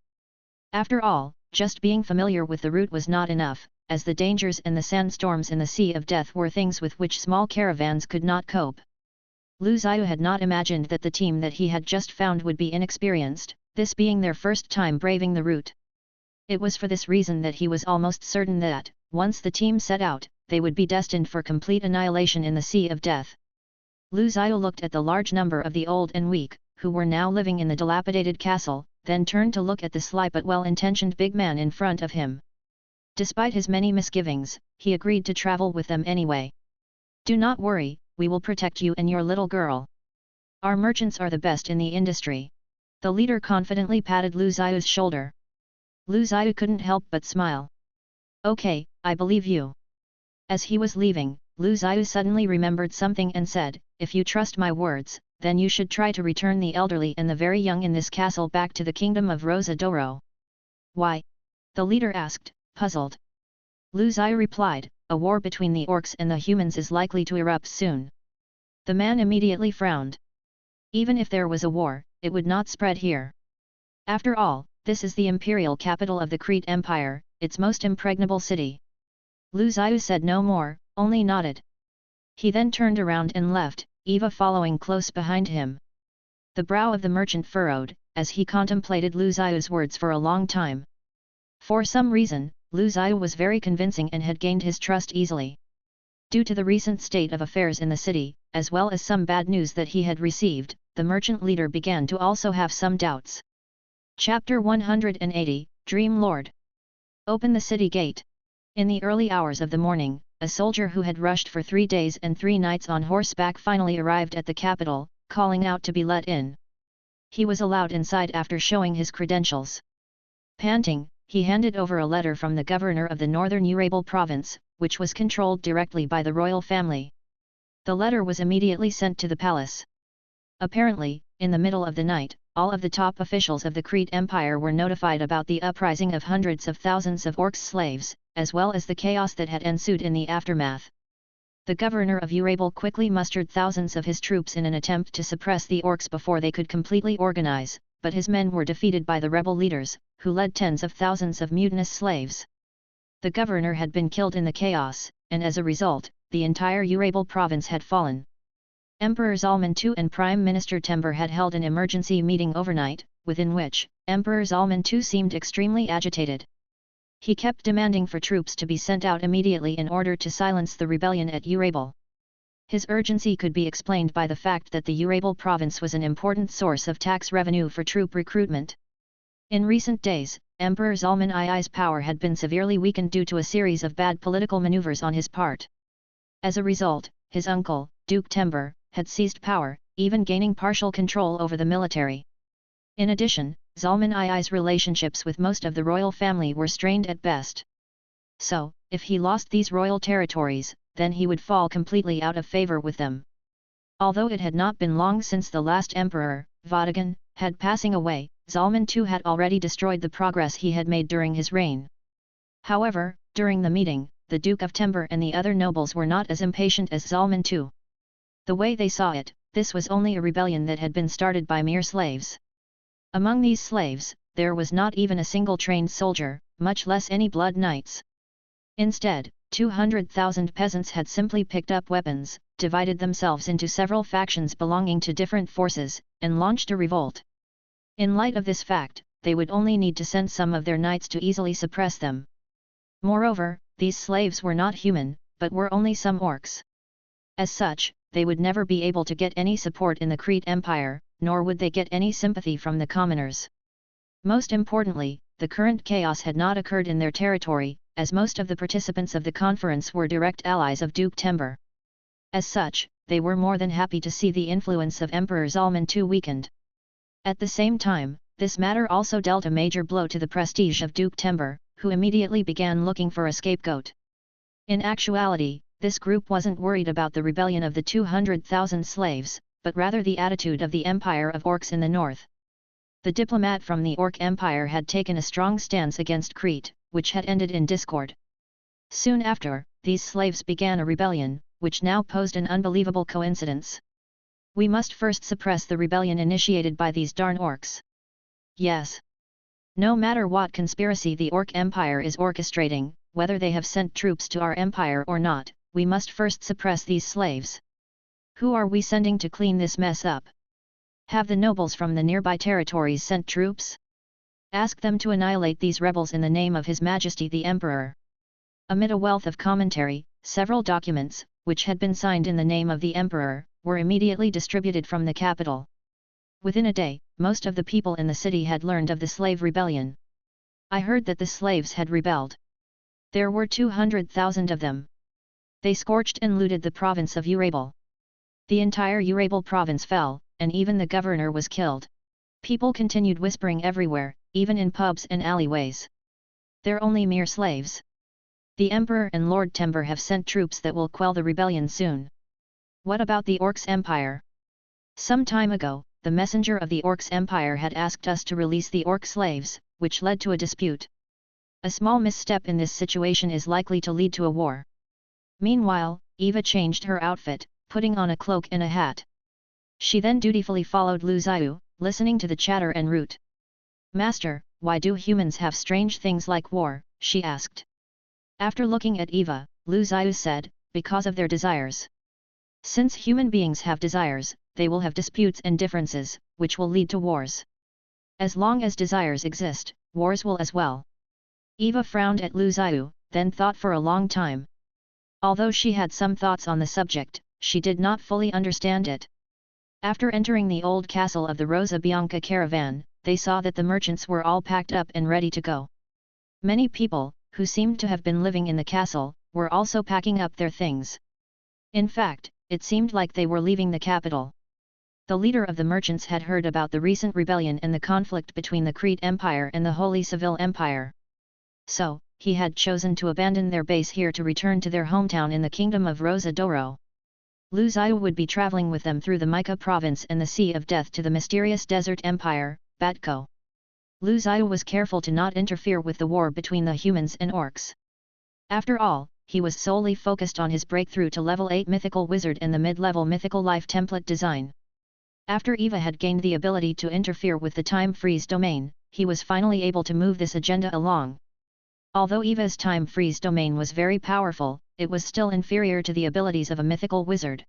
After all, just being familiar with the route was not enough, as the dangers and the sandstorms in the Sea of Death were things with which small caravans could not cope. Lu Zhiyu had not imagined that the team that he had just found would be inexperienced, this being their first time braving the route. It was for this reason that he was almost certain that, once the team set out, they would be destined for complete annihilation in the Sea of Death. Lu Zhiyu looked at the large number of the old and weak, who were now living in the dilapidated castle, then turned to look at the sly but well-intentioned big man in front of him. Despite his many misgivings, he agreed to travel with them anyway. "Do not worry, we will protect you and your little girl. Our merchants are the best in the industry." The leader confidently patted Lu Zhiyu's shoulder. Lu Zhiyu couldn't help but smile. "Okay, I believe you." As he was leaving, Lu Zhiyu suddenly remembered something and said, "If you trust my words, then you should try to return the elderly and the very young in this castle back to the kingdom of Rosa d'Oro." "Why?" the leader asked, puzzled. Lu Zhiyu replied, "A war between the orcs and the humans is likely to erupt soon." The man immediately frowned. Even if there was a war, it would not spread here. After all, this is the imperial capital of the Crete Empire, its most impregnable city. Lu Zhiyu said no more, only nodded. He then turned around and left, Eva following close behind him. The brow of the merchant furrowed, as he contemplated Lu Zhiyu's words for a long time. For some reason, Lu Zhiyu was very convincing and had gained his trust easily. Due to the recent state of affairs in the city, as well as some bad news that he had received, the merchant leader began to also have some doubts. Chapter 180, Dream Lord. Open the city gate. In the early hours of the morning, a soldier who had rushed for 3 days and 3 nights on horseback finally arrived at the capital, calling out to be let in. He was allowed inside after showing his credentials. Panting, he handed over a letter from the governor of the northern Urabal province, which was controlled directly by the royal family. The letter was immediately sent to the palace. Apparently, in the middle of the night, all of the top officials of the Crete Empire were notified about the uprising of hundreds of thousands of orcs slaves, as well as the chaos that had ensued in the aftermath. The governor of Urabal quickly mustered thousands of his troops in an attempt to suppress the orcs before they could completely organize, but his men were defeated by the rebel leaders, who led tens of thousands of mutinous slaves. The governor had been killed in the chaos, and as a result, the entire Urabal province had fallen. Emperor Zalman II and Prime Minister Tember had held an emergency meeting overnight, within which, Emperor Zalman II seemed extremely agitated. He kept demanding for troops to be sent out immediately in order to silence the rebellion at Urabal. His urgency could be explained by the fact that the Urabal province was an important source of tax revenue for troop recruitment. In recent days, Emperor Zalman II's power had been severely weakened due to a series of bad political maneuvers on his part. As a result, his uncle, Duke Tember, had seized power, even gaining partial control over the military. In addition, Zalman II's relationships with most of the royal family were strained at best. So, if he lost these royal territories, then he would fall completely out of favor with them. Although it had not been long since the last emperor, Vatagan, had passing away, Zalman II had already destroyed the progress he had made during his reign. However, during the meeting, the Duke of Tember and the other nobles were not as impatient as Zalman II. The way they saw it, this was only a rebellion that had been started by mere slaves. Among these slaves, there was not even a single trained soldier, much less any blood knights. Instead, 200,000 peasants had simply picked up weapons, divided themselves into several factions belonging to different forces, and launched a revolt. In light of this fact, they would only need to send some of their knights to easily suppress them. Moreover, these slaves were not human, but were only some orcs. As such, they would never be able to get any support in the Crete Empire, nor would they get any sympathy from the commoners. Most importantly, the current chaos had not occurred in their territory, as most of the participants of the conference were direct allies of Duke Tember. As such, they were more than happy to see the influence of Emperor Zalman II weakened. At the same time, this matter also dealt a major blow to the prestige of Duke Tember, who immediately began looking for a scapegoat. In actuality, this group wasn't worried about the rebellion of the 200,000 slaves, but rather the attitude of the Empire of Orcs in the north. The diplomat from the Orc Empire had taken a strong stance against Crete, which had ended in discord. Soon after, these slaves began a rebellion, which now posed an unbelievable coincidence. We must first suppress the rebellion initiated by these darn orcs. Yes. No matter what conspiracy the Orc Empire is orchestrating, whether they have sent troops to our empire or not, we must first suppress these slaves. Who are we sending to clean this mess up? Have the nobles from the nearby territories sent troops? Ask them to annihilate these rebels in the name of His Majesty the Emperor. Amid a wealth of commentary, several documents, which had been signed in the name of the Emperor, were immediately distributed from the capital. Within a day, most of the people in the city had learned of the slave rebellion. I heard that the slaves had rebelled. There were 200,000 of them. They scorched and looted the province of Urabal. The entire Urabal province fell, and even the governor was killed. People continued whispering everywhere, even in pubs and alleyways. They're only mere slaves. The Emperor and Lord Tember have sent troops that will quell the rebellion soon. What about the Orcs Empire? Some time ago, the messenger of the Orcs Empire had asked us to release the Orc slaves, which led to a dispute. A small misstep in this situation is likely to lead to a war. Meanwhile, Eva changed her outfit, putting on a cloak and a hat. She then dutifully followed Lu Zhiyu, listening to the chatter en route. Master, why do humans have strange things like war? She asked. After looking at Eva, Lu Zhiyu said, because of their desires. Since human beings have desires, they will have disputes and differences, which will lead to wars. As long as desires exist, wars will as well. Eva frowned at Lu Zhiyu, then thought for a long time. Although she had some thoughts on the subject, she did not fully understand it. After entering the old castle of the Rosa Bianca caravan, they saw that the merchants were all packed up and ready to go. Many people, who seemed to have been living in the castle, were also packing up their things. In fact, it seemed like they were leaving the capital. The leader of the merchants had heard about the recent rebellion and the conflict between the Crete Empire and the Holy Civil Empire. So, he had chosen to abandon their base here to return to their hometown in the kingdom of Rosa d'Oro. Lu Zhiyu would be traveling with them through the Mica province and the Sea of Death to the mysterious desert empire, Batko. Lu Zhiyu was careful to not interfere with the war between the humans and orcs. After all, he was solely focused on his breakthrough to level 8 mythical wizard and the mid-level mythical life template design. After Eva had gained the ability to interfere with the time freeze domain, he was finally able to move this agenda along. Although Eva's time freeze domain was very powerful, it was still inferior to the abilities of a mythical wizard.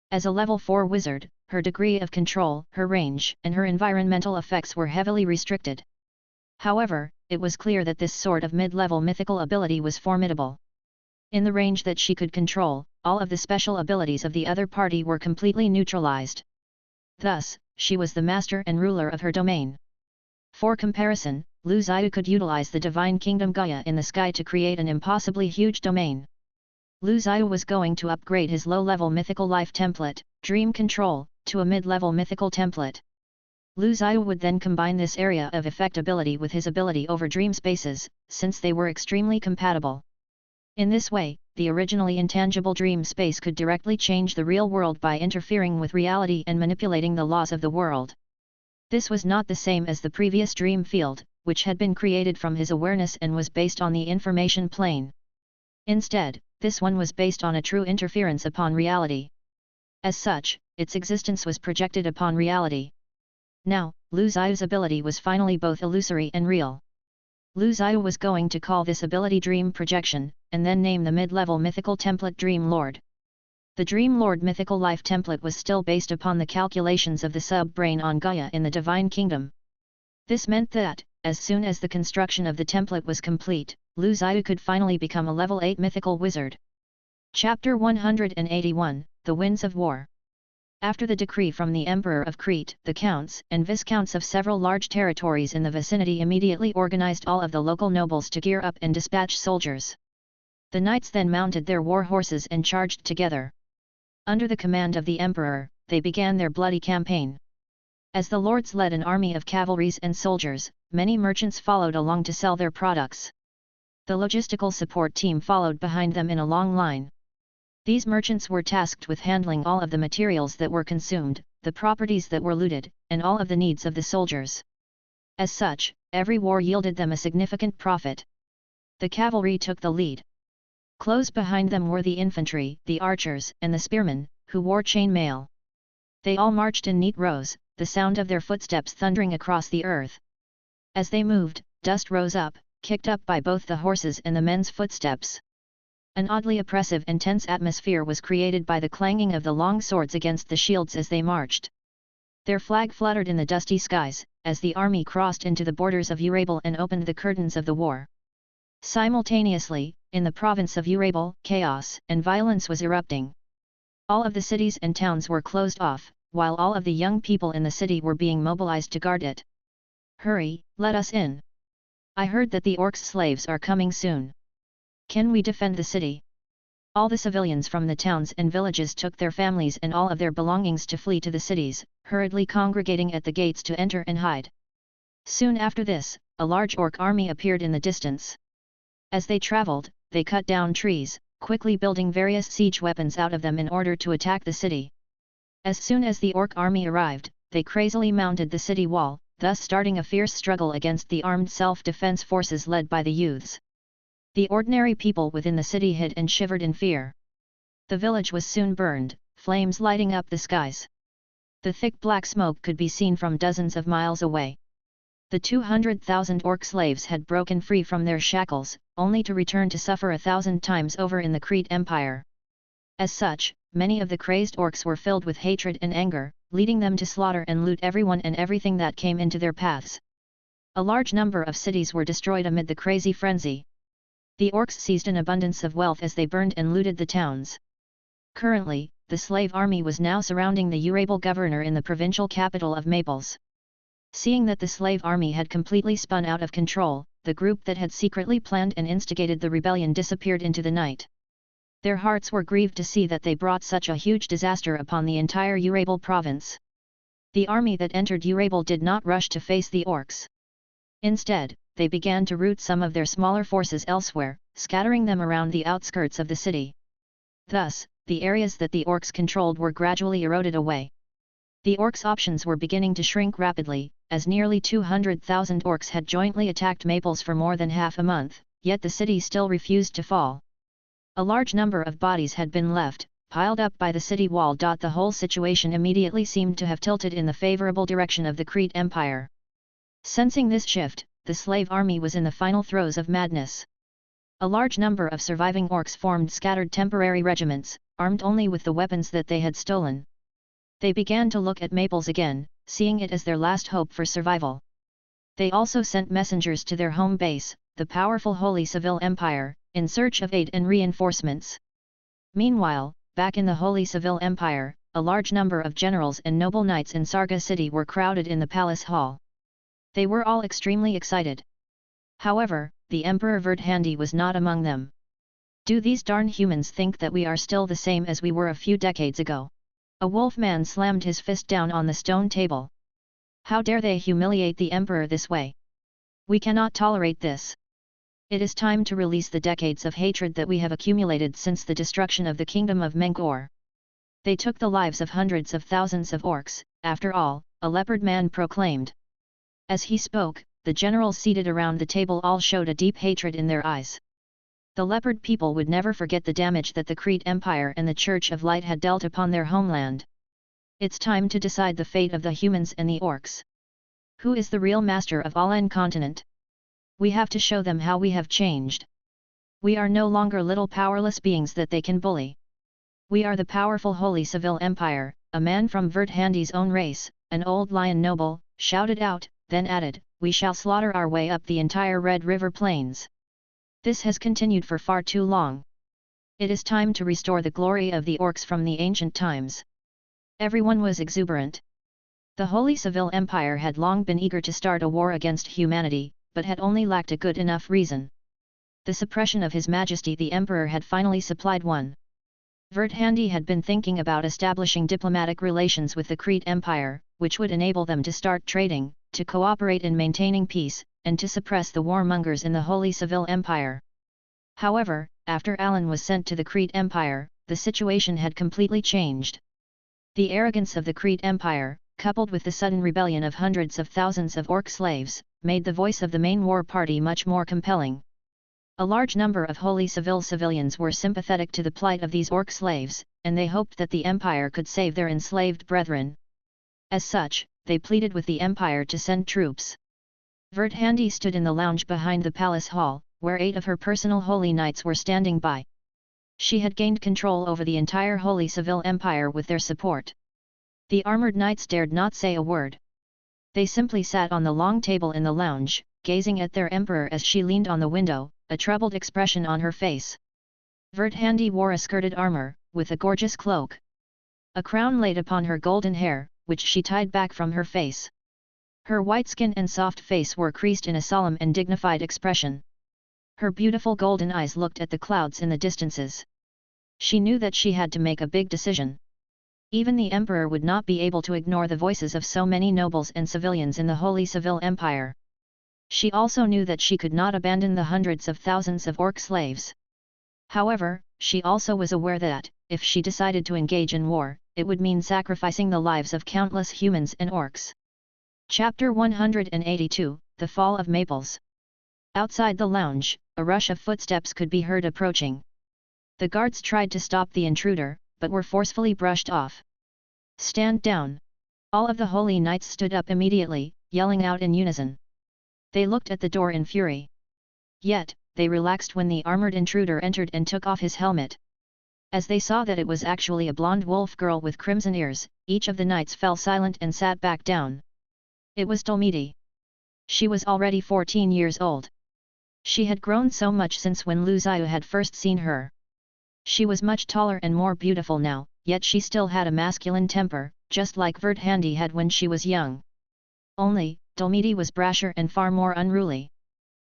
As a level 4 wizard, her degree of control, her range, and her environmental effects were heavily restricted. However, it was clear that this sort of mid-level mythical ability was formidable. In the range that she could control, all of the special abilities of the other party were completely neutralized. Thus, she was the master and ruler of her domain. For comparison, Lu Zhiyu could utilize the divine kingdom Gaia in the sky to create an impossibly huge domain. Lu Zhiyu was going to upgrade his low-level mythical life template, Dream Control, to a mid-level mythical template. Lu Zhiyu would then combine this area of effect ability with his ability over dream spaces, since they were extremely compatible. In this way, the originally intangible dream space could directly change the real world by interfering with reality and manipulating the laws of the world. This was not the same as the previous dream field, which had been created from his awareness and was based on the information plane. Instead, this one was based on a true interference upon reality. As such, its existence was projected upon reality. Now, Lu Zhiyu's ability was finally both illusory and real. Lu Zhiyu was going to call this ability Dream Projection, and then name the mid-level mythical template Dream Lord. The Dream Lord mythical life template was still based upon the calculations of the sub-brain on Gaia in the Divine Kingdom. This meant that, as soon as the construction of the template was complete, Lu Zhiyu could finally become a level 8 mythical wizard. Chapter 181, The Winds of War. After the decree from the Emperor of Crete, the counts and viscounts of several large territories in the vicinity immediately organized all of the local nobles to gear up and dispatch soldiers. The knights then mounted their war horses and charged together. Under the command of the Emperor, they began their bloody campaign. As the lords led an army of cavalries and soldiers, many merchants followed along to sell their products. The logistical support team followed behind them in a long line. These merchants were tasked with handling all of the materials that were consumed, the properties that were looted, and all of the needs of the soldiers. As such, every war yielded them a significant profit. The cavalry took the lead. Close behind them were the infantry, the archers, and the spearmen, who wore chain mail. They all marched in neat rows, the sound of their footsteps thundering across the earth. As they moved, dust rose up, kicked up by both the horses and the men's footsteps. An oddly oppressive and tense atmosphere was created by the clanging of the long swords against the shields as they marched. Their flag fluttered in the dusty skies, as the army crossed into the borders of Urabel and opened the curtains of the war. Simultaneously, in the province of Urabel, chaos and violence was erupting. All of the cities and towns were closed off, while all of the young people in the city were being mobilized to guard it. "Hurry, let us in! I heard that the orcs' slaves are coming soon. Can we defend the city?" All the civilians from the towns and villages took their families and all of their belongings to flee to the cities, hurriedly congregating at the gates to enter and hide. Soon after this, a large orc army appeared in the distance. As they traveled, they cut down trees, quickly building various siege weapons out of them in order to attack the city. As soon as the orc army arrived, they crazily mounted the city wall, thus starting a fierce struggle against the armed self-defense forces led by the youths. The ordinary people within the city hid and shivered in fear. The village was soon burned, flames lighting up the skies. The thick black smoke could be seen from dozens of miles away. The 200,000 orc slaves had broken free from their shackles, only to return to suffer 1,000 times over in the Crete Empire. As such, many of the crazed orcs were filled with hatred and anger, leading them to slaughter and loot everyone and everything that came into their paths. A large number of cities were destroyed amid the crazy frenzy. The orcs seized an abundance of wealth as they burned and looted the towns. Currently, the slave army was now surrounding the Urabel governor in the provincial capital of Maples. Seeing that the slave army had completely spun out of control, the group that had secretly planned and instigated the rebellion disappeared into the night. Their hearts were grieved to see that they brought such a huge disaster upon the entire Urabel province. The army that entered Urabel did not rush to face the orcs. Instead, they began to rout some of their smaller forces elsewhere, scattering them around the outskirts of the city. Thus, the areas that the orcs controlled were gradually eroded away. The orcs' options were beginning to shrink rapidly, as nearly 200,000 orcs had jointly attacked Maples for more than half a month, yet the city still refused to fall. A large number of bodies had been left, piled up by the city wall. The whole situation immediately seemed to have tilted in the favorable direction of the Crete Empire. Sensing this shift, the slave army was in the final throes of madness. A large number of surviving orcs formed scattered temporary regiments, armed only with the weapons that they had stolen. They began to look at Maples again, seeing it as their last hope for survival. They also sent messengers to their home base, the powerful Holy Civil Empire, in search of aid and reinforcements. Meanwhile, back in the Holy Civil Empire, a large number of generals and noble knights in Sarga city were crowded in the palace hall. They were all extremely excited. However, the Emperor Verdhandi was not among them. Do these darn humans think that we are still the same as we were a few decades ago? A wolfman slammed his fist down on the stone table. How dare they humiliate the Emperor this way? We cannot tolerate this. It is time to release the decades of hatred that we have accumulated since the destruction of the kingdom of Mengor. They took the lives of hundreds of thousands of orcs, after all, a leopard man proclaimed. As he spoke, the generals seated around the table all showed a deep hatred in their eyes. The leopard people would never forget the damage that the Crete Empire and the Church of Light had dealt upon their homeland. It's time to decide the fate of the humans and the orcs. Who is the real master of Alan continent? We have to show them how we have changed. We are no longer little powerless beings that they can bully. We are the powerful Holy Civil Empire. A man from Verdhandi's own race, an old lion noble, shouted out, then added, we shall slaughter our way up the entire Red River Plains. This has continued for far too long. It is time to restore the glory of the orcs from the ancient times. Everyone was exuberant. The Holy Civil Empire had long been eager to start a war against humanity, but had only lacked a good enough reason. The suppression of His Majesty the Emperor had finally supplied one. Verdhandi had been thinking about establishing diplomatic relations with the Crete Empire, which would enable them to start trading, to cooperate in maintaining peace, and to suppress the warmongers in the Holy Civil Empire. However, after Alan was sent to the Crete Empire, the situation had completely changed. The arrogance of the Crete Empire, coupled with the sudden rebellion of hundreds of thousands of orc slaves, made the voice of the main war party much more compelling. A large number of Holy civilians were sympathetic to the plight of these orc slaves, and they hoped that the Empire could save their enslaved brethren. As such, they pleaded with the Empire to send troops. Verdhandi stood in the lounge behind the palace hall, where 8 of her personal holy knights were standing by. She had gained control over the entire Holy Civil Empire with their support. The armored knights dared not say a word. They simply sat on the long table in the lounge, gazing at their emperor as she leaned on the window, a troubled expression on her face. Verdhandi wore a skirted armor, with a gorgeous cloak. A crown laid upon her golden hair, which she tied back from her face. Her white skin and soft face were creased in a solemn and dignified expression. Her beautiful golden eyes looked at the clouds in the distances. She knew that she had to make a big decision. Even the emperor would not be able to ignore the voices of so many nobles and civilians in the Holy Civil Empire. She also knew that she could not abandon the hundreds of thousands of orc slaves. However, she also was aware that, if she decided to engage in war, it would mean sacrificing the lives of countless humans and orcs. Chapter 182, The Fall of Maples. Outside the lounge, a rush of footsteps could be heard approaching. The guards tried to stop the intruder, but were forcefully brushed off. Stand down! All of the holy knights stood up immediately, yelling out in unison. They looked at the door in fury. Yet, they relaxed when the armored intruder entered and took off his helmet. As they saw that it was actually a blonde wolf girl with crimson ears, each of the knights fell silent and sat back down. It was Dulmidi. She was already 14 years old. She had grown so much since when Zhiyu had first seen her. She was much taller and more beautiful now, yet she still had a masculine temper, just like Verdhandi had when she was young. Only, Dulmidi was brasher and far more unruly.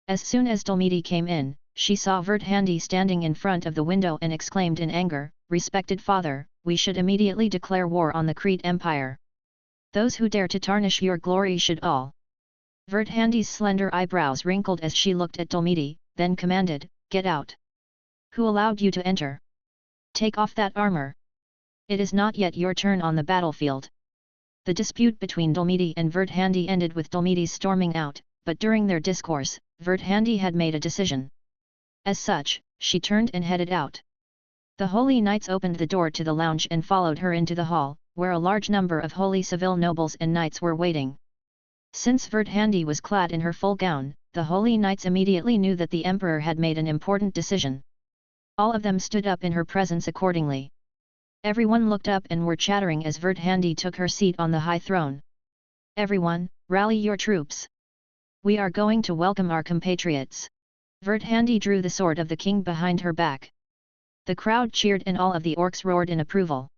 As soon as Dulmidi came in, she saw Verdhandi standing in front of the window and exclaimed in anger, "Respected father, we should immediately declare war on the Crete Empire. Those who dare to tarnish your glory should all." Verdhandi's slender eyebrows wrinkled as she looked at Dulmidi, then commanded, "Get out. Who allowed you to enter? Take off that armor. It is not yet your turn on the battlefield." The dispute between Dulmidi and Verdhandi ended with Dulmidi's storming out, but during their discourse, Verdhandi had made a decision. As such, she turned and headed out. The holy knights opened the door to the lounge and followed her into the hall, where a large number of holy civil nobles and knights were waiting. Since Verdhandi was clad in her full gown, the holy knights immediately knew that the emperor had made an important decision. All of them stood up in her presence accordingly. Everyone looked up and were chattering as Verdhandi took her seat on the high throne. "Everyone, rally your troops. We are going to welcome our compatriots." Vert-Handi drew the sword of the king behind her back. The crowd cheered and all of the orcs roared in approval.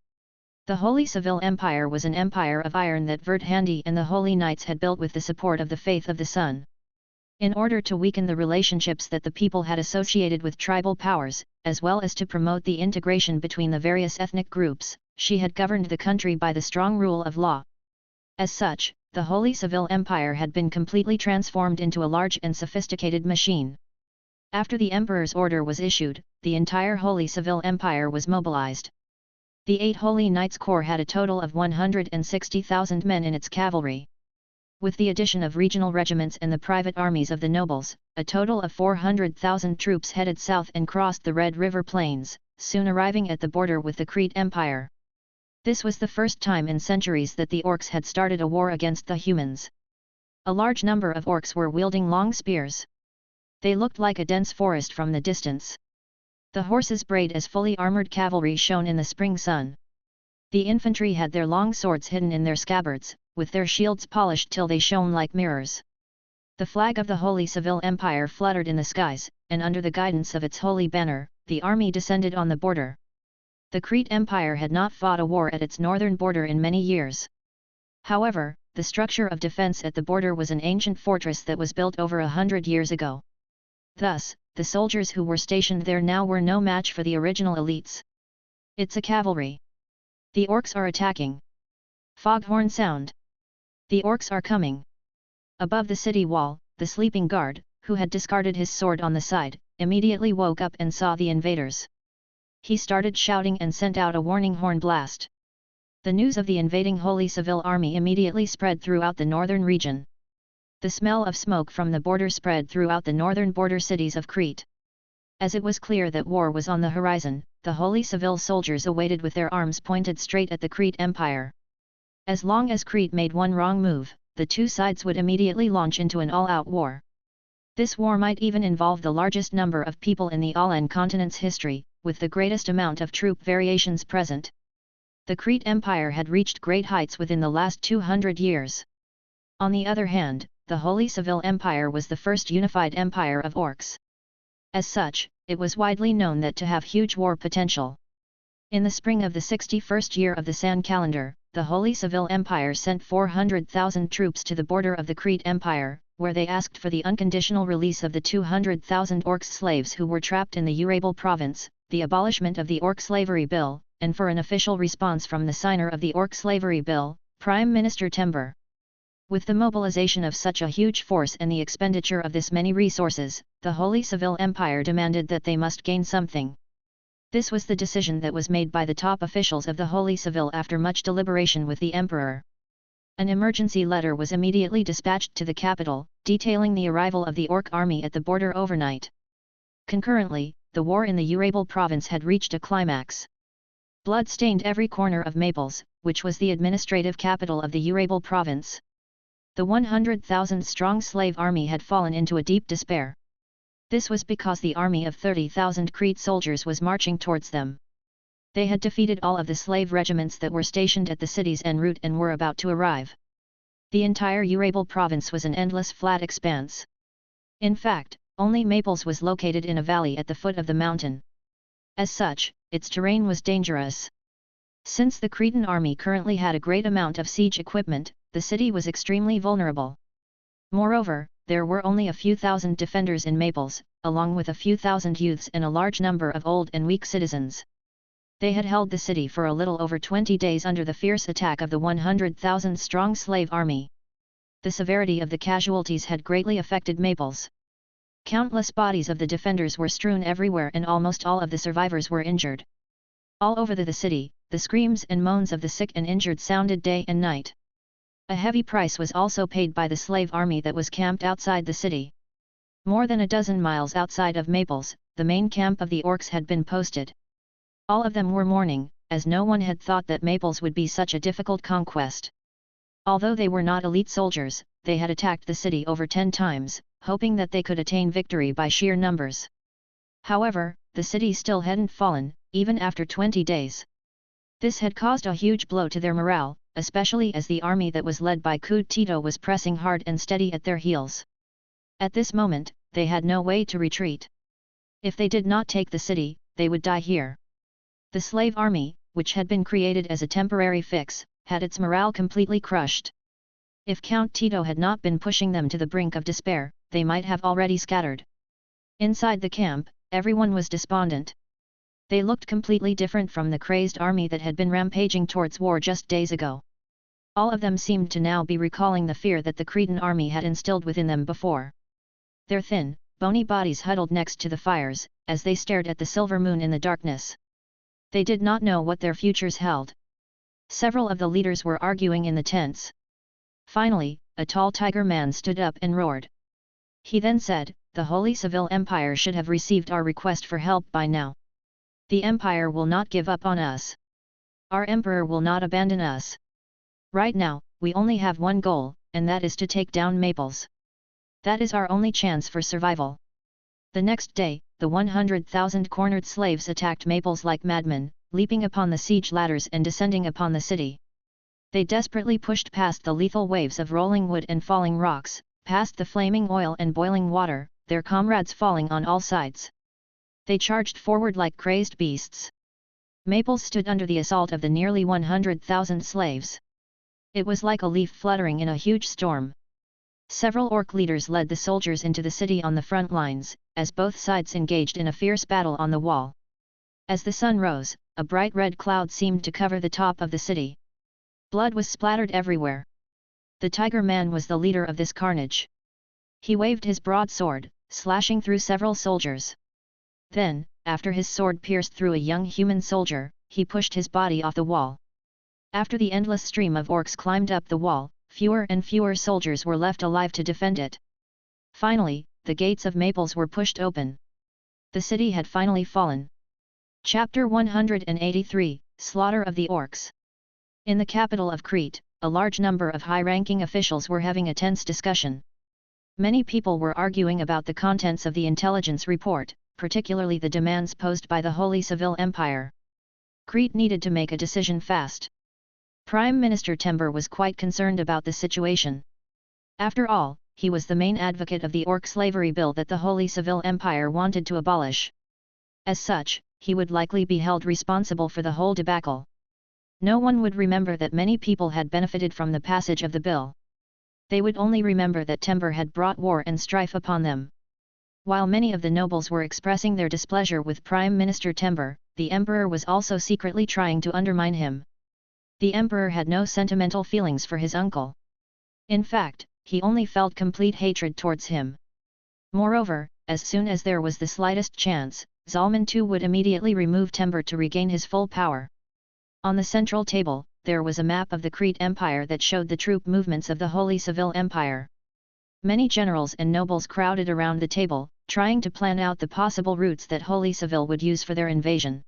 The Holy Civil Empire was an empire of iron that Vert-Handi and the Holy Knights had built with the support of the faith of the sun. In order to weaken the relationships that the people had associated with tribal powers, as well as to promote the integration between the various ethnic groups, she had governed the country by the strong rule of law. As such, the Holy Civil Empire had been completely transformed into a large and sophisticated machine. After the Emperor's order was issued, the entire Holy Civil Empire was mobilized. The 8 Holy Knights Corps had a total of 160,000 men in its cavalry. With the addition of regional regiments and the private armies of the nobles, a total of 400,000 troops headed south and crossed the Red River Plains, soon arriving at the border with the Crete Empire. This was the first time in centuries that the orcs had started a war against the humans. A large number of orcs were wielding long spears. They looked like a dense forest from the distance. The horses brayed as fully armored cavalry shone in the spring sun. The infantry had their long swords hidden in their scabbards, with their shields polished till they shone like mirrors. The flag of the Holy Civil Empire fluttered in the skies, and under the guidance of its holy banner, the army descended on the border. The Crete Empire had not fought a war at its northern border in many years. However, the structure of defense at the border was an ancient fortress that was built over 100 years ago. Thus, the soldiers who were stationed there now were no match for the original elites. It's a cavalry. The orcs are attacking. Foghorn sound. The orcs are coming. Above the city wall, the sleeping guard, who had discarded his sword on the side, immediately woke up and saw the invaders. He started shouting and sent out a warning horn blast. The news of the invading Holy Civil Army immediately spread throughout the northern region. The smell of smoke from the border spread throughout the northern border cities of Crete. As it was clear that war was on the horizon, the Holy Civil soldiers awaited with their arms pointed straight at the Crete Empire. As long as Crete made one wrong move, the two sides would immediately launch into an all-out war. This war might even involve the largest number of people in the Aulan continent's history, with the greatest amount of troop variations present. The Crete Empire had reached great heights within the last 200 years. On the other hand, the Holy Civil Empire was the first unified empire of orcs. As such, it was widely known that to have huge war potential. In the spring of the 61st year of the San calendar, the Holy Civil Empire sent 400,000 troops to the border of the Crete Empire, where they asked for the unconditional release of the 200,000 orcs slaves who were trapped in the Urabal province, the abolishment of the Orc Slavery Bill, and for an official response from the signer of the Orc Slavery Bill, Prime Minister Tember. With the mobilization of such a huge force and the expenditure of this many resources, the Holy Civil Empire demanded that they must gain something. This was the decision that was made by the top officials of the Holy Civil after much deliberation with the Emperor. An emergency letter was immediately dispatched to the capital, detailing the arrival of the Orc army at the border overnight. Concurrently, the war in the Urabal province had reached a climax. Blood stained every corner of Maples, which was the administrative capital of the Urabal province. The 100,000-strong slave army had fallen into a deep despair. This was because the army of 30,000 Crete soldiers was marching towards them. They had defeated all of the slave regiments that were stationed at the city's en route and were about to arrive. The entire Urabal province was an endless flat expanse. In fact, only Maples was located in a valley at the foot of the mountain. As such, its terrain was dangerous. Since the Cretan army currently had a great amount of siege equipment, the city was extremely vulnerable. Moreover, there were only a few thousand defenders in Maples, along with a few thousand youths and a large number of old and weak citizens. They had held the city for a little over 20 days under the fierce attack of the 100,000-strong slave army. The severity of the casualties had greatly affected Maples. Countless bodies of the defenders were strewn everywhere and almost all of the survivors were injured. All over the city, the screams and moans of the sick and injured sounded day and night. A heavy price was also paid by the slave army that was camped outside the city. More than a dozen miles outside of Maples, the main camp of the orcs had been posted. All of them were mourning, as no one had thought that Maples would be such a difficult conquest. Although they were not elite soldiers, they had attacked the city over 10 times, hoping that they could attain victory by sheer numbers. However, the city still hadn't fallen, even after 20 days. This had caused a huge blow to their morale, especially as the army that was led by Kud Tito was pressing hard and steady at their heels. At this moment, they had no way to retreat. If they did not take the city, they would die here. The slave army, which had been created as a temporary fix, had its morale completely crushed. If Count Tito had not been pushing them to the brink of despair, they might have already scattered. Inside the camp, everyone was despondent. They looked completely different from the crazed army that had been rampaging towards war just days ago. All of them seemed to now be recalling the fear that the Cretan army had instilled within them before. Their thin, bony bodies huddled next to the fires, as they stared at the silver moon in the darkness. They did not know what their futures held. Several of the leaders were arguing in the tents. Finally, a tall tiger man stood up and roared. He then said, "The Holy Civil Empire should have received our request for help by now. The Empire will not give up on us. Our Emperor will not abandon us. Right now, we only have one goal, and that is to take down Naples. That is our only chance for survival." The next day, the 100,000 cornered slaves attacked Naples like madmen, leaping upon the siege ladders and descending upon the city. They desperately pushed past the lethal waves of rolling wood and falling rocks, past the flaming oil and boiling water, their comrades falling on all sides. They charged forward like crazed beasts. Naples stood under the assault of the nearly 100,000 slaves. It was like a leaf fluttering in a huge storm. Several orc leaders led the soldiers into the city on the front lines, as both sides engaged in a fierce battle on the wall. As the sun rose, a bright red cloud seemed to cover the top of the city. Blood was splattered everywhere. The Tiger Man was the leader of this carnage. He waved his broadsword, slashing through several soldiers. Then, after his sword pierced through a young human soldier, he pushed his body off the wall. After the endless stream of orcs climbed up the wall, fewer and fewer soldiers were left alive to defend it. Finally, the gates of Naples were pushed open. The city had finally fallen. Chapter 183, Slaughter of the Orcs. In the capital of Crete, a large number of high-ranking officials were having a tense discussion. Many people were arguing about the contents of the intelligence report, particularly the demands posed by the Holy Civil Empire. Crete needed to make a decision fast. Prime Minister Tember was quite concerned about the situation. After all, he was the main advocate of the orc slavery bill that the Holy Civil Empire wanted to abolish. As such, he would likely be held responsible for the whole debacle. No one would remember that many people had benefited from the passage of the bill. They would only remember that Tember had brought war and strife upon them. While many of the nobles were expressing their displeasure with Prime Minister Tember, the Emperor was also secretly trying to undermine him. The Emperor had no sentimental feelings for his uncle. In fact, he only felt complete hatred towards him. Moreover, as soon as there was the slightest chance, Zalman too would immediately remove Tember to regain his full power. On the central table, there was a map of the Crete Empire that showed the troop movements of the Holy Civil Empire. Many generals and nobles crowded around the table, trying to plan out the possible routes that Holy Civil would use for their invasion.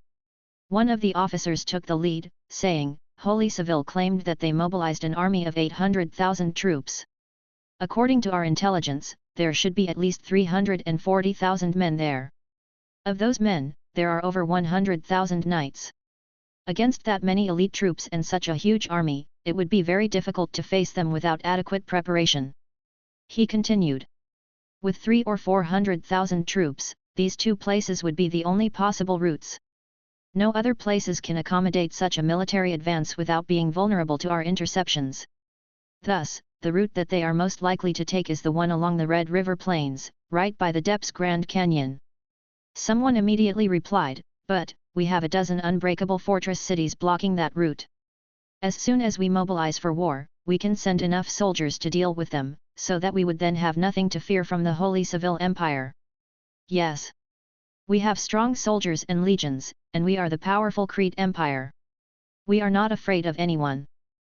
One of the officers took the lead, saying, "Holy Civil claimed that they mobilized an army of 800,000 troops. According to our intelligence, there should be at least 340,000 men there. Of those men, there are over 100,000 knights. Against that many elite troops and such a huge army, it would be very difficult to face them without adequate preparation." He continued. "With 300,000 or 400,000 troops, these two places would be the only possible routes. No other places can accommodate such a military advance without being vulnerable to our interceptions. Thus, the route that they are most likely to take is the one along the Red River Plains, right by the Depps Grand Canyon." Someone immediately replied, "But, we have a dozen unbreakable fortress cities blocking that route. As soon as we mobilize for war, we can send enough soldiers to deal with them, so that we would then have nothing to fear from the Holy Civil Empire. Yes. We have strong soldiers and legions, and we are the powerful Crete Empire. We are not afraid of anyone."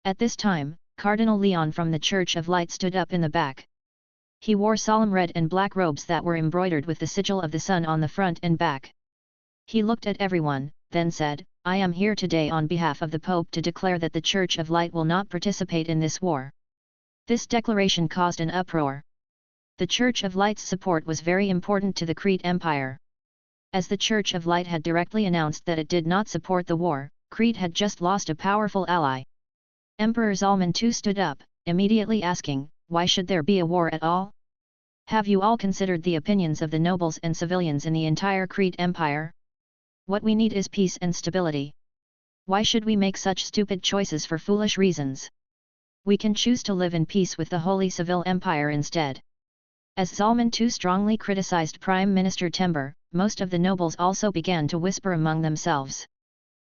At this time, Cardinal Leon from the Church of Light stood up in the back. He wore solemn red and black robes that were embroidered with the sigil of the sun on the front and back. He looked at everyone, then said, "I am here today on behalf of the Pope to declare that the Church of Light will not participate in this war." This declaration caused an uproar. The Church of Light's support was very important to the Crete Empire. As the Church of Light had directly announced that it did not support the war, Crete had just lost a powerful ally. Emperor Zalman too stood up, immediately asking, "Why should there be a war at all? Have you all considered the opinions of the nobles and civilians in the entire Crete Empire? What we need is peace and stability. Why should we make such stupid choices for foolish reasons? We can choose to live in peace with the Holy Civil Empire instead. As Zalman II strongly criticized Prime Minister Tember, most of the nobles also began to whisper among themselves.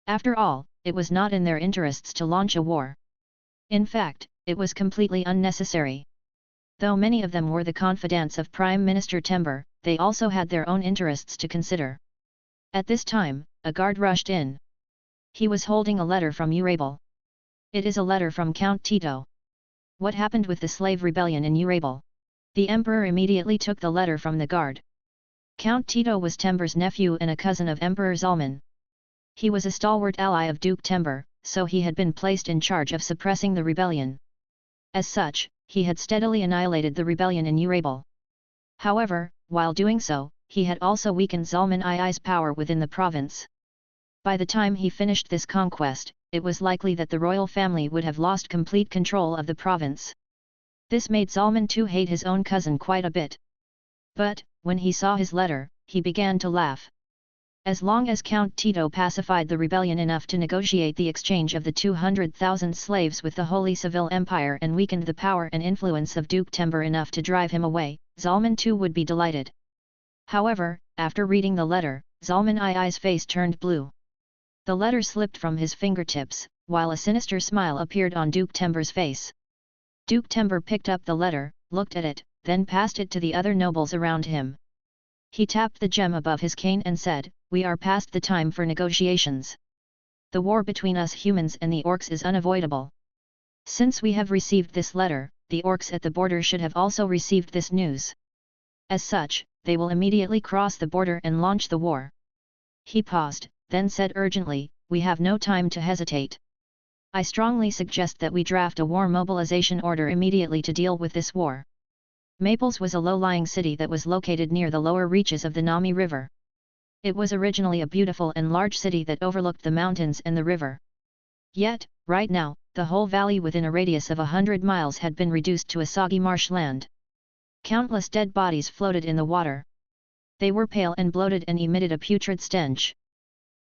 After all, it was not in their interests to launch a war. In fact, it was completely unnecessary. Though many of them were the confidants of Prime Minister Tember, they also had their own interests to consider. At this time, a guard rushed in. He was holding a letter from Urabel. It is a letter from Count Tito. What happened with the slave rebellion in Urabel? The emperor immediately took the letter from the guard. Count Tito was Tember's nephew and a cousin of Emperor Zalman. He was a stalwart ally of Duke Tember, so he had been placed in charge of suppressing the rebellion. As such, he had steadily annihilated the rebellion in Urabel. However, while doing so, he had also weakened Zalman II's power within the province. By the time he finished this conquest, it was likely that the royal family would have lost complete control of the province. This made Zalman II hate his own cousin quite a bit. But, when he saw his letter, he began to laugh. As long as Count Tito pacified the rebellion enough to negotiate the exchange of the 200,000 slaves with the Holy Civil Empire and weakened the power and influence of Duke Tember enough to drive him away, Zalman II would be delighted. However, after reading the letter, Zalman II's face turned blue. The letter slipped from his fingertips, while a sinister smile appeared on Duke Tember's face. Duke Tember picked up the letter, looked at it, then passed it to the other nobles around him. He tapped the gem above his cane and said, "We are past the time for negotiations. The war between us humans and the orcs is unavoidable. Since we have received this letter, the orcs at the border should have also received this news. As such, they will immediately cross the border and launch the war." He paused, then said urgently, "We have no time to hesitate. I strongly suggest that we draft a war mobilization order immediately to deal with this war." Maples was a low-lying city that was located near the lower reaches of the Nami River. It was originally a beautiful and large city that overlooked the mountains and the river. Yet, right now, the whole valley within a radius of 100 miles had been reduced to a soggy marshland. Countless dead bodies floated in the water. They were pale and bloated and emitted a putrid stench.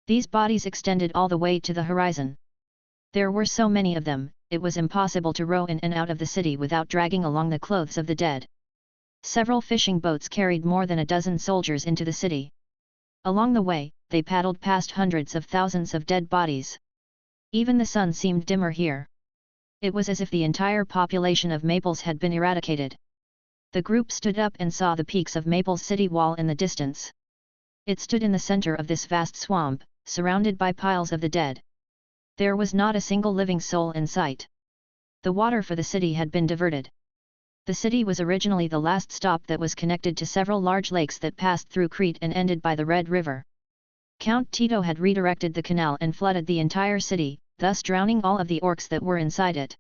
These bodies extended all the way to the horizon. There were so many of them, it was impossible to row in and out of the city without dragging along the clothes of the dead. Several fishing boats carried more than a dozen soldiers into the city. Along the way, they paddled past hundreds of thousands of dead bodies. Even the sun seemed dimmer here. It was as if the entire population of Maples had been eradicated. The group stood up and saw the peaks of Maples city wall in the distance. It stood in the center of this vast swamp, surrounded by piles of the dead. There was not a single living soul in sight. The water for the city had been diverted. The city was originally the last stop that was connected to several large lakes that passed through Crete and ended by the Red River. Count Tito had redirected the canal and flooded the entire city, thus drowning all of the orcs that were inside it.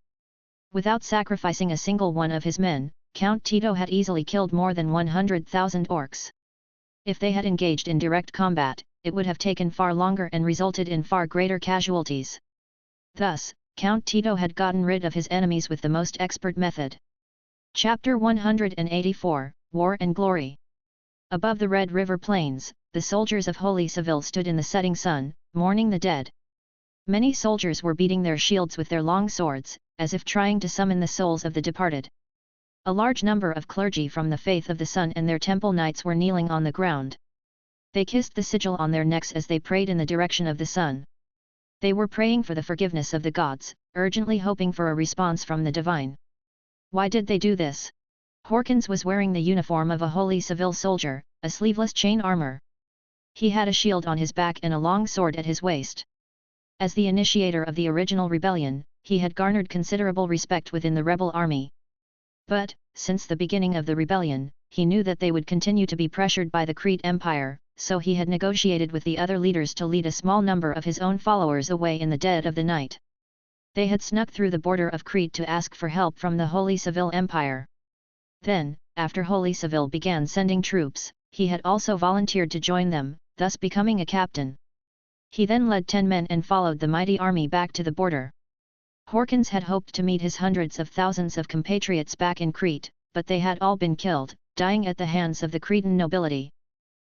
Without sacrificing a single one of his men, Count Tito had easily killed more than 100,000 orcs. If they had engaged in direct combat, it would have taken far longer and resulted in far greater casualties. Thus, Count Tito had gotten rid of his enemies with the most expert method. Chapter 184, War and Glory. Above the Red River plains, the soldiers of Holy Civil stood in the setting sun, mourning the dead. Many soldiers were beating their shields with their long swords, as if trying to summon the souls of the departed. A large number of clergy from the faith of the sun and their temple knights were kneeling on the ground. They kissed the sigil on their necks as they prayed in the direction of the sun. They were praying for the forgiveness of the gods, urgently hoping for a response from the divine. Why did they do this? Horkins was wearing the uniform of a Holy Civil soldier, a sleeveless chain armor. He had a shield on his back and a long sword at his waist. As the initiator of the original rebellion, he had garnered considerable respect within the rebel army. But, since the beginning of the rebellion, he knew that they would continue to be pressured by the Crete Empire, so he had negotiated with the other leaders to lead a small number of his own followers away in the dead of the night. They had snuck through the border of Crete to ask for help from the Holy Civil Empire. Then, after Holy Civil began sending troops, he had also volunteered to join them, thus becoming a captain. He then led 10 men and followed the mighty army back to the border. Horkins had hoped to meet his hundreds of thousands of compatriots back in Crete, but they had all been killed, dying at the hands of the Cretan nobility.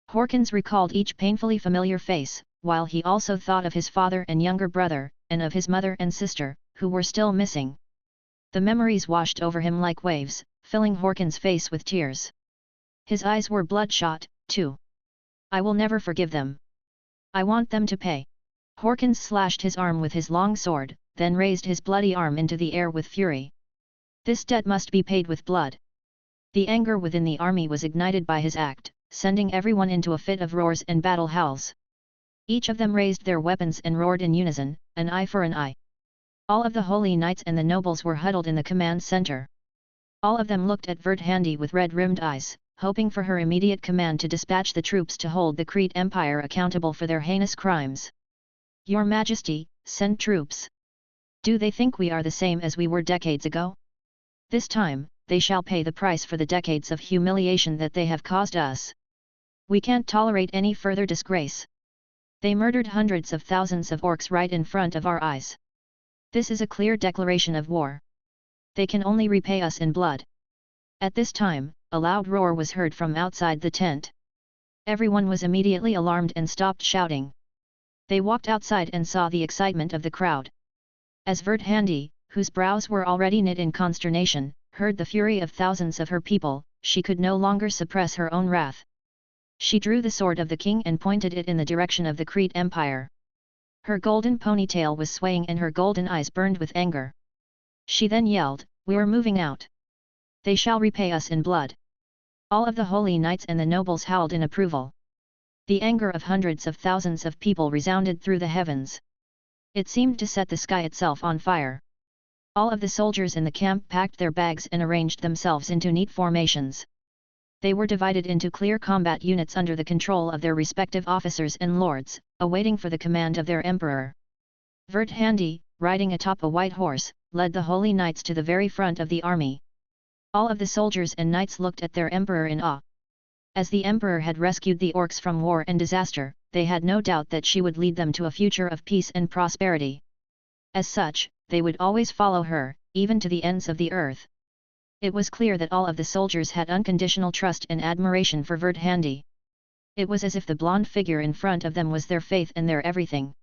Horkins recalled each painfully familiar face, while he also thought of his father and younger brother, and of his mother and sister, who were still missing. The memories washed over him like waves, filling Horkins' face with tears. His eyes were bloodshot, too. I will never forgive them. I want them to pay. Horkins slashed his arm with his long sword, then raised his bloody arm into the air with fury. This debt must be paid with blood. The anger within the army was ignited by his act, sending everyone into a fit of roars and battle howls. Each of them raised their weapons and roared in unison, an eye for an eye. All of the holy knights and the nobles were huddled in the command center. All of them looked at Vert-Handi with red-rimmed eyes, hoping for her immediate command to dispatch the troops to hold the Crete Empire accountable for their heinous crimes. Your Majesty, send troops. Do they think we are the same as we were decades ago? This time, they shall pay the price for the decades of humiliation that they have caused us. We can't tolerate any further disgrace. They murdered hundreds of thousands of orcs right in front of our eyes. This is a clear declaration of war. They can only repay us in blood. At this time, a loud roar was heard from outside the tent. Everyone was immediately alarmed and stopped shouting. They walked outside and saw the excitement of the crowd. As Vert-Handi, whose brows were already knit in consternation, heard the fury of thousands of her people, she could no longer suppress her own wrath. She drew the sword of the king and pointed it in the direction of the Crete Empire. Her golden ponytail was swaying and her golden eyes burned with anger. She then yelled, "We're moving out. They shall repay us in blood." All of the holy knights and the nobles howled in approval. The anger of hundreds of thousands of people resounded through the heavens. It seemed to set the sky itself on fire. All of the soldiers in the camp packed their bags and arranged themselves into neat formations. They were divided into clear combat units under the control of their respective officers and lords, awaiting for the command of their emperor. Vert-Handi, riding atop a white horse, led the holy knights to the very front of the army. All of the soldiers and knights looked at their emperor in awe. As the emperor had rescued the orcs from war and disaster, they had no doubt that she would lead them to a future of peace and prosperity. As such, they would always follow her, even to the ends of the earth. It was clear that all of the soldiers had unconditional trust and admiration for Vert-Handi. It was as if the blonde figure in front of them was their faith and their everything.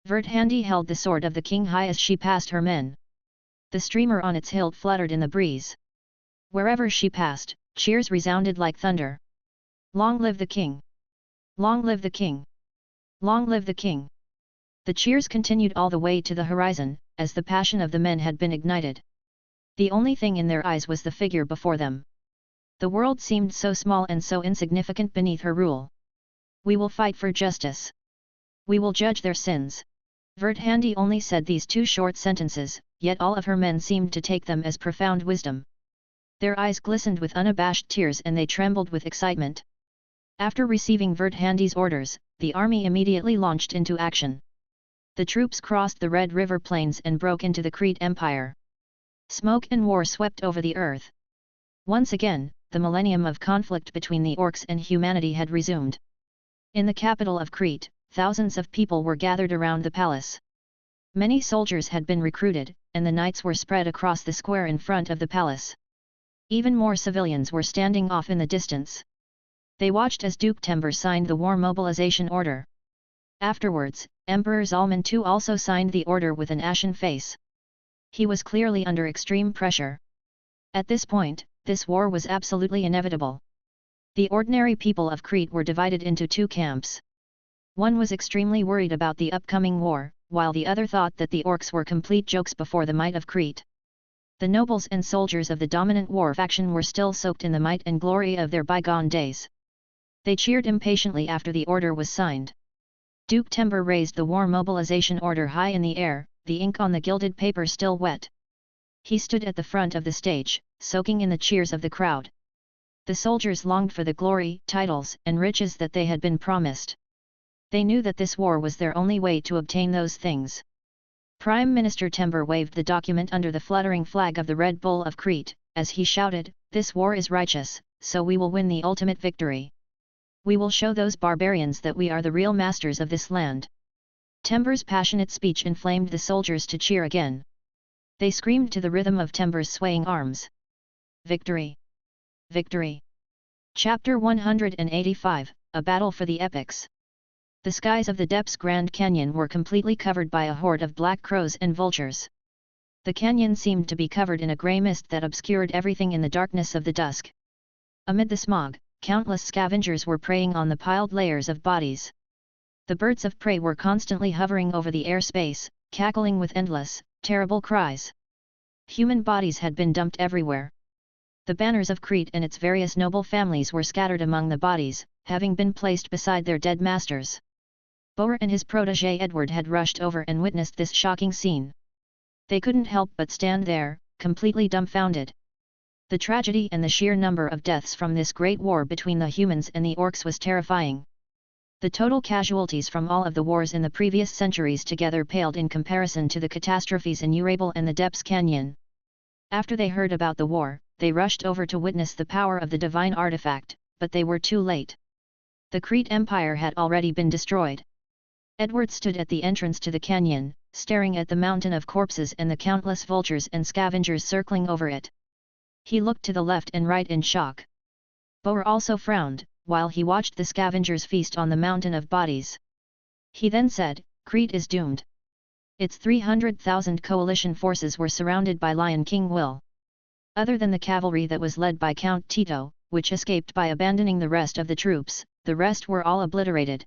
Vert-Handi held the sword of the king high as she passed her men. The streamer on its hilt fluttered in the breeze. Wherever she passed, cheers resounded like thunder. Long live the king! Long live the king! Long live the king! The cheers continued all the way to the horizon, as the passion of the men had been ignited. The only thing in their eyes was the figure before them. The world seemed so small and so insignificant beneath her rule. We will fight for justice. We will judge their sins. Vert-Handi only said these two short sentences, yet all of her men seemed to take them as profound wisdom. Their eyes glistened with unabashed tears and they trembled with excitement. After receiving Vert-Handi's orders, the army immediately launched into action. The troops crossed the Red River plains and broke into the Crete Empire. Smoke and war swept over the earth. Once again, the millennium of conflict between the orcs and humanity had resumed. In the capital of Crete, thousands of people were gathered around the palace. Many soldiers had been recruited, and the knights were spread across the square in front of the palace. Even more civilians were standing off in the distance. They watched as Duke Tember signed the war mobilization order. Afterwards, Emperor Zalman II also signed the order with an ashen face. He was clearly under extreme pressure. At this point, this war was absolutely inevitable. The ordinary people of Crete were divided into two camps. One was extremely worried about the upcoming war, while the other thought that the orcs were complete jokes before the might of Crete. The nobles and soldiers of the dominant war faction were still soaked in the might and glory of their bygone days. They cheered impatiently after the order was signed. Duke Tember raised the war mobilization order high in the air, the ink on the gilded paper still wet. He stood at the front of the stage, soaking in the cheers of the crowd. The soldiers longed for the glory, titles, and riches that they had been promised. They knew that this war was their only way to obtain those things. Prime Minister Tember waved the document under the fluttering flag of the Red Bull of Crete, as he shouted, "This war is righteous, so we will win the ultimate victory. We will show those barbarians that we are the real masters of this land." Tember's passionate speech inflamed the soldiers to cheer again. They screamed to the rhythm of Tember's swaying arms. "Victory! Victory! Chapter 185, A Battle for the Epics. The skies of the Depths Grand Canyon were completely covered by a horde of black crows and vultures. The canyon seemed to be covered in a grey mist that obscured everything in the darkness of the dusk. Amid the smog, countless scavengers were preying on the piled layers of bodies. The birds of prey were constantly hovering over the airspace, cackling with endless, terrible cries. Human bodies had been dumped everywhere. The banners of Crete and its various noble families were scattered among the bodies, having been placed beside their dead masters. Boer and his protégé Edward had rushed over and witnessed this shocking scene. They couldn't help but stand there, completely dumbfounded. The tragedy and the sheer number of deaths from this great war between the humans and the orcs was terrifying. The total casualties from all of the wars in the previous centuries together paled in comparison to the catastrophes in Urabel and the Depths Canyon. After they heard about the war, they rushed over to witness the power of the divine artifact, but they were too late. The Crete Empire had already been destroyed. Edward stood at the entrance to the canyon, staring at the mountain of corpses and the countless vultures and scavengers circling over it. He looked to the left and right in shock. Boer also frowned, while he watched the scavengers feast on the mountain of bodies. He then said, "Crete is doomed." Its 300,000 coalition forces were surrounded by Lion King Will. Other than the cavalry that was led by Count Tito, which escaped by abandoning the rest of the troops, the rest were all obliterated.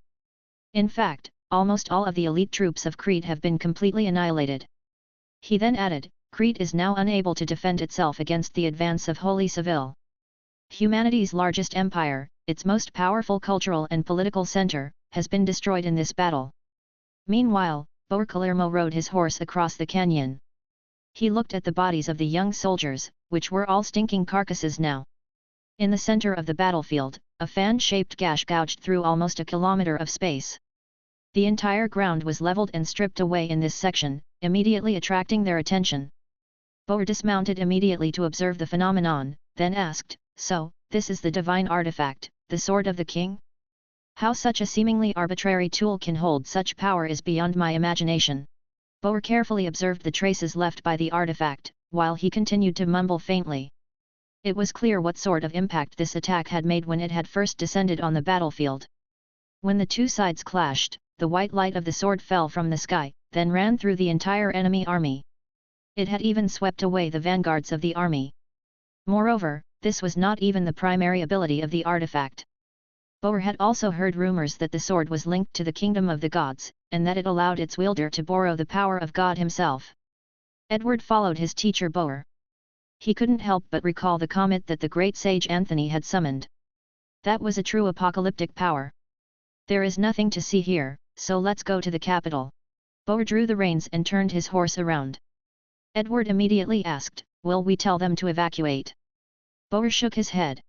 In fact, almost all of the elite troops of Crete have been completely annihilated. He then added, "Crete is now unable to defend itself against the advance of Holy Seville. Humanity's largest empire, its most powerful cultural and political center, has been destroyed in this battle." Meanwhile, Boer Palermo rode his horse across the canyon. He looked at the bodies of the young soldiers, which were all stinking carcasses now. In the center of the battlefield, a fan-shaped gash gouged through almost a kilometer of space. The entire ground was leveled and stripped away in this section, immediately attracting their attention. Boer dismounted immediately to observe the phenomenon, then asked, "So, this is the divine artifact, the sword of the king? How such a seemingly arbitrary tool can hold such power is beyond my imagination." Boer carefully observed the traces left by the artifact, while he continued to mumble faintly. It was clear what sort of impact this attack had made when it had first descended on the battlefield. When the two sides clashed, the white light of the sword fell from the sky, then ran through the entire enemy army. It had even swept away the vanguards of the army. Moreover, this was not even the primary ability of the artifact. Boer had also heard rumors that the sword was linked to the kingdom of the gods, and that it allowed its wielder to borrow the power of God himself. Edward followed his teacher Boer. He couldn't help but recall the comet that the great sage Anthony had summoned. That was a true apocalyptic power. "There is nothing to see here, so let's go to the capital." Boer drew the reins and turned his horse around. Edward immediately asked, "Will we tell them to evacuate?" Boer shook his head.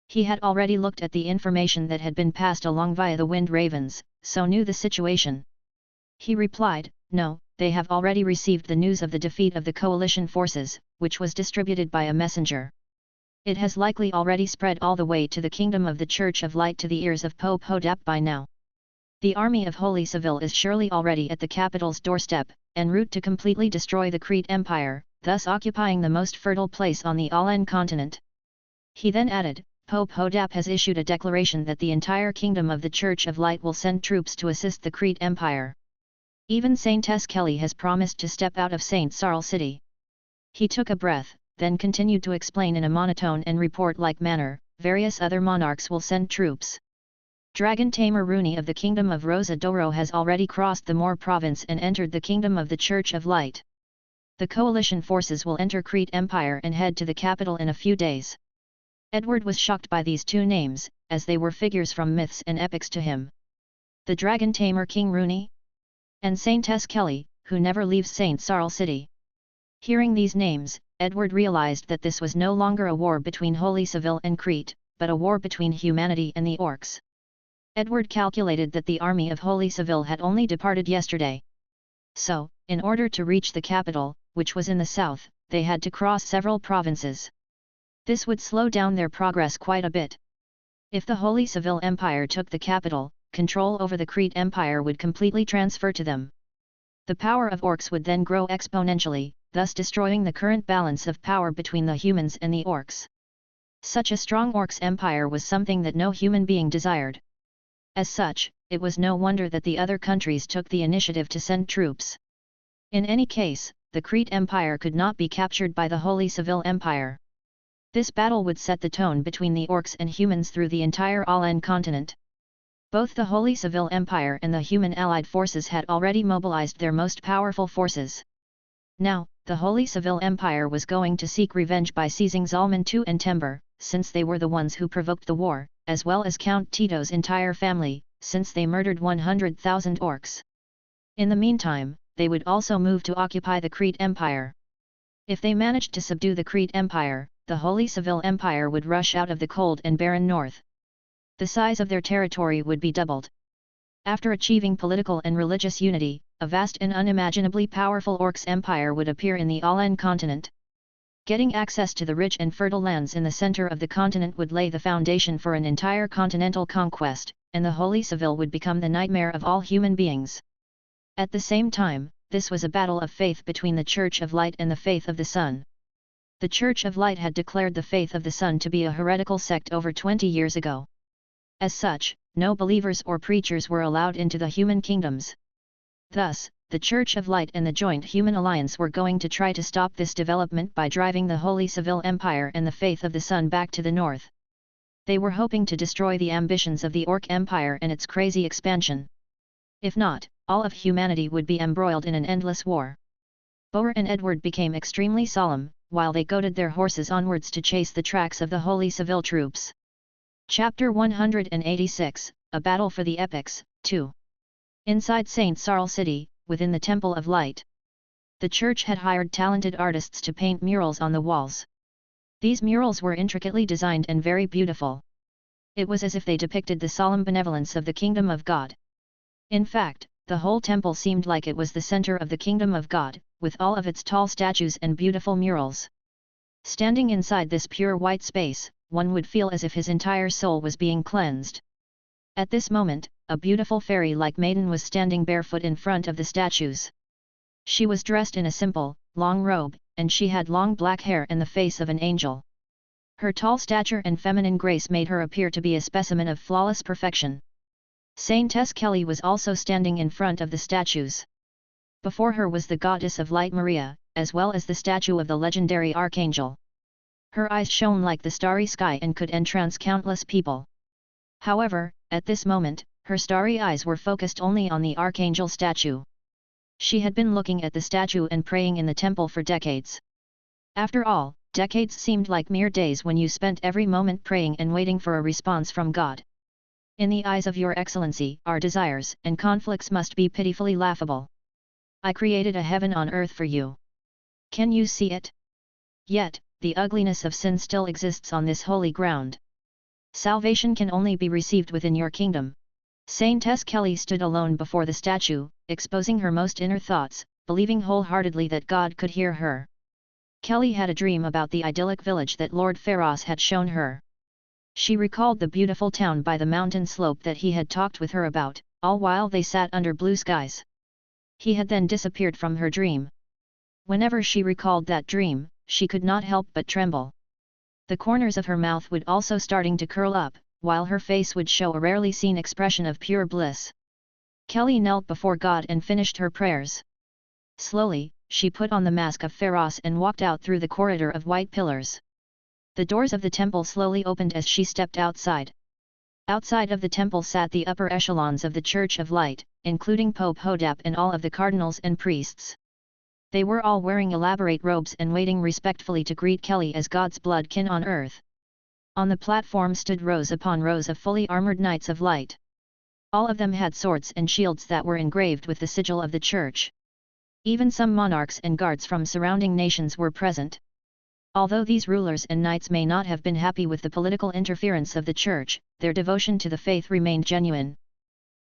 He had already looked at the information that had been passed along via the Wind Ravens, so knew the situation. He replied, "No, they have already received the news of the defeat of the coalition forces, which was distributed by a messenger. It has likely already spread all the way to the kingdom of the Church of Light to the ears of Pope Hodap by now. The army of Holy Seville is surely already at the capital's doorstep, en route to completely destroy the Crete Empire, thus occupying the most fertile place on the Alan continent." He then added, "Pope Hodap has issued a declaration that the entire kingdom of the Church of Light will send troops to assist the Crete Empire. Even Saintess Kelly has promised to step out of Saint Sarl City." He took a breath, then continued to explain in a monotone and report-like manner, "Various other monarchs will send troops. Dragon Tamer Rooney of the Kingdom of Rosa Doro has already crossed the Moor province and entered the Kingdom of the Church of Light. The coalition forces will enter Crete Empire and head to the capital in a few days." Edward was shocked by these two names, as they were figures from myths and epics to him. The Dragon Tamer King Rooney? And Saintess Kelly, who never leaves Saint Sarl City. Hearing these names, Edward realized that this was no longer a war between Holy Seville and Crete, but a war between humanity and the orcs. Edward calculated that the army of Holy Seville had only departed yesterday. So, in order to reach the capital, which was in the south, they had to cross several provinces. This would slow down their progress quite a bit. If the Holy Seville Empire took the capital, control over the Crete Empire would completely transfer to them. The power of orcs would then grow exponentially, thus destroying the current balance of power between the humans and the orcs. Such a strong Orcs empire was something that no human being desired. As such, it was no wonder that the other countries took the initiative to send troops. In any case, the Crete Empire could not be captured by the Holy Civil Empire. This battle would set the tone between the Orcs and humans through the entire Alan continent. Both the Holy Civil Empire and the human allied forces had already mobilized their most powerful forces. Now, the Holy Civil Empire was going to seek revenge by seizing Zalman II and Tember, since they were the ones who provoked the war, as well as Count Tito's entire family, since they murdered 100,000 Orcs. In the meantime, they would also move to occupy the Crete Empire. If they managed to subdue the Crete Empire, the Holy Civil Empire would rush out of the cold and barren north. The size of their territory would be doubled. After achieving political and religious unity, a vast and unimaginably powerful Orcs empire would appear in the Alan continent. Getting access to the rich and fertile lands in the center of the continent would lay the foundation for an entire continental conquest, and the Holy Civil would become the nightmare of all human beings. At the same time, this was a battle of faith between the Church of Light and the faith of the Sun. The Church of Light had declared the faith of the Sun to be a heretical sect over 20 years ago. As such, no believers or preachers were allowed into the human kingdoms. Thus, the Church of Light and the Joint Human Alliance were going to try to stop this development by driving the Holy Civil Empire and the faith of the Sun back to the north. They were hoping to destroy the ambitions of the Orc Empire and its crazy expansion. If not, all of humanity would be embroiled in an endless war. Boer and Edward became extremely solemn, while they goaded their horses onwards to chase the tracks of the Holy Civil troops. Chapter 186, A Battle for the Epics, 2. Inside St. Sarl City, within the Temple of Light. The church had hired talented artists to paint murals on the walls. These murals were intricately designed and very beautiful. It was as if they depicted the solemn benevolence of the kingdom of God. In fact, the whole temple seemed like it was the center of the kingdom of God, with all of its tall statues and beautiful murals. Standing inside this pure white space, one would feel as if his entire soul was being cleansed. At this moment, a beautiful fairy-like maiden was standing barefoot in front of the statues. She was dressed in a simple, long robe, and she had long black hair and the face of an angel. Her tall stature and feminine grace made her appear to be a specimen of flawless perfection. Saintess Kelly was also standing in front of the statues. Before her was the goddess of light Maria, as well as the statue of the legendary archangel. Her eyes shone like the starry sky and could entrance countless people. However, at this moment, her starry eyes were focused only on the archangel statue. She had been looking at the statue and praying in the temple for decades. After all, decades seemed like mere days when you spent every moment praying and waiting for a response from God. In the eyes of your excellency, our desires and conflicts must be pitifully laughable. I created a heaven on earth for you. Can you see it? Yet, the ugliness of sin still exists on this holy ground. Salvation can only be received within your kingdom. Saintess Kelly stood alone before the statue, exposing her most inner thoughts, believing wholeheartedly that God could hear her. Kelly had a dream about the idyllic village that Lord Pharos had shown her. She recalled the beautiful town by the mountain slope that he had talked with her about, all while they sat under blue skies. He had then disappeared from her dream. Whenever she recalled that dream, she could not help but tremble. The corners of her mouth would also starting to curl up, while her face would show a rarely seen expression of pure bliss. Kelly knelt before God and finished her prayers. Slowly, she put on the mask of Pharos and walked out through the corridor of white pillars. The doors of the temple slowly opened as she stepped outside. Outside of the temple sat the upper echelons of the Church of Light, including Pope Hodap and all of the cardinals and priests. They were all wearing elaborate robes and waiting respectfully to greet Kelly as God's blood kin on earth. On the platform stood rows upon rows of fully armored knights of light. All of them had swords and shields that were engraved with the sigil of the church. Even some monarchs and guards from surrounding nations were present. Although these rulers and knights may not have been happy with the political interference of the church, their devotion to the faith remained genuine.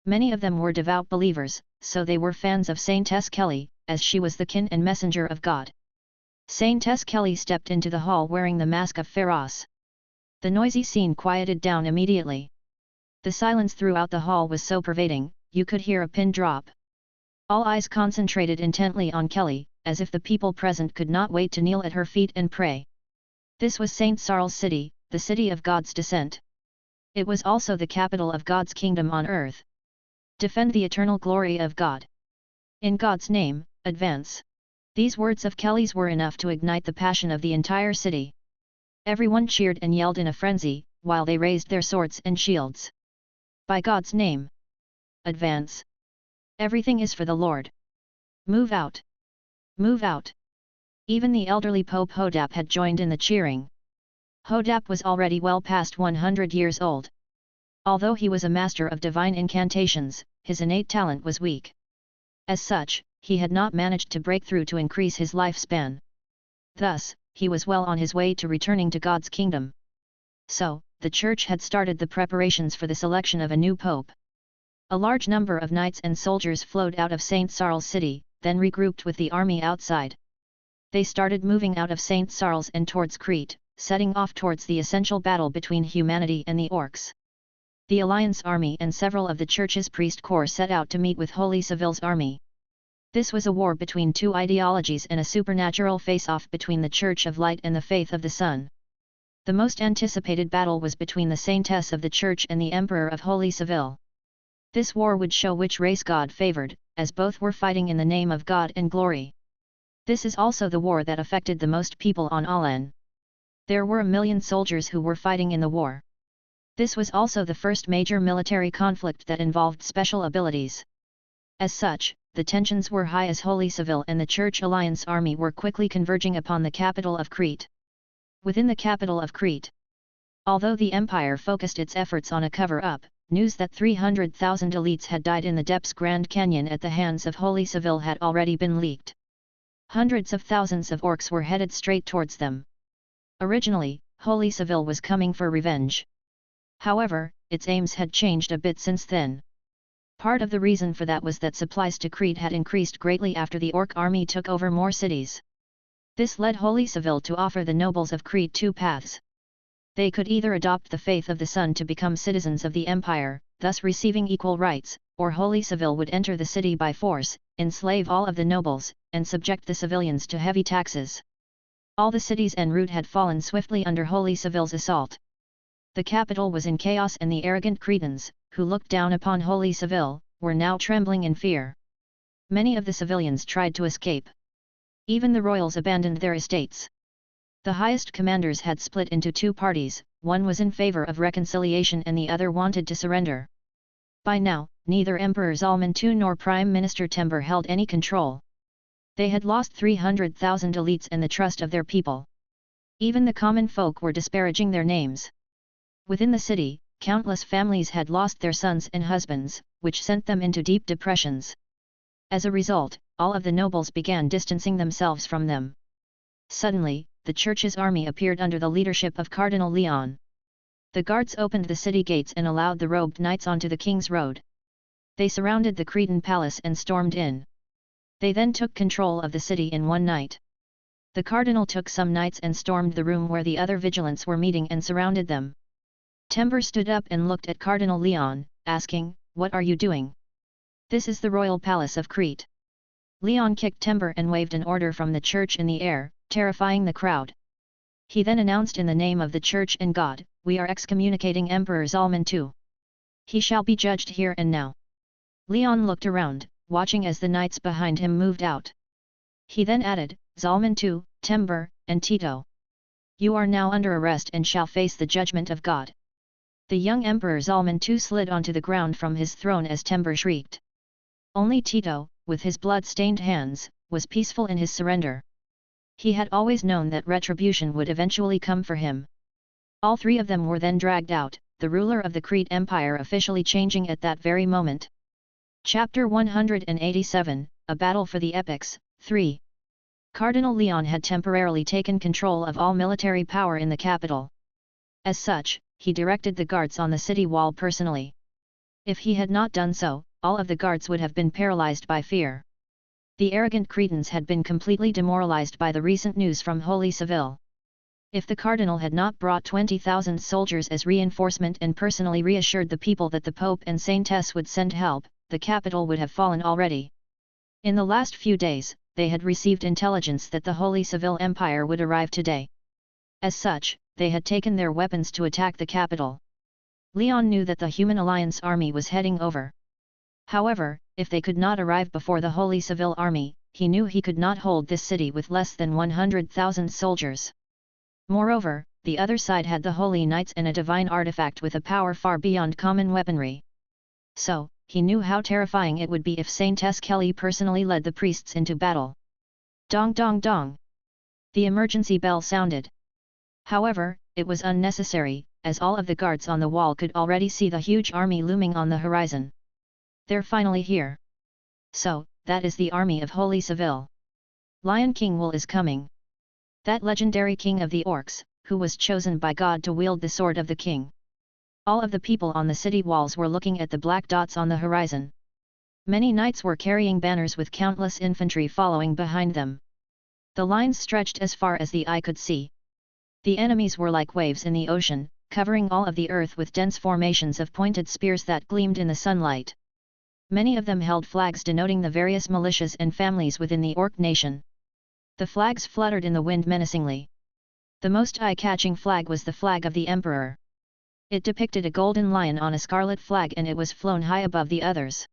Many of them were devout believers, so they were fans of Saintess Kelly, as she was the kin and messenger of God. Saintess Kelly stepped into the hall wearing the mask of Pharos. The noisy scene quieted down immediately. The silence throughout the hall was so pervading, you could hear a pin drop. All eyes concentrated intently on Kelly, as if the people present could not wait to kneel at her feet and pray. This was St. Sarl's city, the the city of God's descent. It was also the capital of God's kingdom on earth. Defend the eternal glory of God. In God's name, advance. These words of Kelly's were enough to ignite the passion of the entire city. Everyone cheered and yelled in a frenzy, while they raised their swords and shields. By God's name. Advance. Everything is for the Lord. Move out. Move out. Even the elderly Pope Hodap had joined in the cheering. Hodap was already well past 100 years old. Although he was a master of divine incantations, his innate talent was weak. As such, he had not managed to break through to increase his lifespan. Thus, he was well on his way to returning to God's kingdom. So, the Church had started the preparations for the selection of a new pope. A large number of knights and soldiers flowed out of St. Sarles city, then regrouped with the army outside. They started moving out of St. Sarles and towards Crete, setting off towards the essential battle between humanity and the orcs. The Alliance army and several of the Church's priest corps set out to meet with Holy Civil's army. This was a war between two ideologies and a supernatural face-off between the Church of Light and the Faith of the Sun. The most anticipated battle was between the Saintess of the Church and the Emperor of Holy Civil. This war would show which race God favored, as both were fighting in the name of God and glory. This is also the war that affected the most people on Alan. There were 1 million soldiers who were fighting in the war. This was also the first major military conflict that involved special abilities. As such, the tensions were high as Holy Civil and the Church Alliance army were quickly converging upon the capital of Crete. Within the capital of Crete, although the empire focused its efforts on a cover-up, news that 300,000 elites had died in the Depths Grand Canyon at the hands of Holy Civil had already been leaked. Hundreds of thousands of orcs were headed straight towards them. Originally, Holy Civil was coming for revenge. However, its aims had changed a bit since then. Part of the reason for that was that supplies to Crete had increased greatly after the orc army took over more cities. This led Holy Civil to offer the nobles of Crete two paths. They could either adopt the faith of the Sun to become citizens of the empire, thus receiving equal rights, or Holy Civil would enter the city by force, enslave all of the nobles, and subject the civilians to heavy taxes. All the cities en route had fallen swiftly under Holy Civil's assault. The capital was in chaos and the arrogant Cretans, who looked down upon Holy Civil, were now trembling in fear. Many of the civilians tried to escape. Even the royals abandoned their estates. The highest commanders had split into two parties, one was in favor of reconciliation and the other wanted to surrender. By now, neither Emperor Zalman II nor Prime Minister Tember held any control. They had lost 300,000 elites and the trust of their people. Even the common folk were disparaging their names. Within the city, countless families had lost their sons and husbands, which sent them into deep depressions. As a result, all of the nobles began distancing themselves from them. Suddenly, the Church's army appeared under the leadership of Cardinal Leon. The guards opened the city gates and allowed the robed knights onto the King's Road. They surrounded the Cretan palace and stormed in. They then took control of the city in one night. The cardinal took some knights and stormed the room where the other vigilants were meeting and surrounded them. Tember stood up and looked at Cardinal Leon, asking, "What are you doing?" "This is the royal palace of Crete." Leon kicked Tember and waved an order from the church in the air, terrifying the crowd. He then announced in the name of the church and God, "We are excommunicating Emperor Zalman II. He shall be judged here and now." Leon looked around, watching as the knights behind him moved out. He then added, "Zalman II, Tember, and Tito. You are now under arrest and shall face the judgment of God." The young Emperor Zalman II slid onto the ground from his throne as Tember shrieked. Only Tito, with his blood-stained hands, was peaceful in his surrender. He had always known that retribution would eventually come for him. All three of them were then dragged out, the ruler of the Crete Empire officially changing at that very moment. Chapter 187, A Battle for the Epics, 3. Cardinal Leon had temporarily taken control of all military power in the capital. As such, he directed the guards on the city wall personally. If he had not done so, all of the guards would have been paralyzed by fear. The arrogant Cretans had been completely demoralized by the recent news from Holy Civil. If the cardinal had not brought 20,000 soldiers as reinforcement and personally reassured the people that the Pope and Saintess would send help, the capital would have fallen already. In the last few days, they had received intelligence that the Holy Civil Empire would arrive today. As such, they had taken their weapons to attack the capital. Leon knew that the Human Alliance army was heading over. However, if they could not arrive before the Holy Civil Army, he knew he could not hold this city with less than 100,000 soldiers. Moreover, the other side had the Holy Knights and a divine artifact with a power far beyond common weaponry. So, he knew how terrifying it would be if Saint Kelly personally led the priests into battle. Dong dong dong! The emergency bell sounded. However, it was unnecessary, as all of the guards on the wall could already see the huge army looming on the horizon. They're finally here. So, that is the army of Holy Civil. Lion King Will is coming. That legendary king of the orcs, who was chosen by God to wield the sword of the king. All of the people on the city walls were looking at the black dots on the horizon. Many knights were carrying banners with countless infantry following behind them. The lines stretched as far as the eye could see. The enemies were like waves in the ocean, covering all of the earth with dense formations of pointed spears that gleamed in the sunlight. Many of them held flags denoting the various militias and families within the orc nation. The flags fluttered in the wind menacingly. The most eye-catching flag was the flag of the Emperor. It depicted a golden lion on a scarlet flag and it was flown high above the others.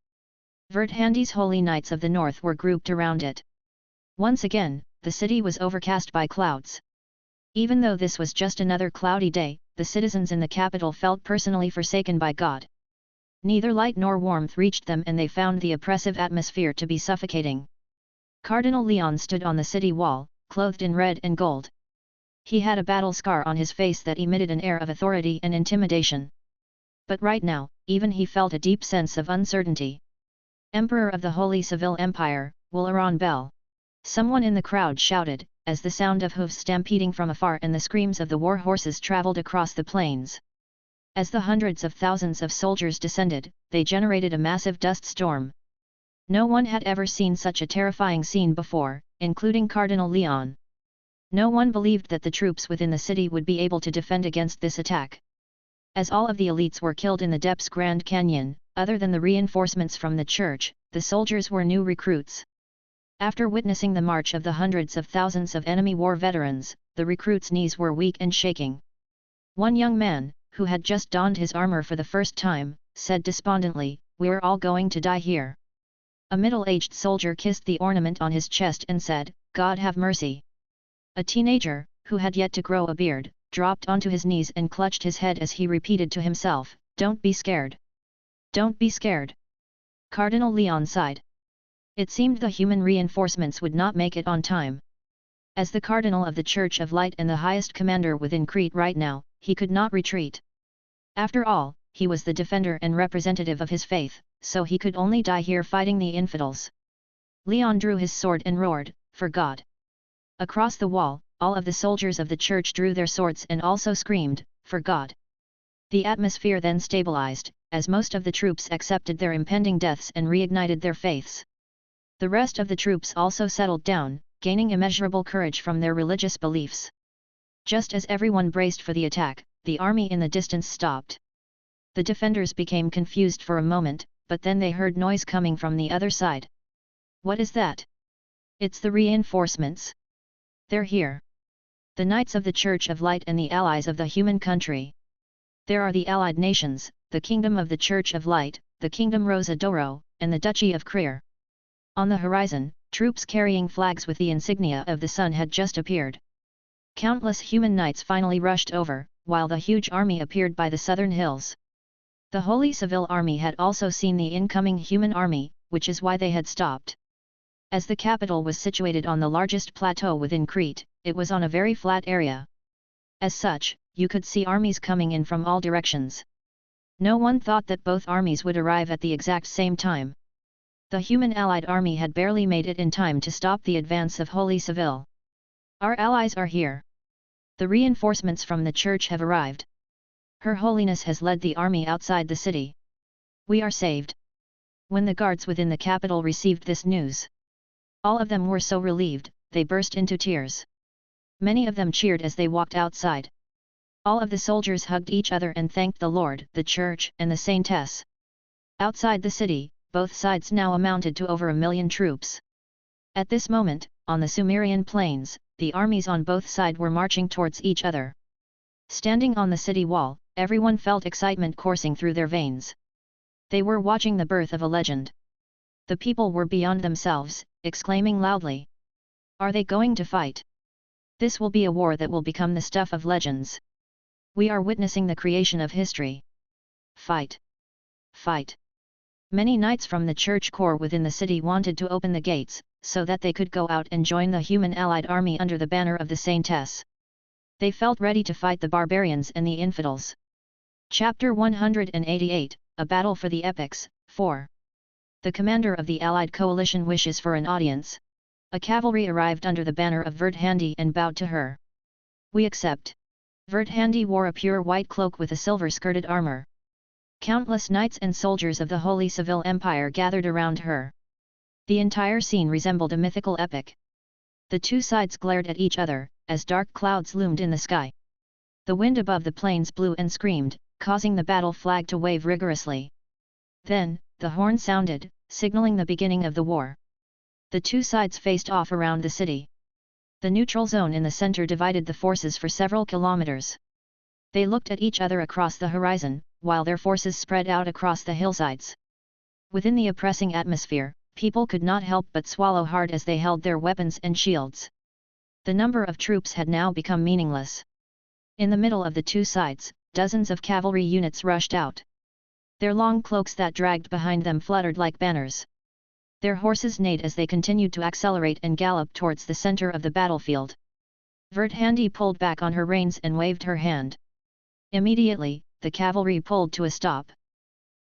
Verthandi's Holy Knights of the North were grouped around it. Once again, the city was overcast by clouds. Even though this was just another cloudy day, the citizens in the capital felt personally forsaken by God. Neither light nor warmth reached them and they found the oppressive atmosphere to be suffocating. Cardinal Leon stood on the city wall, clothed in red and gold. He had a battle scar on his face that emitted an air of authority and intimidation. But right now, even he felt a deep sense of uncertainty. Emperor of the Holy Civil Empire, Wularan Bel. Someone in the crowd shouted, as the sound of hooves stampeding from afar and the screams of the war horses traveled across the plains. As the hundreds of thousands of soldiers descended, they generated a massive dust storm. No one had ever seen such a terrifying scene before, including Cardinal Leon. No one believed that the troops within the city would be able to defend against this attack. As all of the elites were killed in the Depths Grand Canyon, other than the reinforcements from the church, the soldiers were new recruits. After witnessing the march of the hundreds of thousands of enemy war veterans, the recruits' knees were weak and shaking. One young man, who had just donned his armor for the first time, said despondently, "We're all going to die here." A middle-aged soldier kissed the ornament on his chest and said, "God have mercy." A teenager, who had yet to grow a beard, dropped onto his knees and clutched his head as he repeated to himself, "Don't be scared. Don't be scared." Cardinal Leon sighed. It seemed the human reinforcements would not make it on time. As the Cardinal of the Church of Light and the highest commander within Crete right now, he could not retreat. After all, he was the defender and representative of his faith, so he could only die here fighting the infidels. Leon drew his sword and roared, "For God!" Across the wall, all of the soldiers of the church drew their swords and also screamed, "For God!" The atmosphere then stabilized, as most of the troops accepted their impending deaths and reignited their faiths. The rest of the troops also settled down, gaining immeasurable courage from their religious beliefs. Just as everyone braced for the attack, the army in the distance stopped. The defenders became confused for a moment, but then they heard noise coming from the other side. "What is that?" "It's the reinforcements. They're here. The Knights of the Church of Light and the allies of the human country. There are the allied nations, the Kingdom of the Church of Light, the Kingdom Rosa d'Oro, and the Duchy of Creer." On the horizon, troops carrying flags with the insignia of the sun had just appeared. Countless human knights finally rushed over, while the huge army appeared by the southern hills. The Holy Civil Army had also seen the incoming human army, which is why they had stopped. As the capital was situated on the largest plateau within Crete, it was on a very flat area. As such, you could see armies coming in from all directions. No one thought that both armies would arrive at the exact same time. The human allied army had barely made it in time to stop the advance of Holy Civil. "Our allies are here. The reinforcements from the church have arrived. Her Holiness has led the army outside the city. We are saved." When the guards within the capital received this news, all of them were so relieved, they burst into tears. Many of them cheered as they walked outside. All of the soldiers hugged each other and thanked the Lord, the Church, and the Saintess. Outside the city, both sides now amounted to over 1 million troops. At this moment, on the Sumerian plains, the armies on both sides were marching towards each other. Standing on the city wall, everyone felt excitement coursing through their veins. They were watching the birth of a legend. The people were beyond themselves, exclaiming loudly. Are they going to fight? This will be a war that will become the stuff of legends. We are witnessing the creation of history. Fight! Fight! Many knights from the church corps within the city wanted to open the gates, so that they could go out and join the human allied army under the banner of the Saintess. They felt ready to fight the barbarians and the infidels. Chapter 188, A Battle for the Epics, 4. The commander of the allied coalition wishes for an audience. A cavalry arrived under the banner of Verdhandi and bowed to her. We accept. Verdhandi wore a pure white cloak with a silver-skirted armor. Countless knights and soldiers of the Holy Civil Empire gathered around her. The entire scene resembled a mythical epic. The two sides glared at each other, as dark clouds loomed in the sky. The wind above the plains blew and screamed, causing the battle flag to wave rigorously. Then, the horn sounded, signaling the beginning of the war. The two sides faced off around the city. The neutral zone in the center divided the forces for several kilometers. They looked at each other across the horizon, while their forces spread out across the hillsides. Within the oppressing atmosphere, people could not help but swallow hard as they held their weapons and shields. The number of troops had now become meaningless. In the middle of the two sides, dozens of cavalry units rushed out. Their long cloaks that dragged behind them fluttered like banners. Their horses neighed as they continued to accelerate and gallop towards the center of the battlefield. Verdhandi pulled back on her reins and waved her hand. Immediately, the cavalry pulled to a stop.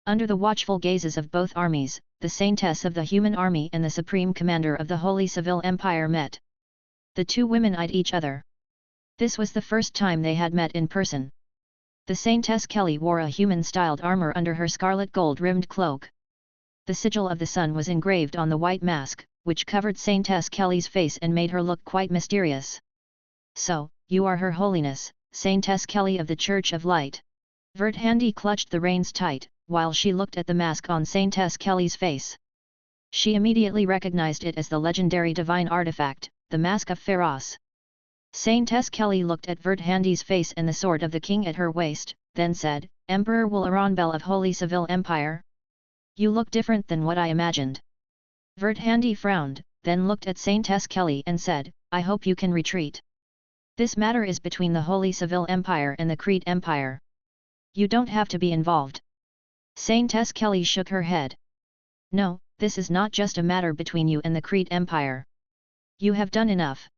Under the watchful gazes of both armies, the Saintess of the human army and the supreme commander of the Holy Civil Empire met. The two women eyed each other. This was the first time they had met in person. The Saintess Kelly wore a human-styled armor under her scarlet gold-rimmed cloak. The sigil of the sun was engraved on the white mask, which covered Saintess Kelly's face and made her look quite mysterious. So, you are Her Holiness, Saintess Kelly of the Church of Light. Verdhandi clutched the reins tight, while she looked at the mask on Saintess Kelly's face. She immediately recognized it as the legendary divine artifact, the Mask of Pharos. Saintess Kelly looked at Verdhandi's face and the sword of the king at her waist, then said, Emperor Will Aranbel of Holy Civil Empire? You look different than what I imagined. Verdhandi frowned, then looked at Saintess Kelly and said, I hope you can retreat. This matter is between the Holy Civil Empire and the Crete Empire. You don't have to be involved. Saintess Kelly shook her head. No, this is not just a matter between you and the Crete Empire. You have done enough.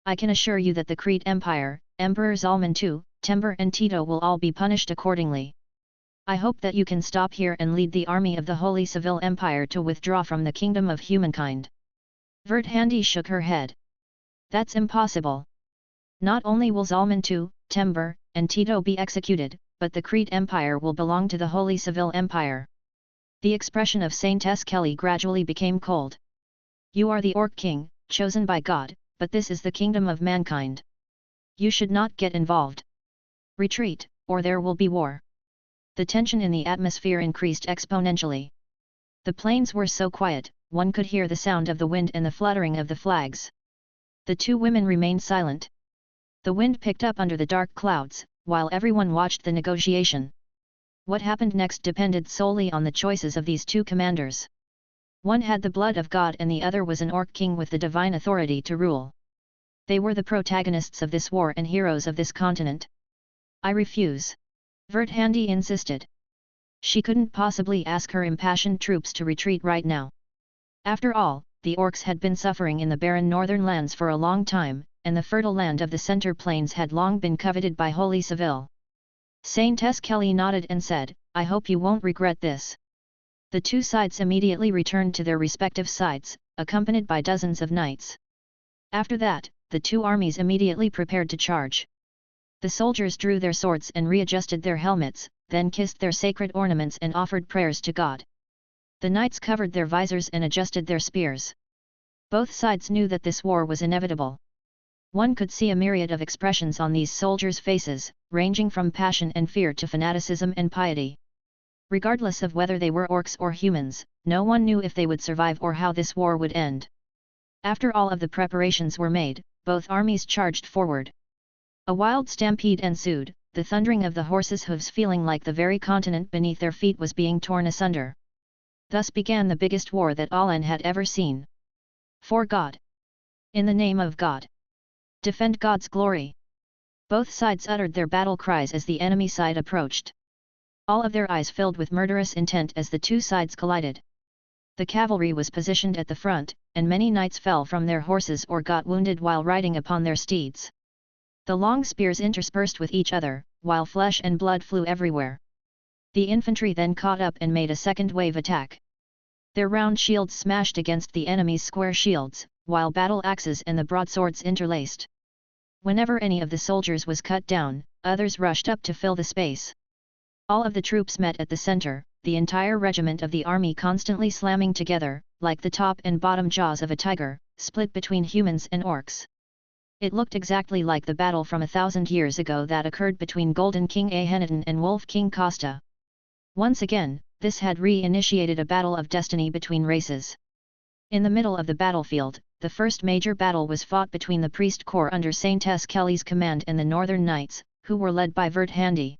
I can assure you that the Crete Empire, Emperor Zalman II, Tember and Tito will all be punished accordingly. I hope that you can stop here and lead the army of the Holy Civil Empire to withdraw from the kingdom of humankind. Verdhandi shook her head. That's impossible. Not only will Zalman II, Tember, and Tito be executed, but the Crete Empire will belong to the Holy Civil Empire. The expression of Saintess Kelly gradually became cold. You are the Orc King, chosen by God, but this is the kingdom of mankind. You should not get involved. Retreat, or there will be war. The tension in the atmosphere increased exponentially. The plains were so quiet, one could hear the sound of the wind and the fluttering of the flags. The two women remained silent. The wind picked up under the dark clouds, while everyone watched the negotiation. What happened next depended solely on the choices of these two commanders. One had the blood of God and the other was an Orc king with the divine authority to rule. They were the protagonists of this war and heroes of this continent. I refuse. Verdhandi insisted. She couldn't possibly ask her impassioned troops to retreat right now. After all, the Orcs had been suffering in the barren northern lands for a long time, and the fertile land of the center plains had long been coveted by Holy Civil. Saintess Kelly nodded and said, I hope you won't regret this. The two sides immediately returned to their respective sides, accompanied by dozens of knights. After that, the two armies immediately prepared to charge. The soldiers drew their swords and readjusted their helmets, then kissed their sacred ornaments and offered prayers to God. The knights covered their visors and adjusted their spears. Both sides knew that this war was inevitable. One could see a myriad of expressions on these soldiers' faces, ranging from passion and fear to fanaticism and piety. Regardless of whether they were orcs or humans, no one knew if they would survive or how this war would end. After all of the preparations were made, both armies charged forward. A wild stampede ensued, the thundering of the horses' hooves feeling like the very continent beneath their feet was being torn asunder. Thus began the biggest war that Alan had ever seen. For God. In the name of God. Defend God's glory. Both sides uttered their battle cries as the enemy side approached. All of their eyes filled with murderous intent as the two sides collided. The cavalry was positioned at the front, and many knights fell from their horses or got wounded while riding upon their steeds. The long spears interspersed with each other, while flesh and blood flew everywhere. The infantry then caught up and made a second wave attack. Their round shields smashed against the enemy's square shields, while battle axes and the broadswords interlaced. Whenever any of the soldiers was cut down, others rushed up to fill the space. All of the troops met at the center, the entire regiment of the army constantly slamming together, like the top and bottom jaws of a tiger, split between humans and orcs. It looked exactly like the battle from 1,000 years ago that occurred between Golden King Ahenoton and Wolf King Costa. Once again, this had re-initiated a battle of destiny between races. In the middle of the battlefield, the first major battle was fought between the priest corps under Saint Kelly's command and the Northern Knights, who were led by Vert Handy.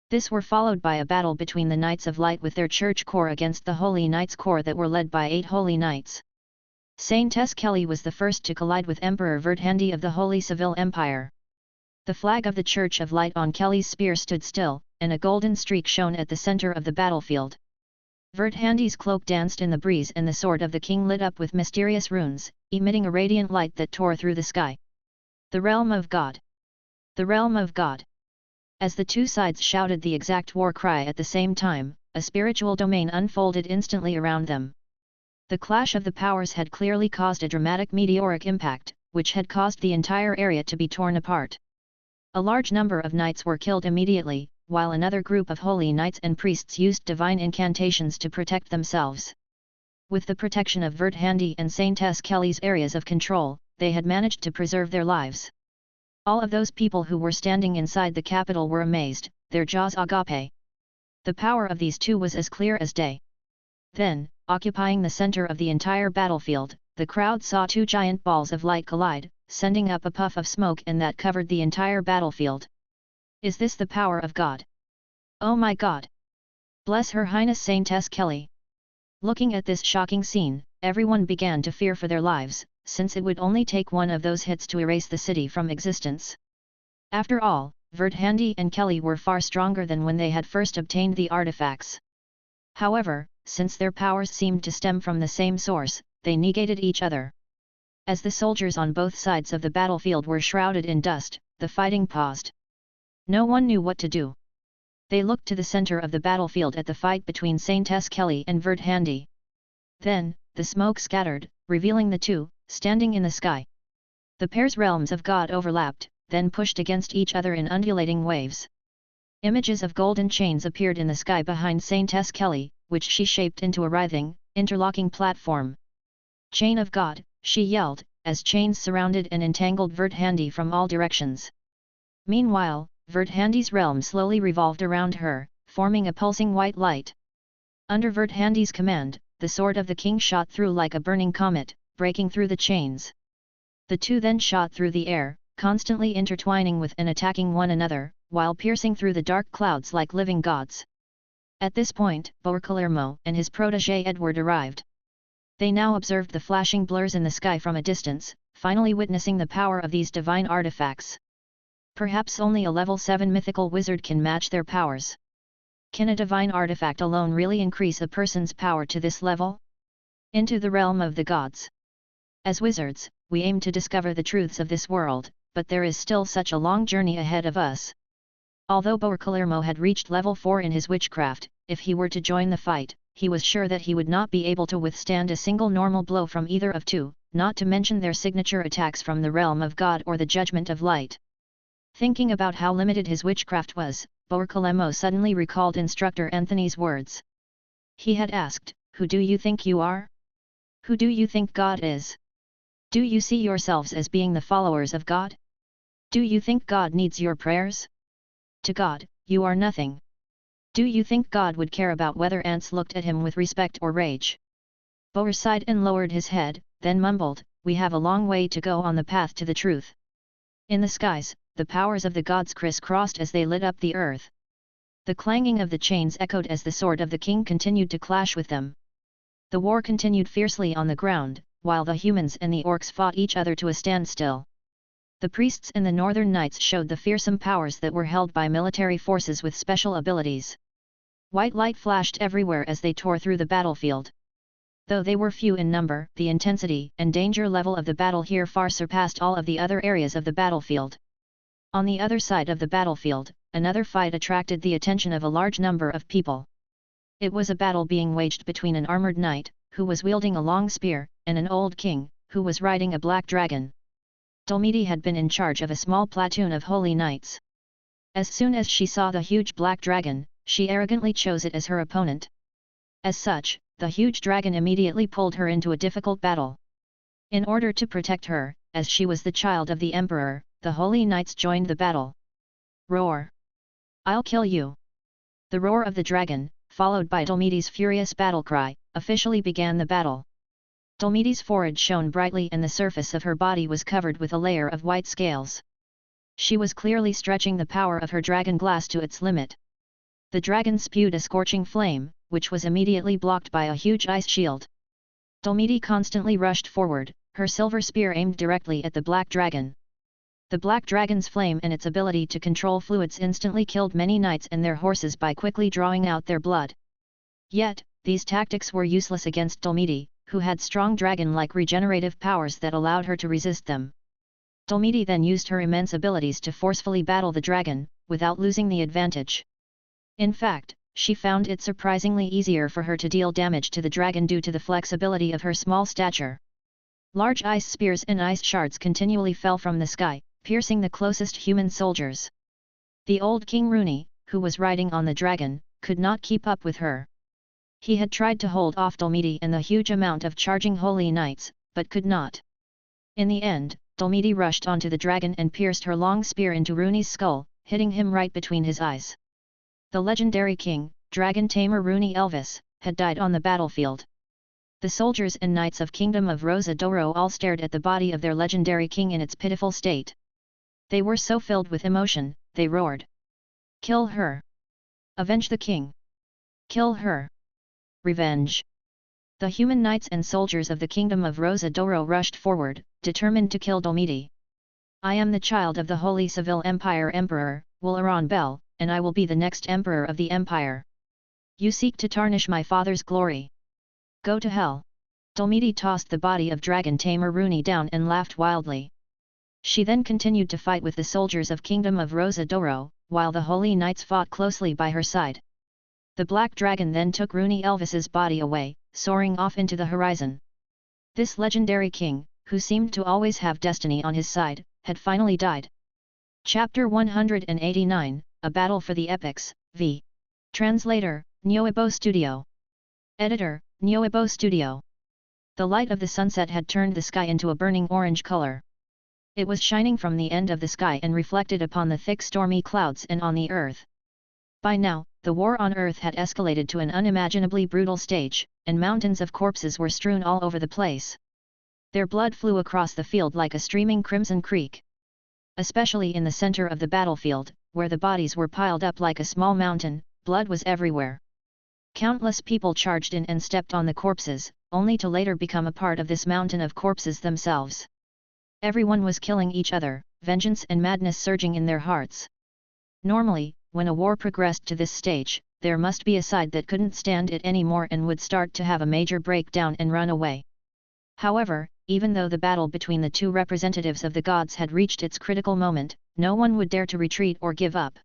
This were followed by a battle between the Knights of Light with their Church Corps against the Holy Knights Corps that were led by 8 Holy Knights. Saint Kelly was the first to collide with Emperor Vert Handy of the Holy Civil Empire. The flag of the Church of Light on Kelly's spear stood still, and a golden streak shone at the center of the battlefield. Vert Handy's cloak danced in the breeze and the sword of the king lit up with mysterious runes, emitting a radiant light that tore through the sky. The realm of God! The realm of God! As the two sides shouted the exact war cry at the same time, a spiritual domain unfolded instantly around them. The clash of the powers had clearly caused a dramatic meteoric impact, which had caused the entire area to be torn apart. A large number of knights were killed immediately, while another group of holy knights and priests used divine incantations to protect themselves. With the protection of Vert Handy and Saint Kelly's areas of control, they had managed to preserve their lives. All of those people who were standing inside the capital were amazed, their jaws agape. The power of these two was as clear as day. Then, occupying the center of the entire battlefield, the crowd saw two giant balls of light collide, sending up a puff of smoke and that covered the entire battlefield. Is this the power of God? Oh my God! Bless Her Highness Saint Kelly! Looking at this shocking scene, everyone began to fear for their lives, since it would only take one of those hits to erase the city from existence. After all, Vert Handy and Kelly were far stronger than when they had first obtained the artifacts. However, since their powers seemed to stem from the same source, they negated each other. As the soldiers on both sides of the battlefield were shrouded in dust, the fighting paused. No one knew what to do. They looked to the center of the battlefield at the fight between Saint Kelly and Vert Handy. Then, the smoke scattered, revealing the two, standing in the sky. The pair's realms of God overlapped, then pushed against each other in undulating waves. Images of golden chains appeared in the sky behind Saint Kelly, which she shaped into a writhing, interlocking platform. Chain of God, she yelled, as chains surrounded and entangled Vert Handy from all directions. Meanwhile, Vert Handy's realm slowly revolved around her, forming a pulsing white light. Under Vert Handy's command, the sword of the king shot through like a burning comet, breaking through the chains. The two then shot through the air, constantly intertwining with and attacking one another, while piercing through the dark clouds like living gods. At this point, Borcalermo and his protégé Edward arrived. They now observed the flashing blurs in the sky from a distance, finally witnessing the power of these divine artifacts. Perhaps only a level 7 mythical wizard can match their powers. Can a divine artifact alone really increase a person's power to this level? Into the realm of the gods. As wizards, we aim to discover the truths of this world, but there is still such a long journey ahead of us. Although Borcalermo had reached level 4 in his witchcraft, if he were to join the fight, he was sure that he would not be able to withstand a single normal blow from either of two, not to mention their signature attacks from the realm of God or the judgment of light. Thinking about how limited his witchcraft was, Borcalermo suddenly recalled Instructor Anthony's words. He had asked, "Who do you think you are? Who do you think God is? Do you see yourselves as being the followers of God? Do you think God needs your prayers? To God, you are nothing. Do you think God would care about whether ants looked at him with respect or rage?" Bor sighed and lowered his head, then mumbled, "We have a long way to go on the path to the truth." In the skies, the powers of the gods criss-crossed as they lit up the earth. The clanging of the chains echoed as the sword of the king continued to clash with them. The war continued fiercely on the ground, while the humans and the orcs fought each other to a standstill. The priests and the northern knights showed the fearsome powers that were held by military forces with special abilities. White light flashed everywhere as they tore through the battlefield. Though they were few in number, the intensity and danger level of the battle here far surpassed all of the other areas of the battlefield. On the other side of the battlefield, another fight attracted the attention of a large number of people. It was a battle being waged between an armored knight, who was wielding a long spear, and an old king, who was riding a black dragon. Dulmidi had been in charge of a small platoon of holy knights. As soon as she saw the huge black dragon, she arrogantly chose it as her opponent. As such, the huge dragon immediately pulled her into a difficult battle. In order to protect her, as she was the child of the emperor, the holy knights joined the battle. Roar! I'll kill you! The roar of the dragon, followed by Dulmidi's furious battle cry, officially began the battle. Dulmidi's forehead shone brightly and the surface of her body was covered with a layer of white scales. She was clearly stretching the power of her dragon glass to its limit. The dragon spewed a scorching flame, which was immediately blocked by a huge ice shield. Dulmidi constantly rushed forward, her silver spear aimed directly at the black dragon. The black dragon's flame and its ability to control fluids instantly killed many knights and their horses by quickly drawing out their blood. Yet, these tactics were useless against Dulmidi, who had strong dragon-like regenerative powers that allowed her to resist them. Dulmidi then used her immense abilities to forcefully battle the dragon, without losing the advantage. In fact, she found it surprisingly easier for her to deal damage to the dragon due to the flexibility of her small stature. Large ice spears and ice shards continually fell from the sky, piercing the closest human soldiers. The old King Rooney, who was riding on the dragon, could not keep up with her. He had tried to hold off Dulmidi and the huge amount of charging holy knights, but could not. In the end, Dulmidi rushed onto the dragon and pierced her long spear into Rooney's skull, hitting him right between his eyes. The legendary king, dragon tamer Rooney Elvis, had died on the battlefield. The soldiers and knights of Kingdom of Rosa Doro all stared at the body of their legendary king in its pitiful state. They were so filled with emotion, they roared. Kill her! Avenge the king! Kill her! Revenge! The human knights and soldiers of the Kingdom of Rosa Doro rushed forward, determined to kill Dulmidi. I am the child of the Holy Civil Empire Emperor, Wularan Bel, and I will be the next emperor of the empire. You seek to tarnish my father's glory. Go to hell! Dulmidi tossed the body of dragon tamer Rooney down and laughed wildly. She then continued to fight with the soldiers of Kingdom of Rosa Doro, while the holy knights fought closely by her side. The black dragon then took Rooney Elvis's body away, soaring off into the horizon. This legendary king, who seemed to always have destiny on his side, had finally died. Chapter 189, A Battle for the Epics, v. Translator, Nyoebo Studio. Editor, Nyoebo Studio. The light of the sunset had turned the sky into a burning orange color. It was shining from the end of the sky and reflected upon the thick stormy clouds and on the earth. By now, the war on Earth had escalated to an unimaginably brutal stage, and mountains of corpses were strewn all over the place. Their blood flew across the field like a streaming crimson creek. Especially in the center of the battlefield, where the bodies were piled up like a small mountain, blood was everywhere. Countless people charged in and stepped on the corpses, only to later become a part of this mountain of corpses themselves. Everyone was killing each other, vengeance and madness surging in their hearts. Normally, when a war progressed to this stage, there must be a side that couldn't stand it anymore and would start to have a major breakdown and run away. However, even though the battle between the two representatives of the gods had reached its critical moment, no one would dare to retreat or give up.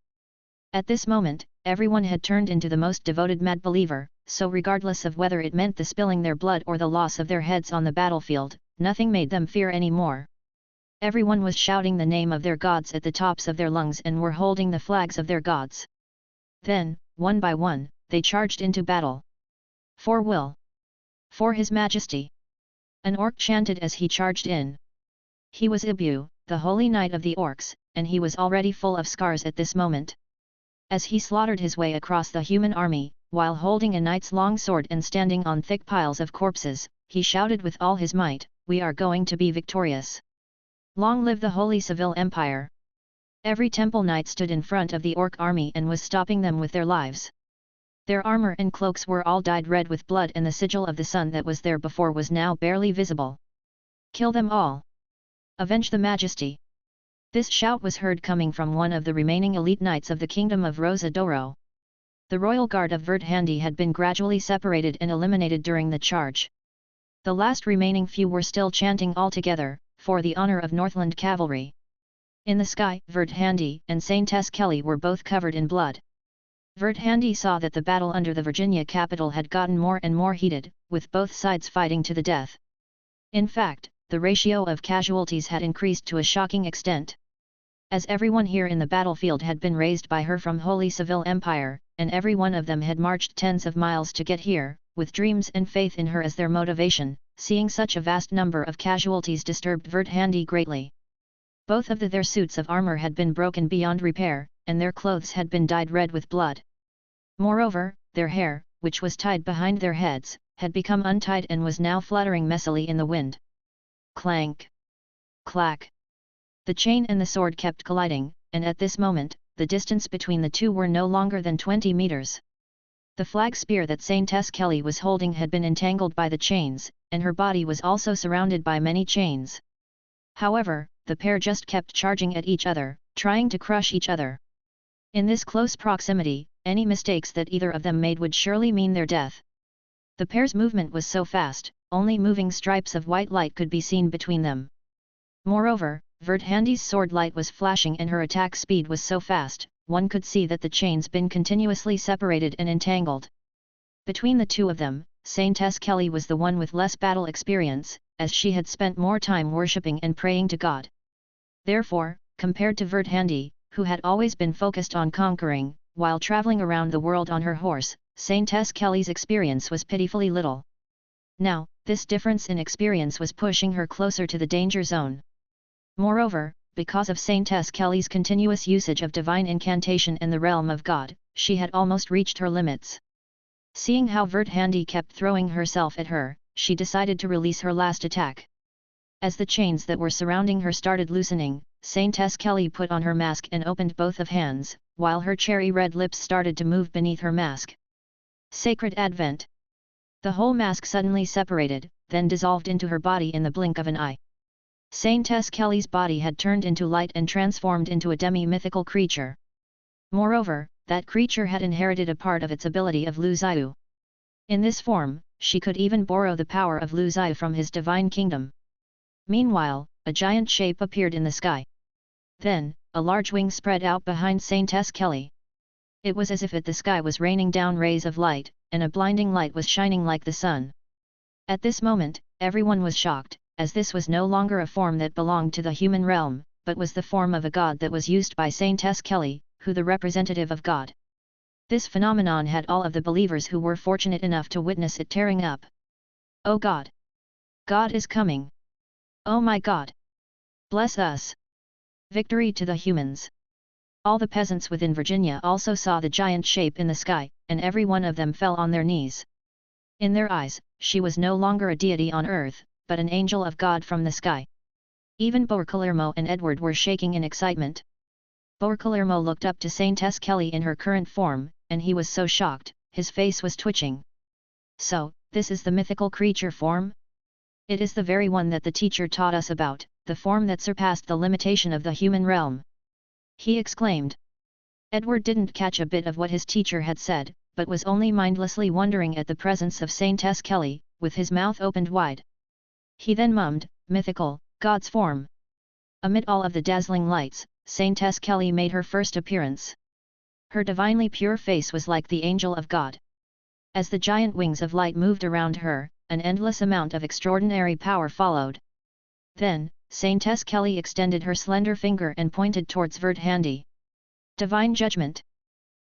At this moment, everyone had turned into the most devoted mad believer, so regardless of whether it meant the spilling their blood or the loss of their heads on the battlefield, nothing made them fear anymore. Everyone was shouting the name of their gods at the tops of their lungs and were holding the flags of their gods. Then, one by one, they charged into battle. For Will! For His Majesty! An orc chanted as he charged in. He was Ibu, the holy knight of the orcs, and he was already full of scars at this moment. As he slaughtered his way across the human army, while holding a knight's long sword and standing on thick piles of corpses, he shouted with all his might, "We are going to be victorious! Long live the Holy Civil Empire!" Every temple knight stood in front of the orc army and was stopping them with their lives. Their armor and cloaks were all dyed red with blood, and the sigil of the sun that was there before was now barely visible. Kill them all! Avenge the Majesty! This shout was heard coming from one of the remaining elite knights of the Kingdom of Rosa d'Oro. The royal guard of Verdhandi had been gradually separated and eliminated during the charge. The last remaining few were still chanting all together, for the honor of Northland cavalry. In the sky, Verdhandi and Saintess Kelly were both covered in blood. Verdhandi saw that the battle under the Virginia capital had gotten more and more heated, with both sides fighting to the death. In fact, the ratio of casualties had increased to a shocking extent. As everyone here in the battlefield had been raised by her from Holy Civil Empire, and every one of them had marched tens of miles to get here, with dreams and faith in her as their motivation, seeing such a vast number of casualties disturbed Verdhandi greatly. Both of their suits of armor had been broken beyond repair, and their clothes had been dyed red with blood. Moreover, their hair, which was tied behind their heads, had become untied and was now fluttering messily in the wind. Clank! Clack! The chain and the sword kept colliding, and at this moment, the distance between the two were no longer than 20 meters. The flag spear that Saintess Kelly was holding had been entangled by the chains, and her body was also surrounded by many chains. However, the pair just kept charging at each other, trying to crush each other. In this close proximity, any mistakes that either of them made would surely mean their death. The pair's movement was so fast, only moving stripes of white light could be seen between them. Moreover, Verdhandi's sword light was flashing and her attack speed was so fast, one could see that the chains been continuously separated and entangled. Between the two of them, Saintess Kelly was the one with less battle experience, as she had spent more time worshipping and praying to God. Therefore, compared to Verdhandi, who had always been focused on conquering, while traveling around the world on her horse, Saintess Kelly's experience was pitifully little. Now, this difference in experience was pushing her closer to the danger zone. Moreover, because of Saintess Kelly's continuous usage of divine incantation in the realm of God, she had almost reached her limits. Seeing how Verdhandi kept throwing herself at her, she decided to release her last attack. As the chains that were surrounding her started loosening, Saintess Kelly put on her mask and opened both of hands, while her cherry-red lips started to move beneath her mask. Sacred Advent! The whole mask suddenly separated, then dissolved into her body in the blink of an eye. Saintess Kelly's body had turned into light and transformed into a demi-mythical creature. Moreover, that creature had inherited a part of its ability of Zhiyu. In this form, she could even borrow the power of Zhiyu from his divine kingdom. Meanwhile, a giant shape appeared in the sky. Then, a large wing spread out behind Saintess Kelly. It was as if the sky was raining down rays of light, and a blinding light was shining like the sun. At this moment, everyone was shocked, as this was no longer a form that belonged to the human realm, but was the form of a god that was used by Saintess Kelly, who the representative of God. This phenomenon had all of the believers who were fortunate enough to witness it tearing up. Oh God! God is coming! Oh my God! Bless us! Victory to the humans! All the peasants within Virginia also saw the giant shape in the sky, and every one of them fell on their knees. In their eyes, she was no longer a deity on earth, but an angel of God from the sky. Even Borcalermo and Edward were shaking in excitement. Borcalermo looked up to Saintess Kelly in her current form, and he was so shocked, his face was twitching. So, this is the mythical creature form? It is the very one that the teacher taught us about, the form that surpassed the limitation of the human realm. He exclaimed. Edward didn't catch a bit of what his teacher had said, but was only mindlessly wondering at the presence of Saintess Kelly, with his mouth opened wide. He then mummed, mythical, God's form. Amid all of the dazzling lights, Saintess Kelly made her first appearance. Her divinely pure face was like the angel of God. As the giant wings of light moved around her, an endless amount of extraordinary power followed. Then, Saintess Kelly extended her slender finger and pointed towards Verdhandi. Divine judgment!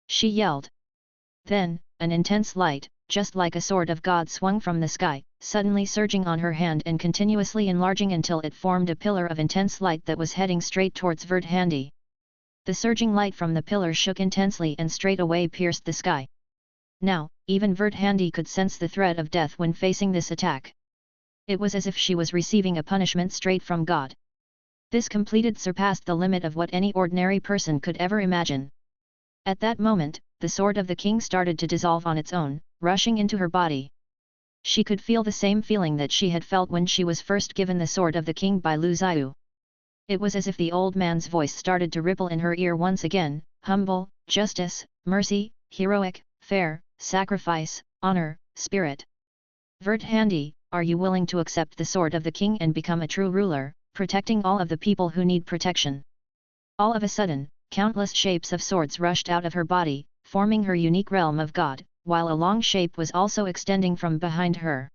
She yelled. Then, an intense light, just like a sword of God, swung from the sky, suddenly surging on her hand and continuously enlarging until it formed a pillar of intense light that was heading straight towards Verdhandi. The surging light from the pillar shook intensely and straight away pierced the sky. Now, even Verdhandi could sense the threat of death when facing this attack. It was as if she was receiving a punishment straight from God. This completed surpassed the limit of what any ordinary person could ever imagine. At that moment, the sword of the king started to dissolve on its own, rushing into her body. She could feel the same feeling that she had felt when she was first given the sword of the king by Lu Zhiyu. It was as if the old man's voice started to ripple in her ear once again: humble, justice, mercy, heroic, fair, sacrifice, honor, spirit. Vert-Handi, are you willing to accept the sword of the king and become a true ruler, protecting all of the people who need protection? All of a sudden, countless shapes of swords rushed out of her body, forming her unique realm of God, while a long shape was also extending from behind her.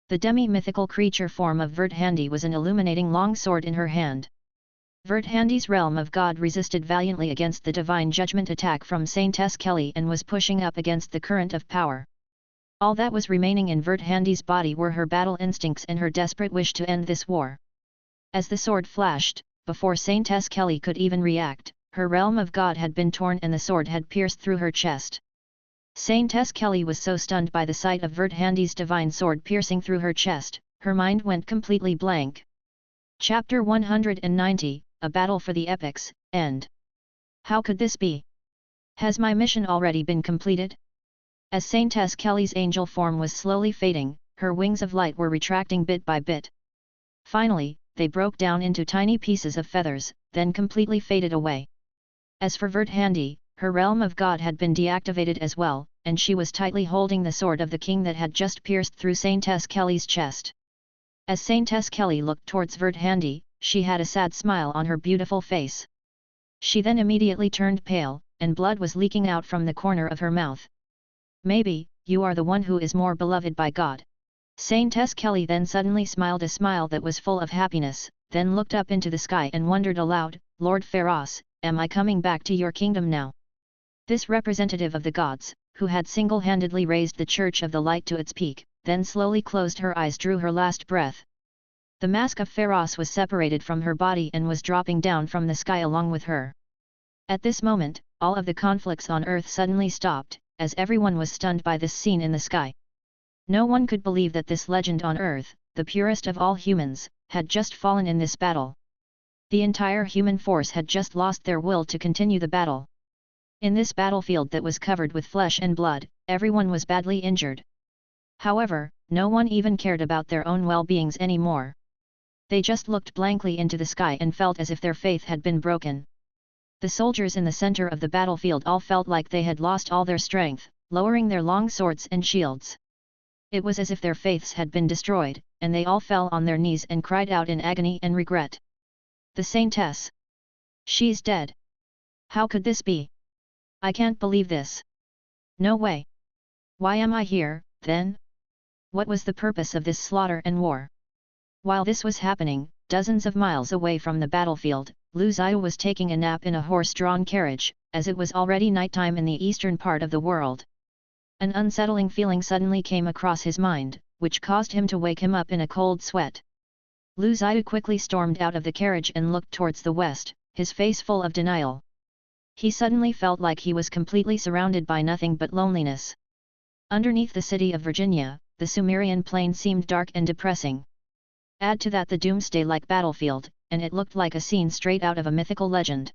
The demi-mythical creature form of Vert-Handi was an illuminating long sword in her hand. Vert-Handi's realm of God resisted valiantly against the divine judgment attack from Saintess Kelly and was pushing up against the current of power. All that was remaining in Vert-Handi's body were her battle instincts and her desperate wish to end this war. As the sword flashed, before Saintess Kelly could even react, her realm of God had been torn and the sword had pierced through her chest. Saintess Kelly was so stunned by the sight of Vert-Handi's divine sword piercing through her chest, her mind went completely blank. Chapter 190, A Battle for the Epics, End. How could this be? Has my mission already been completed? As Saintess Kelly's angel form was slowly fading, her wings of light were retracting bit by bit. Finally, they broke down into tiny pieces of feathers, then completely faded away. As for Vert-Handi, her realm of God had been deactivated as well, and she was tightly holding the sword of the king that had just pierced through Saintess Kelly's chest. As Saintess Kelly looked towards Vert-Handi, she had a sad smile on her beautiful face. She then immediately turned pale, and blood was leaking out from the corner of her mouth. Maybe, you are the one who is more beloved by God. Saintess Kelly then suddenly smiled a smile that was full of happiness, then looked up into the sky and wondered aloud, Lord Pharos, am I coming back to your kingdom now? This representative of the gods, who had single-handedly raised the Church of the Light to its peak, then slowly closed her eyes, drew her last breath. The mask of Pharos was separated from her body and was dropping down from the sky along with her. At this moment, all of the conflicts on earth suddenly stopped, as everyone was stunned by this scene in the sky. No one could believe that this legend on earth, the purest of all humans, had just fallen in this battle. The entire human force had just lost their will to continue the battle. In this battlefield that was covered with flesh and blood, everyone was badly injured. However, no one even cared about their own well-beings anymore. They just looked blankly into the sky and felt as if their faith had been broken. The soldiers in the center of the battlefield all felt like they had lost all their strength, lowering their long swords and shields. It was as if their faiths had been destroyed, and they all fell on their knees and cried out in agony and regret. The Saintess. She's dead. How could this be? I can't believe this. No way. Why am I here, then? What was the purpose of this slaughter and war? While this was happening, dozens of miles away from the battlefield, Lu Zhiyu was taking a nap in a horse-drawn carriage, as it was already nighttime in the eastern part of the world. An unsettling feeling suddenly came across his mind, which caused him to wake him up in a cold sweat. Lu Zhiyu quickly stormed out of the carriage and looked towards the west, his face full of denial. He suddenly felt like he was completely surrounded by nothing but loneliness. Underneath the city of Virginia, the Sumerian plain seemed dark and depressing. Add to that the doomsday-like battlefield, and it looked like a scene straight out of a mythical legend.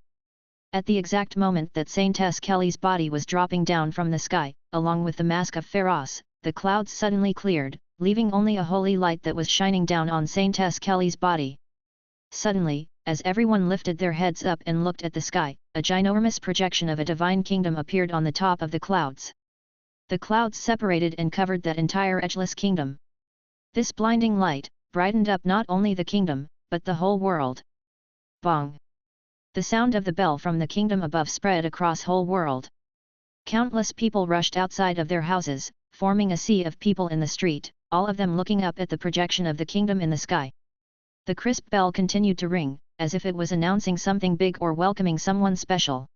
At the exact moment that Saintess Kelly's body was dropping down from the sky, along with the mask of Pharos, the clouds suddenly cleared, leaving only a holy light that was shining down on Saintess Kelly's body. Suddenly, as everyone lifted their heads up and looked at the sky, a ginormous projection of a divine kingdom appeared on the top of the clouds. The clouds separated and covered that entire edgeless kingdom. This blinding light brightened up not only the kingdom, but the whole world. Bong! The sound of the bell from the kingdom above spread across whole world. Countless people rushed outside of their houses, forming a sea of people in the street, all of them looking up at the projection of the kingdom in the sky. The crisp bell continued to ring, as if it was announcing something big or welcoming someone special.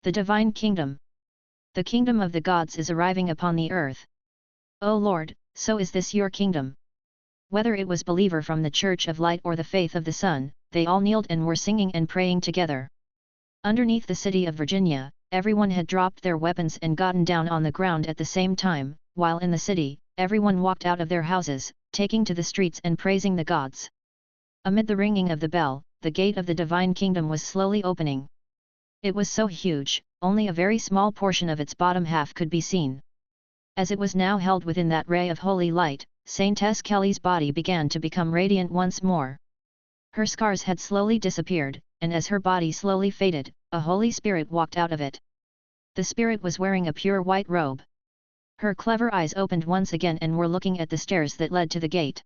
The divine kingdom. The kingdom of the gods is arriving upon the earth. O Lord, so is this your kingdom? Whether it was believer from the Church of Light or the faith of the Sun, they all kneeled and were singing and praying together. Underneath the city of Virginia, everyone had dropped their weapons and gotten down on the ground at the same time, while in the city, everyone walked out of their houses, taking to the streets and praising the gods. Amid the ringing of the bell, the gate of the divine kingdom was slowly opening. It was so huge, only a very small portion of its bottom half could be seen. As it was now held within that ray of holy light, Saintess Kelly's body began to become radiant once more. Her scars had slowly disappeared, and as her body slowly faded, a holy spirit walked out of it. The spirit was wearing a pure white robe. Her clever eyes opened once again and were looking at the stairs that led to the gate.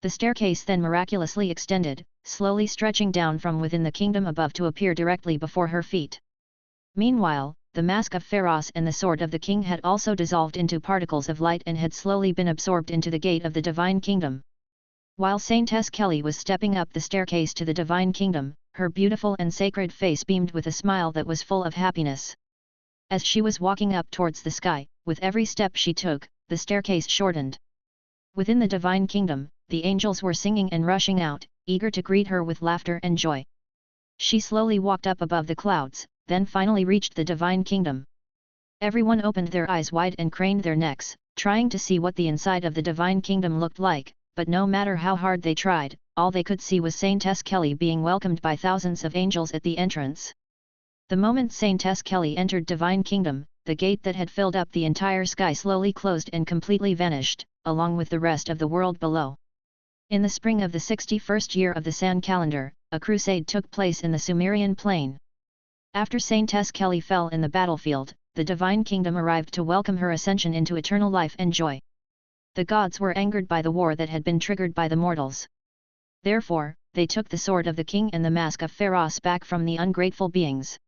The staircase then miraculously extended, slowly stretching down from within the kingdom above to appear directly before her feet. Meanwhile, the mask of Pharos and the sword of the king had also dissolved into particles of light and had slowly been absorbed into the gate of the divine kingdom. While Saintess Kelly was stepping up the staircase to the divine kingdom, her beautiful and sacred face beamed with a smile that was full of happiness. As she was walking up towards the sky, with every step she took, the staircase shortened. Within the divine kingdom, the angels were singing and rushing out, eager to greet her with laughter and joy. She slowly walked up above the clouds, then finally reached the divine kingdom. Everyone opened their eyes wide and craned their necks, trying to see what the inside of the divine kingdom looked like, but no matter how hard they tried, all they could see was Saintess Kelly being welcomed by thousands of angels at the entrance. The moment Saintess Kelly entered divine kingdom, the gate that had filled up the entire sky slowly closed and completely vanished, along with the rest of the world below. In the spring of the 61st year of the San calendar, a crusade took place in the Sumerian plain. After Saintess Kelly fell in the battlefield, the divine kingdom arrived to welcome her ascension into eternal life and joy. The gods were angered by the war that had been triggered by the mortals. Therefore, they took the sword of the king and the mask of Pharos back from the ungrateful beings.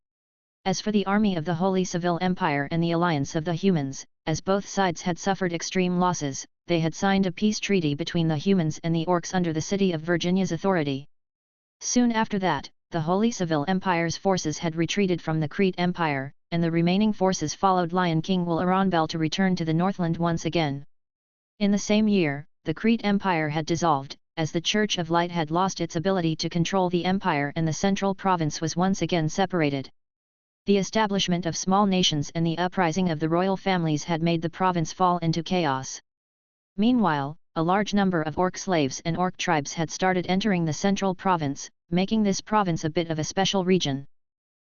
As for the army of the Holy Civil Empire and the alliance of the humans, as both sides had suffered extreme losses, they had signed a peace treaty between the humans and the orcs under the city of Virginia's authority. Soon after that, the Holy Civil Empire's forces had retreated from the Crete Empire, and the remaining forces followed Lion King Will Aranbel to return to the Northland once again. In the same year, the Crete Empire had dissolved, as the Church of Light had lost its ability to control the empire and the central province was once again separated. The establishment of small nations and the uprising of the royal families had made the province fall into chaos. Meanwhile, a large number of orc slaves and orc tribes had started entering the central province, making this province a bit of a special region.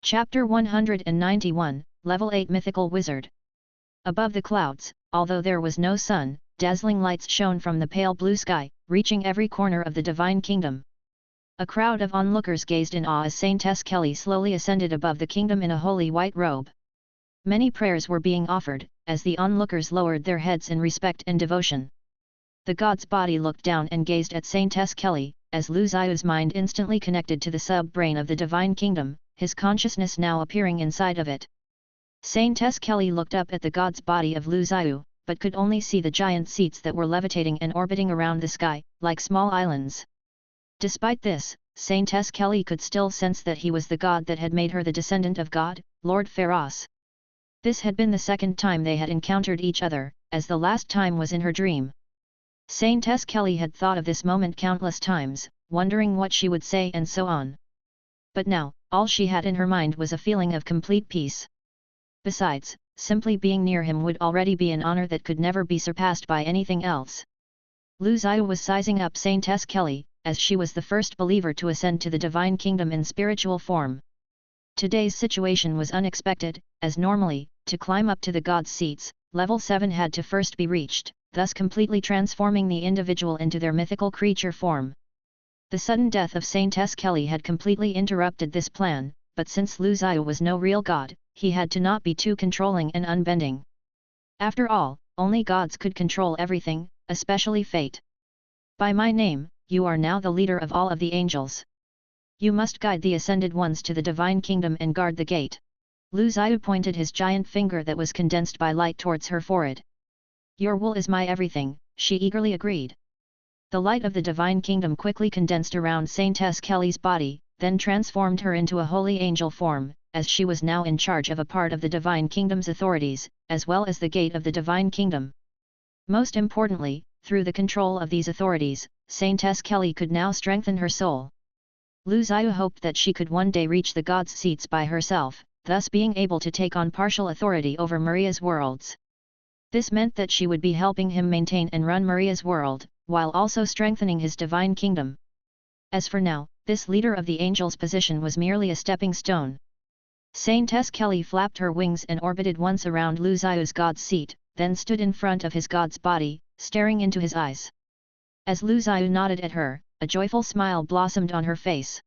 Chapter 191, Level 8 Mythical Wizard. Above the clouds, although there was no sun, dazzling lights shone from the pale blue sky, reaching every corner of the divine kingdom. A crowd of onlookers gazed in awe as Saintess Kelly slowly ascended above the kingdom in a holy white robe. Many prayers were being offered, as the onlookers lowered their heads in respect and devotion. The god's body looked down and gazed at Saintess Kelly, as Lu Ziyu's mind instantly connected to the sub-brain of the divine kingdom, his consciousness now appearing inside of it. Saintess Kelly looked up at the god's body of Lu Ziyu, but could only see the giant seats that were levitating and orbiting around the sky, like small islands. Despite this, Saintess Kelly could still sense that he was the god that had made her the descendant of God, Lord Pharos. This had been the second time they had encountered each other, as the last time was in her dream. Saintess Kelly had thought of this moment countless times, wondering what she would say and so on. But now, all she had in her mind was a feeling of complete peace. Besides, simply being near him would already be an honor that could never be surpassed by anything else. Lu Ziyu was sizing up Saintess Kelly, as she was the first believer to ascend to the divine kingdom in spiritual form. Today's situation was unexpected, as normally, to climb up to the god's seats, level 7 had to first be reached, thus completely transforming the individual into their mythical creature form. The sudden death of Saintess Kelly had completely interrupted this plan, but since Lu Ziyu was no real god, he had to not be too controlling and unbending. After all, only gods could control everything, especially fate. By my name, you are now the leader of all of the angels. You must guide the ascended ones to the divine kingdom and guard the gate. Lu Ziyu pointed his giant finger that was condensed by light towards her forehead. Your will is my everything, she eagerly agreed. The light of the divine kingdom quickly condensed around Saintess Kelly's body, then transformed her into a holy angel form, as she was now in charge of a part of the divine kingdom's authorities, as well as the gate of the divine kingdom. Most importantly, through the control of these authorities, Saintess Kelly could now strengthen her soul. Lu Ziyu hoped that she could one day reach the gods' seats by herself, thus being able to take on partial authority over Maria's worlds. This meant that she would be helping him maintain and run Maria's world, while also strengthening his divine kingdom. As for now, this leader of the angels' position was merely a stepping stone. Saintess Kelly flapped her wings and orbited once around Lu Ziyu's god's seat, then stood in front of his god's body, staring into his eyes. As Lu Ziyu nodded at her, a joyful smile blossomed on her face.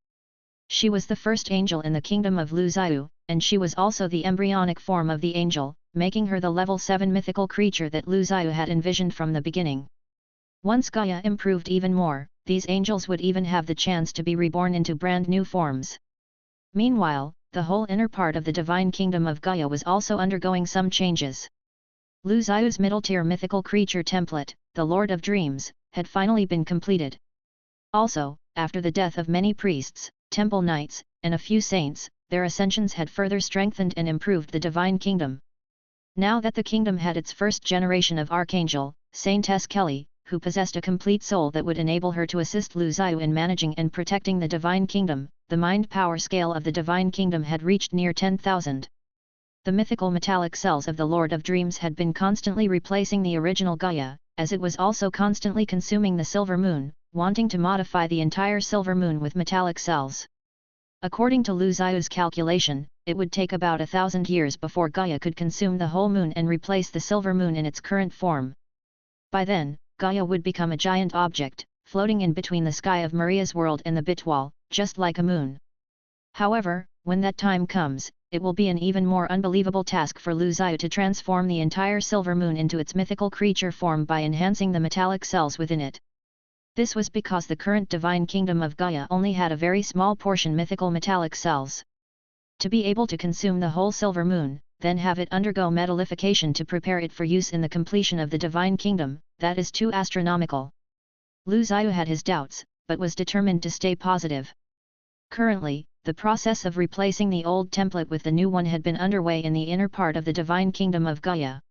She was the first angel in the kingdom of Lu Ziyu, and she was also the embryonic form of the angel, making her the level 7 mythical creature that Lu Ziyu had envisioned from the beginning. Once Gaia improved even more, these angels would even have the chance to be reborn into brand new forms. Meanwhile, the whole inner part of the divine kingdom of Gaia was also undergoing some changes. Lu Ziyu's middle-tier mythical creature template, the Lord of Dreams, had finally been completed. Also, after the death of many priests, temple knights, and a few saints, their ascensions had further strengthened and improved the divine kingdom. Now that the kingdom had its first generation of archangel, Saintess Kelly, who possessed a complete soul that would enable her to assist Lu Ziyu in managing and protecting the divine kingdom, the mind power scale of the divine kingdom had reached near 10,000. The mythical metallic cells of the Lord of Dreams had been constantly replacing the original Gaia, as it was also constantly consuming the silver moon, wanting to modify the entire silver moon with metallic cells. According to Lu Ziyu's calculation, it would take about 1,000 years before Gaia could consume the whole moon and replace the silver moon in its current form. By then, Gaia would become a giant object, floating in between the sky of Maria's world and the Bitwall, just like a moon. However, when that time comes, it will be an even more unbelievable task for Lu Ziyu to transform the entire silver moon into its mythical creature form by enhancing the metallic cells within it. This was because the current divine kingdom of Gaia only had a very small portion mythical metallic cells. To be able to consume the whole silver moon, then have it undergo metallification to prepare it for use in the completion of the divine kingdom, that is too astronomical. Lu Ziyu had his doubts, but was determined to stay positive. Currently, the process of replacing the old template with the new one had been underway in the inner part of the divine kingdom of Gaia.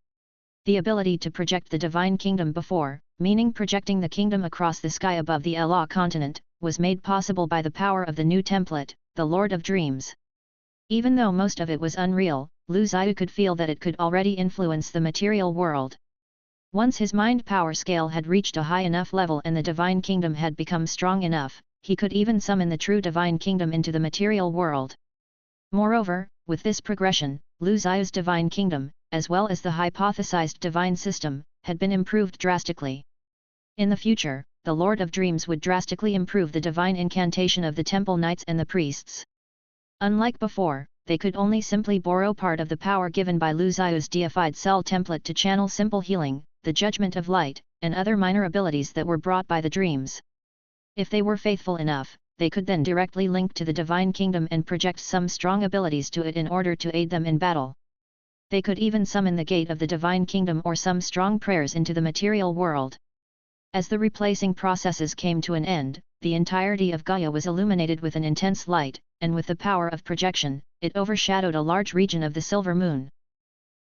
The ability to project the divine kingdom before, meaning projecting the kingdom across the sky above the Ela continent, was made possible by the power of the new template, the Lord of Dreams. Even though most of it was unreal, Lu Ziyu could feel that it could already influence the material world. Once his mind power scale had reached a high enough level and the divine kingdom had become strong enough, he could even summon the true divine kingdom into the material world. Moreover, with this progression, Lu Ziyu's divine kingdom, as well as the hypothesized divine system, had been improved drastically. In the future, the Lord of Dreams would drastically improve the divine incantation of the temple knights and the priests. Unlike before, they could only simply borrow part of the power given by Lu Ziyu's deified cell template to channel simple healing, the judgment of light, and other minor abilities that were brought by the dreams. If they were faithful enough, they could then directly link to the divine kingdom and project some strong abilities to it in order to aid them in battle. They could even summon the gate of the divine kingdom or some strong prayers into the material world. As the replacing processes came to an end, the entirety of Gaia was illuminated with an intense light, and with the power of projection, it overshadowed a large region of the silver moon.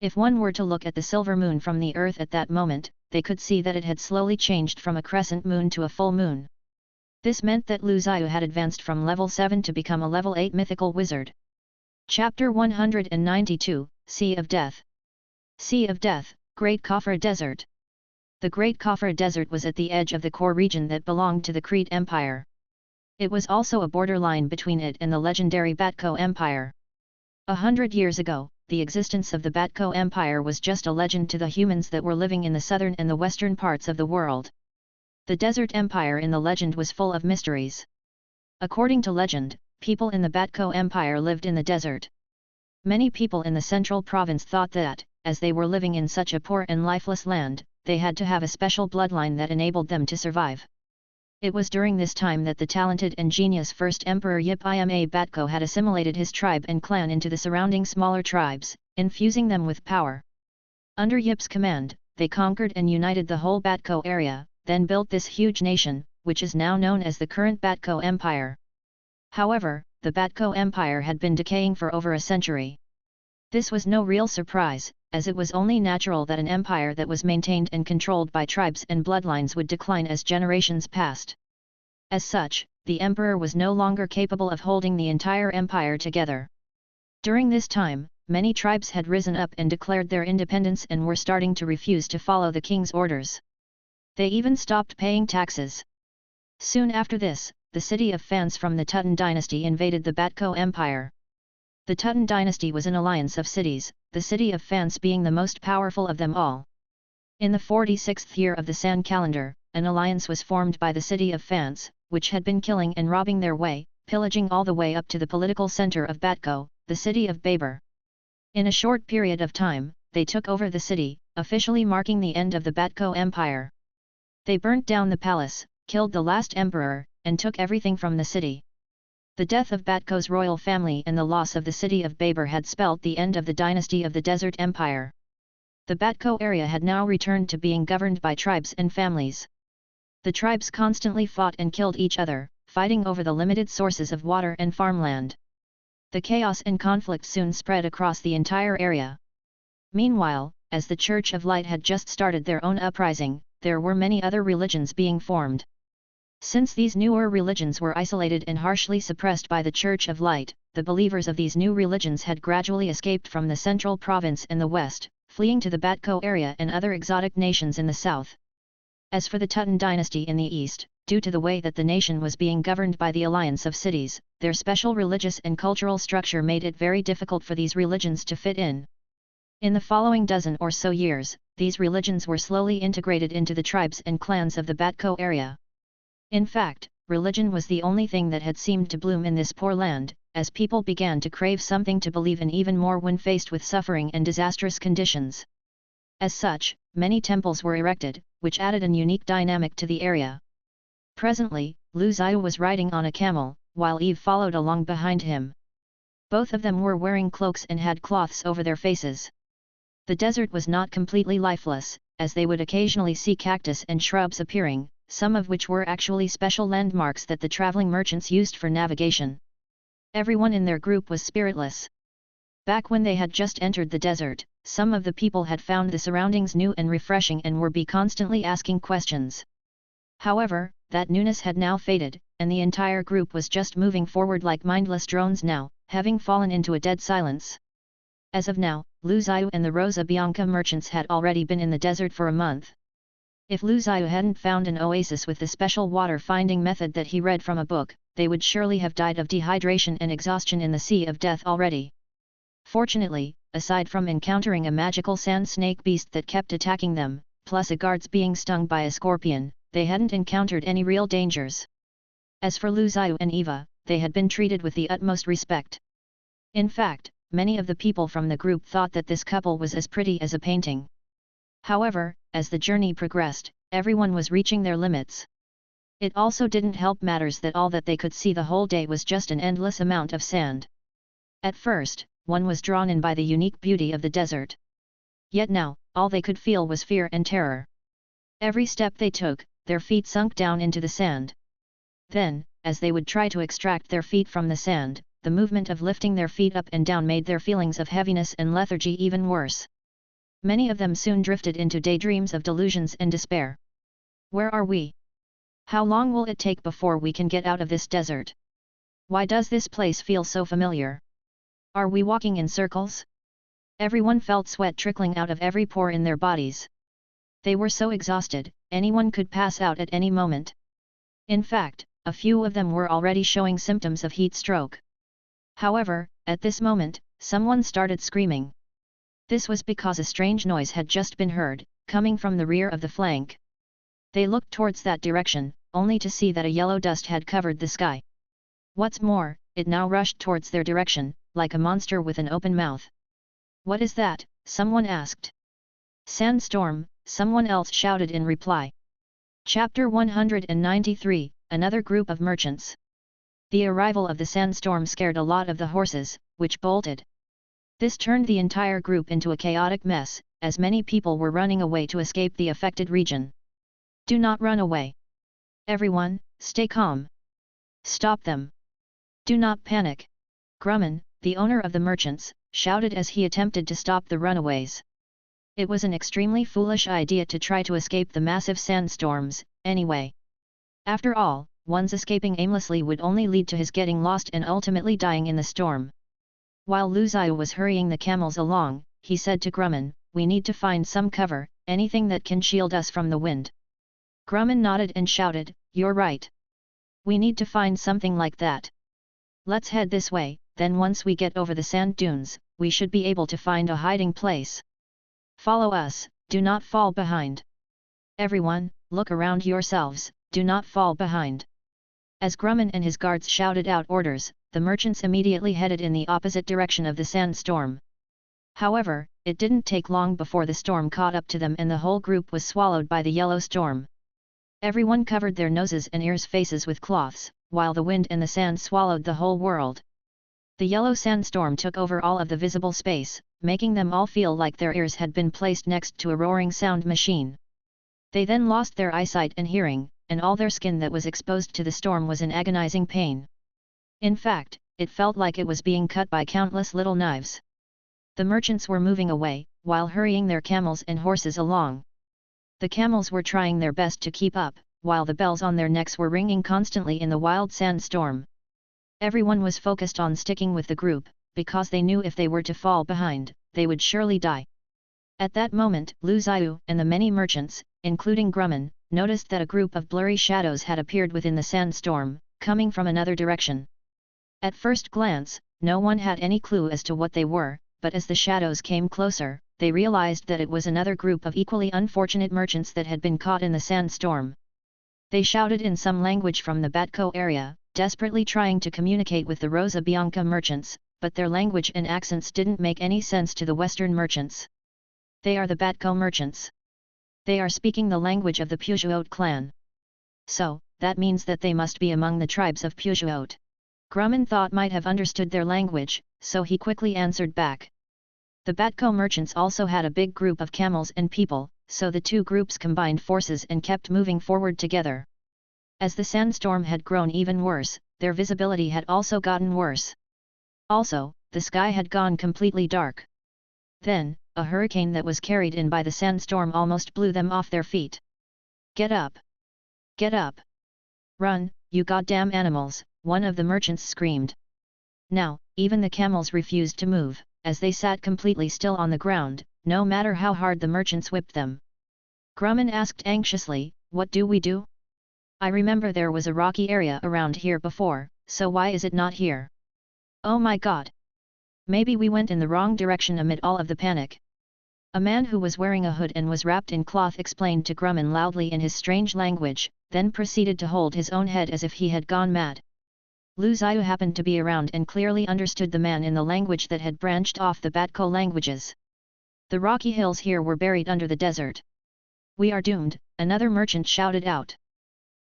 If one were to look at the silver moon from the Earth at that moment, they could see that it had slowly changed from a crescent moon to a full moon. This meant that Lu Ziyu had advanced from level 7 to become a level 8 mythical wizard. Chapter 192, Sea of Death. Sea of Death, Great Khafra Desert. The Great Khafra Desert was at the edge of the core region that belonged to the Crete Empire. It was also a borderline between it and the legendary Batco Empire. 100 years ago, the existence of the Batco Empire was just a legend to the humans that were living in the southern and the western parts of the world. The Desert Empire in the legend was full of mysteries. According to legend, people in the Batco Empire lived in the desert. Many people in the central province thought that, as they were living in such a poor and lifeless land, they had to have a special bloodline that enabled them to survive. It was during this time that the talented and genius first Emperor Yip-Ima Batco had assimilated his tribe and clan into the surrounding smaller tribes, infusing them with power. Under Yip's command, they conquered and united the whole Batco area, then built this huge nation, which is now known as the current Batco Empire. However, the Batco Empire had been decaying for over a century. This was no real surprise, as it was only natural that an empire that was maintained and controlled by tribes and bloodlines would decline as generations passed. As such, the emperor was no longer capable of holding the entire empire together. During this time, many tribes had risen up and declared their independence and were starting to refuse to follow the king's orders. They even stopped paying taxes. Soon after this, the city of Fans from the Tut dynasty invaded the Batco Empire. The Tut dynasty was an alliance of cities, the city of Fans being the most powerful of them all. In the 46th year of the San calendar, an alliance was formed by the city of Fans, which had been killing and robbing their way, pillaging all the way up to the political center of Batco, the city of Babur. In a short period of time, they took over the city, officially marking the end of the Batco Empire. They burnt down the palace, killed the last emperor, and took everything from the city. The death of Batco's royal family and the loss of the city of Babur had spelled the end of the dynasty of the Desert Empire. The Batco area had now returned to being governed by tribes and families. The tribes constantly fought and killed each other, fighting over the limited sources of water and farmland. The chaos and conflict soon spread across the entire area. Meanwhile, as the Church of Light had just started their own uprising, there were many other religions being formed. Since these newer religions were isolated and harshly suppressed by the Church of Light, the believers of these new religions had gradually escaped from the central province in the west, fleeing to the Batco area and other exotic nations in the south. As for the Tut dynasty in the east, due to the way that the nation was being governed by the alliance of cities, their special religious and cultural structure made it very difficult for these religions to fit in. In the following dozen or so years, these religions were slowly integrated into the tribes and clans of the Batco area. In fact, religion was the only thing that had seemed to bloom in this poor land, as people began to crave something to believe in even more when faced with suffering and disastrous conditions. As such, many temples were erected, which added an unique dynamic to the area. Presently, Zhiyu was riding on a camel, while Eve followed along behind him. Both of them were wearing cloaks and had cloths over their faces. The desert was not completely lifeless, as they would occasionally see cactus and shrubs appearing, some of which were actually special landmarks that the traveling merchants used for navigation. Everyone in their group was spiritless. Back when they had just entered the desert, some of the people had found the surroundings new and refreshing and were constantly asking questions. However, that newness had now faded, and the entire group was just moving forward like mindless drones now, having fallen into a dead silence. As of now, Zhiyu and the Rosa Bianca merchants had already been in the desert for a month. If Zhiyu hadn't found an oasis with the special water-finding method that he read from a book, they would surely have died of dehydration and exhaustion in the Sea of Death already. Fortunately, aside from encountering a magical sand snake beast that kept attacking them, plus a guards being stung by a scorpion, they hadn't encountered any real dangers. As for Zhiyu and Eva, they had been treated with the utmost respect. In fact, many of the people from the group thought that this couple was as pretty as a painting. However, as the journey progressed, everyone was reaching their limits. It also didn't help matters that all that they could see the whole day was just an endless amount of sand. At first, one was drawn in by the unique beauty of the desert. Yet now, all they could feel was fear and terror. Every step they took, their feet sunk down into the sand. Then, as they would try to extract their feet from the sand, the movement of lifting their feet up and down made their feelings of heaviness and lethargy even worse. Many of them soon drifted into daydreams of delusions and despair. Where are we? How long will it take before we can get out of this desert? Why does this place feel so familiar? Are we walking in circles? Everyone felt sweat trickling out of every pore in their bodies. They were so exhausted, anyone could pass out at any moment. In fact, a few of them were already showing symptoms of heat stroke. However, at this moment, someone started screaming. This was because a strange noise had just been heard, coming from the rear of the flank. They looked towards that direction, only to see that a yellow dust had covered the sky. What's more, it now rushed towards their direction, like a monster with an open mouth. What is that? Someone asked. Sandstorm, someone else shouted in reply. Chapter 193, Another Group of Merchants. The arrival of the sandstorm scared a lot of the horses, which bolted. This turned the entire group into a chaotic mess, as many people were running away to escape the affected region. Do not run away. Everyone, stay calm. Stop them. Do not panic. Grumman, the owner of the merchants, shouted as he attempted to stop the runaways. It was an extremely foolish idea to try to escape the massive sandstorms, anyway. After all, one's escaping aimlessly would only lead to his getting lost and ultimately dying in the storm. While Zhiyu was hurrying the camels along, he said to Grumman, "We need to find some cover, anything that can shield us from the wind." Grumman nodded and shouted, "You're right. We need to find something like that. Let's head this way, then once we get over the sand dunes, we should be able to find a hiding place. Follow us, do not fall behind. Everyone, look around yourselves, do not fall behind. As Grumman and his guards shouted out orders, the merchants immediately headed in the opposite direction of the sandstorm. However, it didn't take long before the storm caught up to them and the whole group was swallowed by the yellow storm. Everyone covered their noses and ears faces with cloths, while the wind and the sand swallowed the whole world. The yellow sandstorm took over all of the visible space, making them all feel like their ears had been placed next to a roaring sound machine. They then lost their eyesight and hearing, and all their skin that was exposed to the storm was in agonizing pain. In fact, it felt like it was being cut by countless little knives. The merchants were moving away, while hurrying their camels and horses along. The camels were trying their best to keep up, while the bells on their necks were ringing constantly in the wild sandstorm. Everyone was focused on sticking with the group, because they knew if they were to fall behind, they would surely die. At that moment, Zhiyu and the many merchants, including Grumman, noticed that a group of blurry shadows had appeared within the sandstorm, coming from another direction. At first glance, no one had any clue as to what they were, but as the shadows came closer, they realized that it was another group of equally unfortunate merchants that had been caught in the sandstorm. They shouted in some language from the Batco area, desperately trying to communicate with the Rosa Bianca merchants, but their language and accents didn't make any sense to the Western merchants. They are the Batco merchants. They are speaking the language of the Peugeot clan. So, that means that they must be among the tribes of Peugeot. Grumman thought might have understood their language, so he quickly answered back. The Batco merchants also had a big group of camels and people, so the two groups combined forces and kept moving forward together. As the sandstorm had grown even worse, their visibility had also gotten worse. Also, the sky had gone completely dark. Then, a hurricane that was carried in by the sandstorm almost blew them off their feet. Get up! Get up! Run, you goddamn animals, one of the merchants screamed. Now, even the camels refused to move, as they sat completely still on the ground, no matter how hard the merchants whipped them. Grumman asked anxiously, what do we do? I remember there was a rocky area around here before, so why is it not here? Oh my god! Maybe we went in the wrong direction amid all of the panic. A man who was wearing a hood and was wrapped in cloth explained to Grumman loudly in his strange language, then proceeded to hold his own head as if he had gone mad. Zhiyu happened to be around and clearly understood the man in the language that had branched off the Batco languages. The rocky hills here were buried under the desert. We are doomed, another merchant shouted out.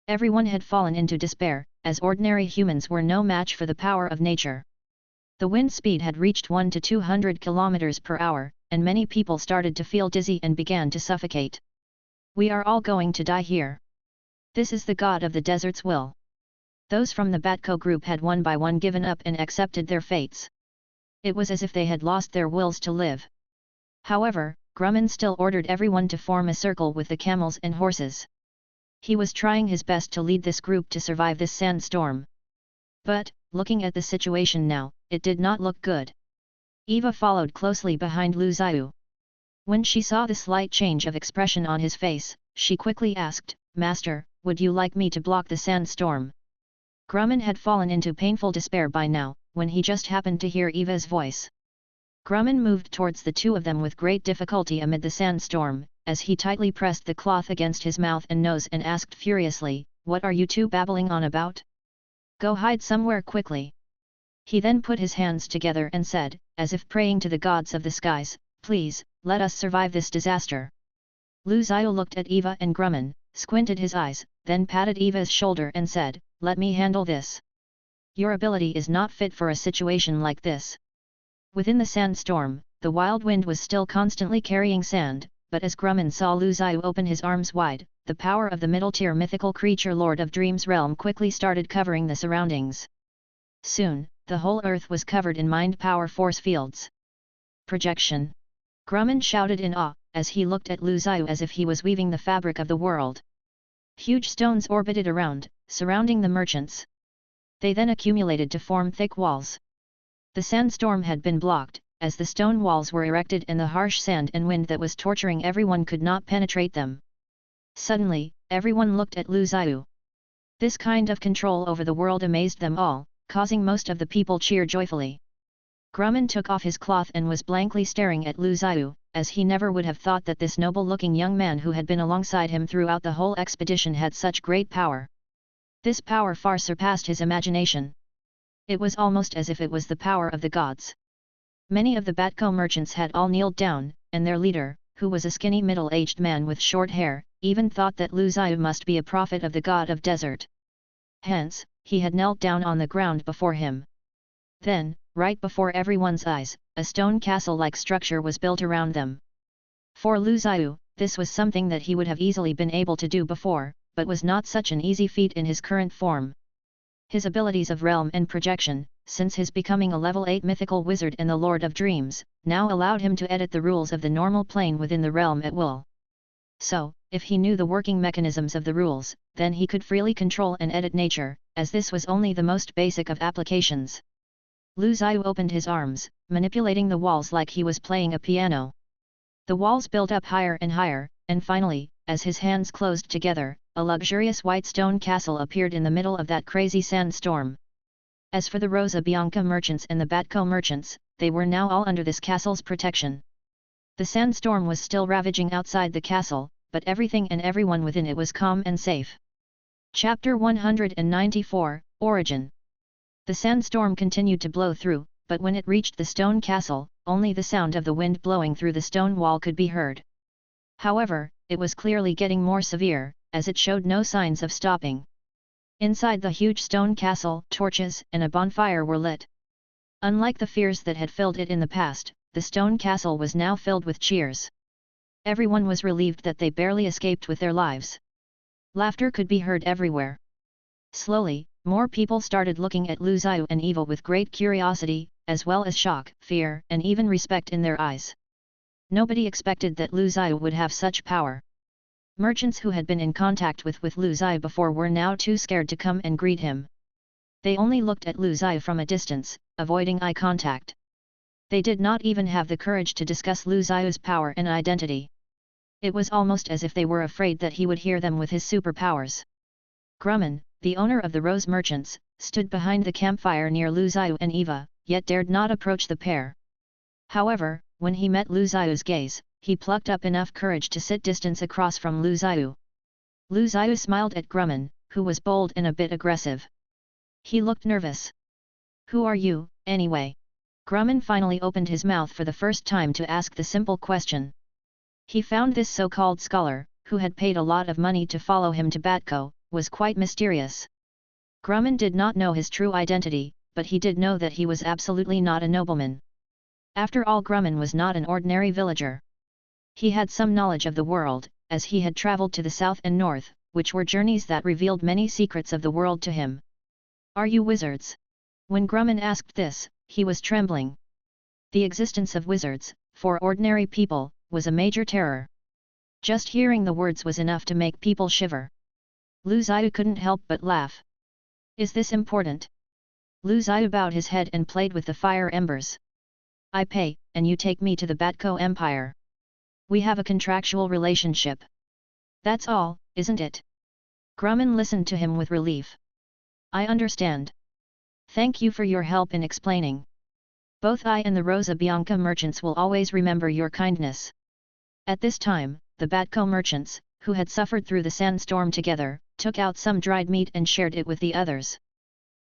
Everyone had fallen into despair, as ordinary humans were no match for the power of nature. The wind speed had reached 1 to 200 kilometers per hour, and many people started to feel dizzy and began to suffocate. We are all going to die here. This is the god of the desert's will. Those from the Batco group had one by one given up and accepted their fates. It was as if they had lost their wills to live. However, Grumman still ordered everyone to form a circle with the camels and horses. He was trying his best to lead this group to survive this sandstorm. But, looking at the situation now, it did not look good. Eva followed closely behind Zhiyu. When she saw the slight change of expression on his face, she quickly asked, Master, would you like me to block the sandstorm? Grumman had fallen into painful despair by now, when he just happened to hear Eva's voice. Grumman moved towards the two of them with great difficulty amid the sandstorm, as he tightly pressed the cloth against his mouth and nose and asked furiously, what are you two babbling on about? Go hide somewhere quickly. He then put his hands together and said, as if praying to the gods of the skies, please, let us survive this disaster. Zhiyu looked at Eva and Grumman, squinted his eyes, then patted Eva's shoulder and said, let me handle this. Your ability is not fit for a situation like this. Within the sandstorm, the wild wind was still constantly carrying sand, but as Grumman saw Zhiyu open his arms wide, the power of the middle-tier mythical creature Lord of Dreams realm quickly started covering the surroundings. Soon, the whole earth was covered in mind power force fields. Projection. Grumman shouted in awe, as he looked at Zhiyu as if he was weaving the fabric of the world. Huge stones orbited around, surrounding the merchants. They then accumulated to form thick walls. The sandstorm had been blocked, as the stone walls were erected and the harsh sand and wind that was torturing everyone could not penetrate them. Suddenly, everyone looked at Zhiyu. This kind of control over the world amazed them all, causing most of the people cheer joyfully. Grumman took off his cloth and was blankly staring at Lu Zhiyu, as he never would have thought that this noble-looking young man who had been alongside him throughout the whole expedition had such great power. This power far surpassed his imagination. It was almost as if it was the power of the gods. Many of the Batco merchants had all kneeled down, and their leader, who was a skinny middle-aged man with short hair, even thought that Lu Zhiyu must be a prophet of the god of desert. Hence, he had knelt down on the ground before him. Then, right before everyone's eyes, a stone castle-like structure was built around them. For Lu Zhiyu, this was something that he would have easily been able to do before, but was not such an easy feat in his current form. His abilities of realm and projection, since his becoming a level 8 mythical wizard and the Lord of Dreams, now allowed him to edit the rules of the normal plane within the realm at will. So, if he knew the working mechanisms of the rules, then he could freely control and edit nature, as this was only the most basic of applications. Lu Zhiyu opened his arms, manipulating the walls like he was playing a piano. The walls built up higher and higher, and finally, as his hands closed together, a luxurious white stone castle appeared in the middle of that crazy sandstorm. As for the Rosa Bianca merchants and the Batco merchants, they were now all under this castle's protection. The sandstorm was still ravaging outside the castle, but everything and everyone within it was calm and safe. Chapter 194, Origin. The sandstorm continued to blow through, but when it reached the stone castle, only the sound of the wind blowing through the stone wall could be heard. However, it was clearly getting more severe, as it showed no signs of stopping. Inside the huge stone castle, torches and a bonfire were lit. Unlike the fears that had filled it in the past, the stone castle was now filled with cheers. Everyone was relieved that they barely escaped with their lives. Laughter could be heard everywhere. Slowly, more people started looking at Lu Zhiyu and Eva with great curiosity, as well as shock, fear, and even respect in their eyes. Nobody expected that Lu Zhiyu would have such power. Merchants who had been in contact with Lu Zhiyu before were now too scared to come and greet him. They only looked at Lu Zhiyu from a distance, avoiding eye contact. They did not even have the courage to discuss Lu Zhiyu's power and identity. It was almost as if they were afraid that he would hear them with his superpowers. Grumman, the owner of the Rose Merchants, stood behind the campfire near Lu Zhiyu and Eva, yet dared not approach the pair. However, when he met Lu Zhiyu's gaze, he plucked up enough courage to sit distance across from Lu Zhiyu. Lu Zhiyu smiled at Grumman, who was bold and a bit aggressive. He looked nervous. "Who are you, anyway?" Grumman finally opened his mouth for the first time to ask the simple question. He found this so-called scholar, who had paid a lot of money to follow him to Batco, was quite mysterious. Grumman did not know his true identity, but he did know that he was absolutely not a nobleman. After all, Grumman was not an ordinary villager. He had some knowledge of the world, as he had travelled to the south and north, which were journeys that revealed many secrets of the world to him. "Are you wizards?" When Grumman asked this, he was trembling. The existence of wizards, for ordinary people, was a major terror. Just hearing the words was enough to make people shiver. Lu Zhiyu couldn't help but laugh. "Is this important?" Lu Zhiyu bowed his head and played with the fire embers. "I pay, and you take me to the Batco Empire. We have a contractual relationship. That's all, isn't it?" Grumman listened to him with relief. "I understand. Thank you for your help in explaining. Both I and the Rosa Bianca merchants will always remember your kindness." At this time, the Batco merchants, who had suffered through the sandstorm together, took out some dried meat and shared it with the others.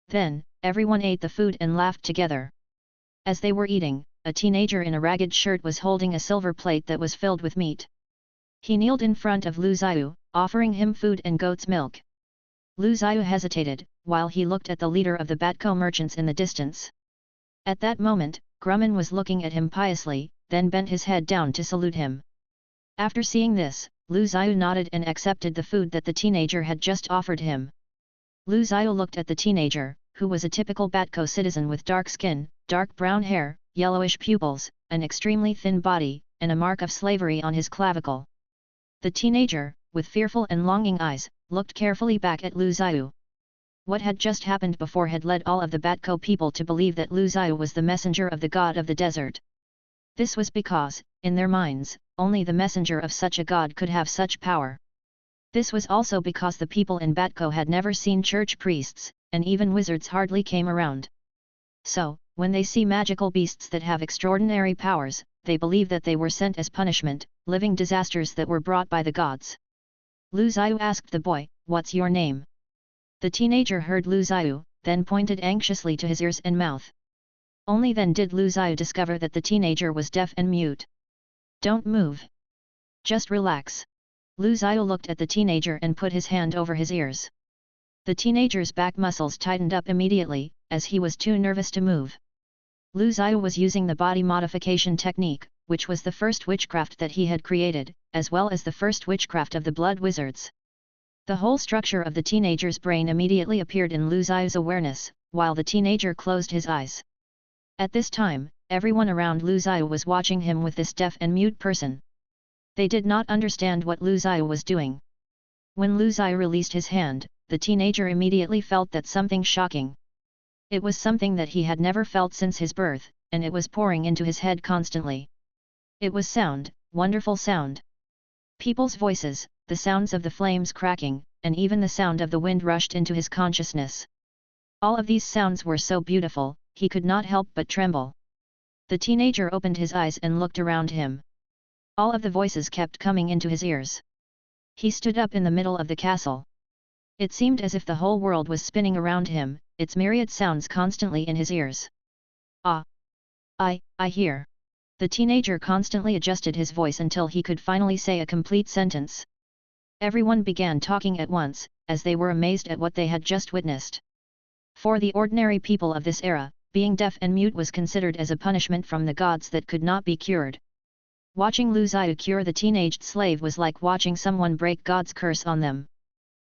Then, everyone ate the food and laughed together. As they were eating, a teenager in a ragged shirt was holding a silver plate that was filled with meat. He kneeled in front of Lu Zhiyu, offering him food and goat's milk. Lu Zhiyu hesitated, while he looked at the leader of the Batco merchants in the distance. At that moment, Grumman was looking at him piously, then bent his head down to salute him. After seeing this, Lu Zhiyu nodded and accepted the food that the teenager had just offered him. Lu Zhiyu looked at the teenager, who was a typical Batco citizen with dark skin, dark brown hair, yellowish pupils, an extremely thin body, and a mark of slavery on his clavicle. The teenager, with fearful and longing eyes, looked carefully back at Lu Zhiyu. What had just happened before had led all of the Batco people to believe that Lu Zhiyu was the messenger of the god of the desert. This was because, in their minds, only the messenger of such a god could have such power. This was also because the people in Batco had never seen church priests, and even wizards hardly came around. So, when they see magical beasts that have extraordinary powers, they believe that they were sent as punishment, living disasters that were brought by the gods. Lu Zhiyu asked the boy, "What's your name?" The teenager heard Lu Zhiyu, then pointed anxiously to his ears and mouth. Only then did Lu Zhiyu discover that the teenager was deaf and mute. "Don't move. Just relax." Lu Zhiyu looked at the teenager and put his hand over his ears. The teenager's back muscles tightened up immediately, as he was too nervous to move. Lu Zhiyu was using the body modification technique, which was the first witchcraft that he had created, as well as the first witchcraft of the blood wizards. The whole structure of the teenager's brain immediately appeared in Lu Zhiyu's awareness, while the teenager closed his eyes. At this time, everyone around Lu Zhiyu was watching him with this deaf and mute person. They did not understand what Lu Zhiyu was doing. When Lu Zhiyu released his hand, the teenager immediately felt that something shocking. It was something that he had never felt since his birth, and it was pouring into his head constantly. It was sound, wonderful sound. People's voices, the sounds of the flames cracking, and even the sound of the wind rushed into his consciousness. All of these sounds were so beautiful, he could not help but tremble. The teenager opened his eyes and looked around him. All of the voices kept coming into his ears. He stood up in the middle of the castle. It seemed as if the whole world was spinning around him, its myriad sounds constantly in his ears. "Ah! I hear." The teenager constantly adjusted his voice until he could finally say a complete sentence. Everyone began talking at once, as they were amazed at what they had just witnessed. For the ordinary people of this era, being deaf and mute was considered as a punishment from the gods that could not be cured. Watching Lu Zhiyu cure the teenaged slave was like watching someone break God's curse on them.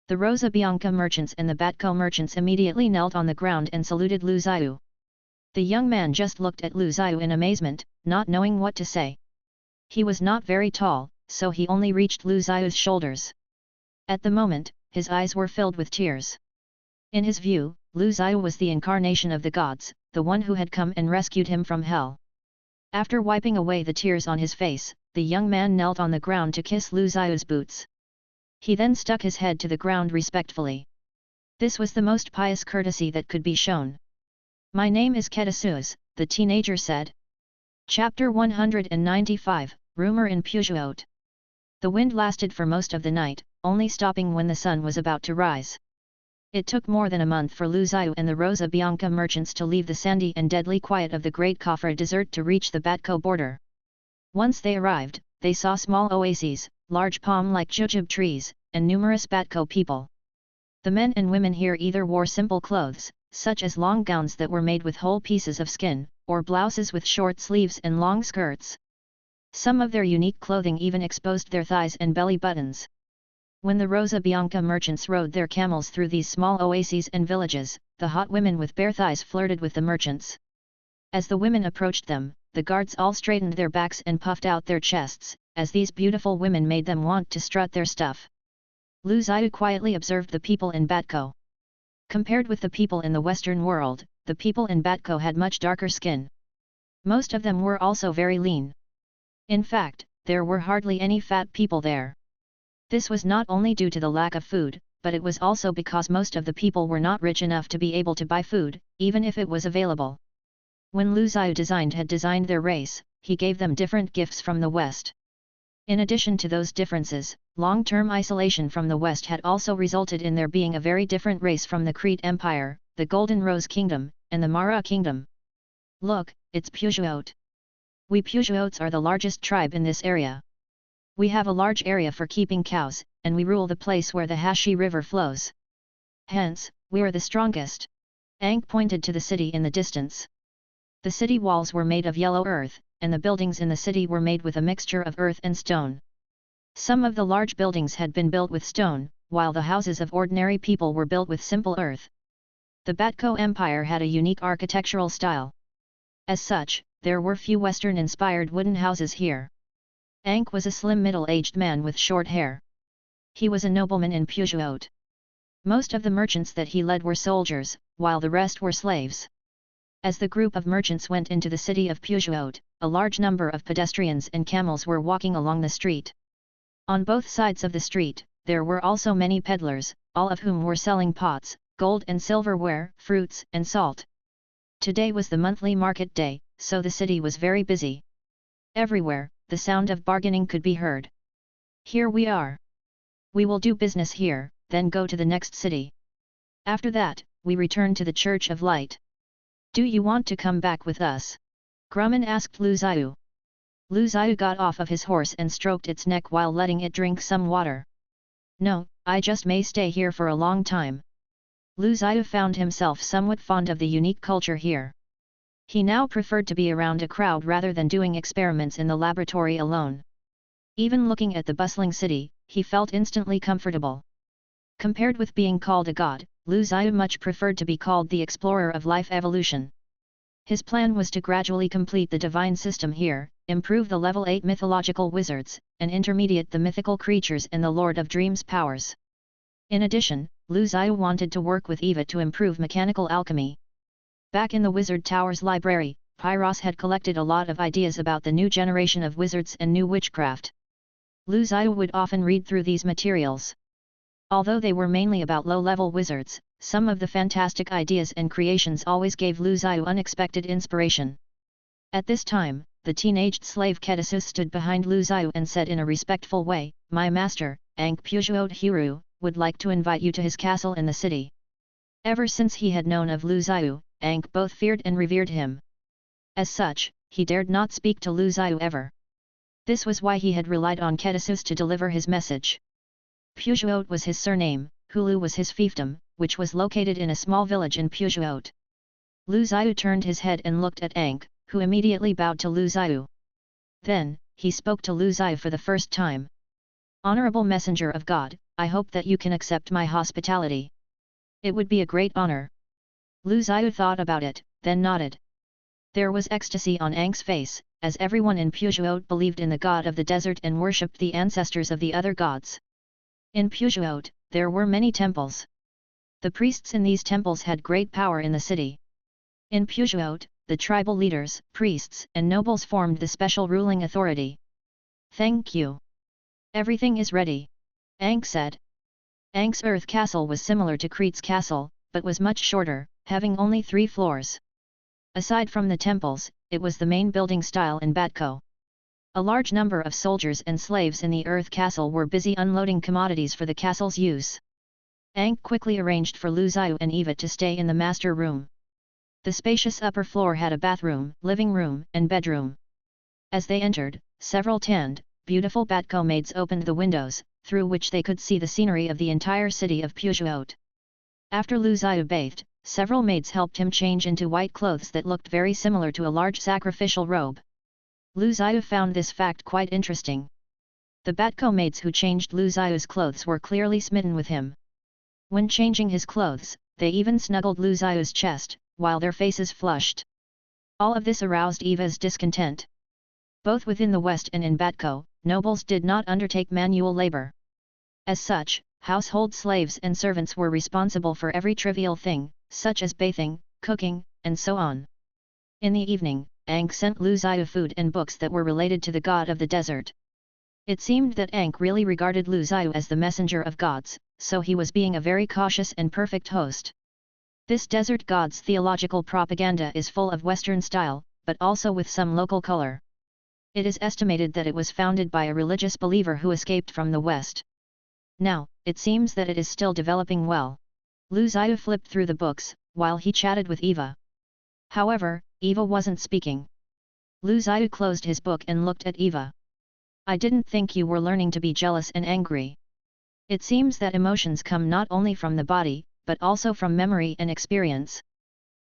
The Rosa Bianca merchants and the Batco merchants immediately knelt on the ground and saluted Lu Zhiyu. The young man just looked at Lu Zhiyu in amazement, not knowing what to say. He was not very tall, so he only reached Lu Zhiyu's shoulders. At the moment, his eyes were filled with tears. In his view, Lu Zhiyu was the incarnation of the gods, the one who had come and rescued him from hell. After wiping away the tears on his face, the young man knelt on the ground to kiss Lu Zhiyu's boots. He then stuck his head to the ground respectfully. This was the most pious courtesy that could be shown. "My name is Kedasuz," the teenager said. Chapter 195, Rumor in Pujuot. The wind lasted for most of the night, only stopping when the sun was about to rise. It took more than a month for Lu Zhiyu and the Rosa Bianca merchants to leave the sandy and deadly quiet of the Great Khafra Desert to reach the Batco border. Once they arrived, they saw small oases, large palm-like jujube trees, and numerous Batco people. The men and women here either wore simple clothes, such as long gowns that were made with whole pieces of skin, or blouses with short sleeves and long skirts. Some of their unique clothing even exposed their thighs and belly buttons. When the Rosa Bianca merchants rode their camels through these small oases and villages, the hot women with bare thighs flirted with the merchants. As the women approached them, the guards all straightened their backs and puffed out their chests, as these beautiful women made them want to strut their stuff. Lu Zhiyu quietly observed the people in Batco. Compared with the people in the Western world, the people in Batco had much darker skin. Most of them were also very lean. In fact, there were hardly any fat people there. This was not only due to the lack of food, but it was also because most of the people were not rich enough to be able to buy food, even if it was available. When Lu Zhiyu had designed their race, he gave them different gifts from the West. In addition to those differences, long-term isolation from the West had also resulted in there being a very different race from the Crete Empire, the Golden Rose Kingdom, and the Mara Kingdom. "Look, it's Pujuot. We Pujuots are the largest tribe in this area. We have a large area for keeping cows, and we rule the place where the Hashi River flows. Hence, we are the strongest." Ankh pointed to the city in the distance. The city walls were made of yellow earth, and the buildings in the city were made with a mixture of earth and stone. Some of the large buildings had been built with stone, while the houses of ordinary people were built with simple earth. The Batco Empire had a unique architectural style. As such, there were few Western-inspired wooden houses here. Ankh was a slim middle-aged man with short hair. He was a nobleman in Pujuot. Most of the merchants that he led were soldiers, while the rest were slaves. As the group of merchants went into the city of Pujuot, a large number of pedestrians and camels were walking along the street. On both sides of the street, there were also many peddlers, all of whom were selling pots, gold and silverware, fruits and salt. Today was the monthly market day, so the city was very busy. Everywhere, the sound of bargaining could be heard. Here we are. We will do business here, then go to the next city. After that, we return to the Church of Light. Do you want to come back with us? Grumman asked Lu Zhiyu. Lu Zhiyu got off of his horse and stroked its neck while letting it drink some water. No, I just may stay here for a long time. Lu Zhiyu found himself somewhat fond of the unique culture here. He now preferred to be around a crowd rather than doing experiments in the laboratory alone. Even looking at the bustling city, he felt instantly comfortable. Compared with being called a god, Lu Zhiyu much preferred to be called the explorer of life evolution. His plan was to gradually complete the divine system here, improve the level 8 mythological wizards, and intermediate the mythical creatures and the Lord of Dreams powers. In addition, Lu Zhiyu wanted to work with Eva to improve mechanical alchemy. Back in the Wizard Tower's library, Pyros had collected a lot of ideas about the new generation of wizards and new witchcraft. Lu Zhiyu would often read through these materials. Although they were mainly about low-level wizards, some of the fantastic ideas and creations always gave Lu Zhiyu unexpected inspiration. At this time, the teenaged slave Kedisus stood behind Lu Zhiyu and said in a respectful way, "My master, Ankh Pujuot Hiru, would like to invite you to his castle in the city." Ever since he had known of Lu Zhiyu, Ankh both feared and revered him. As such, he dared not speak to Lu Zhiyu ever. This was why he had relied on Kedisus to deliver his message. Pujuot was his surname, Hulu was his fiefdom, which was located in a small village in Pujuot. Lu Zhiyu turned his head and looked at Ankh, who immediately bowed to Lu Zhiyu. Then, he spoke to Lu Zhiyu for the first time. "Honorable Messenger of God, I hope that you can accept my hospitality. It would be a great honor." Lu Zhiyu thought about it, then nodded. There was ecstasy on Ankh's face, as everyone in Pujuot believed in the god of the desert and worshipped the ancestors of the other gods. In Pujuot, there were many temples. The priests in these temples had great power in the city. In Pujuot, the tribal leaders, priests and nobles formed the special ruling authority. "Thank you. Everything is ready," Ankh said. Ankh's earth castle was similar to Crete's castle, but was much shorter, having only 3 floors. Aside from the temples, it was the main building style in Batco. A large number of soldiers and slaves in the earth castle were busy unloading commodities for the castle's use. Ankh quickly arranged for Lu Zhiyu and Eva to stay in the master room. The spacious upper floor had a bathroom, living room, and bedroom. As they entered, several tanned, beautiful Batco maids opened the windows, through which they could see the scenery of the entire city of Pujuot. After Lu Zhiyu bathed, several maids helped him change into white clothes that looked very similar to a large sacrificial robe. Lu Zhiyu found this fact quite interesting. The Batco maids who changed Lu Zhiyu's clothes were clearly smitten with him. When changing his clothes, they even snuggled Lu Zhiyu's chest, while their faces flushed. All of this aroused Eva's discontent. Both within the West and in Batco, nobles did not undertake manual labor. As such, household slaves and servants were responsible for every trivial thing, such as bathing, cooking, and so on. In the evening, Ankh sent Lu Zhiyu food and books that were related to the god of the desert. It seemed that Ankh really regarded Lu Zhiyu as the messenger of gods, so he was being a very cautious and perfect host. This desert god's theological propaganda is full of Western style, but also with some local color. It is estimated that it was founded by a religious believer who escaped from the West. Now, it seems that it is still developing well. Lu Zhiyu flipped through the books, while he chatted with Eva. However, Eva wasn't speaking. Lu Zhiyu closed his book and looked at Eva. "I didn't think you were learning to be jealous and angry. It seems that emotions come not only from the body, but also from memory and experience."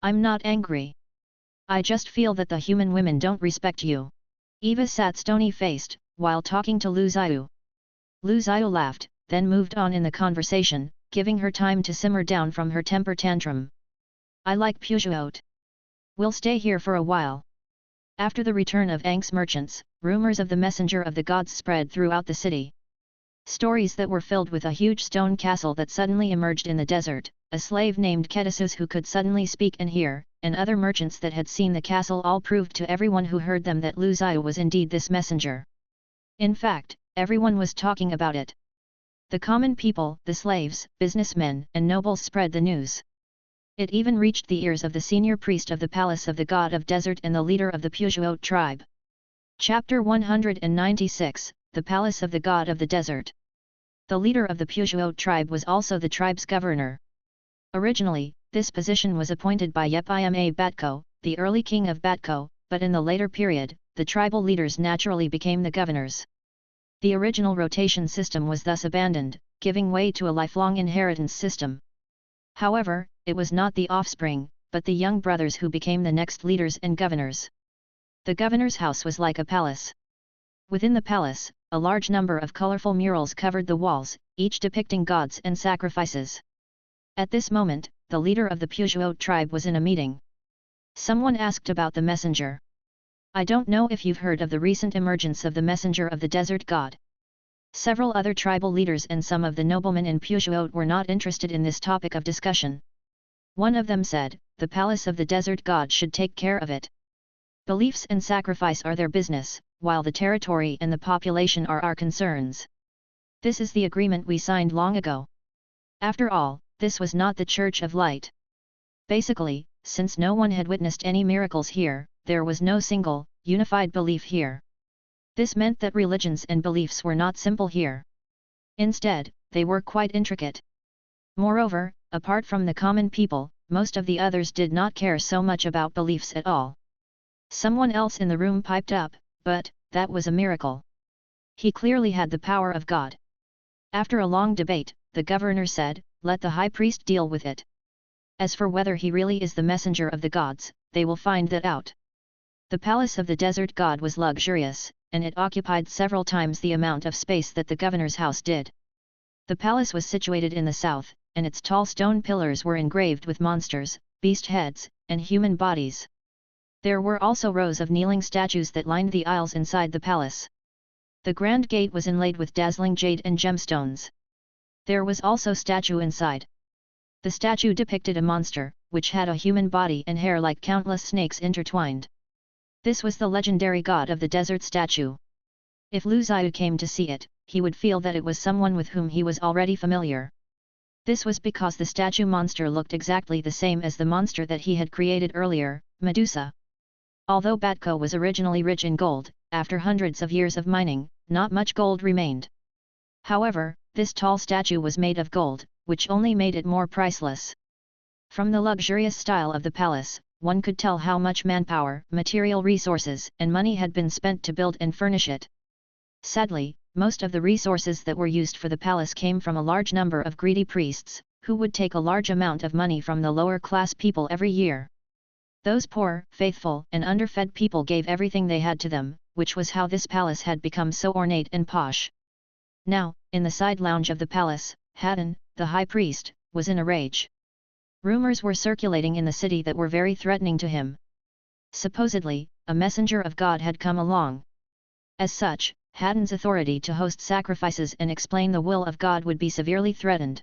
"I'm not angry. I just feel that the human women don't respect you." Eva sat stony-faced, while talking to Lu Zhiyu. Lu Zhiyu laughed, then moved on in the conversation, giving her time to simmer down from her temper tantrum. "I like Pujuot. We'll stay here for a while." After the return of Ankh's merchants, rumors of the messenger of the gods spread throughout the city. Stories that were filled with a huge stone castle that suddenly emerged in the desert, a slave named Kedisus who could suddenly speak and hear, and other merchants that had seen the castle all proved to everyone who heard them that Lu Zhiyu was indeed this messenger. In fact, everyone was talking about it. The common people, the slaves, businessmen, and nobles spread the news. It even reached the ears of the senior priest of the palace of the god of desert and the leader of the Pujut tribe. Chapter 196, The Palace of the God of the Desert. The leader of the Pujut tribe was also the tribe's governor. Originally, this position was appointed by Yepima Batko, the early king of Batko, but in the later period, the tribal leaders naturally became the governors. The original rotation system was thus abandoned, giving way to a lifelong inheritance system. However, it was not the offspring, but the young brothers who became the next leaders and governors. The governor's house was like a palace. Within the palace, a large number of colorful murals covered the walls, each depicting gods and sacrifices. At this moment, the leader of the Pujut tribe was in a meeting. Someone asked about the messenger. I don't know if you've heard of the recent emergence of the messenger of the desert god. Several other tribal leaders and some of the noblemen in Pujut were not interested in this topic of discussion. One of them said, the palace of the desert god should take care of it. Beliefs and sacrifice are their business, while the territory and the population are our concerns. This is the agreement we signed long ago. After all, this was not the Church of Light. Basically, since no one had witnessed any miracles here, there was no single, unified belief here. This meant that religions and beliefs were not simple here. Instead, they were quite intricate. Moreover, apart from the common people, most of the others did not care so much about beliefs at all. Someone else in the room piped up, but that was a miracle. He clearly had the power of God. After a long debate, the governor said, let the high priest deal with it. As for whether he really is the messenger of the gods, they will find that out. The palace of the desert god was luxurious, and it occupied several times the amount of space that the governor's house did. The palace was situated in the south, and its tall stone pillars were engraved with monsters, beast heads, and human bodies. There were also rows of kneeling statues that lined the aisles inside the palace. The grand gate was inlaid with dazzling jade and gemstones. There was also a statue inside. The statue depicted a monster, which had a human body and hair like countless snakes intertwined. This was the legendary god of the desert statue. If Zhiyu came to see it, he would feel that it was someone with whom he was already familiar. This was because the statue monster looked exactly the same as the monster that he had created earlier, Medusa. Although Batko was originally rich in gold, after hundreds of years of mining, not much gold remained. However, this tall statue was made of gold, which only made it more priceless. From the luxurious style of the palace, one could tell how much manpower, material resources, and money had been spent to build and furnish it. Sadly, most of the resources that were used for the palace came from a large number of greedy priests, who would take a large amount of money from the lower class people every year. Those poor, faithful, and underfed people gave everything they had to them, which was how this palace had become so ornate and posh. Now, in the side lounge of the palace, Haddon, the high priest, was in a rage. Rumors were circulating in the city that were very threatening to him. Supposedly, a messenger of God had come along. As such, Haddon's authority to host sacrifices and explain the will of God would be severely threatened.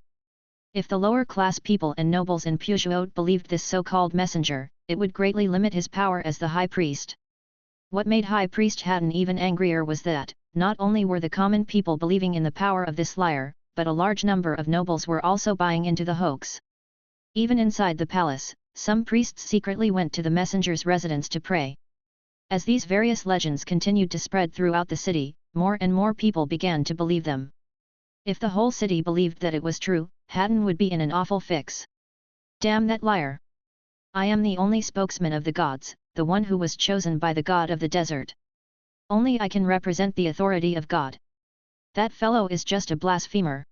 If the lower class people and nobles in Pujut believed this so-called messenger, it would greatly limit his power as the high priest. What made High Priest Haddon even angrier was that, not only were the common people believing in the power of this liar, but a large number of nobles were also buying into the hoax. Even inside the palace, some priests secretly went to the messenger's residence to pray. As these various legends continued to spread throughout the city, more and more people began to believe them. If the whole city believed that it was true, Haddon would be in an awful fix. Damn that liar! I am the only spokesman of the gods, the one who was chosen by the god of the desert. Only I can represent the authority of God. That fellow is just a blasphemer.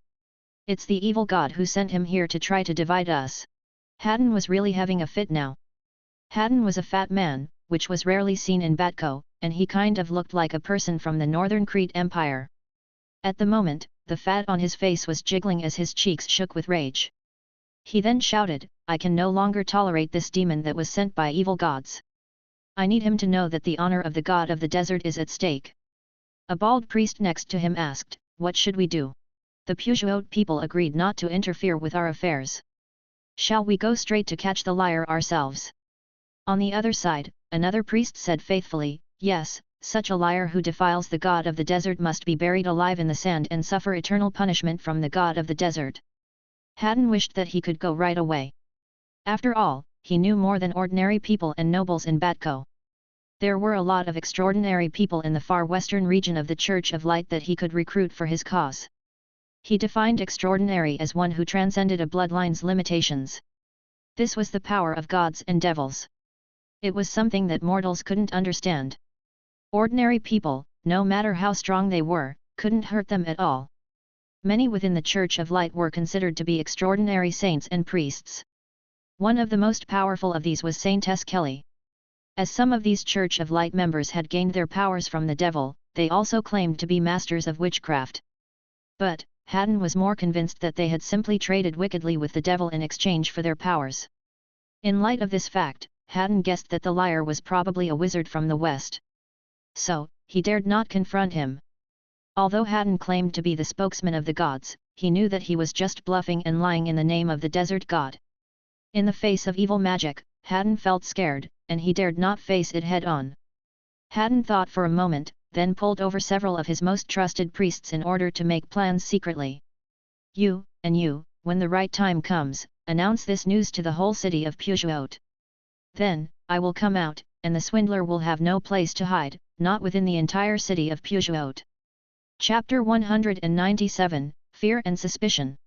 It's the evil god who sent him here to try to divide us. Haddon was really having a fit now. Haddon was a fat man, which was rarely seen in Batko, and he kind of looked like a person from the northern Crete Empire. At the moment, the fat on his face was jiggling as his cheeks shook with rage. He then shouted, I can no longer tolerate this demon that was sent by evil gods. I need him to know that the honor of the god of the desert is at stake. A bald priest next to him asked, what should we do? The Pujut people agreed not to interfere with our affairs. Shall we go straight to catch the liar ourselves? On the other side, another priest said faithfully, yes, such a liar who defiles the god of the desert must be buried alive in the sand and suffer eternal punishment from the god of the desert. Haddon wished that he could go right away. After all, he knew more than ordinary people and nobles in Batco. There were a lot of extraordinary people in the far western region of the Church of Light that he could recruit for his cause. He defined extraordinary as one who transcended a bloodline's limitations. This was the power of gods and devils. It was something that mortals couldn't understand. Ordinary people, no matter how strong they were, couldn't hurt them at all. Many within the Church of Light were considered to be extraordinary saints and priests. One of the most powerful of these was Saintess Kelly. As some of these Church of Light members had gained their powers from the devil, they also claimed to be masters of witchcraft. But, Haddon was more convinced that they had simply traded wickedly with the devil in exchange for their powers. In light of this fact, Haddon guessed that the liar was probably a wizard from the west. So, he dared not confront him. Although Haddon claimed to be the spokesman of the gods, he knew that he was just bluffing and lying in the name of the desert god. In the face of evil magic, Haddon felt scared, and he dared not face it head-on. Haddon thought for a moment, then pulled over several of his most trusted priests in order to make plans secretly. You, when the right time comes, announce this news to the whole city of Pujuot. Then, I will come out, and the swindler will have no place to hide, not within the entire city of Pujuot. Chapter 197, Fear and Suspicion.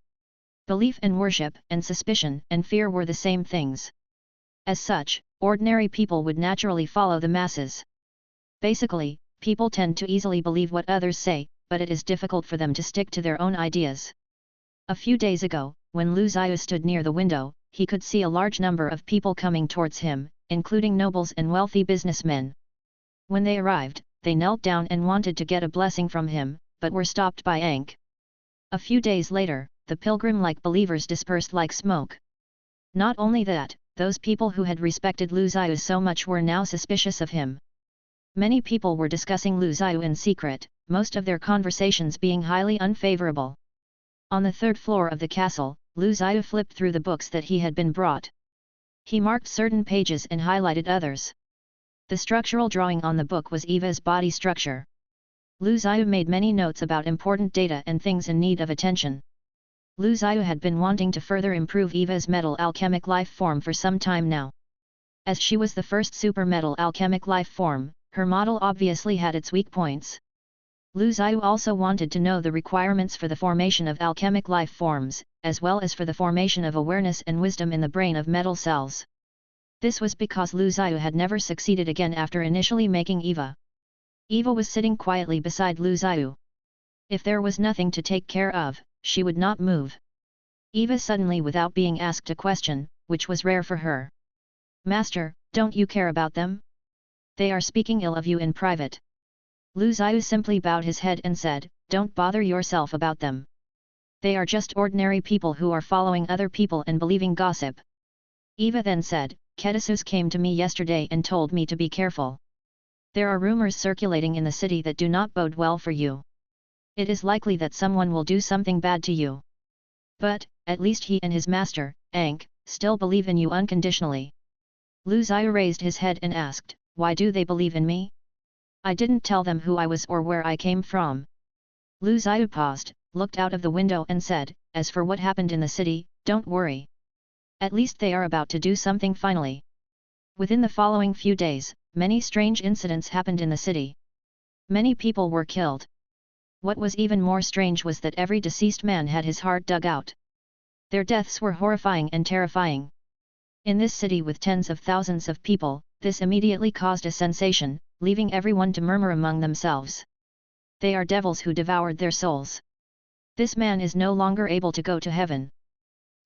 Belief and worship and suspicion and fear were the same things. As such, ordinary people would naturally follow the masses. Basically, people tend to easily believe what others say, but it is difficult for them to stick to their own ideas. A few days ago, when Lu Zhiyu stood near the window, he could see a large number of people coming towards him, including nobles and wealthy businessmen. When they arrived, they knelt down and wanted to get a blessing from him, but were stopped by Ankh. A few days later, the pilgrim-like believers dispersed like smoke. Not only that, those people who had respected Lu Zhiyu so much were now suspicious of him. Many people were discussing Lu Zhiyu in secret, most of their conversations being highly unfavorable. On the third floor of the castle, Lu Zhiyu flipped through the books that he had been brought. He marked certain pages and highlighted others. The structural drawing on the book was Eva's body structure. Lu Zhiyu made many notes about important data and things in need of attention. Lu Zhiyu had been wanting to further improve Eva's metal alchemic life form for some time now. As she was the first super metal alchemic life form, her model obviously had its weak points. Lu Zhiyu also wanted to know the requirements for the formation of alchemic life forms, as well as for the formation of awareness and wisdom in the brain of metal cells. This was because Lu Zhiyu had never succeeded again after initially making Eva. Eva was sitting quietly beside Lu Zhiyu. If there was nothing to take care of, she would not move. Eva suddenly without being asked a question, which was rare for her. Master, don't you care about them? They are speaking ill of you in private. Lu Zhiyu simply bowed his head and said, don't bother yourself about them. They are just ordinary people who are following other people and believing gossip. Eva then said, Kedisus came to me yesterday and told me to be careful. There are rumors circulating in the city that do not bode well for you. It is likely that someone will do something bad to you. But, at least he and his master, Ankh, still believe in you unconditionally. Lu Zhiyu raised his head and asked, why do they believe in me? I didn't tell them who I was or where I came from. Lu Zhiyu paused, looked out of the window and said, as for what happened in the city, don't worry. At least they are about to do something finally. Within the following few days, many strange incidents happened in the city. Many people were killed. What was even more strange was that every deceased man had his heart dug out. Their deaths were horrifying and terrifying. In this city with tens of thousands of people, this immediately caused a sensation, leaving everyone to murmur among themselves. They are devils who devoured their souls. This man is no longer able to go to heaven.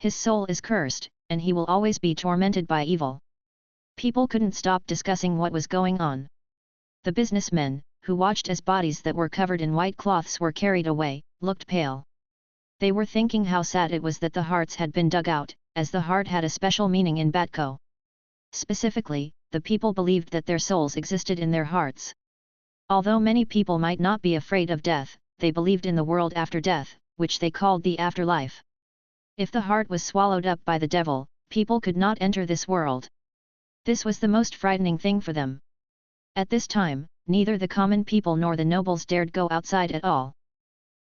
His soul is cursed, and he will always be tormented by evil. People couldn't stop discussing what was going on. The businessmen, who watched as bodies that were covered in white cloths were carried away, looked pale. They were thinking how sad it was that the hearts had been dug out, as the heart had a special meaning in Batco. Specifically, the people believed that their souls existed in their hearts. Although many people might not be afraid of death, they believed in the world after death, which they called the afterlife. If the heart was swallowed up by the devil, people could not enter this world. This was the most frightening thing for them. At this time, neither the common people nor the nobles dared go outside at all.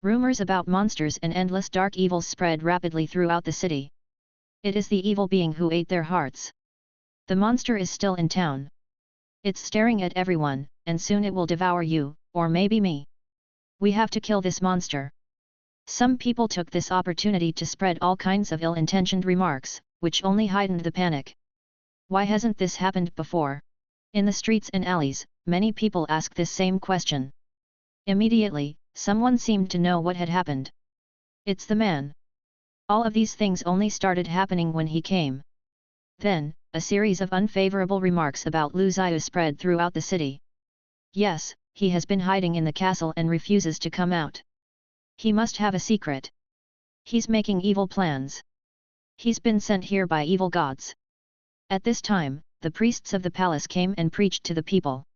Rumors about monsters and endless dark evils spread rapidly throughout the city. It is the evil being who ate their hearts. The monster is still in town. It's staring at everyone, and soon it will devour you, or maybe me. We have to kill this monster. Some people took this opportunity to spread all kinds of ill-intentioned remarks, which only heightened the panic. Why hasn't this happened before? In the streets and alleys, many people asked this same question. Immediately, someone seemed to know what had happened. It's the man. All of these things only started happening when he came. Then, a series of unfavorable remarks about Lu Zhiyu spread throughout the city. Yes, he has been hiding in the castle and refuses to come out. He must have a secret. He's making evil plans. He's been sent here by evil gods. At this time, the priests of the palace came and preached to the people.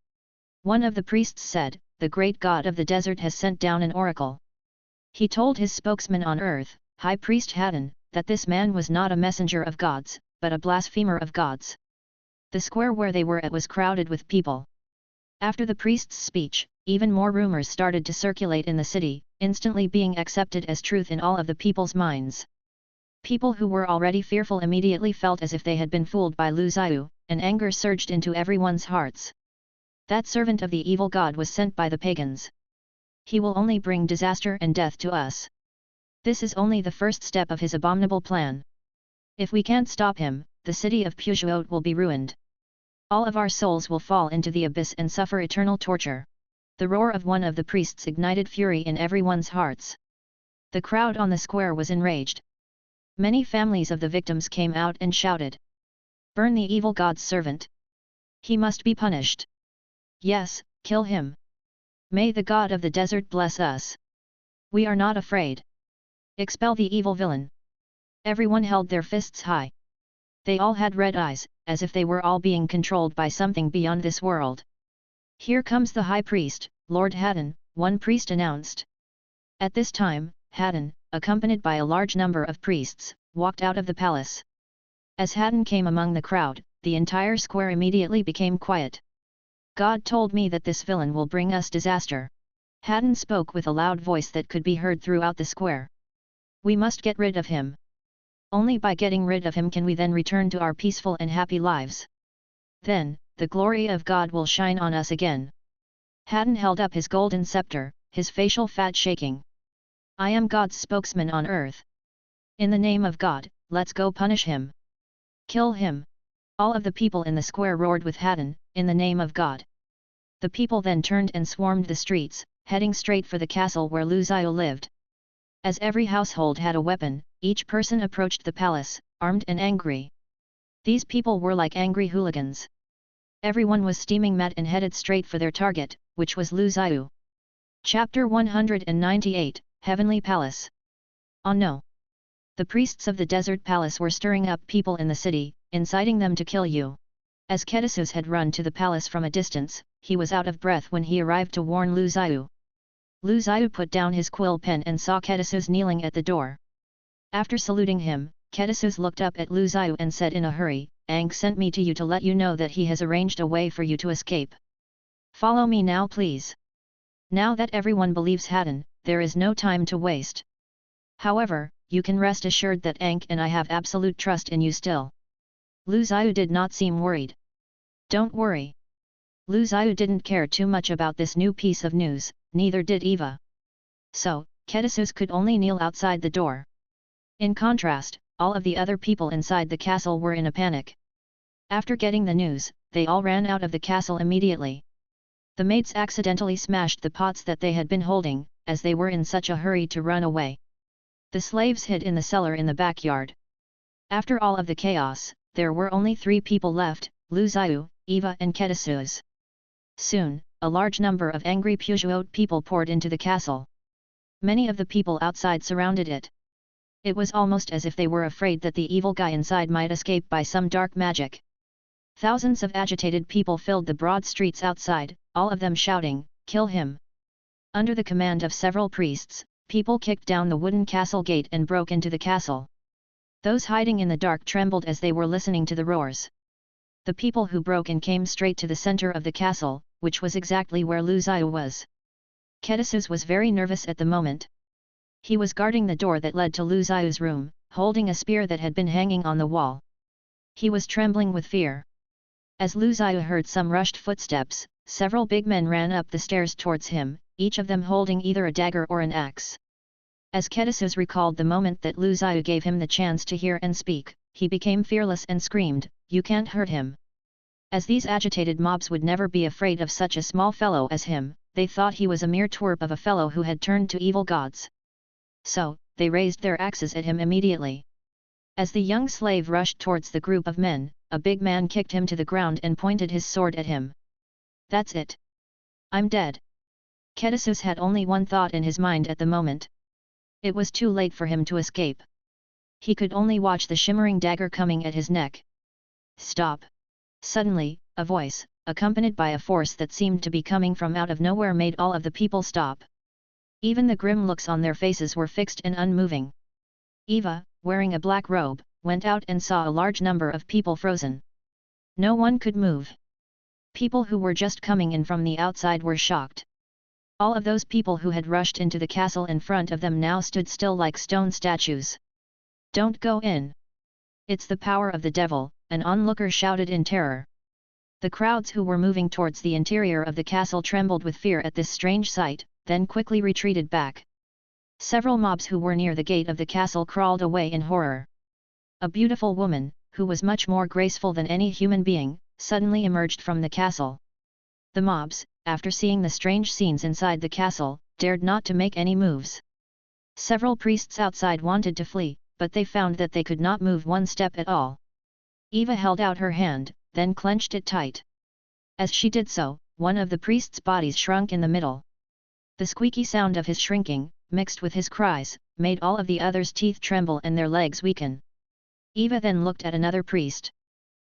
One of the priests said, "The great god of the desert has sent down an oracle." He told his spokesman on earth, High Priest Haddon, that this man was not a messenger of gods, but a blasphemer of gods. The square where they were at was crowded with people. After the priest's speech, even more rumors started to circulate in the city, instantly being accepted as truth in all of the people's minds. People who were already fearful immediately felt as if they had been fooled by Lu Zhiyu, and anger surged into everyone's hearts. That servant of the evil god was sent by the pagans. He will only bring disaster and death to us. This is only the first step of his abominable plan. If we can't stop him, the city of Pujuot will be ruined. All of our souls will fall into the abyss and suffer eternal torture. The roar of one of the priests ignited fury in everyone's hearts. The crowd on the square was enraged. Many families of the victims came out and shouted, "Burn the evil god's servant! He must be punished! Yes, kill him! May the god of the desert bless us! We are not afraid! Expel the evil villain!" Everyone held their fists high. They all had red eyes, as if they were all being controlled by something beyond this world. "Here comes the High Priest, Lord Haddon," one priest announced. At this time, Haddon, accompanied by a large number of priests, walked out of the palace. As Haddon came among the crowd, the entire square immediately became quiet. "God told me that this villain will bring us disaster." Haddon spoke with a loud voice that could be heard throughout the square. "We must get rid of him. Only by getting rid of him can we then return to our peaceful and happy lives. Then, the glory of God will shine on us again." Haddon held up his golden scepter, his facial fat shaking. "I am God's spokesman on earth. In the name of God, let's go punish him. Kill him!" All of the people in the square roared with Haddon, "In the name of God." The people then turned and swarmed the streets, heading straight for the castle where Lu Zhiyu lived. As every household had a weapon, each person approached the palace, armed and angry. These people were like angry hooligans. Everyone was steaming mad and headed straight for their target, which was Lu Zhiyu. Chapter 198, Heavenly Palace. Oh no! The priests of the desert palace were stirring up people in the city, inciting them to kill you. As Kedisus had run to the palace from a distance, he was out of breath when he arrived to warn Lu Zhiyu. Lu Zhiyu put down his quill pen and saw Kedisus kneeling at the door. After saluting him, Kedisus looked up at Lu Zhiyu and said in a hurry, "Aang sent me to you to let you know that he has arranged a way for you to escape. Follow me now please." Now that everyone believes Haddon, there is no time to waste. However, you can rest assured that Aang and I have absolute trust in you still. Lu Zhiyu did not seem worried. "Don't worry." Lu Zhiyu didn't care too much about this new piece of news, neither did Eva. So, Kedisus could only kneel outside the door. In contrast, all of the other people inside the castle were in a panic. After getting the news, they all ran out of the castle immediately. The maids accidentally smashed the pots that they had been holding, as they were in such a hurry to run away. The slaves hid in the cellar in the backyard. After all of the chaos, there were only 3 people left, Lu Zhiyu, Eva and Kedisus. Soon, a large number of angry Pujuot people poured into the castle. Many of the people outside surrounded it. It was almost as if they were afraid that the evil guy inside might escape by some dark magic. Thousands of agitated people filled the broad streets outside, all of them shouting, "Kill him!" Under the command of several priests, people kicked down the wooden castle gate and broke into the castle. Those hiding in the dark trembled as they were listening to the roars. The people who broke in came straight to the center of the castle, which was exactly where Lu Zhiyu was. Kedisus was very nervous at the moment. He was guarding the door that led to Lu Zhiyu's room, holding a spear that had been hanging on the wall. He was trembling with fear. As Lu Zhiyu heard some rushed footsteps, several big men ran up the stairs towards him, each of them holding either a dagger or an axe. As Kedisus recalled the moment that Lu Zhiyu gave him the chance to hear and speak, he became fearless and screamed, "You can't hurt him." As these agitated mobs would never be afraid of such a small fellow as him, they thought he was a mere twerp of a fellow who had turned to evil gods. So, they raised their axes at him immediately. As the young slave rushed towards the group of men, a big man kicked him to the ground and pointed his sword at him. "That's it. I'm dead." Kedisus had only one thought in his mind at the moment. It was too late for him to escape. He could only watch the shimmering dagger coming at his neck. "Stop!" Suddenly, a voice, accompanied by a force that seemed to be coming from out of nowhere, made all of the people stop. Even the grim looks on their faces were fixed and unmoving. Eva, wearing a black robe, went out and saw a large number of people frozen. No one could move. People who were just coming in from the outside were shocked. All of those people who had rushed into the castle in front of them now stood still like stone statues. "Don't go in! It's the power of the devil," an onlooker shouted in terror. The crowds who were moving towards the interior of the castle trembled with fear at this strange sight, then quickly retreated back. Several mobs who were near the gate of the castle crawled away in horror. A beautiful woman, who was much more graceful than any human being, suddenly emerged from the castle. The mobs, after seeing the strange scenes inside the castle, dared not to make any moves. Several priests outside wanted to flee, but they found that they could not move one step at all. Eva held out her hand, then clenched it tight. As she did so, one of the priest's bodies shrunk in the middle. The squeaky sound of his shrinking, mixed with his cries, made all of the others' teeth tremble and their legs weaken. Eva then looked at another priest.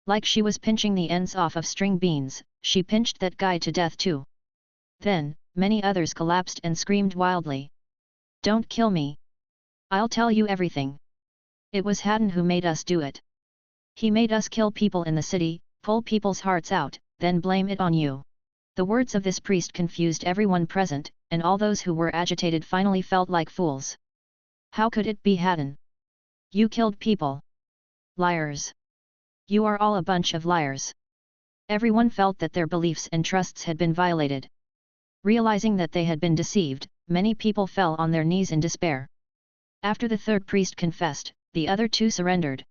Like she was pinching the ends off of string beans, she pinched that guy to death too. Then, many others collapsed and screamed wildly. "Don't kill me! I'll tell you everything. It was Haddon who made us do it. He made us kill people in the city, pull people's hearts out, then blame it on you." The words of this priest confused everyone present, and all those who were agitated finally felt like fools. How could it be Haddon? "You killed people! Liars! You are all a bunch of liars!" Everyone felt that their beliefs and trusts had been violated. Realizing that they had been deceived, many people fell on their knees in despair. After the third priest confessed, the other two surrendered.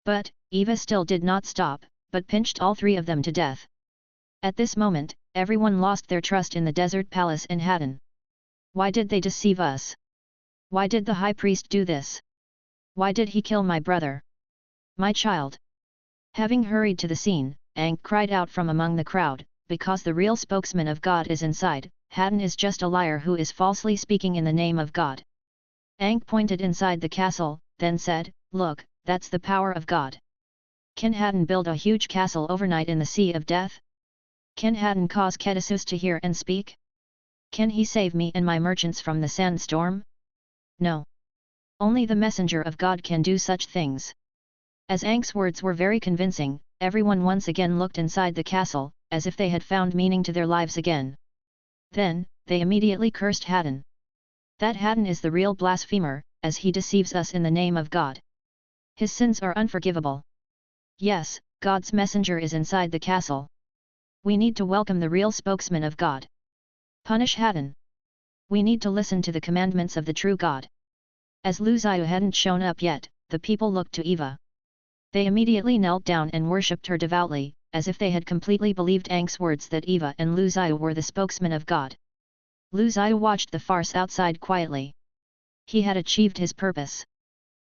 But, Eva still did not stop, but pinched all three of them to death. At this moment, everyone lost their trust in the desert palace and Haddon. Why did they deceive us? Why did the high priest do this? Why did he kill my brother? My child? Having hurried to the scene, Ankh cried out from among the crowd, "Because the real spokesman of God is inside, Haddon is just a liar who is falsely speaking in the name of God." Ankh pointed inside the castle, then said, "Look, that's the power of God. Can Haddon build a huge castle overnight in the Sea of Death? Can Haddon cause Kedisus to hear and speak? Can he save me and my merchants from the sandstorm? No. Only the messenger of God can do such things." As Ankh's words were very convincing, everyone once again looked inside the castle, as if they had found meaning to their lives again. Then, they immediately cursed Haddon. That Haddon is the real blasphemer, as he deceives us in the name of God. His sins are unforgivable. Yes, God's messenger is inside the castle. We need to welcome the real spokesman of God. Punish Haddon. We need to listen to the commandments of the true God. As Lu Zhiyu hadn't shown up yet, the people looked to Eva. They immediately knelt down and worshipped her devoutly, as if they had completely believed Ankh's words that Eva and Lu Zhiyu were the spokesman of God. Lu Zhiyu watched the farce outside quietly. He had achieved his purpose.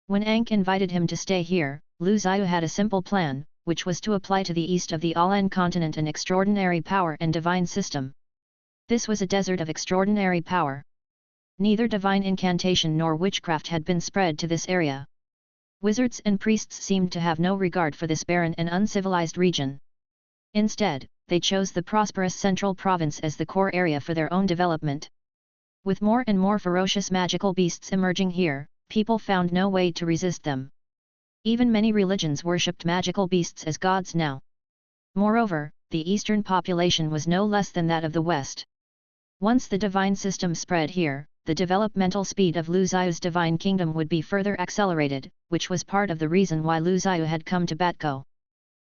When Ankh invited him to stay here, Lu Zhiyu had a simple plan, which was to apply to the east of the Alan continent an extraordinary power and divine system. This was a desert of extraordinary power. Neither divine incantation nor witchcraft had been spread to this area. Wizards and priests seemed to have no regard for this barren and uncivilized region. Instead, they chose the prosperous central province as the core area for their own development. With more and more ferocious magical beasts emerging here, people found no way to resist them. Even many religions worshipped magical beasts as gods now. Moreover, the eastern population was no less than that of the west. Once the divine system spread here, the developmental speed of Lu Ziyu's divine kingdom would be further accelerated, which was part of the reason why Lu Ziyu had come to Batko.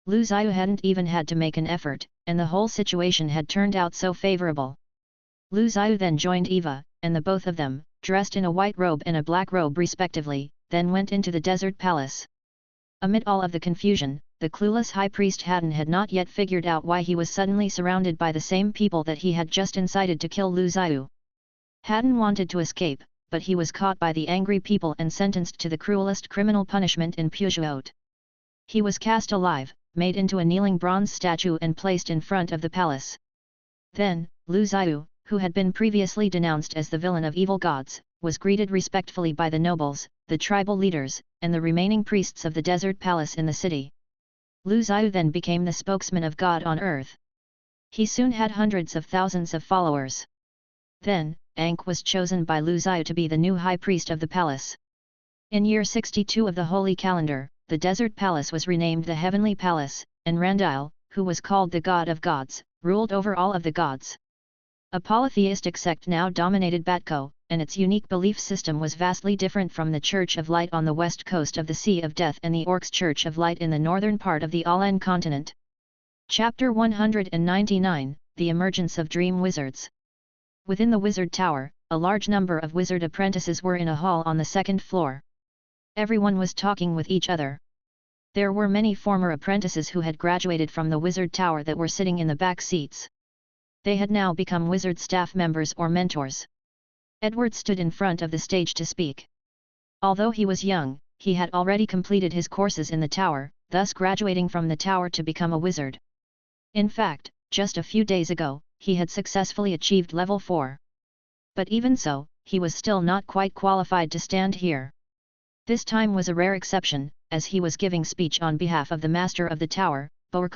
Lu Ziyu hadn't even had to make an effort, and the whole situation had turned out so favorable. Lu Ziyu then joined Eva, and the both of them, dressed in a white robe and a black robe respectively, then went into the desert palace. Amid all of the confusion, the clueless high priest Haddon had not yet figured out why he was suddenly surrounded by the same people that he had just incited to kill Lu Ziyu. Haddon wanted to escape, but he was caught by the angry people and sentenced to the cruelest criminal punishment in Pujuot. He was cast alive, made into a kneeling bronze statue and placed in front of the palace. Then, Lu Ziyu, who had been previously denounced as the villain of evil gods, was greeted respectfully by the nobles, the tribal leaders, and the remaining priests of the desert palace in the city. Lu Ziyu then became the spokesman of God on earth. He soon had hundreds of thousands of followers. Then, Ankh was chosen by Lu Ziyu to be the new high priest of the palace. In year 62 of the Holy Calendar, the desert palace was renamed the Heavenly Palace, and Randile, who was called the God of Gods, ruled over all of the gods. A polytheistic sect now dominated Batko, and its unique belief system was vastly different from the Church of Light on the west coast of the Sea of Death and the Orcs Church of Light in the northern part of the Alan continent. Chapter 199, The Emergence of Dream Wizards. Within the Wizard Tower, a large number of wizard apprentices were in a hall on the second floor. Everyone was talking with each other. There were many former apprentices who had graduated from the Wizard Tower that were sitting in the back seats. They had now become wizard staff members or mentors. Edward stood in front of the stage to speak. Although he was young, he had already completed his courses in the tower, thus graduating from the tower to become a wizard. In fact, just a few days ago, he had successfully achieved level 4. But even so, he was still not quite qualified to stand here. This time was a rare exception, as he was giving speech on behalf of the master of the tower, Boer.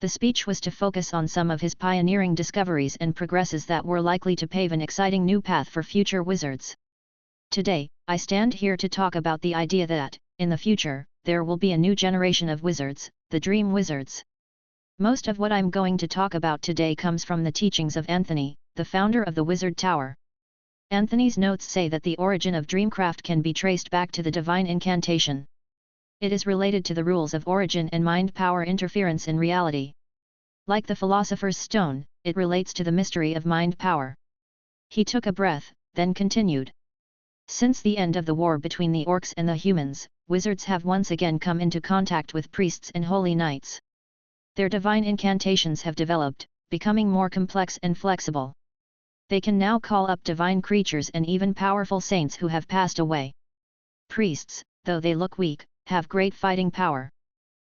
The speech was to focus on some of his pioneering discoveries and progresses that were likely to pave an exciting new path for future wizards. Today, I stand here to talk about the idea that, in the future, there will be a new generation of wizards, the Dream Wizards. Most of what I'm going to talk about today comes from the teachings of Anthony, the founder of the Wizard Tower. Anthony's notes say that the origin of dreamcraft can be traced back to the divine incantation. It is related to the rules of origin and mind power interference in reality. Like the Philosopher's Stone, it relates to the mystery of mind power. He took a breath, then continued. Since the end of the war between the orcs and the humans, wizards have once again come into contact with priests and holy knights. Their divine incantations have developed, becoming more complex and flexible. They can now call up divine creatures and even powerful saints who have passed away. Priests, though they look weak, have great fighting power.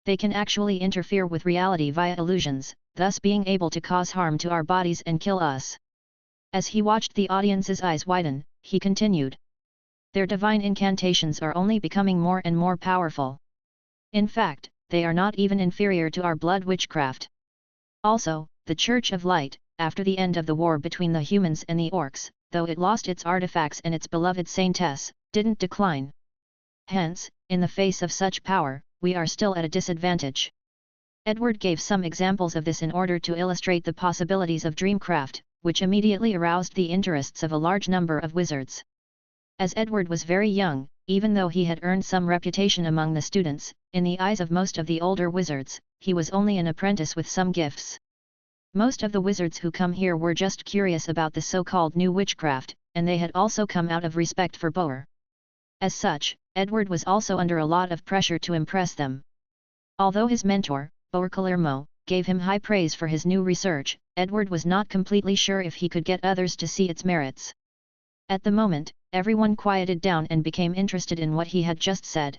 They can actually interfere with reality via illusions, thus being able to cause harm to our bodies and kill us. As he watched the audience's eyes widen, he continued. Their divine incantations are only becoming more and more powerful. In fact, they are not even inferior to our blood witchcraft. Also, the Church of Light, after the end of the war between the humans and the orcs, though it lost its artifacts and its beloved saintess, didn't decline. Hence, in the face of such power, we are still at a disadvantage. Edward gave some examples of this in order to illustrate the possibilities of dreamcraft, which immediately aroused the interests of a large number of wizards. As Edward was very young, even though he had earned some reputation among the students, in the eyes of most of the older wizards, he was only an apprentice with some gifts. Most of the wizards who come here were just curious about the so-called new witchcraft, and they had also come out of respect for Boer. As such, Edward was also under a lot of pressure to impress them. Although his mentor, Boer, gave him high praise for his new research, Edward was not completely sure if he could get others to see its merits. At the moment, everyone quieted down and became interested in what he had just said.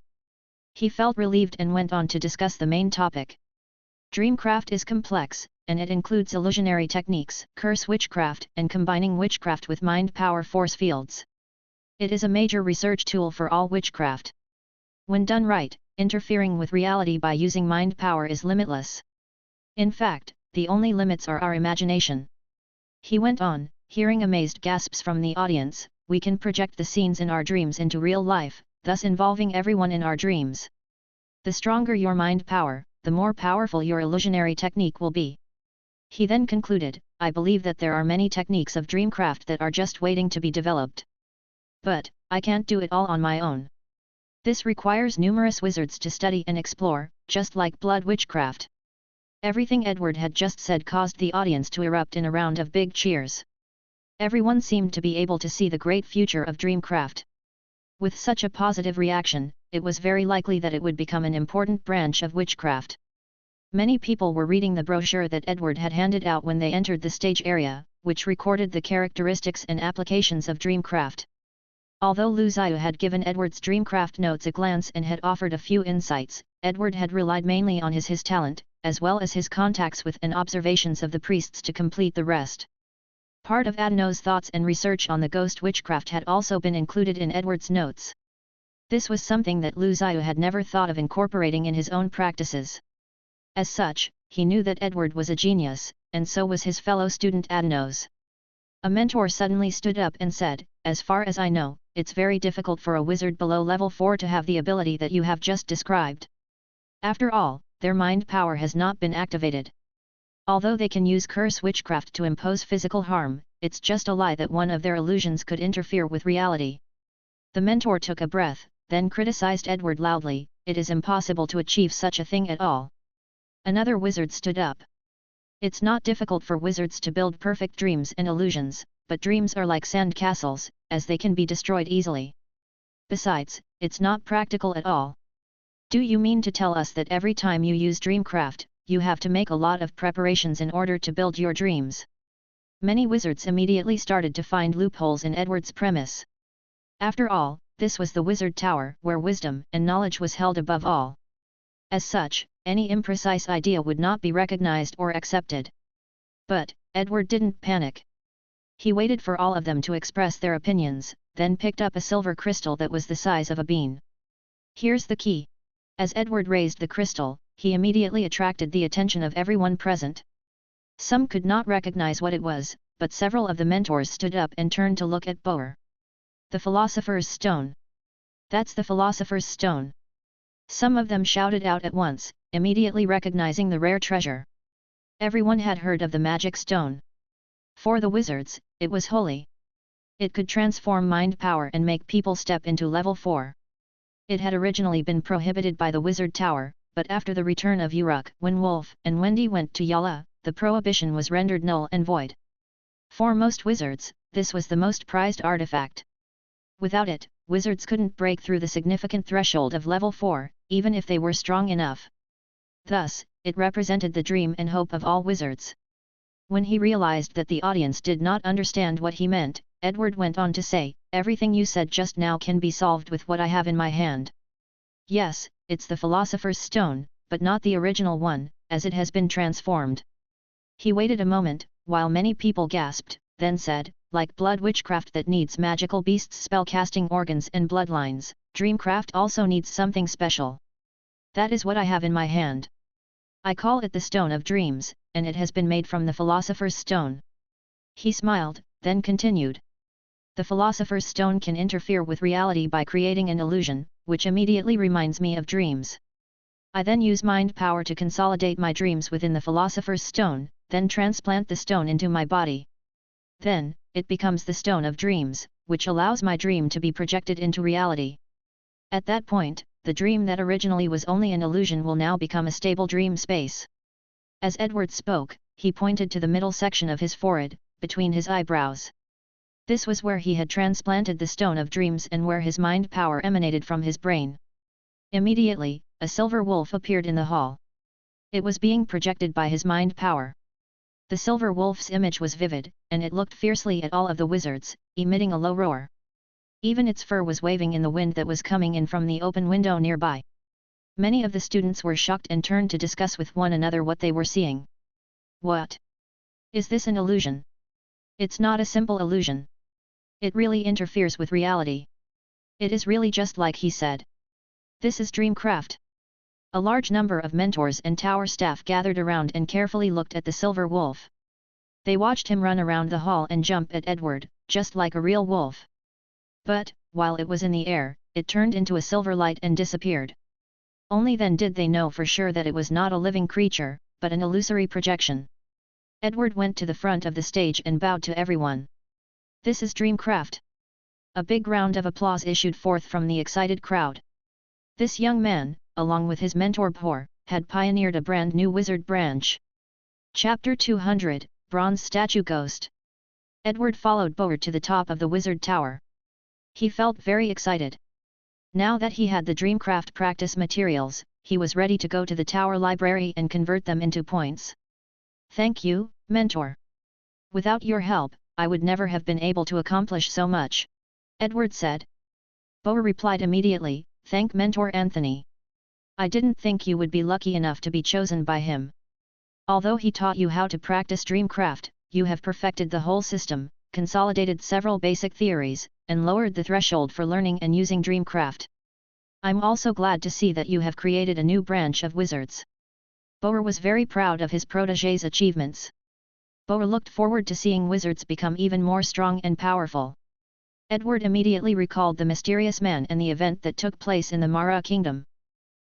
He felt relieved and went on to discuss the main topic. Dreamcraft is complex, and it includes illusionary techniques, curse witchcraft, and combining witchcraft with mind power force fields. It is a major research tool for all witchcraft. When done right, interfering with reality by using mind power is limitless. In fact, the only limits are our imagination. He went on, hearing amazed gasps from the audience. We can project the scenes in our dreams into real life, thus involving everyone in our dreams. The stronger your mind power, the the more powerful your illusionary technique will be. He then concluded, I believe that there are many techniques of dreamcraft that are just waiting to be developed. But, I can't do it all on my own. This requires numerous wizards to study and explore, just like blood witchcraft. Everything Edward had just said caused the audience to erupt in a round of big cheers. Everyone seemed to be able to see the great future of dreamcraft. With such a positive reaction, it was very likely that it would become an important branch of witchcraft. Many people were reading the brochure that Edward had handed out when they entered the stage area, which recorded the characteristics and applications of dreamcraft. Although Lu Zhiyu had given Edward's dreamcraft notes a glance and had offered a few insights, Edward had relied mainly on his talent, as well as his contacts with and observations of the priests to complete the rest. Part of Adeno's thoughts and research on the ghost witchcraft had also been included in Edward's notes. This was something that Lu Zhiyu had never thought of incorporating in his own practices. As such, he knew that Edward was a genius, and so was his fellow student Adenos. A mentor suddenly stood up and said, as far as I know, it's very difficult for a wizard below level 4 to have the ability that you have just described. After all, their mind power has not been activated. Although they can use curse witchcraft to impose physical harm, it's just a lie that one of their illusions could interfere with reality. The mentor took a breath, then criticized Edward loudly, it is impossible to achieve such a thing at all. Another wizard stood up. It's not difficult for wizards to build perfect dreams and illusions, but dreams are like sand castles, as they can be destroyed easily. Besides, it's not practical at all. Do you mean to tell us that every time you use dreamcraft, you have to make a lot of preparations in order to build your dreams? Many wizards immediately started to find loopholes in Edward's premise. After all, this was the wizard tower where wisdom and knowledge was held above all. As such, any imprecise idea would not be recognized or accepted. But, Edward didn't panic. He waited for all of them to express their opinions, then picked up a silver crystal that was the size of a bean. Here's the key. As Edward raised the crystal, he immediately attracted the attention of everyone present. Some could not recognize what it was, but several of the mentors stood up and turned to look at Boer. The Philosopher's Stone. That's the Philosopher's Stone. Some of them shouted out at once, immediately recognizing the rare treasure. Everyone had heard of the magic stone. For the wizards, it was holy. It could transform mind power and make people step into level 4. It had originally been prohibited by the wizard tower, but after the return of Uruk, when Wolf and Wendy went to Yala, the prohibition was rendered null and void. For most wizards, this was the most prized artifact. Without it, wizards couldn't break through the significant threshold of level 4, even if they were strong enough. Thus, it represented the dream and hope of all wizards. When he realized that the audience did not understand what he meant, Edward went on to say, everything you said just now can be solved with what I have in my hand. Yes, it's the Philosopher's Stone, but not the original one, as it has been transformed. He waited a moment, while many people gasped, then said, like blood witchcraft that needs magical beasts spell-casting organs and bloodlines, dreamcraft also needs something special. That is what I have in my hand. I call it the Stone of Dreams, and it has been made from the Philosopher's Stone. He smiled, then continued. The Philosopher's Stone can interfere with reality by creating an illusion, which immediately reminds me of dreams. I then use mind power to consolidate my dreams within the Philosopher's Stone, then transplant the stone into my body. Then, it becomes the Stone of Dreams, which allows my dream to be projected into reality. At that point, the dream that originally was only an illusion will now become a stable dream space. As Edward spoke, he pointed to the middle section of his forehead, between his eyebrows. This was where he had transplanted the Stone of Dreams and where his mind power emanated from his brain. Immediately, a silver wolf appeared in the hall. It was being projected by his mind power. The silver wolf's image was vivid, and it looked fiercely at all of the wizards, emitting a low roar. Even its fur was waving in the wind that was coming in from the open window nearby. Many of the students were shocked and turned to discuss with one another what they were seeing. What? Is this an illusion? It's not a simple illusion. It really interferes with reality. It is really just like he said. This is dreamcraft. A large number of mentors and tower staff gathered around and carefully looked at the silver wolf. They watched him run around the hall and jump at Edward, just like a real wolf. But, while it was in the air, it turned into a silver light and disappeared. Only then did they know for sure that it was not a living creature, but an illusory projection. Edward went to the front of the stage and bowed to everyone. "This is Dreamcraft." A big round of applause issued forth from the excited crowd. This young man, along with his mentor Por, had pioneered a brand new wizard branch. Chapter 200, Bronze Statue Ghost. Edward followed Boer to the top of the wizard tower. He felt very excited. Now that he had the Dreamcraft practice materials, he was ready to go to the tower library and convert them into points. "Thank you, mentor. Without your help, I would never have been able to accomplish so much," Edward said. Boer replied immediately, "Thank Mentor Anthony. I didn't think you would be lucky enough to be chosen by him. Although he taught you how to practice Dreamcraft, you have perfected the whole system, consolidated several basic theories, and lowered the threshold for learning and using Dreamcraft. I'm also glad to see that you have created a new branch of wizards." Boer was very proud of his protégé's achievements. Boer looked forward to seeing wizards become even more strong and powerful. Edward immediately recalled the mysterious man and the event that took place in the Mara Kingdom.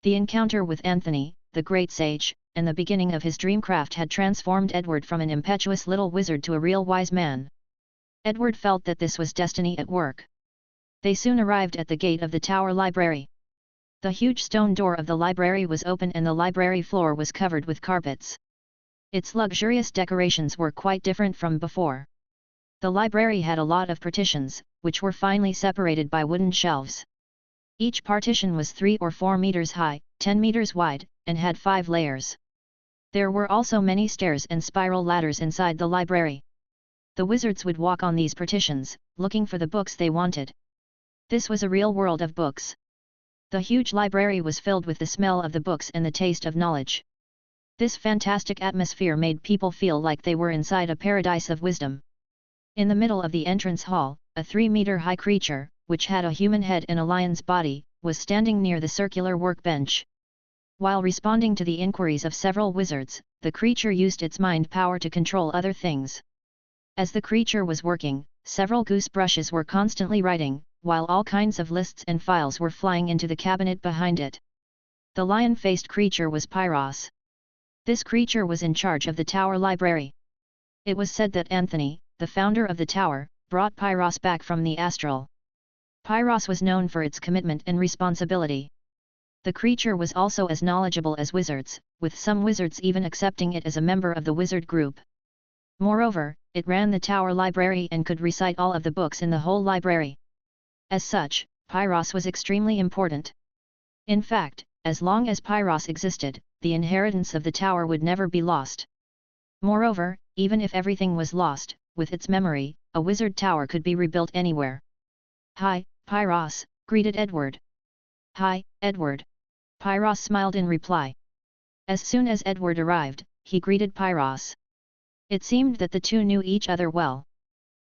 The encounter with Anthony, the great sage, and the beginning of his Dreamcraft had transformed Edward from an impetuous little wizard to a real wise man. Edward felt that this was destiny at work. They soon arrived at the gate of the tower library. The huge stone door of the library was open and the library floor was covered with carpets. Its luxurious decorations were quite different from before. The library had a lot of partitions, which were finely separated by wooden shelves. Each partition was 3 or 4 meters high, 10 meters wide, and had 5 layers. There were also many stairs and spiral ladders inside the library. The wizards would walk on these partitions, looking for the books they wanted. This was a real world of books. The huge library was filled with the smell of the books and the taste of knowledge. This fantastic atmosphere made people feel like they were inside a paradise of wisdom. In the middle of the entrance hall, a 3-meter-high creature, which had a human head and a lion's body, was standing near the circular workbench. While responding to the inquiries of several wizards, the creature used its mind power to control other things. As the creature was working, several goose brushes were constantly writing, while all kinds of lists and files were flying into the cabinet behind it. The lion-faced creature was Pyros. This creature was in charge of the tower library. It was said that Anthony, the founder of the tower, brought Pyros back from the astral. Pyros was known for its commitment and responsibility. The creature was also as knowledgeable as wizards, with some wizards even accepting it as a member of the wizard group. Moreover, it ran the tower library and could recite all of the books in the whole library. As such, Pyros was extremely important. In fact, as long as Pyros existed, the inheritance of the tower would never be lost. Moreover, even if everything was lost, with its memory, a wizard tower could be rebuilt anywhere. "Hi, Pyros," greeted Edward. "Hi, Edward." Pyros smiled in reply. As soon as Edward arrived, he greeted Pyros. It seemed that the two knew each other well.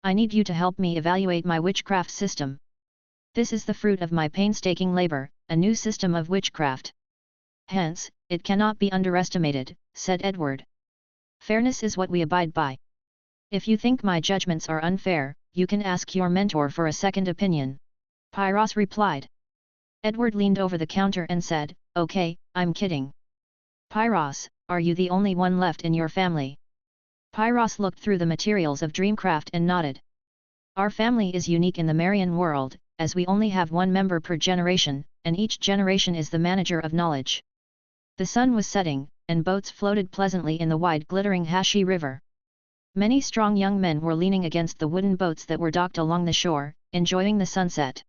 "I need you to help me evaluate my witchcraft system. This is the fruit of my painstaking labor, a new system of witchcraft. Hence, it cannot be underestimated," said Edward. "Fairness is what we abide by. If you think my judgments are unfair, you can ask your mentor for a second opinion," Pyros replied. Edward leaned over the counter and said, "Okay, I'm kidding. Pyros, are you the only one left in your family?" Pyros looked through the materials of Dreamcraft and nodded. "Our family is unique in the Marian world, as we only have one member per generation, and each generation is the manager of knowledge." The sun was setting, and boats floated pleasantly in the wide glittering Hashi River. Many strong young men were leaning against the wooden boats that were docked along the shore, enjoying the sunset.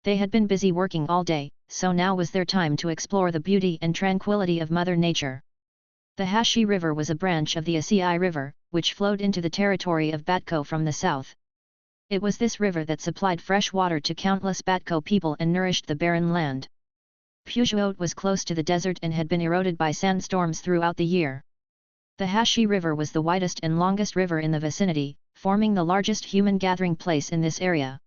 They had been busy working all day, so now was their time to explore the beauty and tranquility of Mother Nature. The Hashi River was a branch of the Asii River, which flowed into the territory of Batko from the south. It was this river that supplied fresh water to countless Batko people and nourished the barren land. Peugeot was close to the desert and had been eroded by sandstorms throughout the year. The Hashi River was the widest and longest river in the vicinity, forming the largest human gathering place in this area.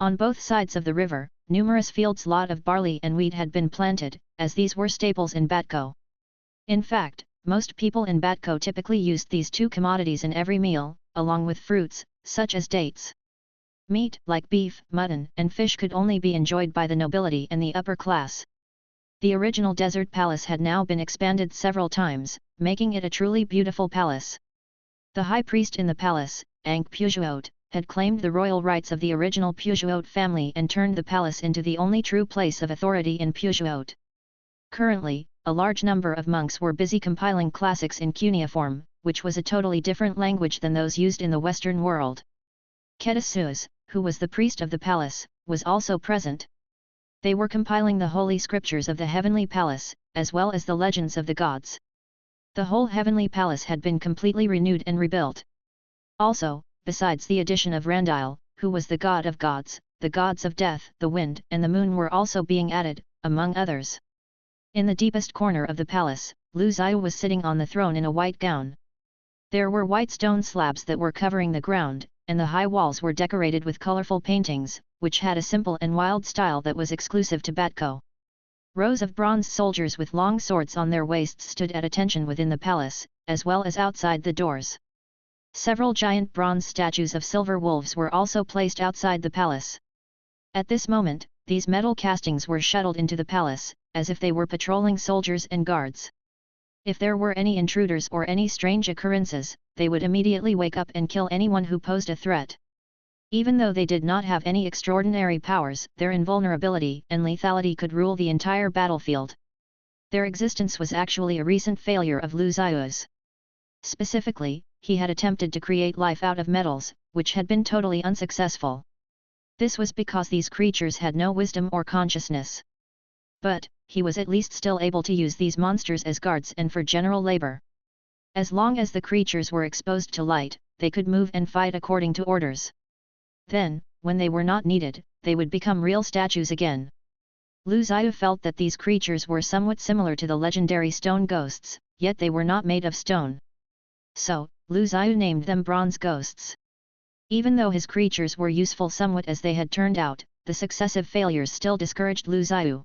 On both sides of the river, numerous fields lot of barley and wheat had been planted, as these were staples in Batko. In fact, most people in Batko typically used these two commodities in every meal, along with fruits, such as dates. Meat, like beef, mutton, and fish could only be enjoyed by the nobility and the upper class. The original desert palace had now been expanded several times, making it a truly beautiful palace. The high priest in the palace, Ankh Pujuot, had claimed the royal rights of the original Pujuot family and turned the palace into the only true place of authority in Pujuot. Currently, a large number of monks were busy compiling classics in cuneiform, which was a totally different language than those used in the Western world. Ketesus, who was the priest of the palace, was also present. They were compiling the holy scriptures of the heavenly palace, as well as the legends of the gods. The whole heavenly palace had been completely renewed and rebuilt. Also, besides the addition of Randile, who was the god of gods, the gods of death, the wind and the moon were also being added, among others. In the deepest corner of the palace, Lu Zhiyu was sitting on the throne in a white gown. There were white stone slabs that were covering the ground, and the high walls were decorated with colorful paintings, which had a simple and wild style that was exclusive to Batko. Rows of bronze soldiers with long swords on their waists stood at attention within the palace, as well as outside the doors. Several giant bronze statues of silver wolves were also placed outside the palace. At this moment, these metal castings were shuttled into the palace, as if they were patrolling soldiers and guards. If there were any intruders or any strange occurrences, they would immediately wake up and kill anyone who posed a threat. Even though they did not have any extraordinary powers, their invulnerability and lethality could rule the entire battlefield. Their existence was actually a recent failure of Lu Zhiyu's. Specifically, he had attempted to create life out of metals, which had been totally unsuccessful. This was because these creatures had no wisdom or consciousness. But, he was at least still able to use these monsters as guards and for general labor. As long as the creatures were exposed to light, they could move and fight according to orders. Then, when they were not needed, they would become real statues again. Lu Zhiyu felt that these creatures were somewhat similar to the legendary stone ghosts, yet they were not made of stone. So, Lu Zhiyu named them bronze ghosts. Even though his creatures were useful somewhat as they had turned out, the successive failures still discouraged Lu Zhiyu.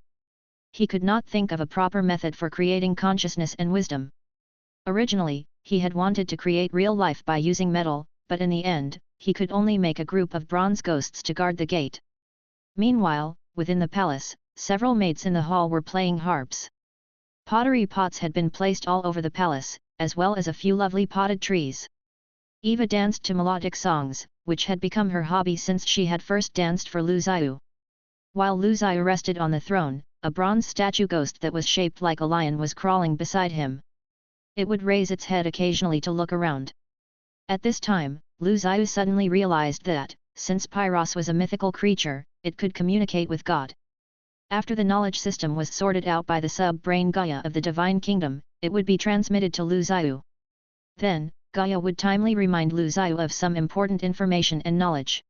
He could not think of a proper method for creating consciousness and wisdom. Originally, he had wanted to create real life by using metal, but in the end, he could only make a group of bronze ghosts to guard the gate. Meanwhile, within the palace, several maids in the hall were playing harps. Pottery pots had been placed all over the palace, as well as a few lovely potted trees. Eva danced to melodic songs, which had become her hobby since she had first danced for Lu Zhiyu. While Lu Zhiyu rested on the throne, a bronze statue ghost that was shaped like a lion was crawling beside him. It would raise its head occasionally to look around. At this time, Lu Zhiyu suddenly realized that, since Pyros was a mythical creature, it could communicate with God. After the knowledge system was sorted out by the sub-brain Gaia of the Divine Kingdom, it would be transmitted to Lu Zhiyu. Then, Gaia would timely remind Lu Zhiyu of some important information and knowledge.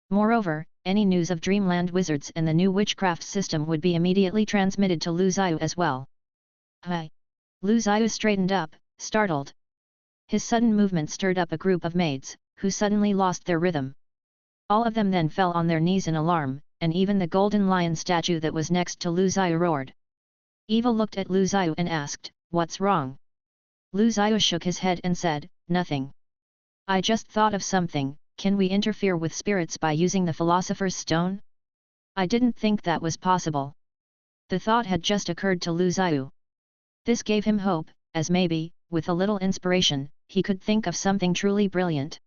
Moreover, any news of Dreamland Wizards and the new witchcraft system would be immediately transmitted to Lu Zhiyu as well. Hi! Lu Zhiyu straightened up, startled. His sudden movement stirred up a group of maids, who suddenly lost their rhythm. All of them then fell on their knees in alarm, and even the golden lion statue that was next to Lu Zhiyu roared. Eva looked at Lu Zhiyu and asked, "What's wrong?" Lu Zhiyu shook his head and said, "Nothing. I just thought of something. Can we interfere with spirits by using the Philosopher's Stone? I didn't think that was possible." The thought had just occurred to Lu Zhiyu. This gave him hope, as maybe, with a little inspiration, he could think of something truly brilliant.